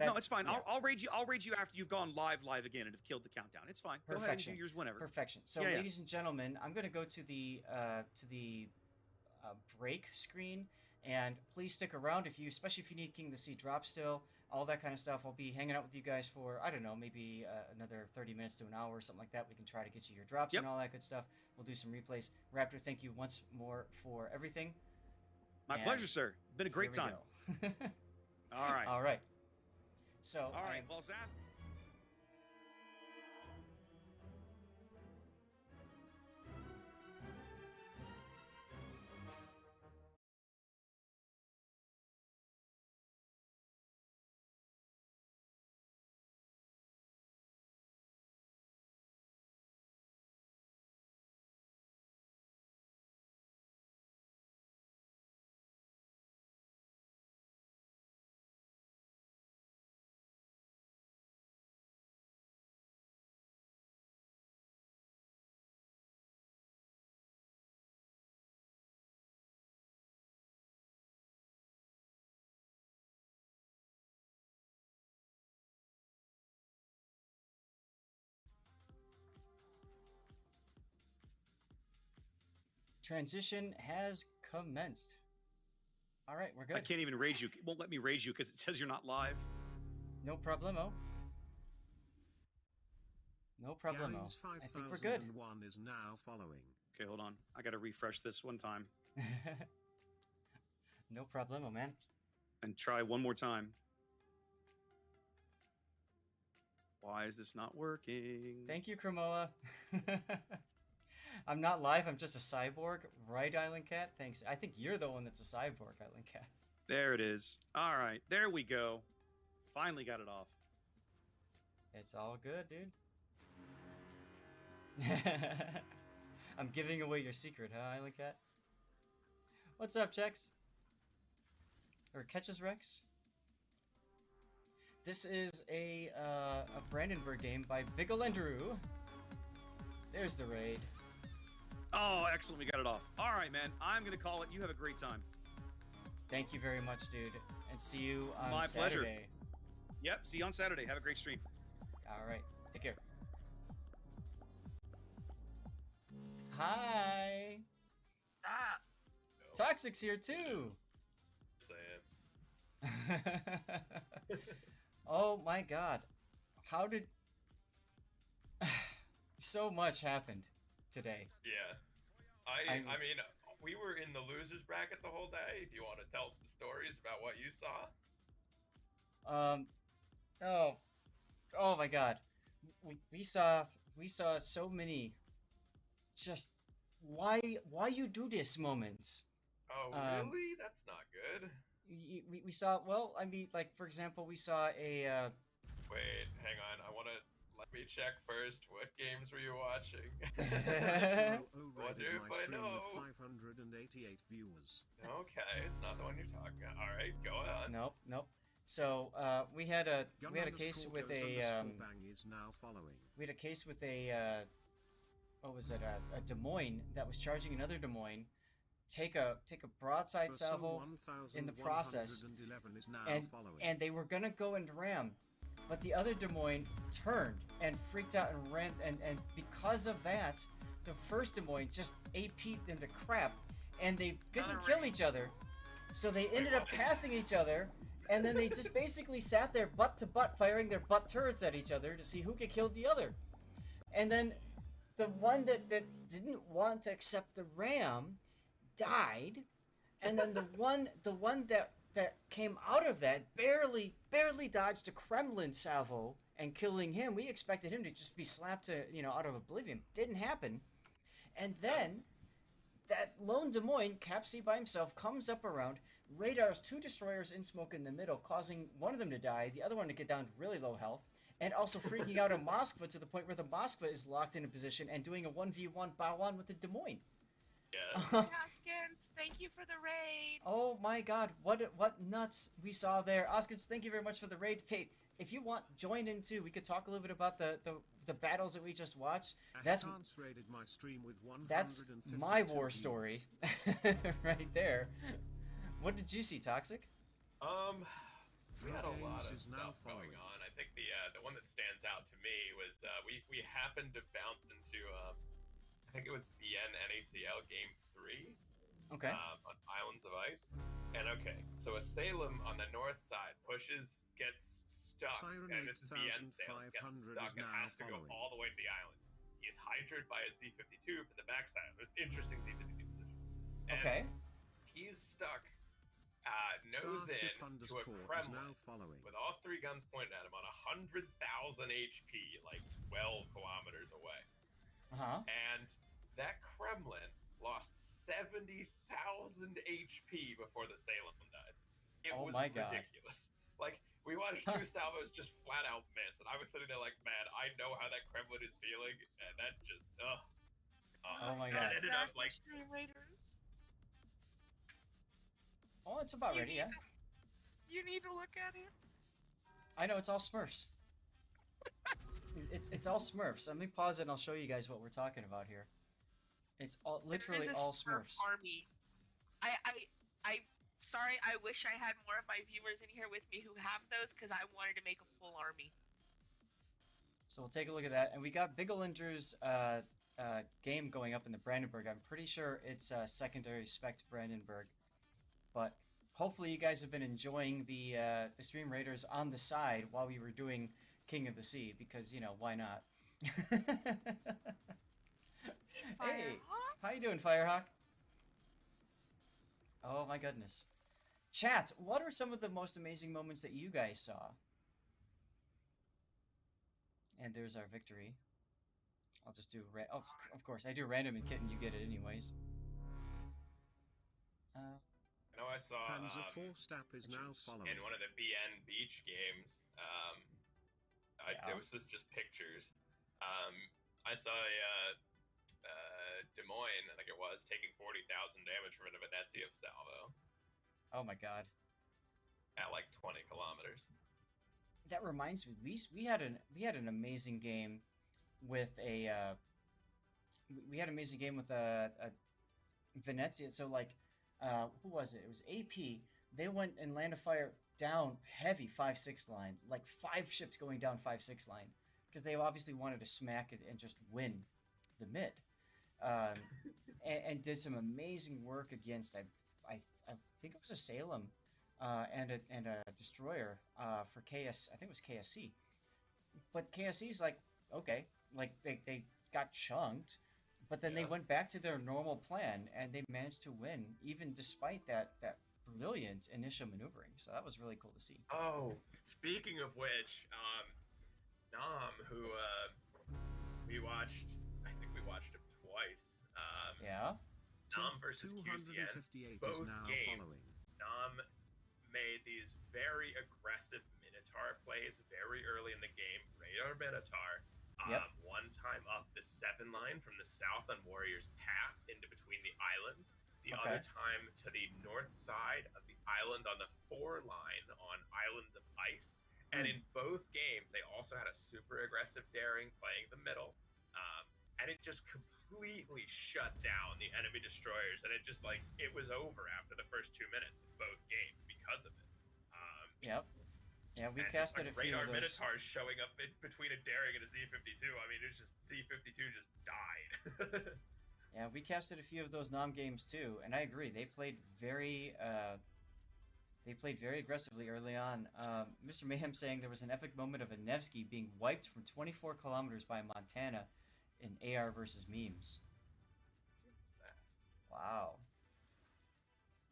No, it's fine. Yeah. I'll raid you after you've gone live again and have killed the countdown. It's fine. Go ahead and do yours whenever. Perfection. So, ladies and gentlemen, I'm going to go to the break screen, and please stick around especially if you need King of the Sea drop still, all that kind of stuff. I'll be hanging out with you guys for I don't know, maybe another 30 minutes to an hour or something like that. We can try to get you your drops and all that good stuff. We'll do some replays. Raptor, thank you once more for everything. My pleasure, sir. Been a great time. All right. So, all right. Well, Zath. Transition has commenced. All right, we're good. I can't even raise you. It won't let me raise you because it says you're not live. No problemo. No problemo. I think we're good. Is now following. Okay, hold on. I got to refresh this one time. No problemo, man. And try one more time. Why is this not working? Thank you, Cremoa. I'm not live. I'm just a cyborg. Right, Island Cat? Thanks. I think you're the one that's a cyborg, Island Cat. There it is. All right. There we go. Finally got it off. It's all good, dude. I'm giving away your secret, huh, Island Cat? What's up, Chex? Or Catches Rex? This is a Brandenburg game by Bigolenderu. There's the raid. Oh, excellent. We got it off. All right, man. I'm going to call it. You have a great time. Thank you very much, dude. And see you on My Saturday. pleasure. Yep. See you on Saturday. Have a great stream. All right. Take care. Hi. Ah. Toxic's here too. Oh my God. How did... So much happened today. Yeah. I mean, we were in the losers bracket the whole day. If you want to tell some stories about what you saw. Oh my God. We saw so many just why you do this moments. Oh, really? That's not good. We saw, well, I mean, like, for example, we saw a Wait, hang on. Let me check first. What games were you watching? Wonder if I know. 588 viewers. Okay, it's not the one you're talking about. All right, go on. Nope. So we had a case with a what was it, a Des Moines that was charging another Des Moines, take a broadside salvo in the process, and they were gonna go and ram, but the other Des Moines turned and freaked out and ran, and because of that, the first Des Moines just AP'd into crap, and they couldn't kill each other, so they ended up passing each other, and then they just basically sat there butt to butt firing their butt turrets at each other to see who could kill the other. And then the one that didn't want to accept the ram died, and then the one that came out of that barely dodged a Kremlin salvo and killing him. We expected him to just be slapped to, out of oblivion. Didn't happen. And then that lone Des Moines, Cap C by himself, comes up around, radars 2 destroyers in smoke in the middle, causing one of them to die, the other one to get down to really low health, and also freaking out a Moskva to the point where the Moskva is locked in a position and doing a 1v1 bow-on with the Des Moines. Yeah. Hoskins, thank you for the raid. Oh my God, what nuts we saw there. Oskins, thank you very much for the raid. Hey, if you want, join in too. We could talk a little bit about the battles that we just watched. That's my war story right there. What did you see, Toxic? We had a lot of stuff going on. I think the one that stands out to me was we happened to bounce into I think it was BN NACL Game 3. Okay. On Islands of Ice. And so a Salem on the north side gets stuck, and this is BN Salem, gets stuck and has to go all the way to the island. He's hydrated by a Z-52 from the backside. There's interesting Z-52 position. And okay. He's stuck nose in to a Kremlin with all 3 guns pointed at him on 100,000 HP, like 12 kilometers away. Uh-huh. And that Kremlin lost 70,000 HP before the Salem died. It was ridiculous. Like, we watched 2 salvos just flat out miss, and I was sitting there like, man, I know how that Kremlin is feeling, and that just, oh my God. It ended up like... Oh, it's about ready, yeah. You need to look at it. I know, it's all Smurfs. It's all Smurfs. Let me pause it and I'll show you guys what we're talking about here. It's all literally all Smurfs. Army. Sorry, I wish I had more of my viewers in here with me who have those, because I wanted to make a full army. So we'll take a look at that. And we got Bigelinder's game going up in the Brandenburg. I'm pretty sure it's secondary spec Brandenburg. But hopefully you guys have been enjoying the Stream Raiders on the side while we were doing King of the Sea, because, why not? Hey, how you doing, Firehawk? Oh my goodness. Chat, what are some of the most amazing moments that you guys saw? And there's our victory. I'll just do oh, of course, I do random and kitten, you get it anyways. I know I saw Panzer IV is now following. In one of the BN Beach games. It was just pictures. I saw a Des Moines, I think it was, taking 40,000 damage from a Venezia salvo. Oh my God. At like 20 kilometers. That reminds me, we had an amazing game with a Venezia. So like, who was it? It was AP. They went and landed fire down heavy 5-6 line, like 5 ships going down 5-6 line, because they obviously wanted to smack it and just win the mid, and did some amazing work against I think it was a Salem, and a destroyer for KS. I think it was KSC, but KSC's like, okay, like they got chunked, but then they went back to their normal plan and they managed to win even despite that brilliant initial maneuvering. So that was really cool to see. Oh, speaking of which, Nam, who we watched, I think we watched him twice. Yeah. Nam versus QCN, both games. Nam made these very aggressive Minotaur plays very early in the game. Radar Minotaur. One time up the 7 line from the south on Warrior's path into between the islands. The other time to the north side of the island on the 4 line on Islands of Ice. And in both games, they also had a super aggressive daring playing the middle. And it just completely shut down the enemy destroyers. And it just it was over after the first 2 minutes in both games because of it. Yeah, we casted a few Radar of those. Minotaurs showing up in between a daring and a Z52. I mean, it's just Z52 just died. Yeah, we casted a few of those Nam games too, and I agree. They played very aggressively early on. Mr. Mayhem saying there was an epic moment of a Nevsky being wiped from 24 kilometers by Montana in AR versus memes. Wow.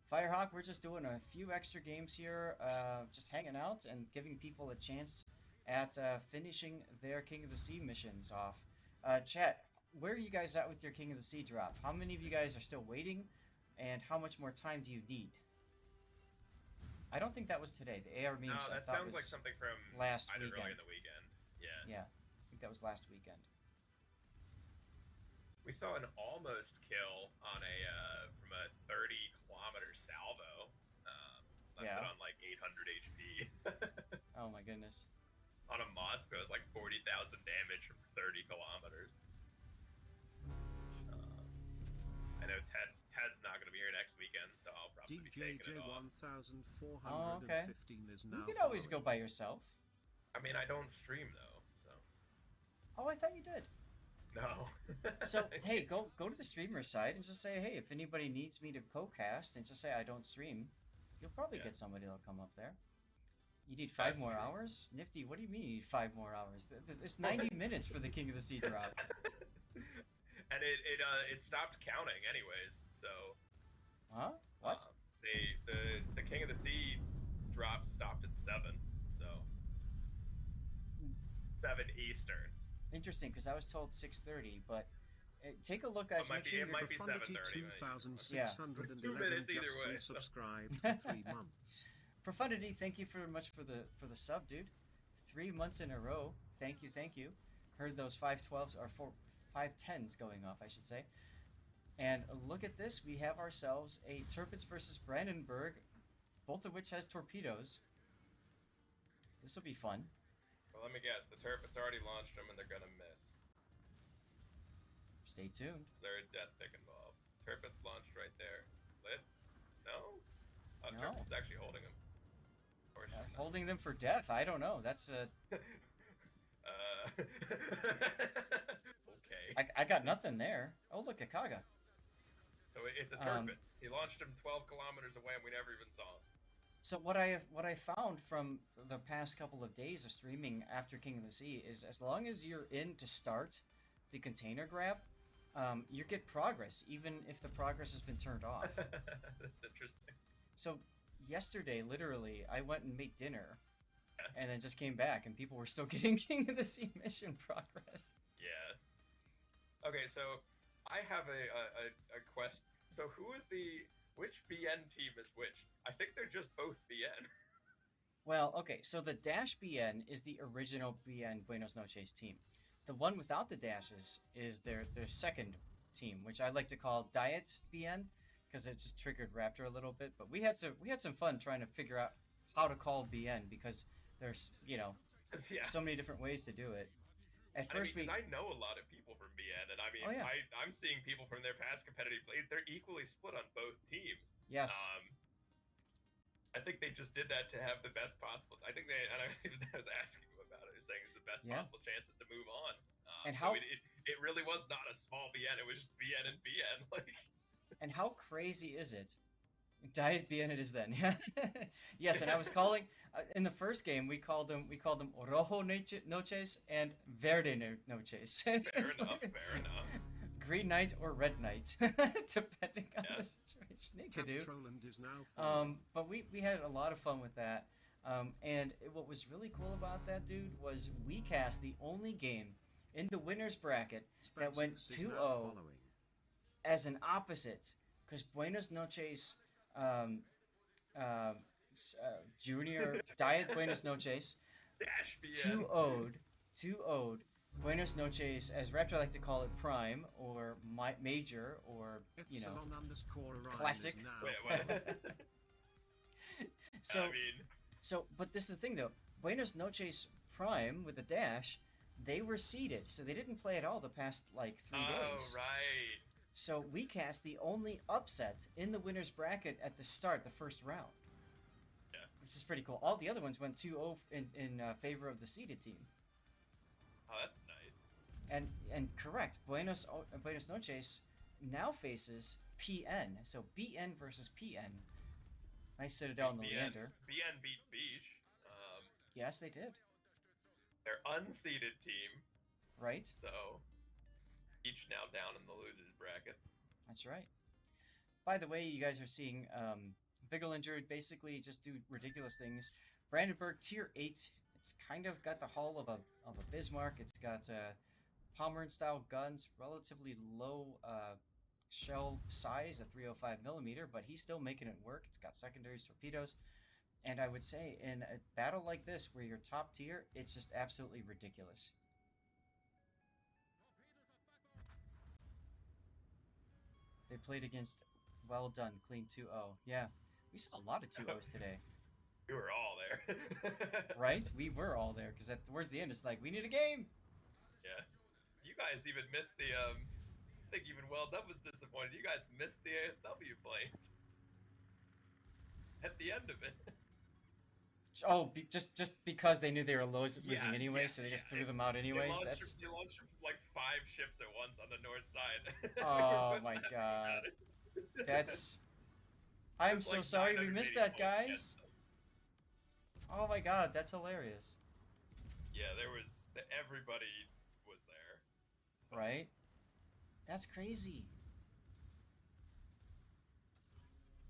Firehawk, we're just doing a few extra games here, just hanging out and giving people a chance at finishing their King of the Sea missions off. Chat, where are you guys at with your King of the Sea drop? How many of you guys are still waiting, and how much more time do you need? I don't think that was today. The AR memes, No, that I thought sounds was like something from last either weekend. early in the weekend. Yeah. Yeah, I think that was last weekend. We saw an almost kill on from a 30-kilometer salvo. Left it on 800 HP. Oh my goodness. On a Moscow, it's 40,000 damage from 30 kilometers. I know Ted's not going to be here next weekend, so I'll probably be taking it off. Oh, okay. Is You now can always go by yourself. I mean, I don't stream though, so. Oh, I thought you did. No. So hey, go to the streamer side and just say, hey, if anybody needs me to co-cast, and just say I don't stream, you'll probably get somebody that'll come up there. You need 5 more hours? Nifty, what do you mean you need 5 more hours? It's 90 minutes for the King of the Sea drop. And it stopped counting anyways, so. Huh? What? The King of the Sea drop stopped at 7, so. 7 Eastern. Interesting, because I was told 6:30, but take a look, guys. It might be 7:30. Yeah. 2 minutes either way. Subscribed for 3 months. Profundity, thank you very much for the sub, dude. 3 months in a row. Thank you. Heard those 512s or 510s going off, I should say. And look at this, we have ourselves a Tirpitz versus Brandenburg, both of which has torpedoes. This will be fun. Well, let me guess. The Tirpitz already launched them, and they're gonna miss. Stay tuned. There's a death pick involved. Tirpitz launched right there. Lit? No? No. Tirpitz is actually holding them. Or she's not. Holding them for death, I don't know. That's Okay. I got nothing there. Oh, look, a Kaga. So it's a Tirpitz. He launched him 12 kilometers away, and we never even saw him. So what I found from the past couple of days of streaming after King of the Sea is as long as you're in to start the container grab, you get progress, even if the progress has been turned off. That's interesting. So yesterday, literally, I went and made dinner, and then just came back, and people were still getting King of the Sea mission progress. Yeah. Okay, so I have a question. So which BN team is which? I think they're just both BN. Well, okay, so the Dash BN is the original BN Buenos Noches team. The one without the dashes is their second team, which I like to call Diet BN, because it just triggered Raptor a little bit. But we had some fun trying to figure out how to call BN, because there's so many different ways to do it. At first, I know a lot of people from BN, and I mean, I'm seeing people from their past competitive play. They're equally split on both teams. Yes. I think they just did that to have the best possible. I think I was asking him about it. He was saying it's the best possible chances to move on. And so it really was not a small BN. It was just BN and BN. Like. And how crazy is it? Diet BN it is then. Yes, and I was calling in the first game. We called them Rojo Noches and Verde Noches. Fair enough. Green Knight or Red Knight, depending on the situation. It could do. But we had a lot of fun with that. And what was really cool about that, dude, was we cast the only game in the winners bracket that went 2-0 as an opposite, because Buenos Noches Junior Diet Buenos Noches 2-0'd Buenos Noches, as Raptor like to call it, Prime or Major or Classic. But this is the thing though. Buenos Noches Prime with the dash, they were seeded, so they didn't play at all the past like 3 days. Oh right. So we cast the only upset in the winner's bracket at the start, the first round. Yeah. Which is pretty cool. All the other ones went 2-0 in favor of the seeded team. Oh, that's nice. And correct, Buenos Noches now faces PN. So BN versus PN. Nice Citadel and the Leander. BN beat Beach. Yes, they did. They're unseeded team. Right. So each now down in the losers bracket. That's right. By the way, you guys are seeing Biggle injured, basically just do ridiculous things. Brandenburg tier 8. It's kind of got the hull of a Bismarck. It's got Pomeran style guns, relatively low shell size, a 305mm, but he's still making it work. It's got secondaries, torpedoes, and I would say in a battle like this where you're top tier, it's just absolutely ridiculous. They played against Well Done, clean 2-0. Yeah, we saw a lot of 2-0s today. We were all there. Right? We were all there, because towards the end, it's like, we need a game! Yeah. You guys even missed the, I think even Well Done was disappointed. You guys missed the ASW planes. At the end of it. Oh, just because they knew they were losing anyway, so they just threw them out anyways? You launched like 5 ships at once on the north side. Oh my god. That's... I'm so sorry we missed that, guys. Oh my god, that's hilarious. Yeah, everybody was there. So. Right? That's crazy.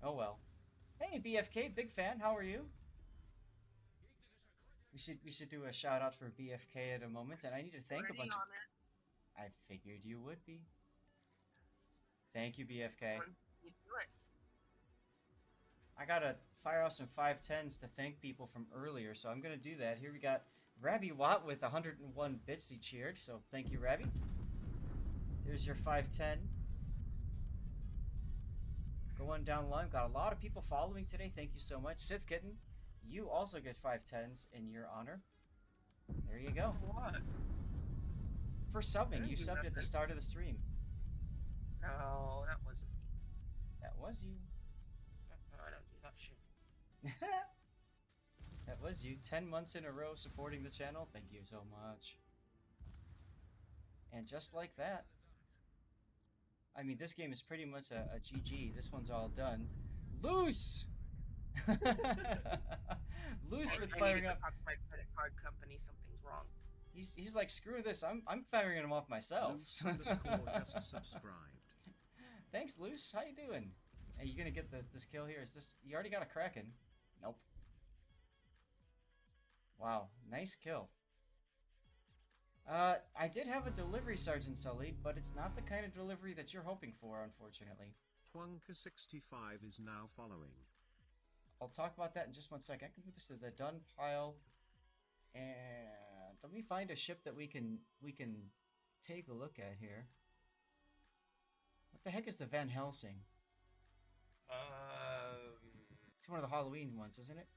Oh well. Hey BFK, big fan, how are you? We should do a shout out for BFK at a moment, and I need to thank a bunch of... I figured you would be. Thank you, BFK. You do it. I gotta fire off some 510s to thank people from earlier, so I'm gonna do that. Here we got Rabbi Watt with 101 bits he cheered, so thank you, Rabbi. There's your 510. Going down the line, got a lot of people following today. Thank you so much. Sith Kitten, you also get 510s in your honor. There you go. What? For subbing, you subbed at the start of the stream. No, that wasn't me. That was you. I don't do that shit. That was you. 10 months in a row supporting the channel. Thank you so much. And just like that, I mean, this game is pretty much a GG. This one's all done. Loose! Loose with firing up. Talk to my credit card company. Something's wrong. He's like, screw this. I'm firing him off myself. Just subscribed. Thanks, Loose. How you doing? Are you gonna get this kill here? Is this... You already got a Kraken. Nope. Wow. Nice kill. I did have a delivery, Sergeant Sully, but it's not the kind of delivery that you're hoping for, unfortunately. Twonka65 is now following. I'll talk about that in just 1 second. I can put this to the done pile. And let me find a ship that we can take a look at here. What the heck is the Van Helsing? It's one of the Halloween ones, isn't it?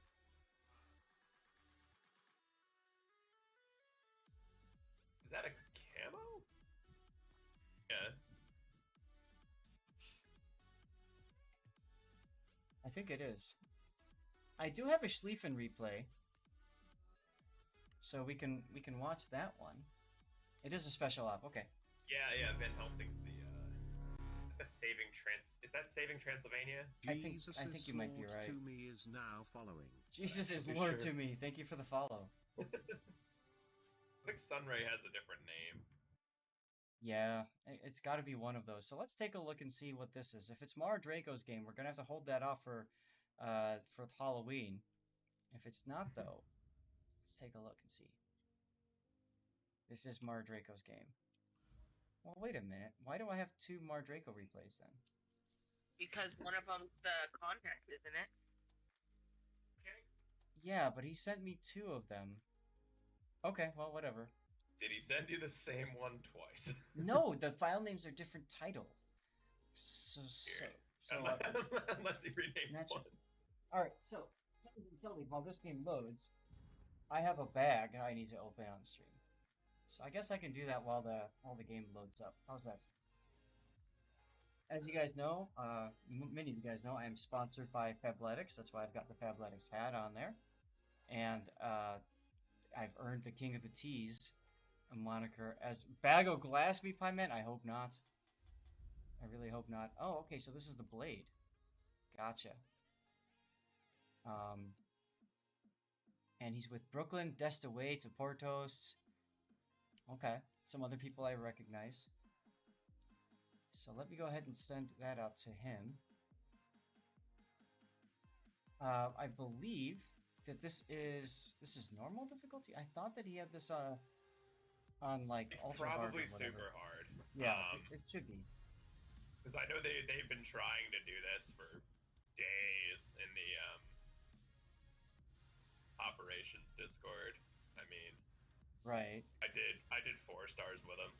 Is that a camo? Yeah. I think it is. I do have a Schlieffen replay, so we can watch that one. It is a special op. Okay. Yeah, Van Helsing's the Saving Is that Saving Transylvania? I think you might be right. To me is now following. Jesus is Lord to me. Thank you for the follow. I think Sunray has a different name. Yeah, it's got to be one of those. So let's take a look and see what this is. If it's Mara Draco's game, we're gonna have to hold that off for Halloween. If it's not though, let's take a look and see. This is Mara Draco's game. Well, wait a minute. Why do I have 2 Mara Draco replays then? Because one of them's the contact, isn't it? Okay. Yeah, but he sent me 2 of them. Okay, well, whatever. Did he send you the same one twice? No, the file names are different title. Unless he renamed one. Alright, so something can tell me while this game loads, I have a bag I need to open on stream. So I guess I can do that while the game loads up. How's that? As you guys know, many of you guys know, I am sponsored by Fabletics. That's why I've got the Fabletics hat on there. And I've earned the King of the Teas a moniker as Bag o' Glass Meat Pie Man. I hope not. I really hope not. Oh, okay, so this is the blade. Gotcha. And he's with Brooklyn, Destaway to Portos. Okay, some other people I recognize. So let me go ahead and send that out to him. I believe that this is normal difficulty. I thought that he had this on like it's ultra hard. Probably super hard. Yeah, it should be. Because I know they've been trying to do this for days in the operations Discord. I mean, right. I did 4 stars with him.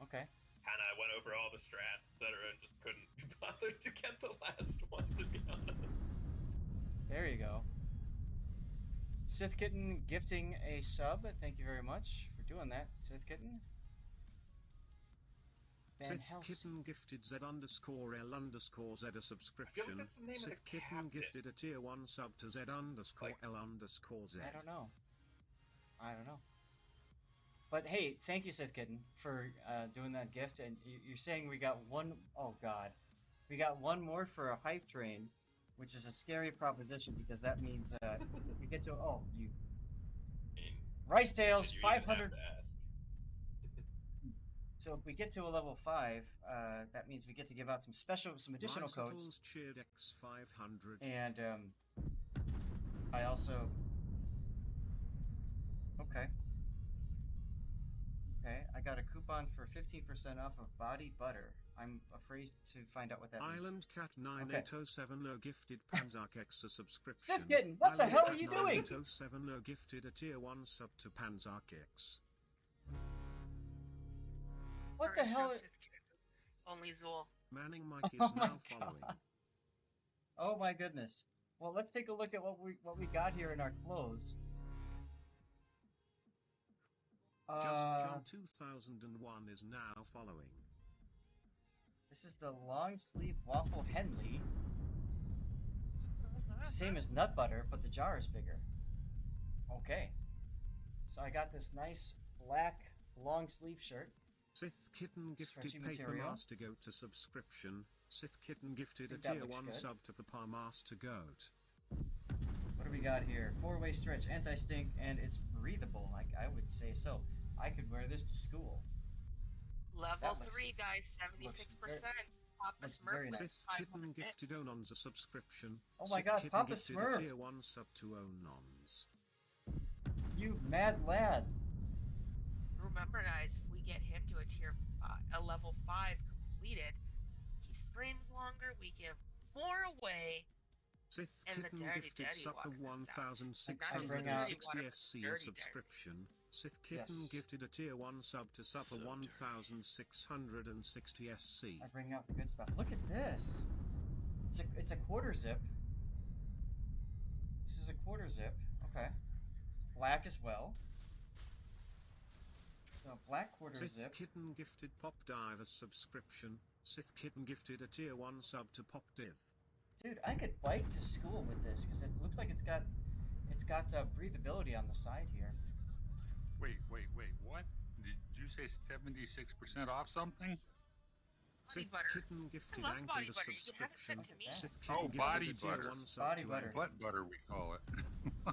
Okay. Kind of went over all the strats, etc., and just couldn't be bothered to get the last one, to be honest. There you go. Sith Kitten gifting a sub. Thank you very much for doing that, Sith Kitten. Sith Kitten gifted Z_L_Z a subscription. Sith Kitten gifted a tier 1 sub to Z_L_Z. I don't know. But hey, thank you, Sith Kitten, for doing that gift. And you're saying we got one... Oh, God. We got one more for a hype train, which is a scary proposition because that means we get to... Oh, you... Rice Tales, 500... So if we get to a level 5, that means we get to give out some additional codes. And I also... Okay, I got a coupon for 15% off of body butter. I'm afraid to find out what that means. Island Cat 9807 gifted Panzarkex a subscription. Sith Kitten, what the hell are you doing? 9807 gifted a tier 1 sub to Panzarkex. What the hell? Only Zool. Manning Mike is now following. Oh my goodness. Well, let's take a look at what we got here in our clothes. Just John 2001 is now following. This is the long sleeve waffle Henley. It's the same as nut butter, but the jar is bigger. Okay. So I got this nice black long sleeve shirt. Sith Kitten gifted Paper Master Goat to subscription. Sith Kitten gifted a tier 1 sub to Papa Master Goat. What do we got here? 4-way stretch, anti-stink, and it's breathable. I would say so. I could wear this to school. Level 3, guys, 76%. Papa Smurf very nice. Sith Kitten gifted Onons a subscription. Oh my God, Kitten Papa gifted Smurf! A tier 1 sub to Onons. You mad lad! Remember, guys, if we get him to a level 5 completed, he streams longer. We give more away. Sith And Kitten gifted Supper 1660 SC a subscription. Sith Kitten gifted a tier 1 sub to Supper 1660 SC. I bring out the good stuff. Look at this. It's a quarter zip. This is a quarter zip. Okay. Black as well. So black quarter Sith zip. Kitten gifted Pop Dive a subscription. Sith Kitten gifted a tier 1 sub to Pop Div. Dude, I could bike to school with this because it looks like it's got breathability on the side here. Wait, what? Did you say 76% off something? Body Sith butter. Kitten gifted I love Anchor body to butter. You can have it subscription. sent to me. Sith Oh, Kitten body gifted a tier butter. 1 sub Body to butter. Anchor. Butt butter, we call it.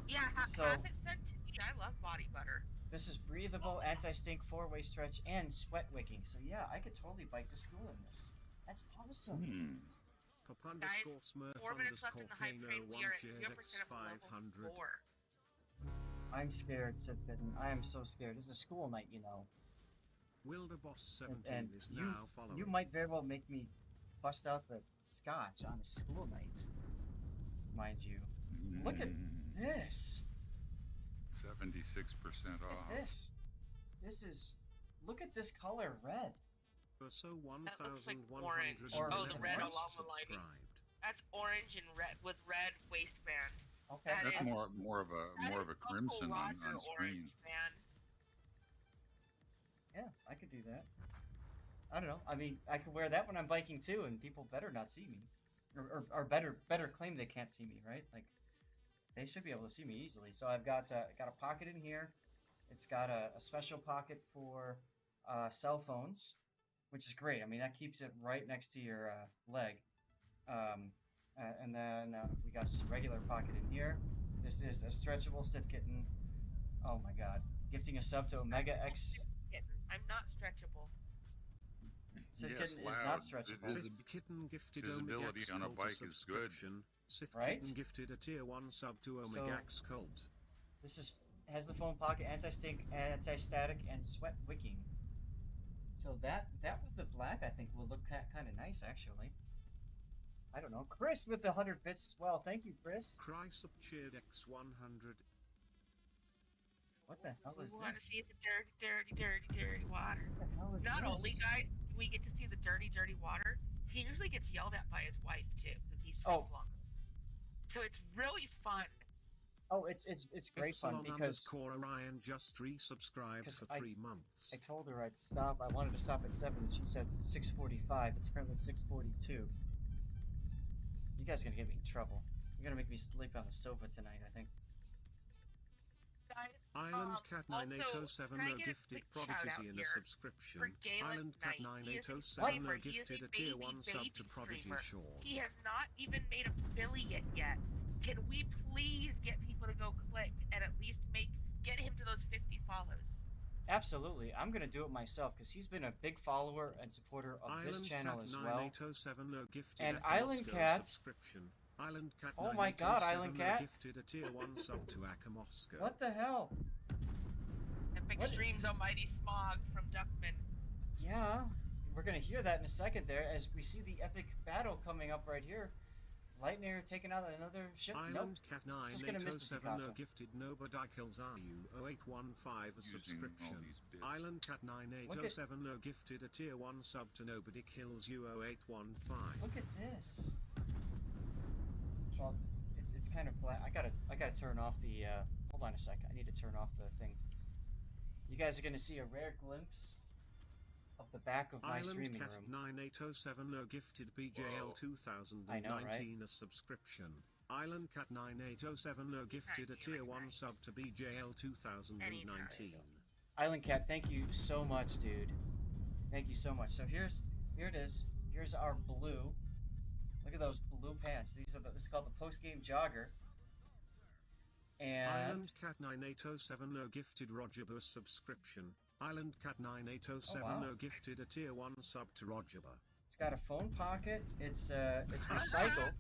Yeah, So- have it sent to me. I love body butter. This is breathable, anti-stink, 4-way stretch, and sweat wicking. So yeah, I could totally bike to school in this. That's awesome. Pop Guys, underscore Smurf 4 minutes left in underscore the hype train. Kano We are at 1 0% of level 500. 4. I'm scared, Sith Kitten. I am so scared. This is a school night, you know. Wilder Boss 17 And is you, now following. you might very well make me bust out the scotch on a school night. Mind you. Look at this. 76% Look off. at this. This is... Look at this color red. So That looks like 1,100 orange. Oh, the red along the lining. subscribed. That's orange and red with red waistband. Okay. That That's is- more of a crimson on Roger screen. orange, man. Yeah, I could do that. I don't know. I mean, I could wear that when I'm biking too, and people better not see me, or better claim they can't see me, right? Like, they should be able to see me easily. So I've got a pocket in here. It's got a special pocket for cell phones, which is great. I mean, that keeps it right next to your leg. And then we got just a regular pocket in here. This is a stretchable Sith Kitten. Oh my god. Gifting a sub to Omega X. I'm not stretchable. Sith Yes, Kitten is loud. not stretchable. Sith Kitten gifted visibility Omegax on a Cult bike a is good. subscription. Sith Right? Kitten gifted a tier 1 sub to So- Omegax Cult. This has the phone pocket, anti-stink, anti-static, and sweat wicking. So that with the black, I think, will look kind of nice, actually. I don't know. Chris with the 100 bits as well. Thank you, Chris. Christ of cheered X100. What the hell is We want to this? see the dirty water. What the hell is Not only, this? guys, do we get to see the dirty water, he usually gets yelled at by his wife too, because he's Oh. longer. So it's really fun. Oh, it's great fun Epsilon because underscore Orion just resubscribed 'cause for I- 3 months. I told her I'd stop. I wanted to stop at 7, and she said 6:45. It's currently 6:42. You guys are gonna get me in trouble. You're gonna make me sleep on the sofa tonight, I think. Guys, Island Cat also, 9807 can I no get a gifted quick shout out Prodigy in a here subscription. for Galen Island Cat Knight. He is a 9807 no streamer. He is gifted a a tier baby 1 sub to streamer. Prodigy Sean. He has not even made affiliate yet. Can we please get people to go click and at least get him to those 50 follows? Absolutely. I'm gonna do it myself because he's been a big follower and supporter of this Island channel Cat as well. 9807 no gifted And a Island Costco Cat- subscription. Island Cat Oh my God, 9807 Island no Cat. gifted a tier 1 sub to Akamosco. What the hell? Epic What? Streams Almighty Smog from Duckman. Yeah, we're gonna hear that in a second there as we see the epic battle coming up right here. Lightning taking out another ship. Nope. Island Cat Just gonna miss the 9807 no Sikasa. gifted Nobody Kills RU 0815 a Using subscription. all these bits. Island Cat 9807 no gifted a tier 1 sub to Nobody Kills You 0815. Look at this. Well, it's kind of black. I gotta turn off the. Hold on a sec. I need to turn off the thing. You guys are gonna see a rare glimpse of the back of my Island streaming Cat room. 9807 no gifted BJL Whoa. 2019 I know, right? a subscription. Island Cat 9807 no gifted a tier 1 sub to BJL 2019. Island Cat, thank you so much, dude. Thank you so much. So here it is. Here's our blue. Look at those blue pants. This is called the post game jogger. And Island Cat 9807 no gifted Roger Bus subscription. Island Cat 9807 Oh, wow. no gifted a tier 1 sub to Roger Bus. it's got a phone pocket. It's recycled,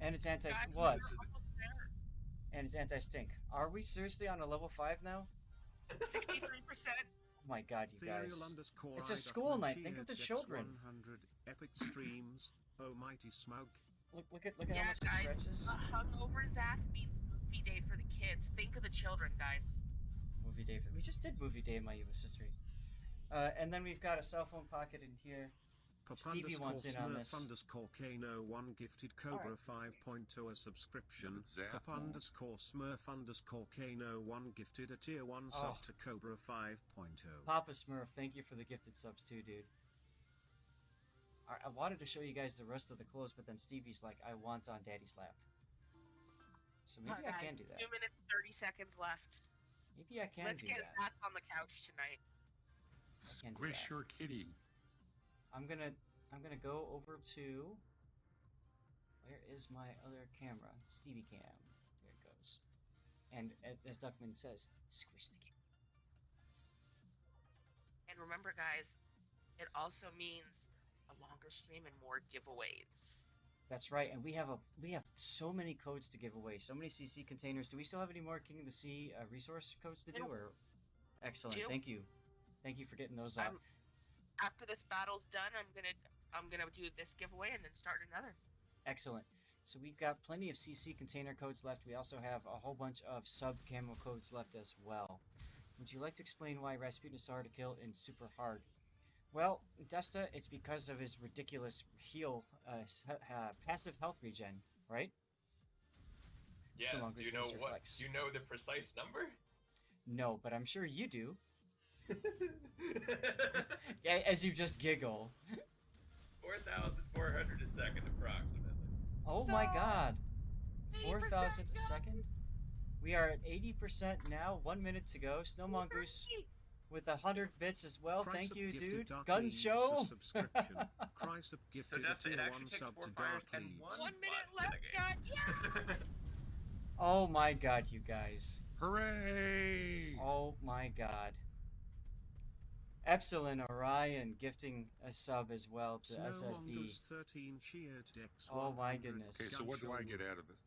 and it's anti Guys, what? we're almost there. And it's anti stink. Are we seriously on a level 5 now? 63%. Oh my God, you guys! Ethereal underscore It's a I school Duckman night. Think of the THX children. 100 epic streams. Oh mighty smoke. Look at how Yeah, much it guys. stretches. A hungover Zach means movie day for the kids. Think of the children, guys. Movie day. We just did movie day in my U.S. history. And then we've got a cell phone pocket in here. Pop Stevie wants in on Smurf this. underscore Kano 1 gifted Cobra 5.0 a subscription. Zap Pop more. underscore Smurf underscore Kano 1 gifted a tier 1 Oh. sub to Cobra 5.0. Papa Smurf, thank you for the gifted subs too, dude. I wanted to show you guys the rest of the clothes, but then Stevie's like, I want on Daddy's lap. So maybe I can do that. 2 minutes, 30 seconds left. Maybe I can Let's do get that. Zach on the couch tonight. I can do Squish that. your kitty. I'm gonna go over to, where is my other camera? Stevie Cam. There it goes. And as Duckman says, squish the cat. And remember, guys, it also means a longer stream and more giveaways. That's right, and we have so many codes to give away, so many CC containers. Do we still have any more King of the Sea resource codes to do? Or excellent, thank you for getting those out. After this battle's done, I'm gonna do this giveaway and then start another. Excellent. So we've got plenty of CC container codes left. We also have a whole bunch of sub camo codes left as well. Would you like to explain why Rasputin is so hard to kill in super hard? Well, Desta, it's because of his ridiculous heal, passive health regen, right? Yes, do you know what? Do you know the precise number? No, but I'm sure you do. Yeah, as you just giggle. 4,400 a second, approximately. Oh my god. 4,000 a second? We are at 80% now, 1 minute to go. Snow Mongoose with 100 bits as well. Thank you, dude. Gun show. So Desta, it actually takes 4 fires and 1 1 minute left, God. Yeah! Oh my god, you guys. Hooray! Oh my god. Epsilon Orion gifting a sub as well to SSD. Oh my goodness. Okay, so what do I get out of it?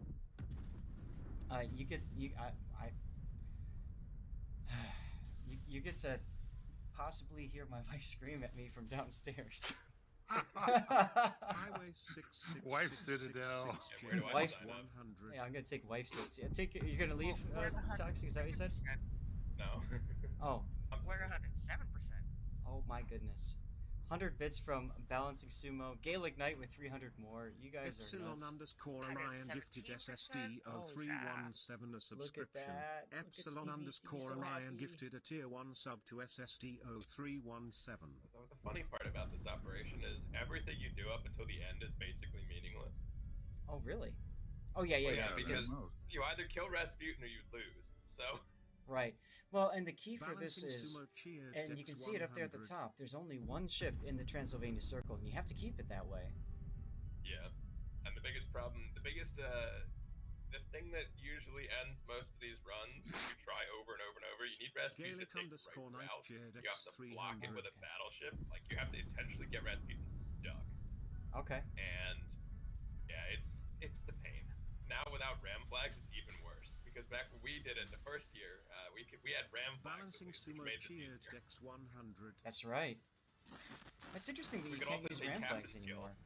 You get to possibly hear my wife scream at me from downstairs. Highway 666. Wife Citadel. Wife 100. Yeah, I'm gonna take wife sits. Yeah, you're gonna leave Toxic, is that what you said? No. Oh. We're 107%. Oh my goodness. 100 bits from Balancing Sumo. Gaelic Knight with 300 more. You guys are nuts. Orion gifted SSD 0317 a subscription. Orion gifted a tier 1 sub to SSD 0317. The funny part about this operation is everything you do up until the end is basically meaningless. Oh, really? Oh, yeah, because you either kill Rasputin or you lose. So. Right. Well, and the key for this is, and you can see it up there at the top, there's only one ship in the Transylvania Circle, and you have to keep it that way. Yeah. And the biggest problem, the thing that usually ends most of these runs, if you try over and over and over, you need Rasputin to take the right route. You have to block it with a battleship. Like, you have to intentionally get Rasputin stuck. Okay. And, yeah, it's the pain. Now without ram flags, it's even worse. Because back when we did it the first year, we had ram flags. Balancing Sumo cheered Dex 100. That's right. It's interesting that you can't use ram flags anymore.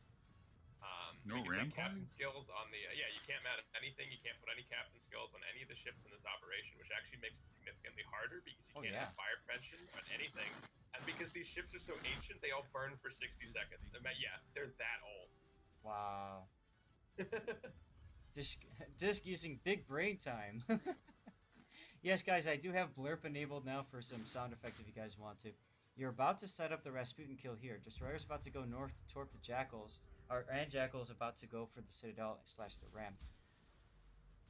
No ram captain skills on the you can't mount anything. You can't put any captain skills on any of the ships in this operation, which actually makes it significantly harder because you can't have fire prevention on anything. And because these ships are so ancient, they all burn for 60 seconds. Yeah, they're that old. Wow. Disc using big brain time. Yes, guys, I do have blurp enabled now for some sound effects if you guys want to. You're about to set up the Rasputin kill here. Destroyer's about to go north to torp the Jackals. And Jackal's about to go for the Citadel / the Ram.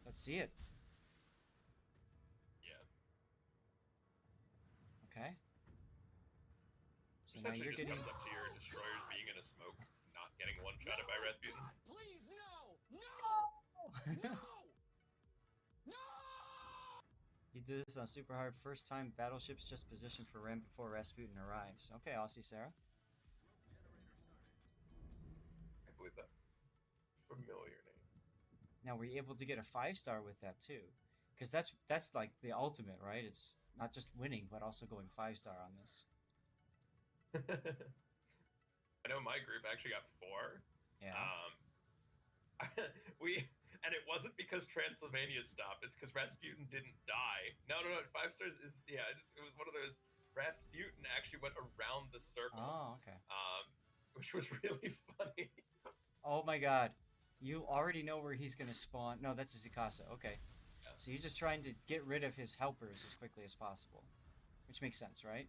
Let's see it. Yeah. Okay. So this now you're getting... comes up to your destroyers being in a smoke, not getting one-shotted by Rasputin. Please, no! No! No! No! He did this on super hard. First time battleships just positioned for Ram before Rasputin arrives. Okay, Aussie Sarah. I believe that familiar name. Now, were you able to get a 5-star with that too? Because that's like the ultimate, right? It's not just winning, but also going 5-star on this. I know my group actually got 4. Yeah. And it wasn't because Transylvania stopped. It's because Rasputin didn't die. No. 5 stars is it was one of those. Rasputin actually went around the circle. Oh, okay. Which was really funny. Oh my God, you already know where he's gonna spawn. No, that's Zikasa. Okay. Yeah. So you're just trying to get rid of his helpers as quickly as possible, which makes sense, right?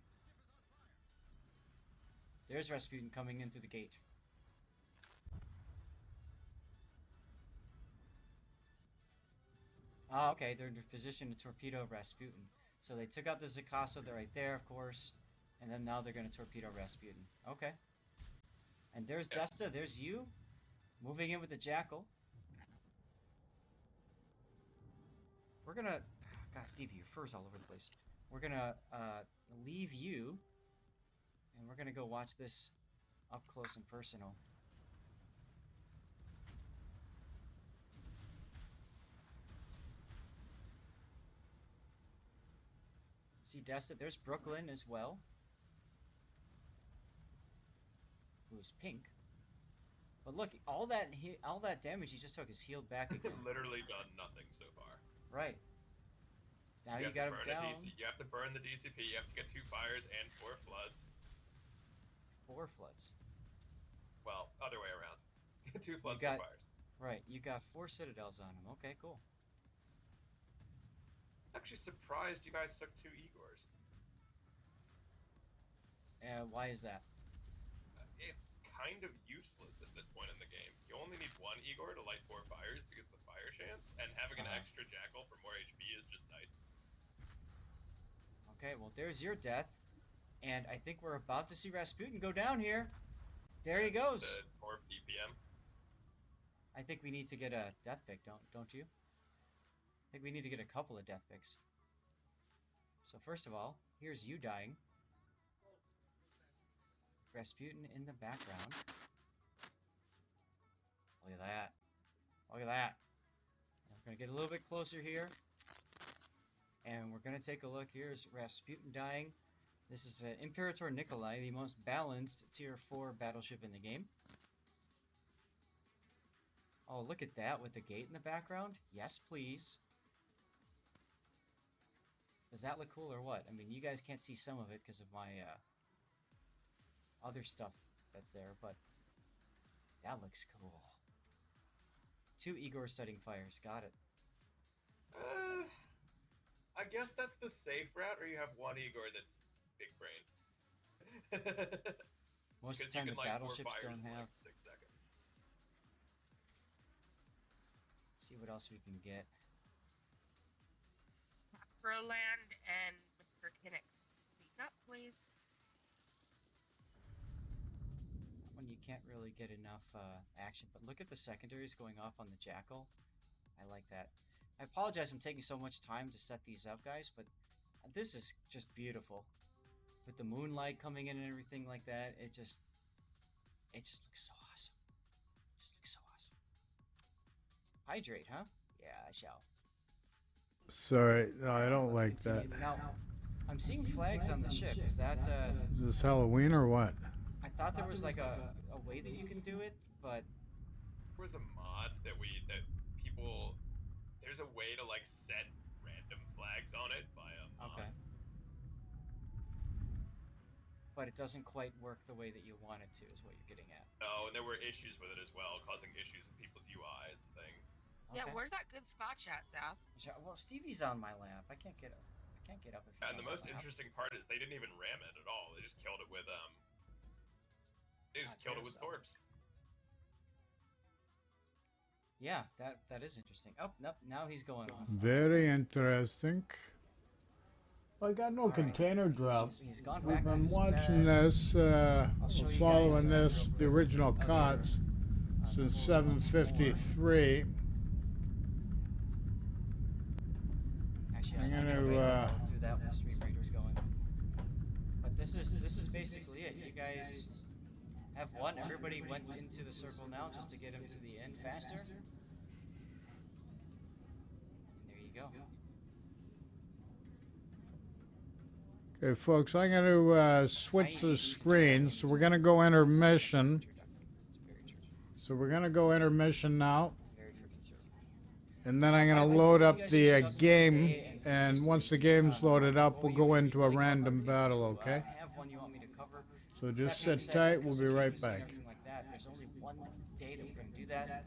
There's Rasputin coming in through the gate. Oh, okay. They're in position to torpedo Rasputin. So they took out the Zakasa right there, of course. And then now they're going to torpedo Rasputin. Okay. And there's Desta. There's you. Moving in with the Jackal. We're going to... God, Stevie, your fur's all over the place. We're going to leave you. And we're going to go watch this up close and personal. See Desta, there's Brooklyn as well. Who's pink. But look, all that damage he just took is healed back again. Literally done nothing so far. Right. Now you got him down. You have to burn the DCP, you have to get 2 fires and 4 floods. 4 floods. Well, other way around. 2 floods, 4 fires. Right, you got 4 citadels on him. Okay, cool. Actually surprised you guys took 2 Igors. Why is that? It's kind of useless at this point in the game. You only need 1 Igor to light 4 fires because of the fire chance, and having an extra Jackal for more HP is just nice. Okay, well there's your death, and I think we're about to see Rasputin go down here. There he goes. The Torp DPM. I think we need to get a death pick, don't you? I think we need to get a couple of death picks. So first of all, here's you dying. Rasputin in the background. Look at that. Look at that. We're going to get a little bit closer here. And we're going to take a look. Here's Rasputin dying. This is Imperator Nikolai, the most balanced tier 4 battleship in the game. Oh, look at that with the gate in the background. Yes, please. Does that look cool or what? I mean, you guys can't see some of it because of my other stuff that's there, but that looks cool. 2 Igor setting fires. Got it. I guess that's the safe route, or you have 1 Igor that's big brain. Most of the time the battleships don't have... Like 6 seconds. Let's see what else we can get. Proland and Mr. Kinnick. Speak up, please. That one you can't really get enough action, but look at the secondaries going off on the Jackal. I like that. I apologize I'm taking so much time to set these up, guys, but this is just beautiful. With the moonlight coming in and everything like that, it just looks so awesome. It just looks so awesome. Hydrate, huh? Yeah, I shall. Sorry, no, I don't like that. Now, I'm seeing flags on the ship. Is that Is this Halloween or what? I thought there was like a way that you can do it, but There was a mod that people... There's a way to like set random flags on it by a mod. okay. But it doesn't quite work the way that you want it to, is what you're getting at. No, and there were issues with it as well, causing issues with people's UIs and things. Yeah, Okay. where's that good scotch at, Zap? Well, Stevie's on my lap. I can't get up. I can't get up if he's And on the my most lap. interesting part is they didn't even ram it at all. They just killed it with They just killed it with torps. Yeah, that is interesting. Oh, nope, now he's going off. Very interesting. I got no container drop. He's gone We've back to been his watching bed. this, show you following guys, this, the original cuts, since 7:53. Actually, I'm I gonna, do that when Stream Raiders going. But this is basically it. You guys have won. Everybody went into the circle now just to get him to the end faster. And there you go. Okay, folks, I'm going to switch the screen. So we're going to go intermission. So we're going to go intermission now. And then I'm going to load up the game. And once the game's loaded up, we'll go into a random battle, okay? Have one you want me to cover. So just That being sit said, tight. We'll because be of right keys and back. everything like that, there's only one day that we're going to do that.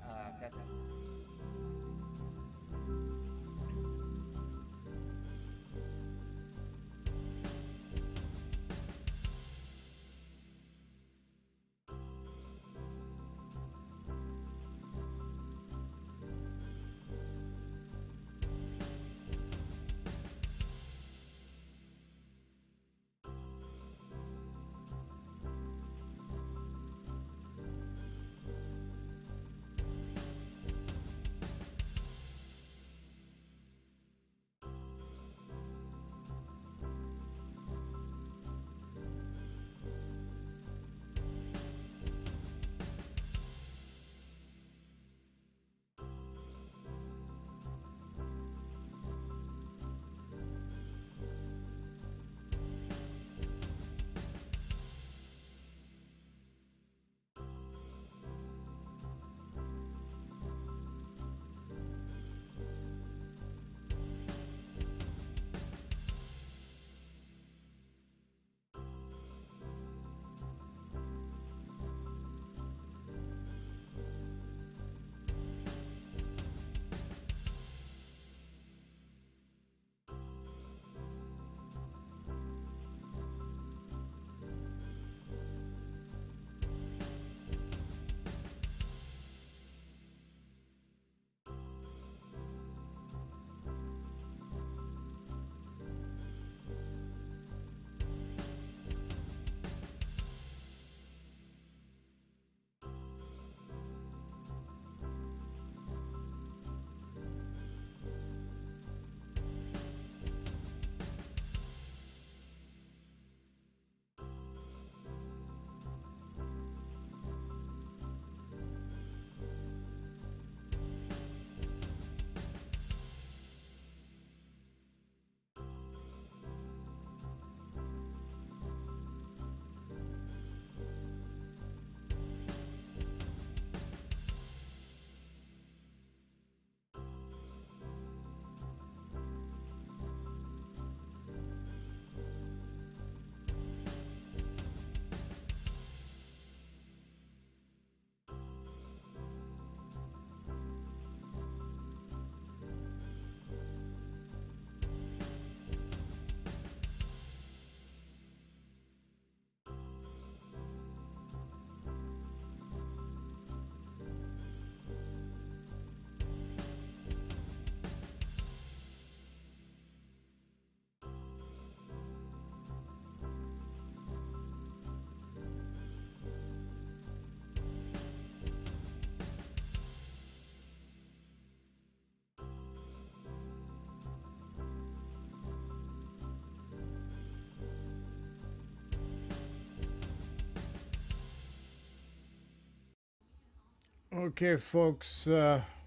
Okay, folks,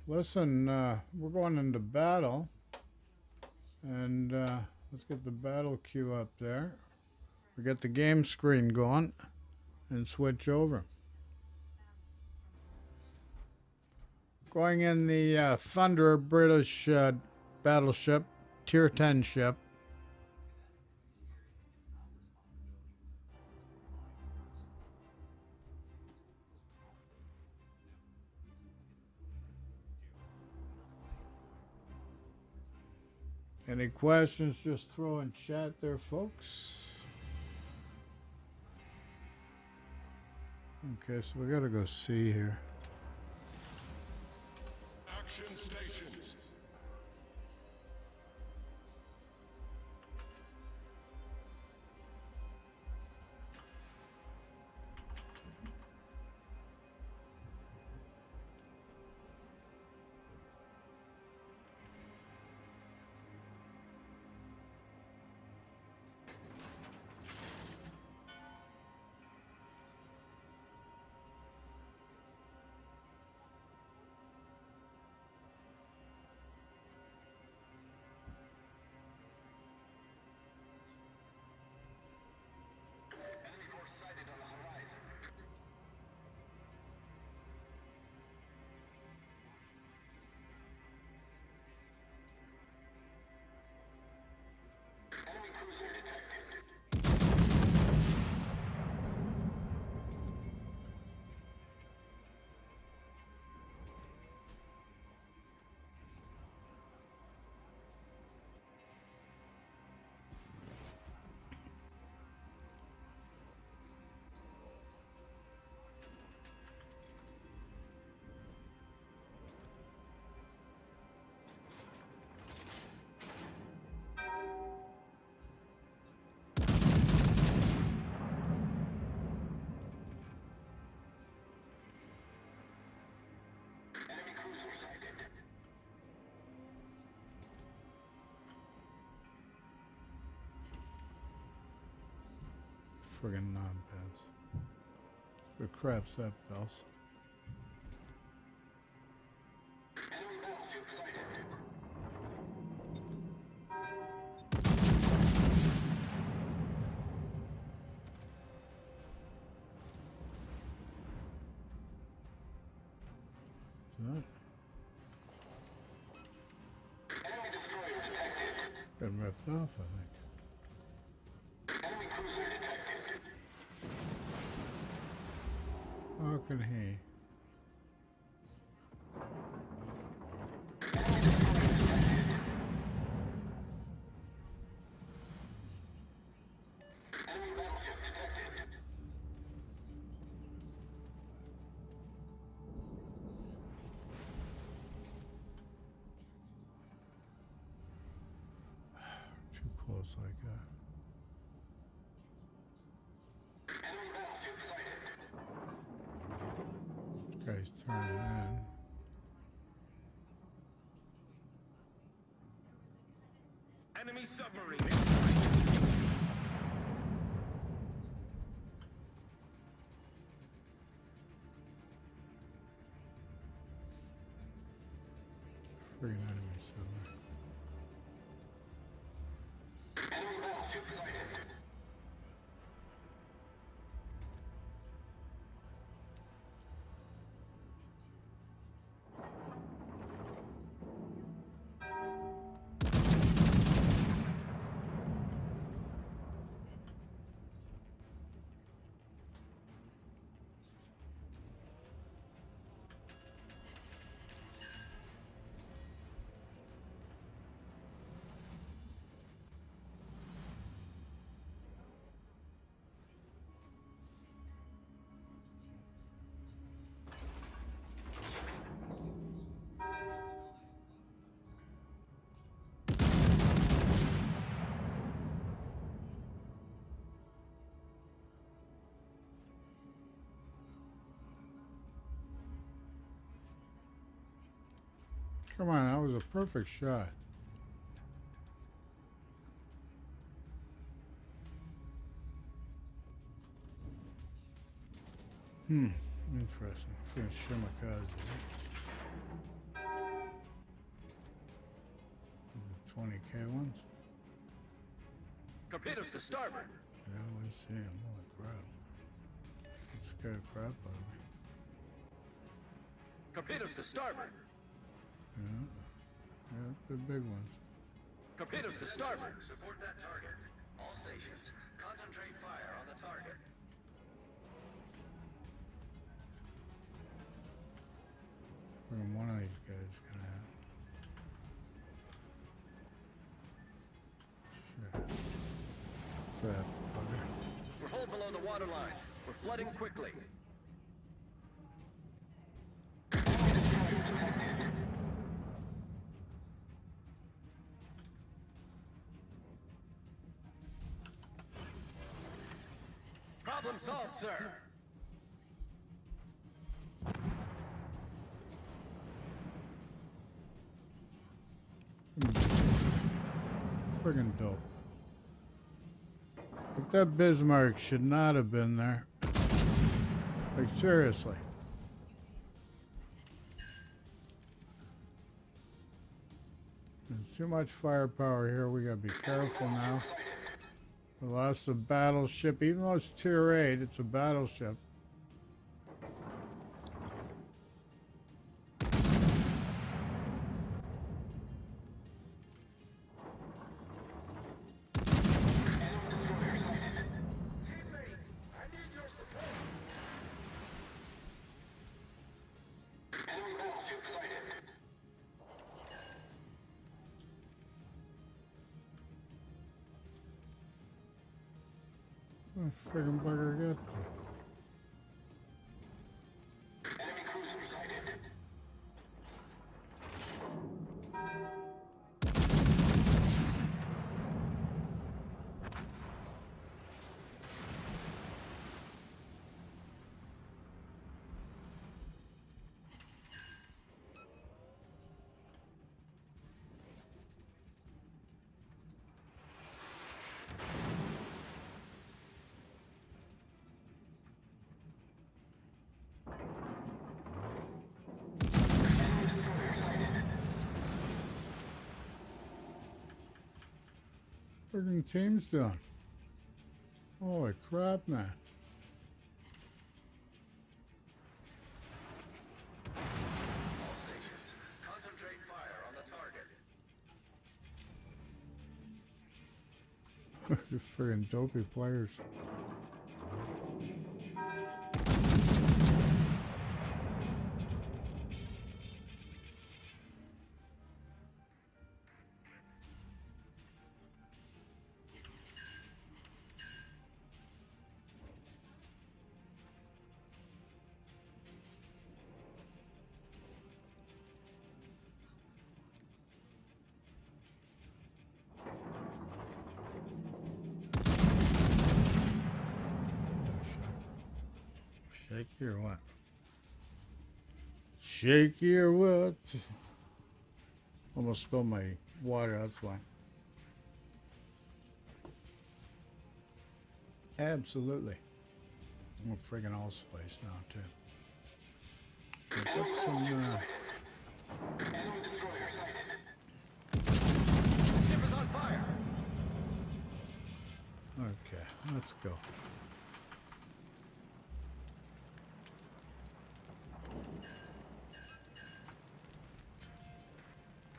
listen, we're going into battle, and let's get the battle queue up there. We get the game screen going, and switch over. Going in the Thunder British battleship, Tier 10 ship. Any questions, just throw in chat there, folks. Okay, so we gotta go see here. Action stations. Sighted on the horizon. Enemy cruiser detected. Enemy cruiser sighted. Friggin' non-pads. What crap's that, pals? Enemy battleship sighted. That Enemy destroyer detected. got ripped off, I think. Enemy cruiser detected. How can he? Enemy destroyer detected. Enemy battleship detected. Too close like that. Enemy battleship sighted. This guy's turning in. Enemy submarine in sight. Friggin' enemy somewhere. Enemy battleship sighted. Come on, that was a perfect shot. Interesting. For Shimakaze. 20K ones? Torpedoes to starboard. Yeah, we see him. Holy crap. That scared the crap out of me. Torpedoes to starboard. Yeah. Yeah, they're big ones. Torpedoes to starboard. Support that target. All stations, concentrate fire on the target. Friggin' one of these guys gonna have. Shit. Crap, bugger. We're hull below the waterline. We're flooding quickly. Enemy destroyer detected. Problem solved, sir. Friggin' dope. Like, that Bismarck should not have been there. Like, seriously. There's too much firepower here. We gotta be careful now. We lost a battleship. Even though it's tier 8, it's a battleship. Enemy battleship sighted. Where the friggin' bugger get to? Enemy cruiser sighted. Enemy destroyer sighted. Friggin' team's done. Holy crap, man. All stations, concentrate fire on the target. Just friggin' dopey players. Shaky or what? Shaky or what? Almost spilled my water, that's why. Absolutely. I'm friggin' all space now, too. Should I put some, Enemy destroyer sighted. The ship is on fire. okay, let's go.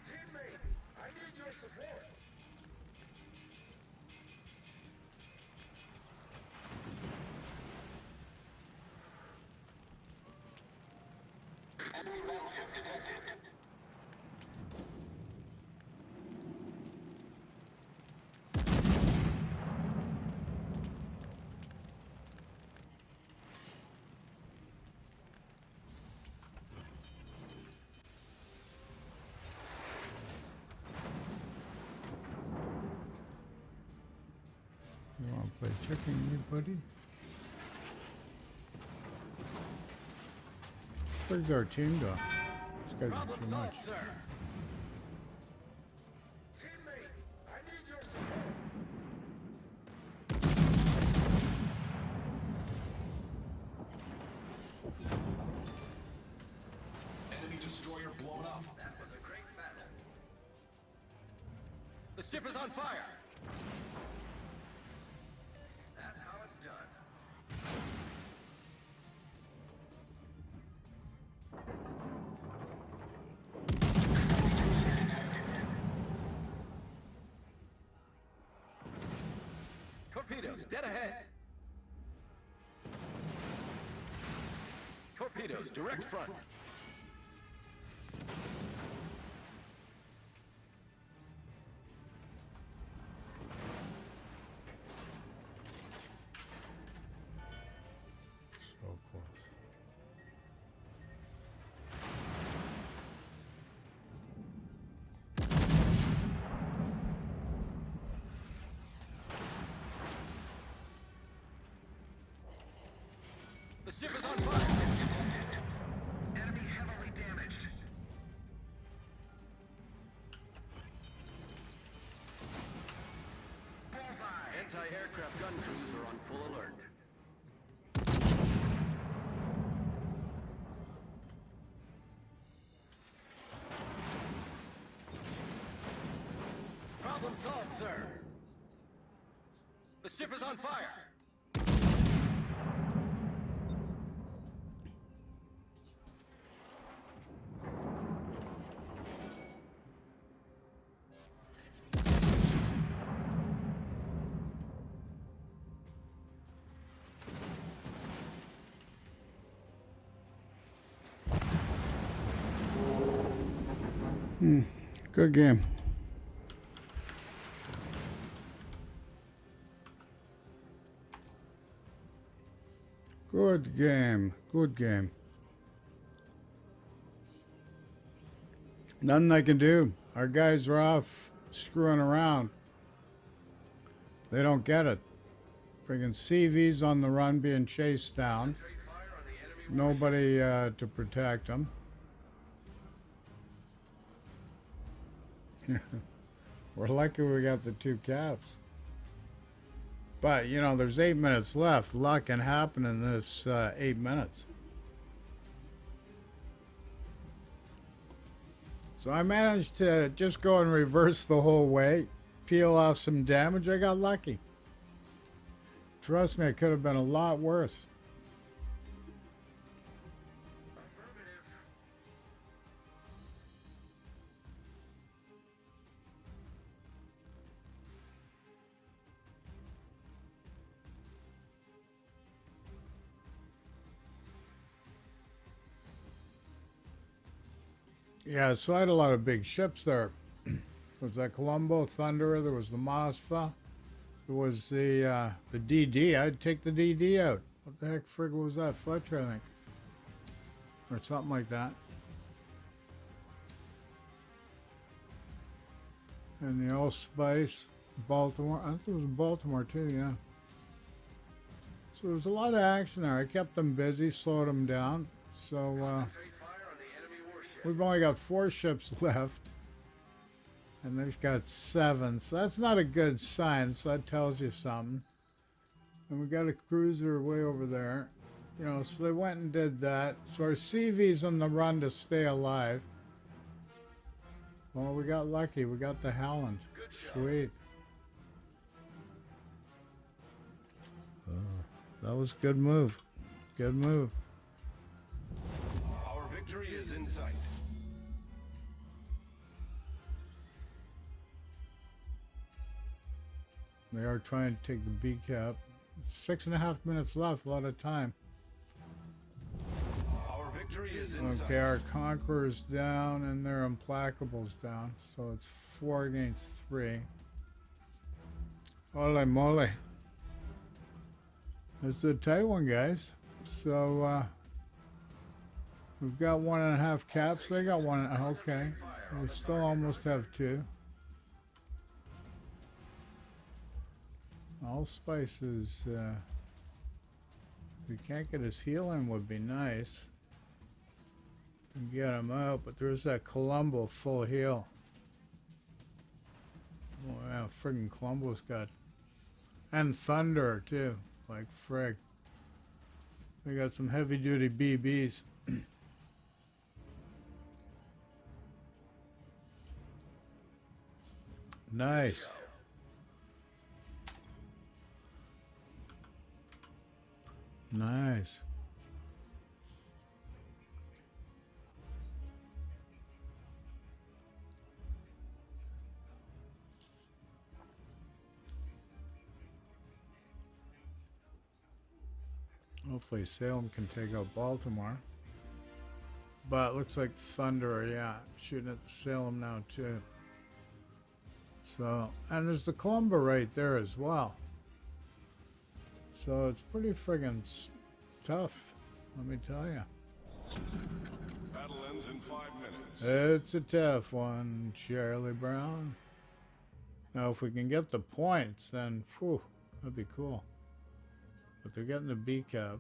Teammate, I need your support. Enemy battleship detected. You wanna play chicken, you buddy? Where's our team done? These guys are Problem too solved, much. sir. Teammate, I need your support. ship is on fire! That's how it's done. Torpedoes, dead ahead! Torpedoes, direct front! So close. The ship is on fire! Enemy heavily damaged. Bullseye! Anti-aircraft gun crews are on full alert. Problem solved, sir. The ship is on fire! Good game. Good game. Good game. Nothing I can do. Our guys are off screwing around. They don't get it. Friggin' CV's on the run being chased down. Nobody to protect them. We're lucky we got the 2 caps. But, you know, there's 8 minutes left. A lot can happen in this 8 minutes. So I managed to just go and reverse the whole way, peel off some damage. I got lucky. Trust me, it could have been a lot worse. Yeah, so I had a lot of big ships there. There was that Colombo Thunderer, there was the Mosfa, there was the DD. I'd take the DD out. What the heck frig was that? Fletcher, I think. Or something like that. And the Allspice, Baltimore. I think it was Baltimore too, yeah. So there was a lot of action there. I kept them busy, slowed them down. So, we've only got 4 ships left, and they've got 7, so that's not a good sign, so that tells you something. And we got a cruiser way over there, you know, so they went and did that. So our CV's on the run to stay alive. Well, we got lucky, we got the Howland. Sweet. That was a good move. Good move. Our victory is in sight. They are trying to take the B cap. 6.5 minutes left, a lot of time. Our victory is in sight. Okay, our Conqueror's down and their Implacable's down. So it's 4 against 3. Ole mole. It's a tight one, guys. So, we've got 1.5 caps. They got 1. Okay. We still almost have 2. Allspice is, if we can't get his healing would be nice. And get him out, but there's that Colombo full heal. Oh yeah, friggin' Colombo's got, and Thunder too, like frig. They got some heavy duty BBs. Nice. Nice. Hopefully Salem can take out Baltimore. But it looks like Thunder, yeah, shooting at Salem now too. So, and there's the Columba right there as well. So it's pretty friggin' tough, let me tell you. Battle ends in 5 minutes. It's a tough one, Charlie Brown. Now, if we can get the points, then, whew, that'd be cool. But they're getting the B cap.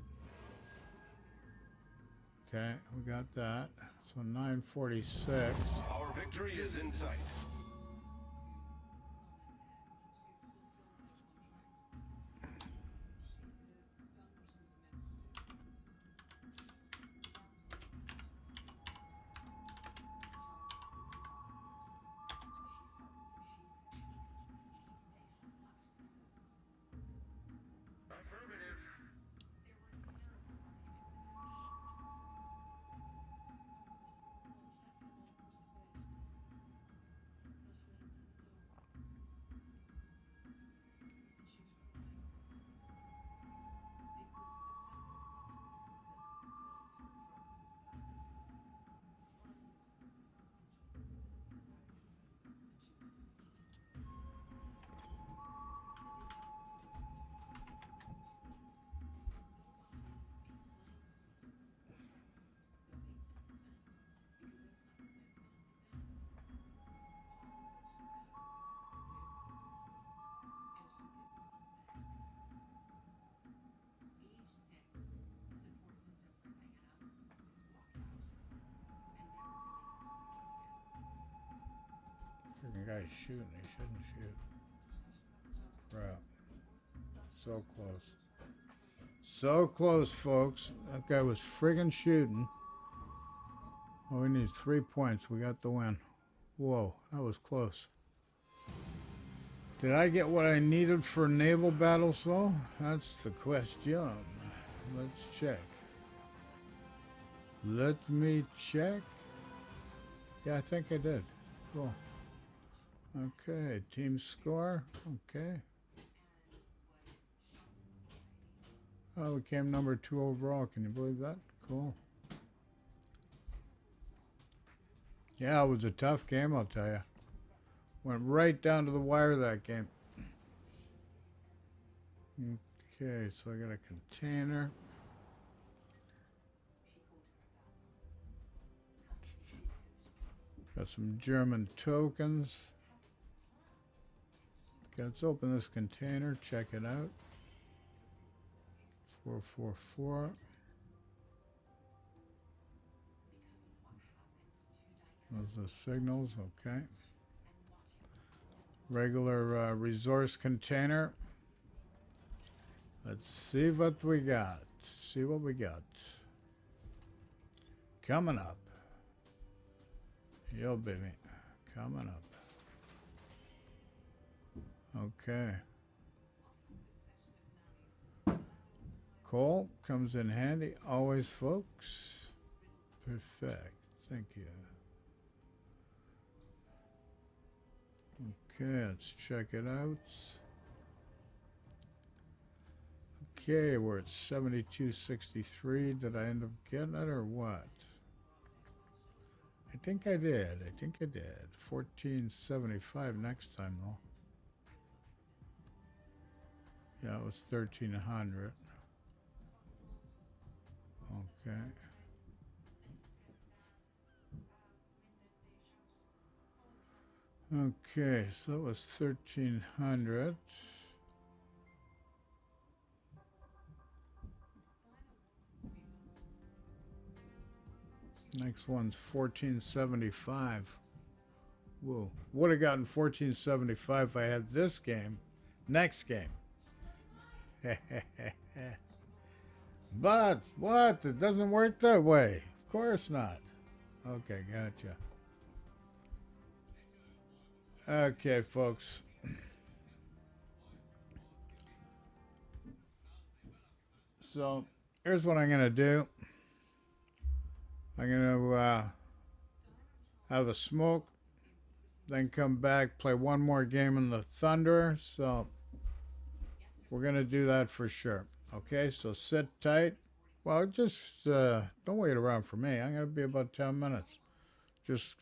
Okay, we got that. So 946. Our victory is in sight. Freaking guy's shooting. He shouldn't shoot. Crap. So close. So close, folks. That guy was friggin' shooting. Oh, we need 3 points. We got the win. Whoa, that was close. Did I get what I needed for naval battles, though? That's the question. Let's check. Let me check. Yeah, I think I did. Cool. Okay, team score. Okay. Oh, we came number 2 overall. Can you believe that? Cool. Yeah, it was a tough game, I'll tell you. Went right down to the wire that game. Okay, so I got a container. Got some German tokens. Okay, let's open this container, check it out. 444. Those are the signals, okay. Regular resource container. Let's see what we got. See what we got. Coming up. Yo, baby. Coming up. Okay. Coal comes in handy always, folks. Perfect. Thank you. Okay, let's check it out. Okay, we're at 72.63. Did I end up getting it or what? I think I did. 14.75 next time, though. Yeah, it was 1,300. Okay. Okay, so it was 1,300. Next one's 1475. Whoa. Would have gotten 1475 if I had this game. Next game. But what? It doesn't work that way. Of course not. Okay, gotcha. Okay, folks. So here's what I'm gonna do. I'm gonna have a smoke, then come back, play one more game in the Thunder. So we're gonna do that for sure. Okay, so sit tight. Well, just don't wait around for me. I'm gonna be about 10 minutes. Just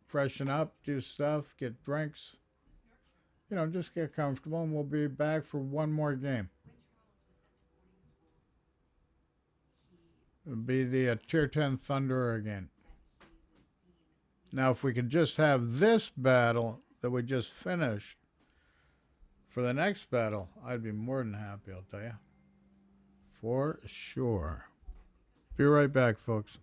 freshen up, do stuff, get drinks. You know, just get comfortable, and we'll be back for one more game. It'll be the Tier 10 Thunder again. Now, if we could just have this battle that we just finished for the next battle, I'd be more than happy, I'll tell you. For sure. Be right back, folks.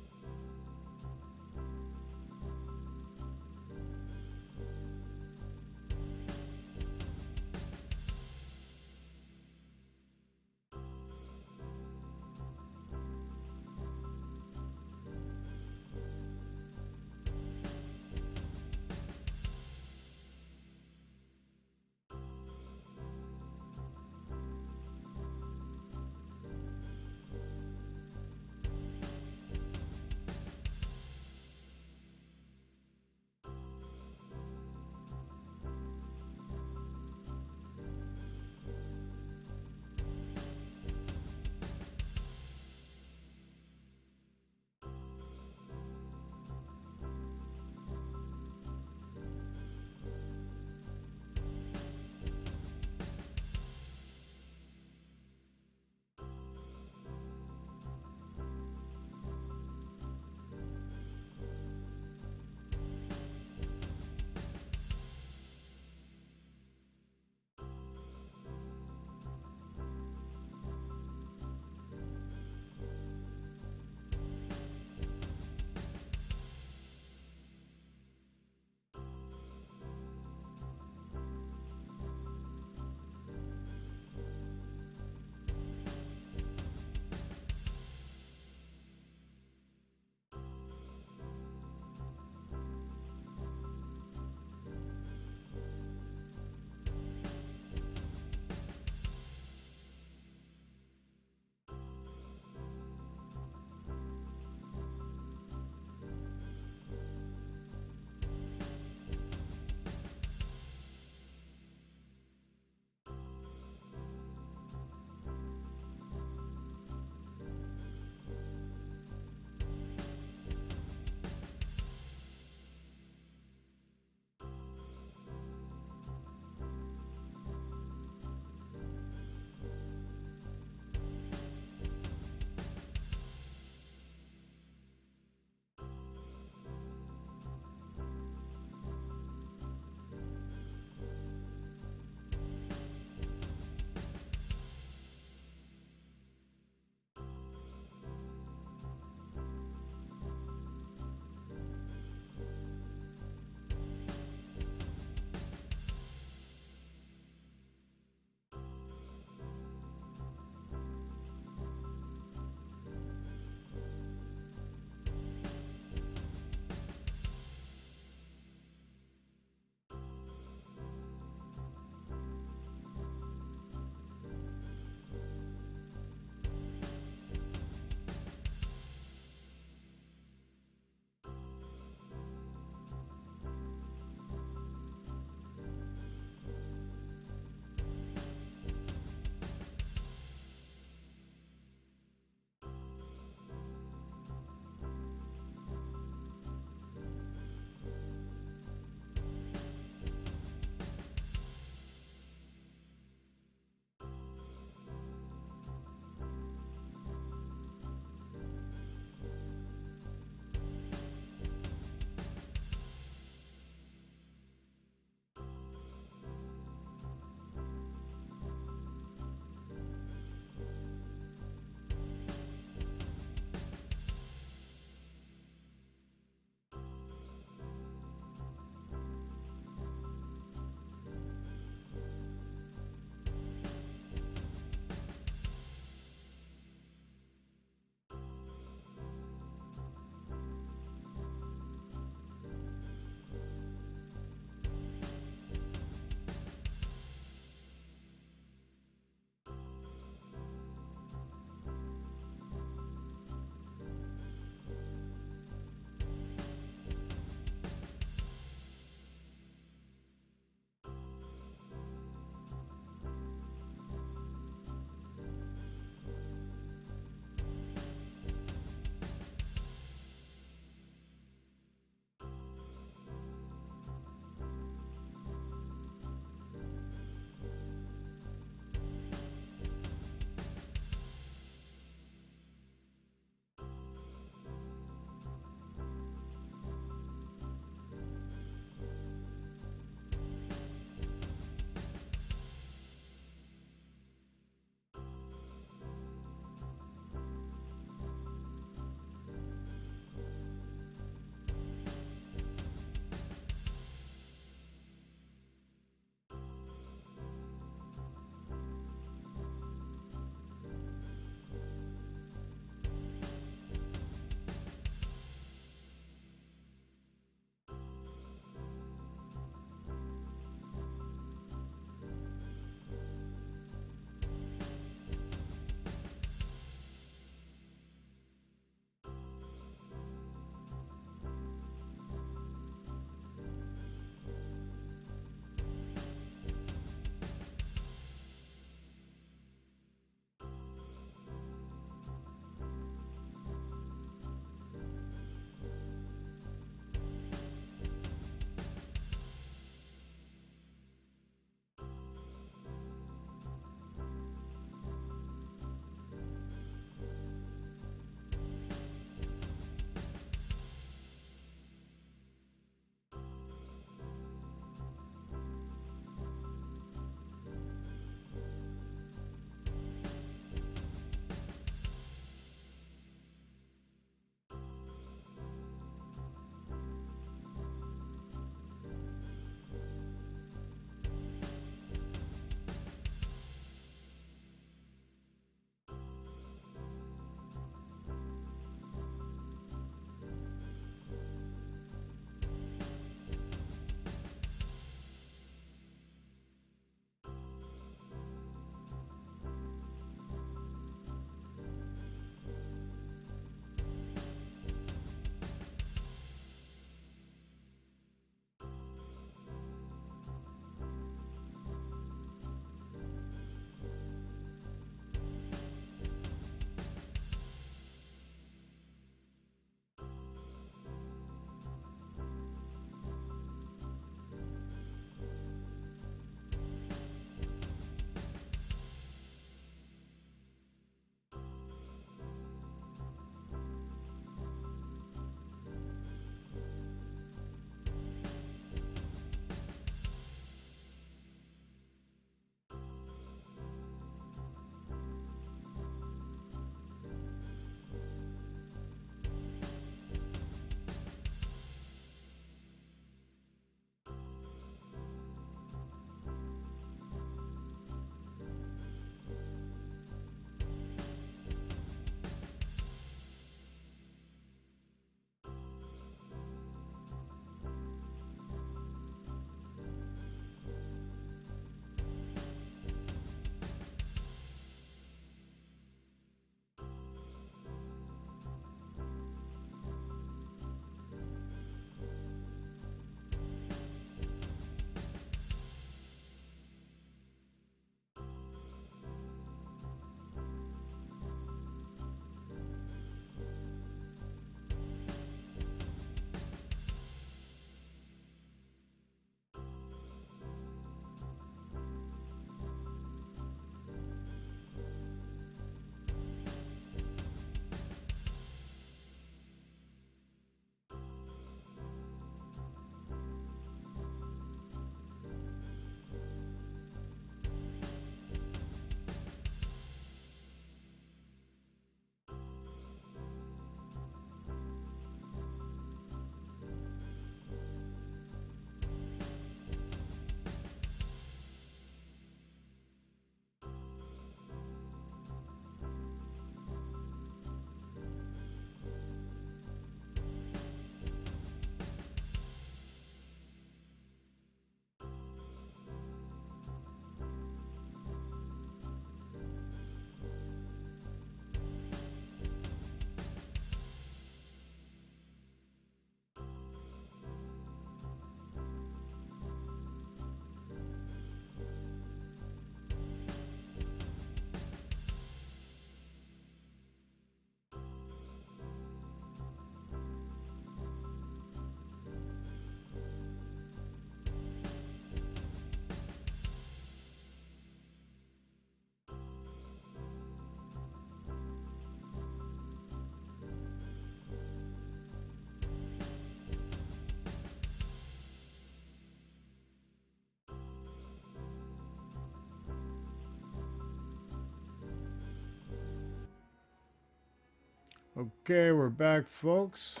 Okay, we're back, folks.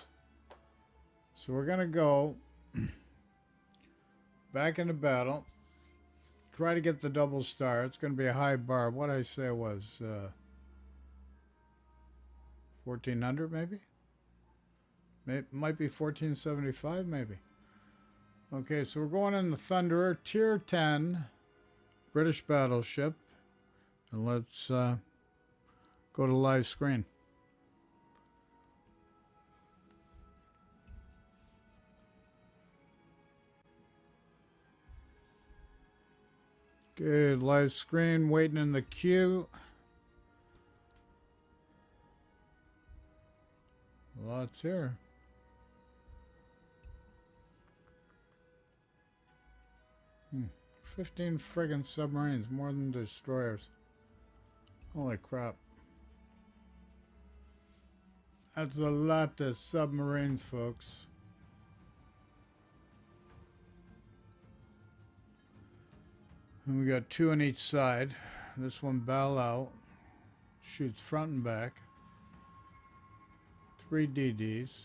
So we're going to go back into battle. Try to get the double star. It's going to be a high bar. What I say was 1400 maybe? Might be 1475 maybe. Okay, so we're going in the Thunderer, Tier 10, British battleship. And let's go to live screen. Good, live screen, waiting in the queue. Lots here. Hmm. 15 friggin' submarines, more than destroyers. Holy crap. That's a lot of submarines, folks. And we got 2 on each side. This one bow out. Shoots front and back. 3 DDs.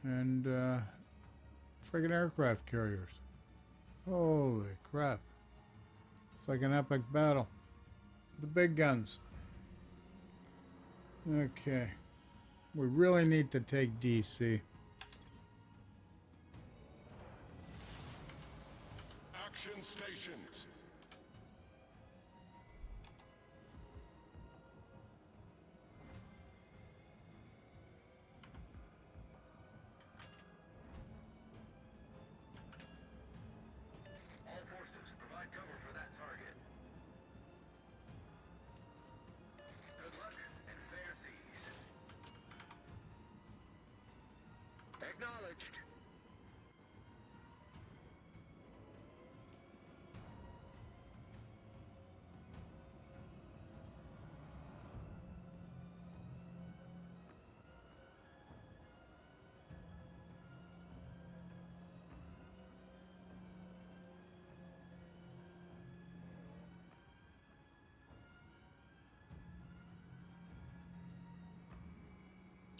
And friggin' aircraft carriers. Holy crap. It's like an epic battle. The big guns. Okay. We really need to take DC. Action stations. All forces, provide cover for that target. Good luck and fair seas. Acknowledged.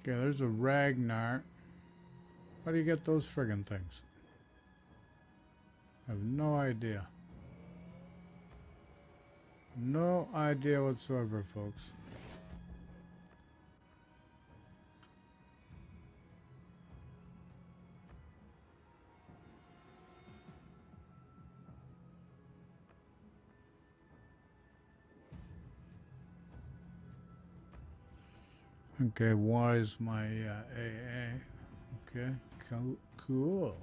Okay, there's a Ragnar. How do you get those friggin' things? I have no idea. No idea whatsoever, folks. Okay, why is my AA? Okay, cool.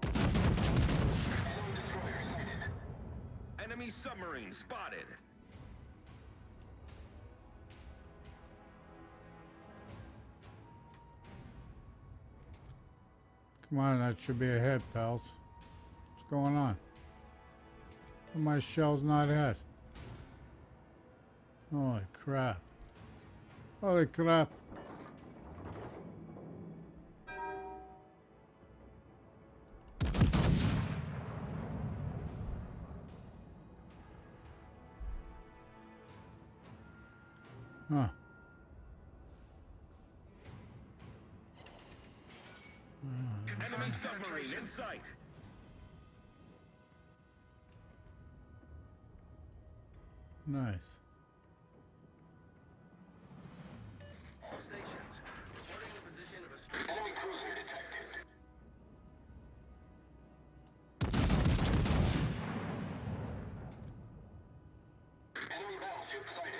Enemy destroyer sighted. Enemy submarine spotted. Come on, that should be a hit, pals. What's going on? My shell's not hit. Holy crap. Holy crap. Huh. Enemy submarine in sight. Nice. All stations, reporting the position of a strategic enemy cruiser detected. Enemy battleship sighted.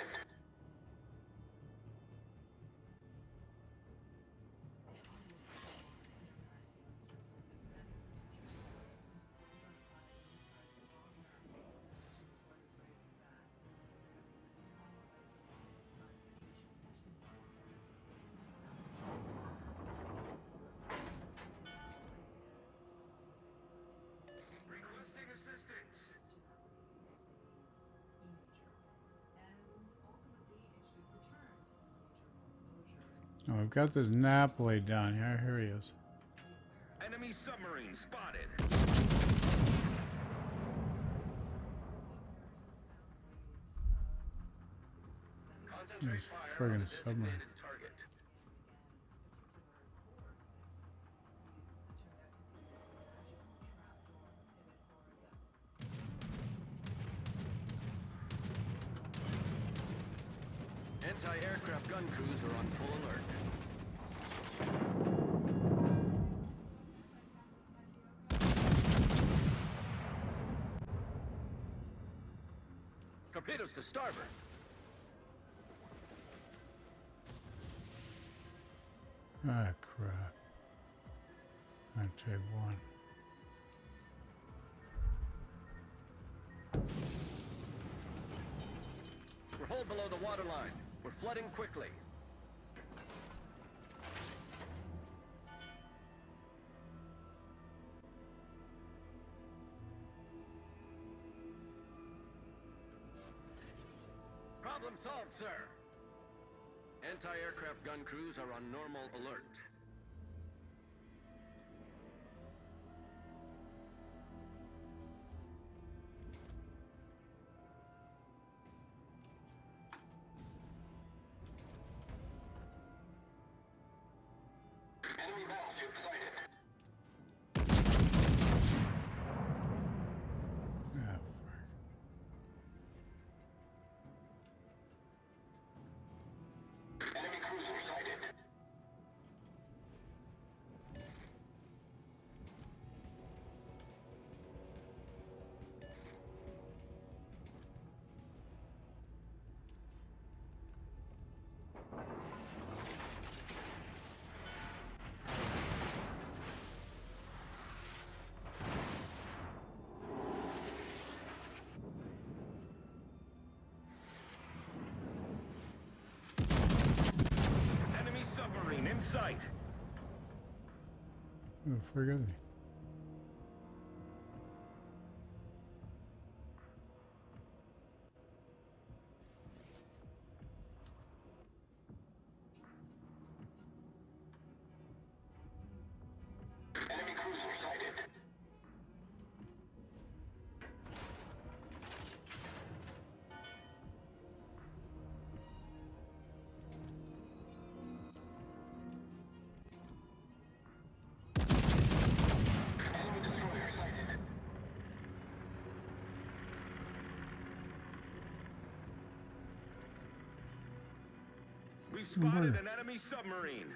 Requesting assistance. Oh, we've got this Napoli down here. Here he is. Enemy submarine spotted. Concentrate fire on friggin' the submarine. designated target. Anti-aircraft gun crews are on full alert. Torpedoes to starboard. Ah, crap. I take one. We're hull below the waterline. We're flooding quickly. Problem solved, sir. Anti-aircraft gun crews are on normal alert. Enemy battleship sighted. Ah, fuck. Enemy cruiser sighted. Enemy submarine in sight. Oh, forget it. Enemy cruiser sighted. Enemy destroyer sighted. We've spotted an enemy submarine.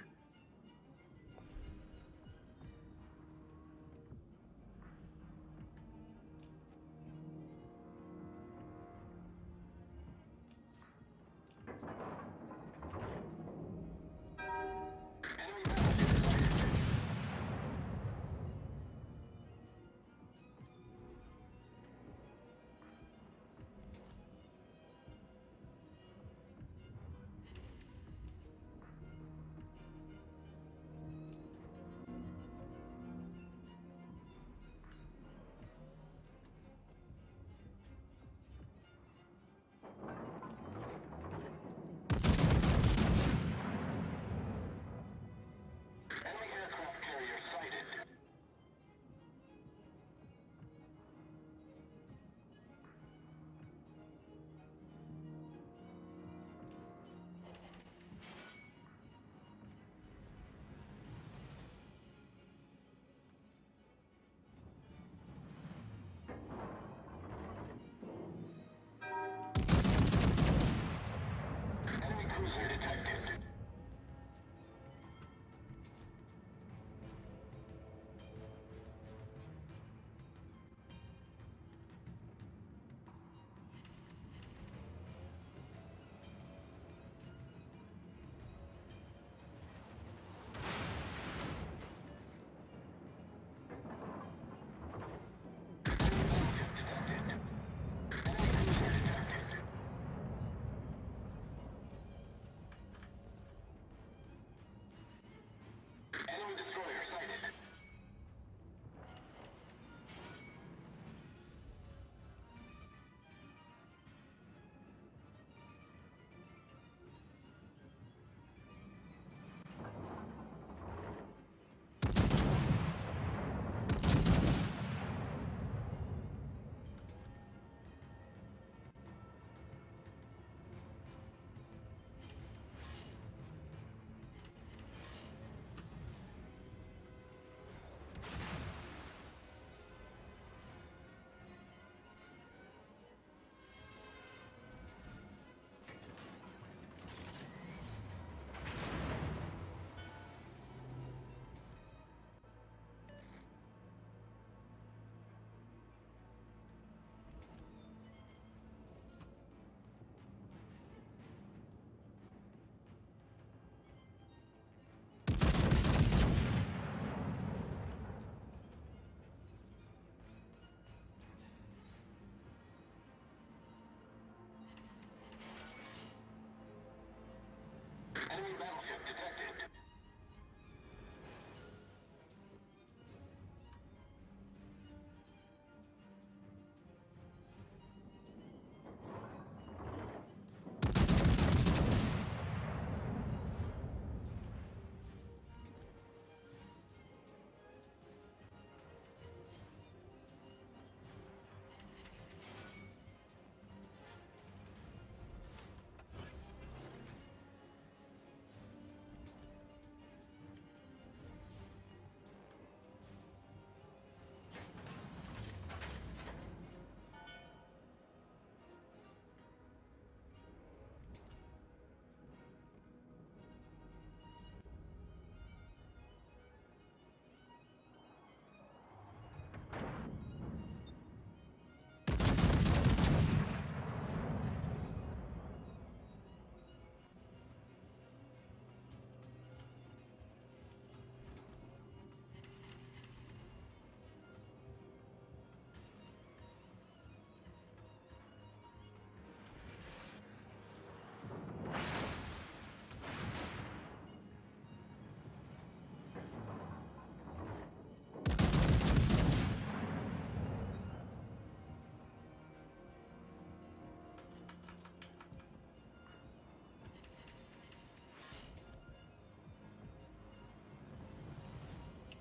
Enemy battleship sighted. Enemy aircraft carrier sighted. Enemy cruiser detected. Enemy battleship detected. Enemy cruiser detected. Enemy destroyer sighted.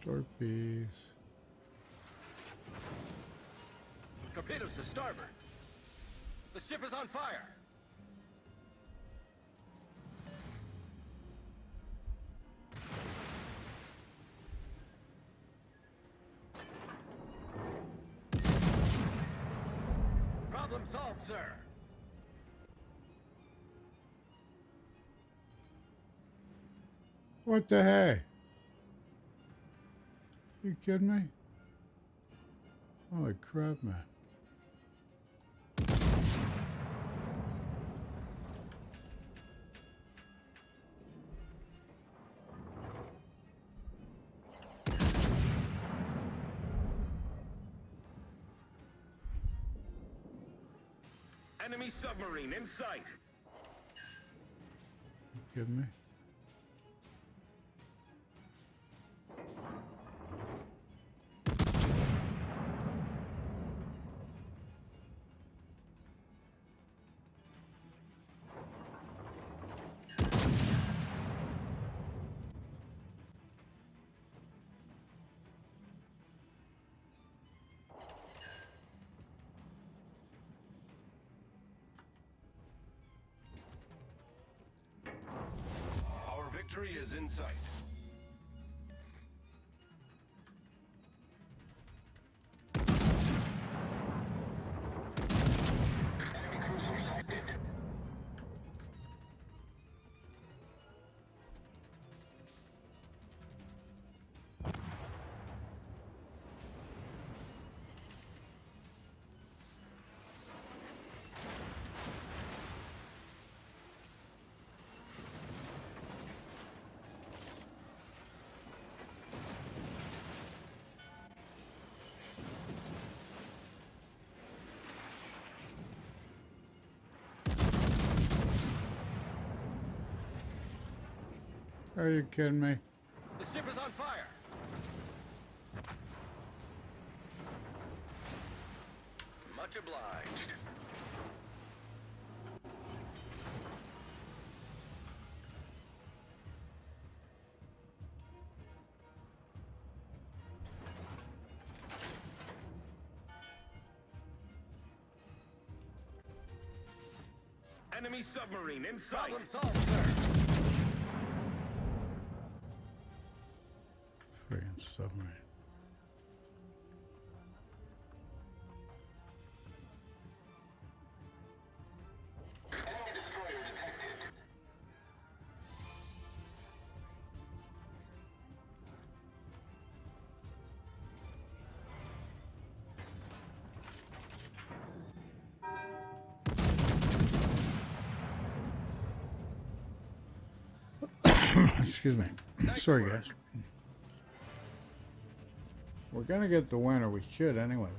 Torpedoes. Torpedoes to starboard. The ship is on fire. Problem solved, sir. What the heck? You kidding me? Holy crap, man. Enemy submarine in sight. You kidding me? Our victory is in sight. Enemy cruiser sighted. Are you kidding me? The ship is on fire. Much obliged. Enemy submarine in sight. Problem solved, sir. Friggin' submarine. Enemy destroyer detected. Excuse me. Sorry, guys. We're gonna get the winner. We should, anyways.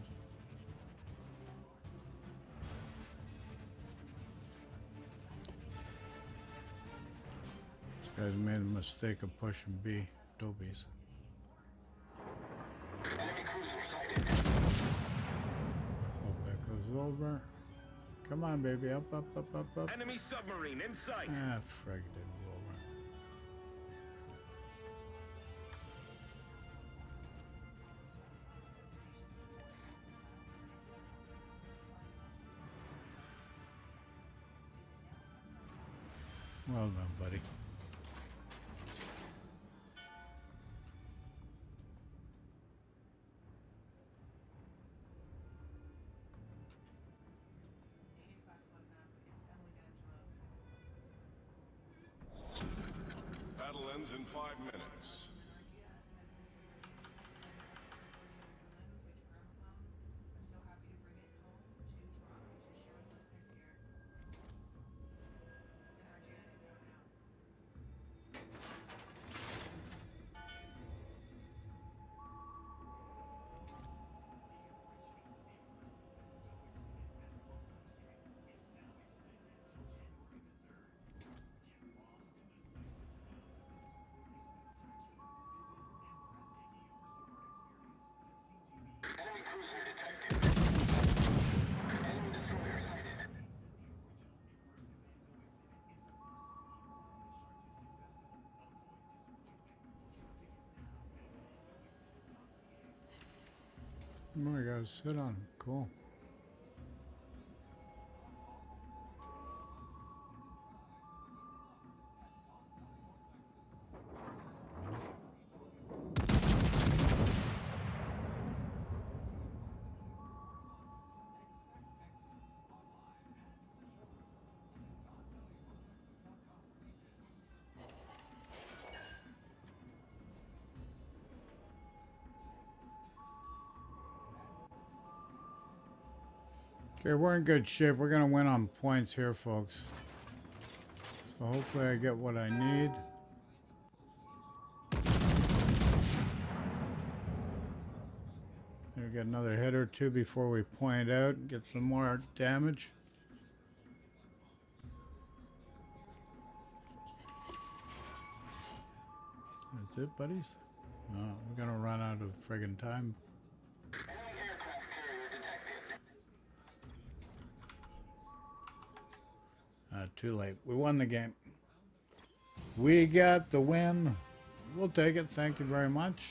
This guy's made a mistake of pushing B. Dobies. Enemy cruiser sighted. Hope that goes over. Come on, baby. Up, up, up, up, up. Enemy submarine in sight. Ah, frig, it didn't go over. Well done, buddy. Battle ends in 5 minutes. Oh my God, sit on. Cool. Okay, we're in good shape. We're going to win on points here, folks. So hopefully I get what I need. Maybe get another hit or two before we point out and get some more damage. That's it, buddies. We're going to run out of friggin' time. Enemy aircraft carrier detected. Too late. We won the game. We got the win. We'll take it. Thank you very much.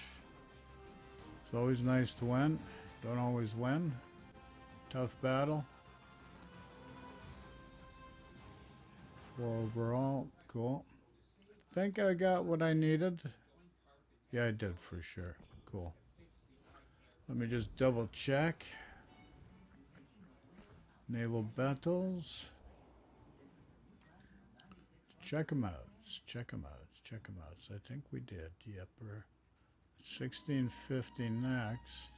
It's always nice to win. Don't always win. Tough battle. 4 overall. Cool. I think I got what I needed. Yeah, I did for sure. Cool. Let me just double check. Naval battles. Check them out. Check them out. Check them out. So I think we did. Yep. We're 1650 next.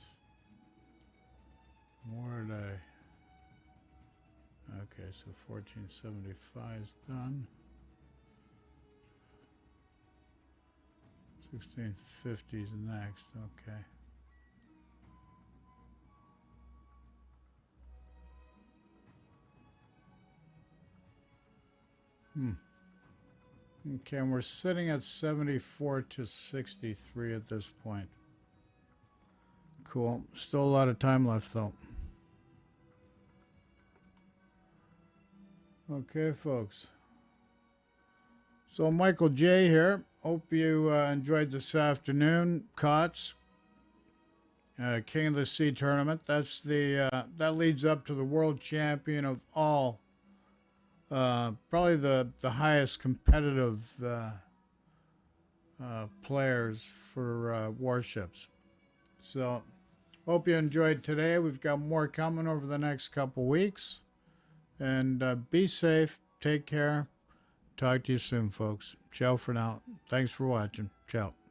Where did I? Okay, so 1475 is done. 1650 is next. Okay. Okay, and we're sitting at 74 to 63 at this point. Cool. Still a lot of time left, though. Okay, folks. So Michael J here. Hope you enjoyed this afternoon. COTS, King of the Sea tournament. That's the that leads up to the world champion of all. Probably the highest competitive players for Warships. So, hope you enjoyed today. We've got more coming over the next couple weeks. And be safe. Take care. Talk to you soon, folks. Ciao for now. Thanks for watching. Ciao.